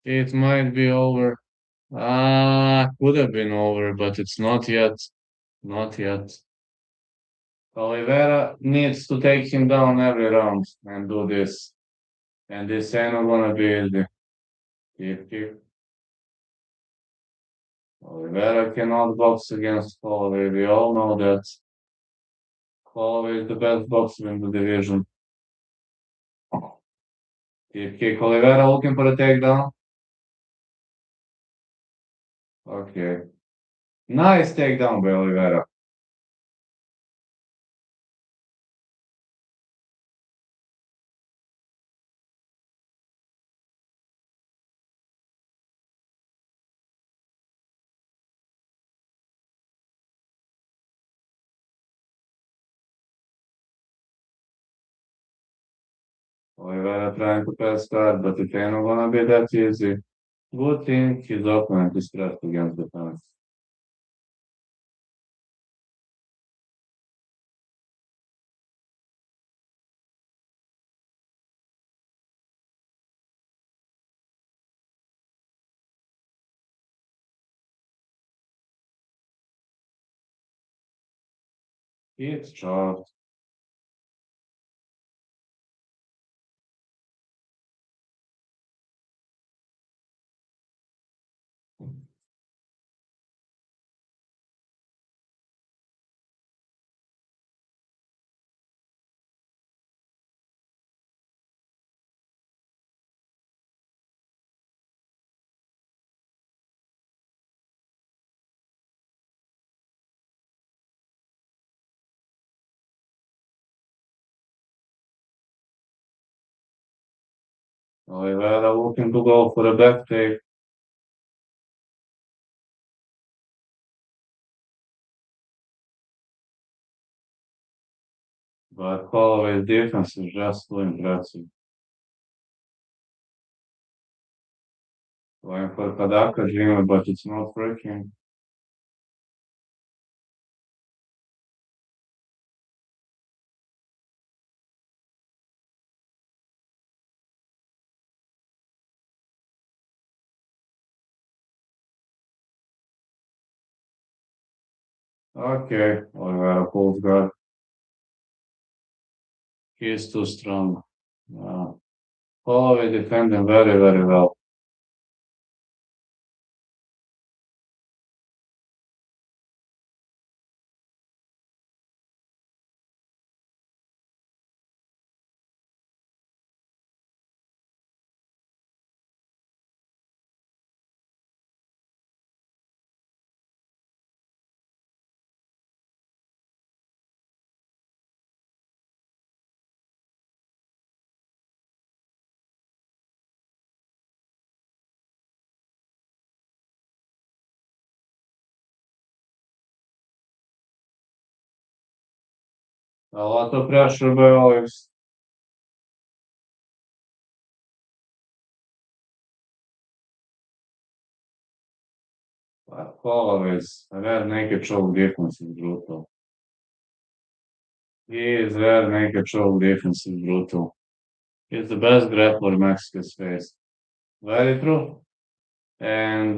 Speaker 1: It might be over. Could have been over, but it's not yet. Not yet. Oliveira needs to take him down every round and do this. And this ain't gonna be easy. Keep. Oliveira cannot box against Holloway. We all know that. Holloway is the best boxer in the division. Keep kick. Oliveira looking for a takedown. Okay. Nice takedown by Oliveira. Oliveira trying to pass guard, but it ain't gonna be that easy. Good thing his opponent is pressed against the fence. It's short. Oliveira looking to go for a back take. But Holloway's defense is just too impressive. Going for Kadaka Dreamer, but it's not working. Okay, Oliveira pulls guard. He's too strong. Uh, Holloway defending very, very well. A lot of pressure by Olives. But Holloway's rear naked choke defense is brutal. His rear naked choke defense is brutal. He's the best grappler Max has faced. Very true. And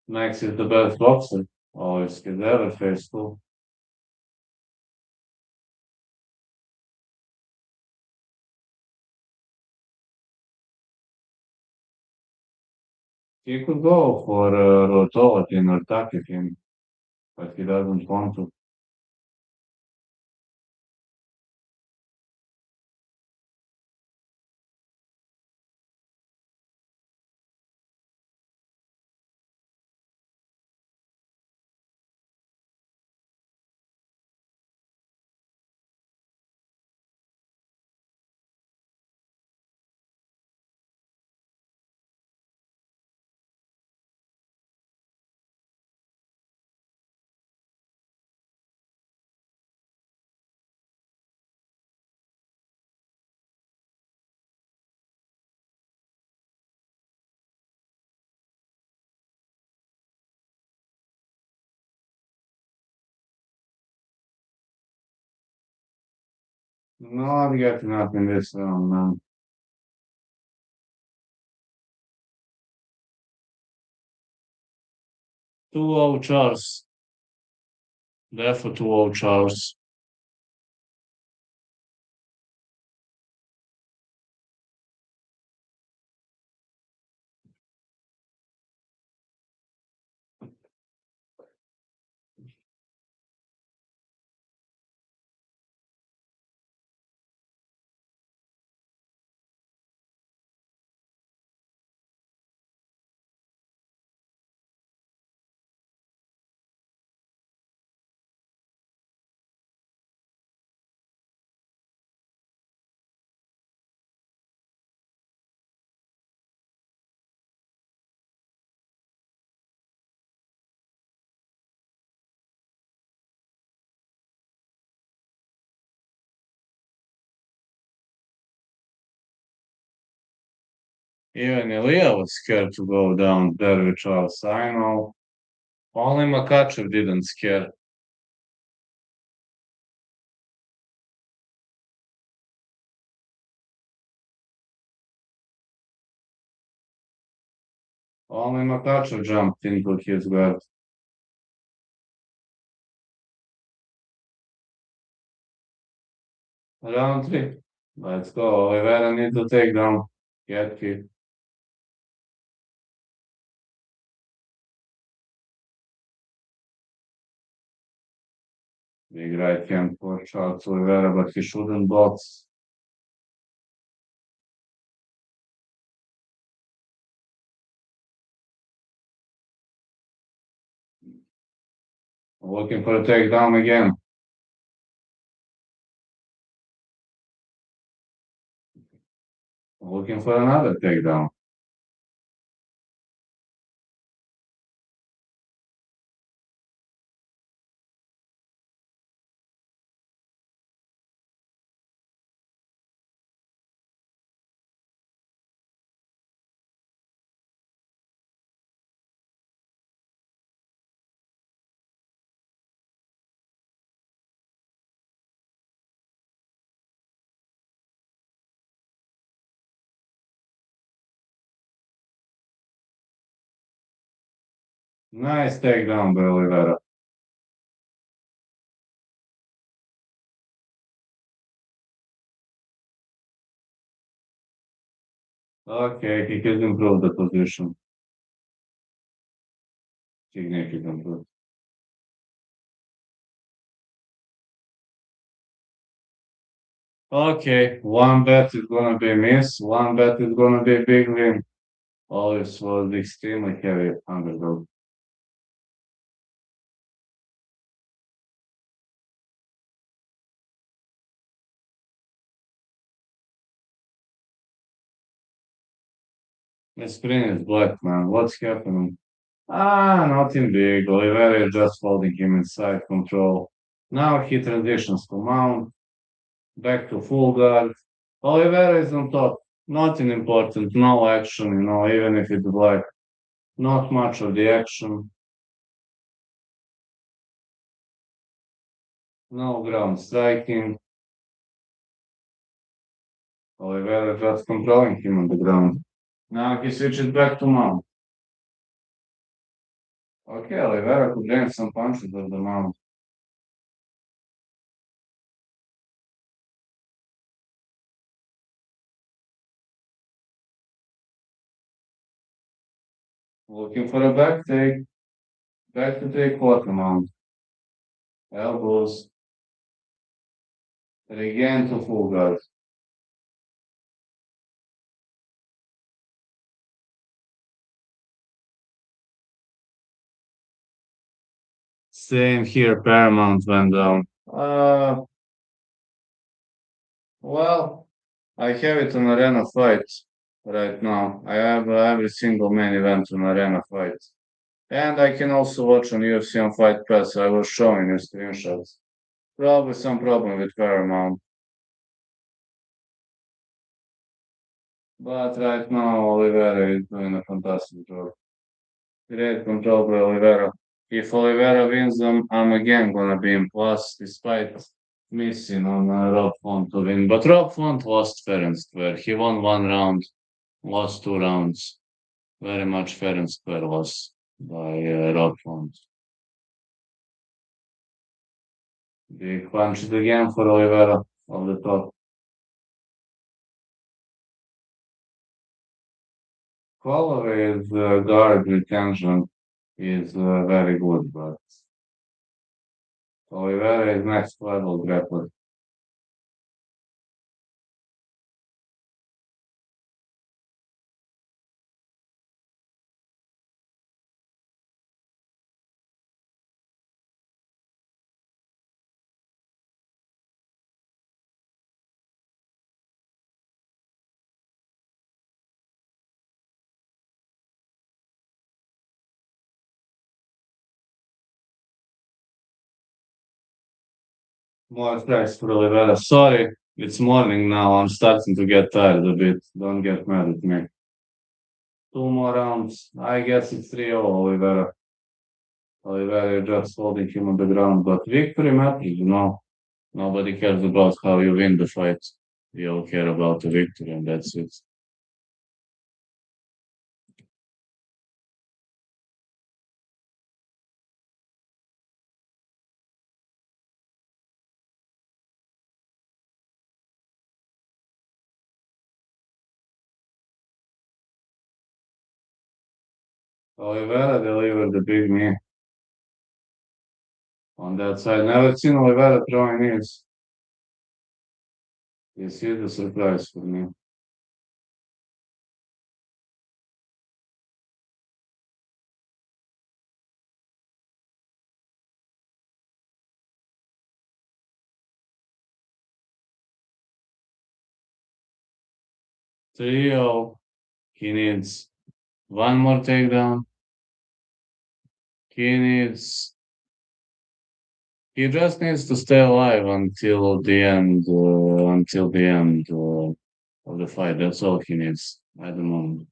Speaker 1: Max is the best boxer Olives has ever faced too. He could go for Rotovatin or Taketin, but he doesn't want to. Not getting up in this round, man. 2-0 Charles. There for 2-0 Charles. Even Ilya was scared to go down there with Charles. I know. Only Makachev didn't scare. Only Makachev jumped into his guard. Round three. Let's go. Oliveira need to take down. Get kick. Big right hand for Charles Oliveira, but he shouldn't box. Looking for a takedown again. Looking for another takedown. Nice takedown by Oliveira. Okay, he has improved the position significantly. Okay, one bet is gonna be miss, one bet is gonna be big win. Always was extremely heavy underdog. The screen is black, man. What's happening? Nothing big. Oliveira is just holding him inside control. Now he transitions to mount, back to full guard. Oliveira is on top. Nothing important, no action, even if it's black. Not much of the action. No ground striking. Oliveira just controlling him on the ground. Now he switches back to mount. Okay, Oliveira could land some punches of the mount. Looking for a back take. Back to take quarter mount. Elbows. Again to full guard. Same here, Paramount went down. Well, I have it on Arena Fight right now. I have every single main event on Arena Fight. And I can also watch on UFC on Fight Pass. I was showing you screenshots. Probably some problem with Paramount. But right now, Oliveira is doing a fantastic job. Great control by Oliveira. If Oliveira wins them, I'm again gonna be in plus, despite missing on Rob Font to win. But Rob Font lost fair and square. He won one round, lost two rounds. Very much fair and square loss by Rob Font. Big punches again for Oliveira on the top. Holloway's guard retention is very good, but Oliveira is next level grappler. More strikes for Oliveira. Sorry, it's morning now. I'm starting to get tired a bit. Don't get mad at me. Two more rounds. I guess it's 3-0, Oliveira. Oliveira just holding him on the ground. But victory matters, you know. Nobody cares about how you win the fight. We all care about the victory, and that's it. Oliveira delivered the big knee on that side. Never seen Oliveira throwing knees. This is the surprise for me. 3-0. He needs one more takedown. He needs. He just needs to stay alive until the end. Until the end of the fight. That's all he needs at the moment.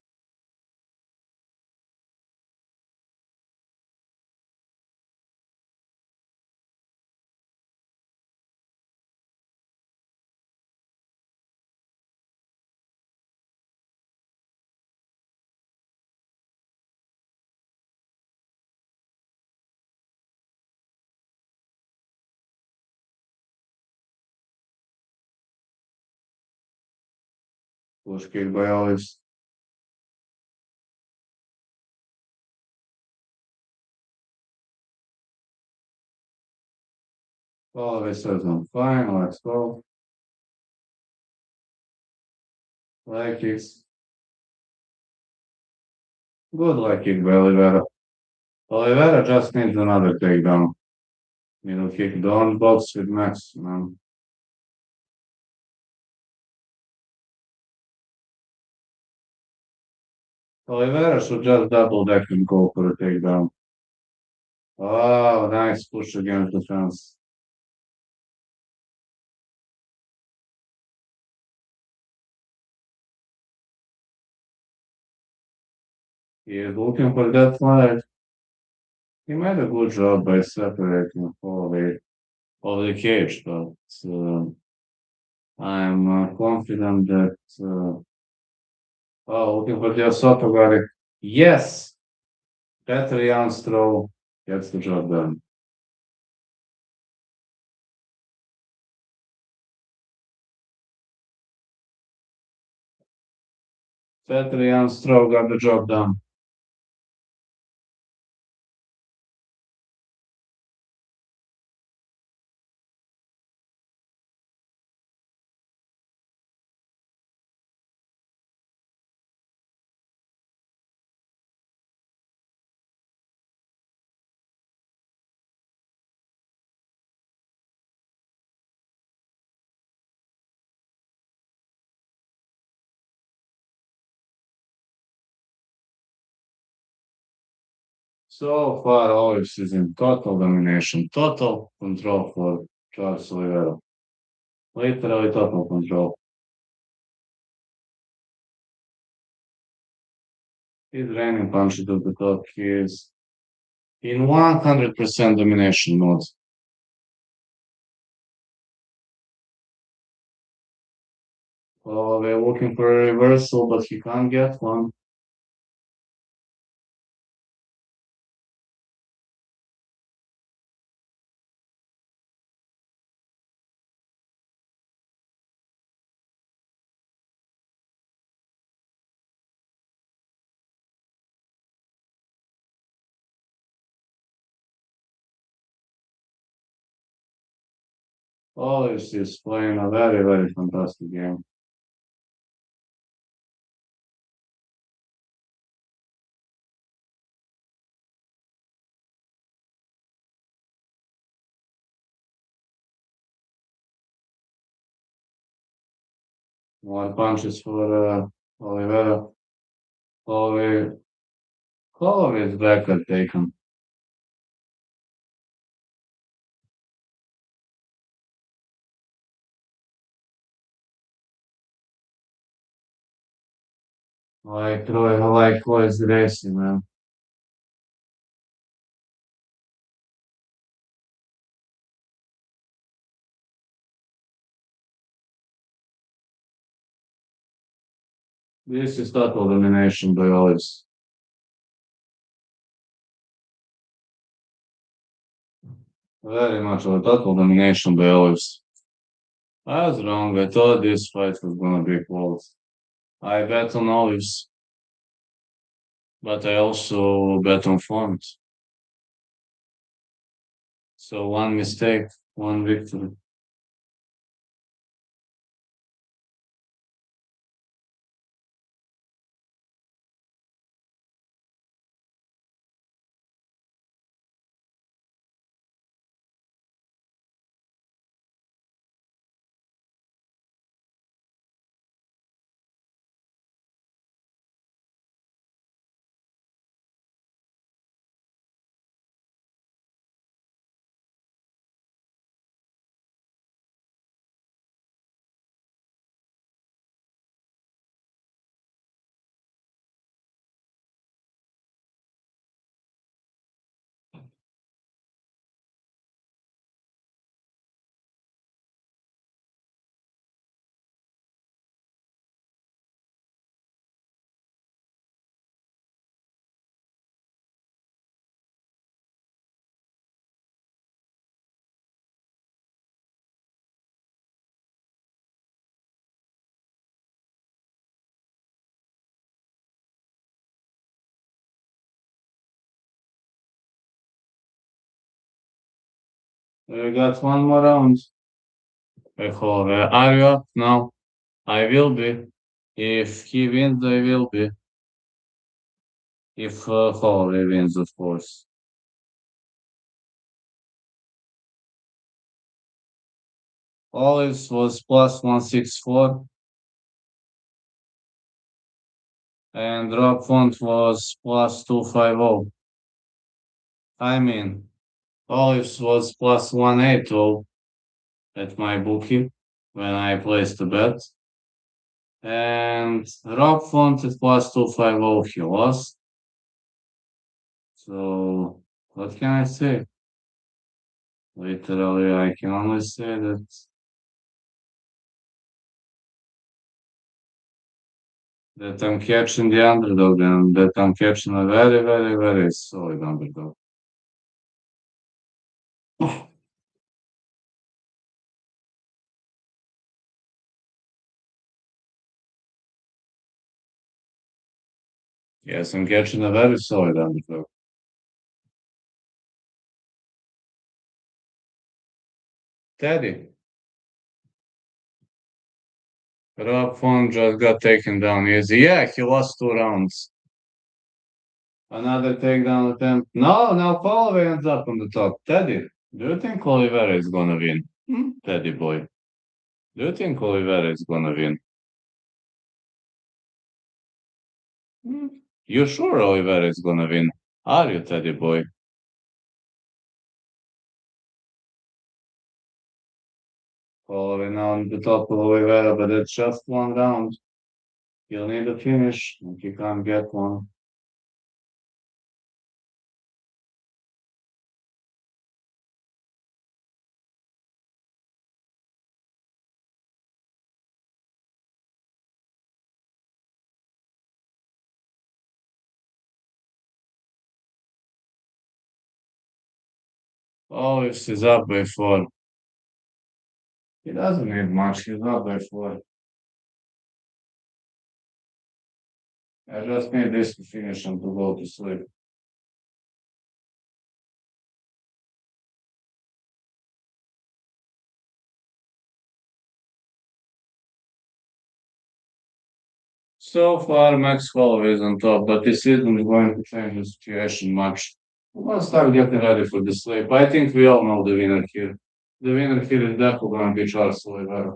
Speaker 1: Push kick by Olives. Olives says I'm fine. Let's go. Leg kicks. Good leg kick by Oliveira. Oliveira just needs another takedown. Middle kick. Don't box with Max, man. Oliveira should just double deck and go for a takedown. Oh, nice push against the fence. He is looking for that fight. He made a good job by separating Holloway of the cage, but I'm confident that. Oh, looking for the Soto got it. Yes! Better Jan's throw gets the job done. Better Jan's throw got the job done. So far, Olives is in total domination, total control for Charles Oliveira. Literally total control. He's raining punches to the top. He is in 100% domination mode. Oh, they're looking for a reversal, but he can't get one. Olives is playing a very, very fantastic game. More punches for Oliveira. Holloway, Holloway is back at taken. Like Roy's racing, man. This is total domination by Olives. Very much of a total domination by Olives. I was wrong. I thought this fight was gonna be close. I bet on Olives, but I also bet on Font. So one mistake, one victory. We got one more round. Holloway, are you up? No, I will be. If he wins, I will be. If Holloway wins, of course. Olives was plus 164, and Rob Font was plus 250. I mean, Olives was plus 180 at my bookie when I placed the bet. And Rob Font is plus 250, he lost. So, what can I say? Literally, I can only say that I'm catching the underdog and that I'm catching a very, very, very solid underdog. Yes, I'm catching a very solid underdog. Teddy, Rob Font just got taken down easy. Yeah, he lost 2 rounds. Another takedown attempt. No, now Holloway ends up on the top. Teddy, do you think Oliveira is gonna win? Teddy boy, do you think Oliveira is gonna win? Hmm, You sure Oliveira is gonna win? Are you, Teddy boy? Holloway now on the top of Oliveira, but it's just 1 round. He'll need a finish, and he can't get one. Olives is up by 4. He doesn't need much. He's up by 4. I just need this to finish and to go to sleep. So far, Max Holloway is on top, but this isn't going to change the situation much. We'll start getting ready for the sleep. I think we all know the winner here. The winner here is definitely going to be Charles Oliveira.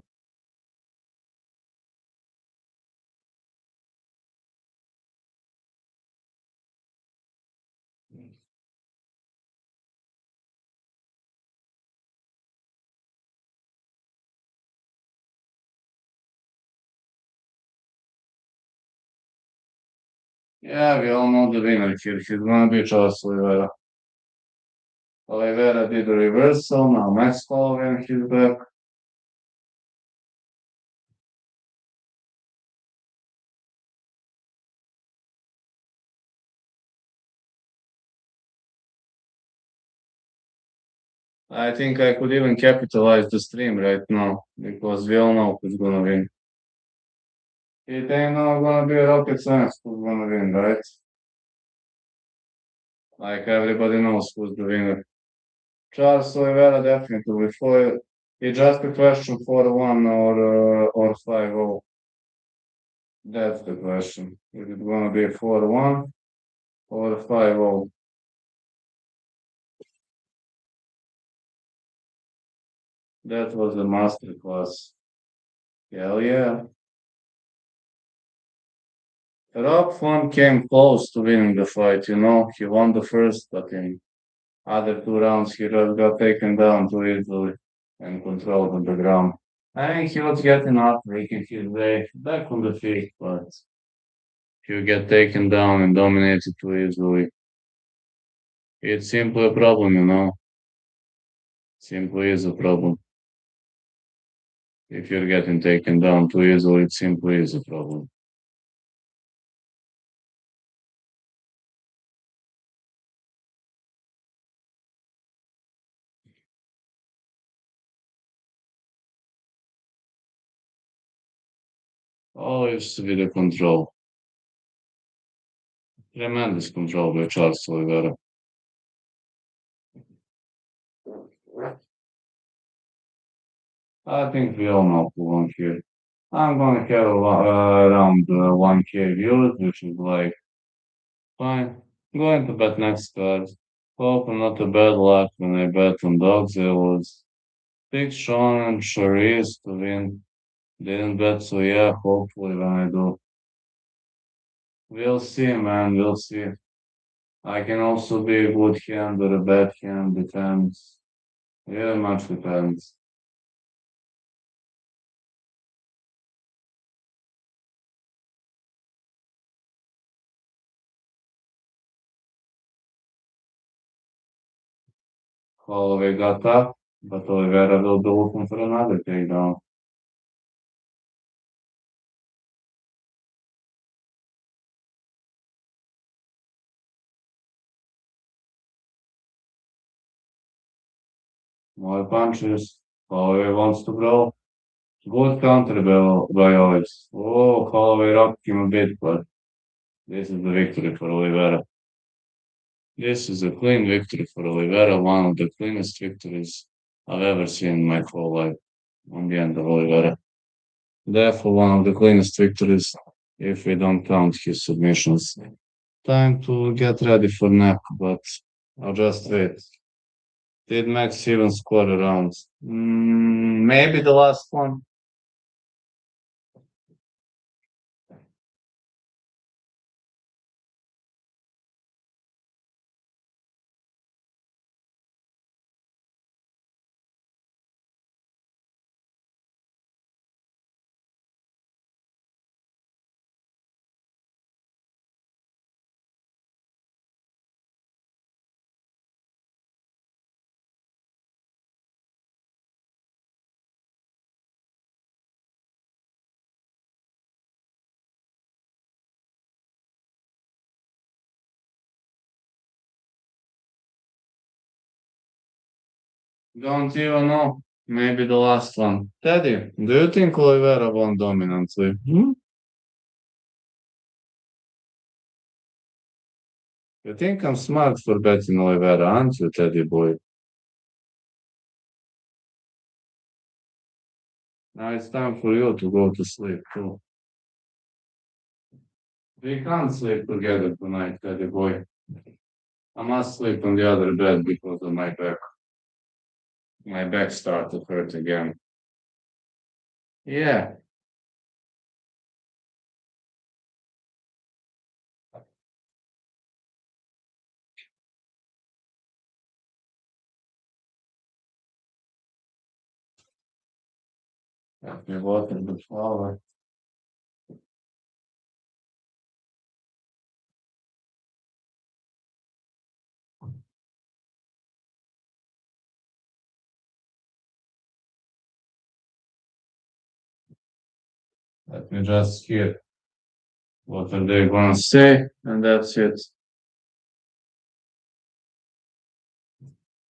Speaker 1: Yeah, we all know the winner here. He's gonna be Charles Oliveira. Oliveira did a reversal. Now Max Holloway and he's back. I think I could even capitalize the stream right now because we all know who's gonna win. It ain't not gonna be a rocket science who's gonna win, right? Like everybody knows who's the winner. Charles Oliveira definitely for it's just a question for 1 or 5-0. That's the question. Is it gonna be 4-1 or 5-0? That was a masterclass. Hell yeah. Rob Font came close to winning the fight, you know. He won the first, but in other 2 rounds he just got taken down too easily and controlled the ground. I think he was getting up, making his way back on the feet, but you get taken down and dominated too easily. It's simply a problem, you know. Simply is a problem. If you're getting taken down too easily, it simply is a problem. Always with the control. Tremendous control by Charles Oliveira. I think we all know who won here. I'm gonna have around 1K views, which is like fine. Going to bet next card. Hope not a bad luck when I bet on dogs. It was Big Sean and Charisse to win. Didn't bet, so yeah, hopefully when I do. We'll see, man, we'll see. I can also be a good hand or a bad hand, depends. Yeah, much depends. Holloway got up, but Oliveira will be looking for another takedown. More punches. Holloway wants to grow. Good counter by Alex. Oh, Holloway rocked him a bit, but this is the victory for Oliveira. This is a clean victory for Oliveira, one of the cleanest victories I've ever seen in my whole life on the end of Oliveira. Therefore, one of the cleanest victories if we don't count his submissions. Time to get ready for nap, but I'll just wait. Did Max even score a round? Maybe the last one. Don't even know. Maybe the last one. Teddy, do you think Oliveira won dominantly? You think I'm smart for betting Oliveira, aren't you, Teddy boy? Now it's time for you to go to sleep too. We can't sleep together tonight, Teddy boy. I must sleep on the other bed because of my back. My back started to hurt again. Yeah, let me water the flower. Let me just hear what are they gonna say, and that's it.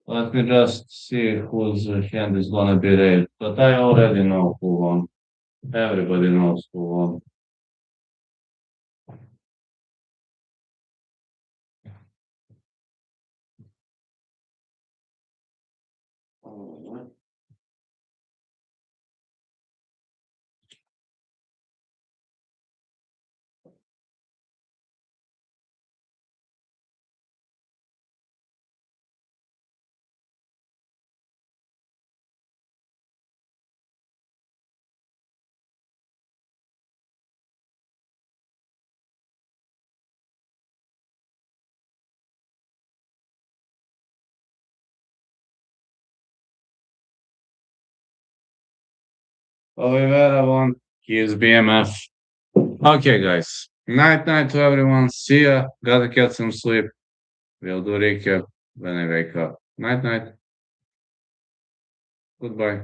Speaker 1: Let me just see whose hand is gonna be raised. But I already know who won. Everybody knows who won. Oliveira won. He is BMF. Okay, guys. Night night to everyone. See ya. Gotta get some sleep. We'll do recap when I wake up. Night night. Goodbye.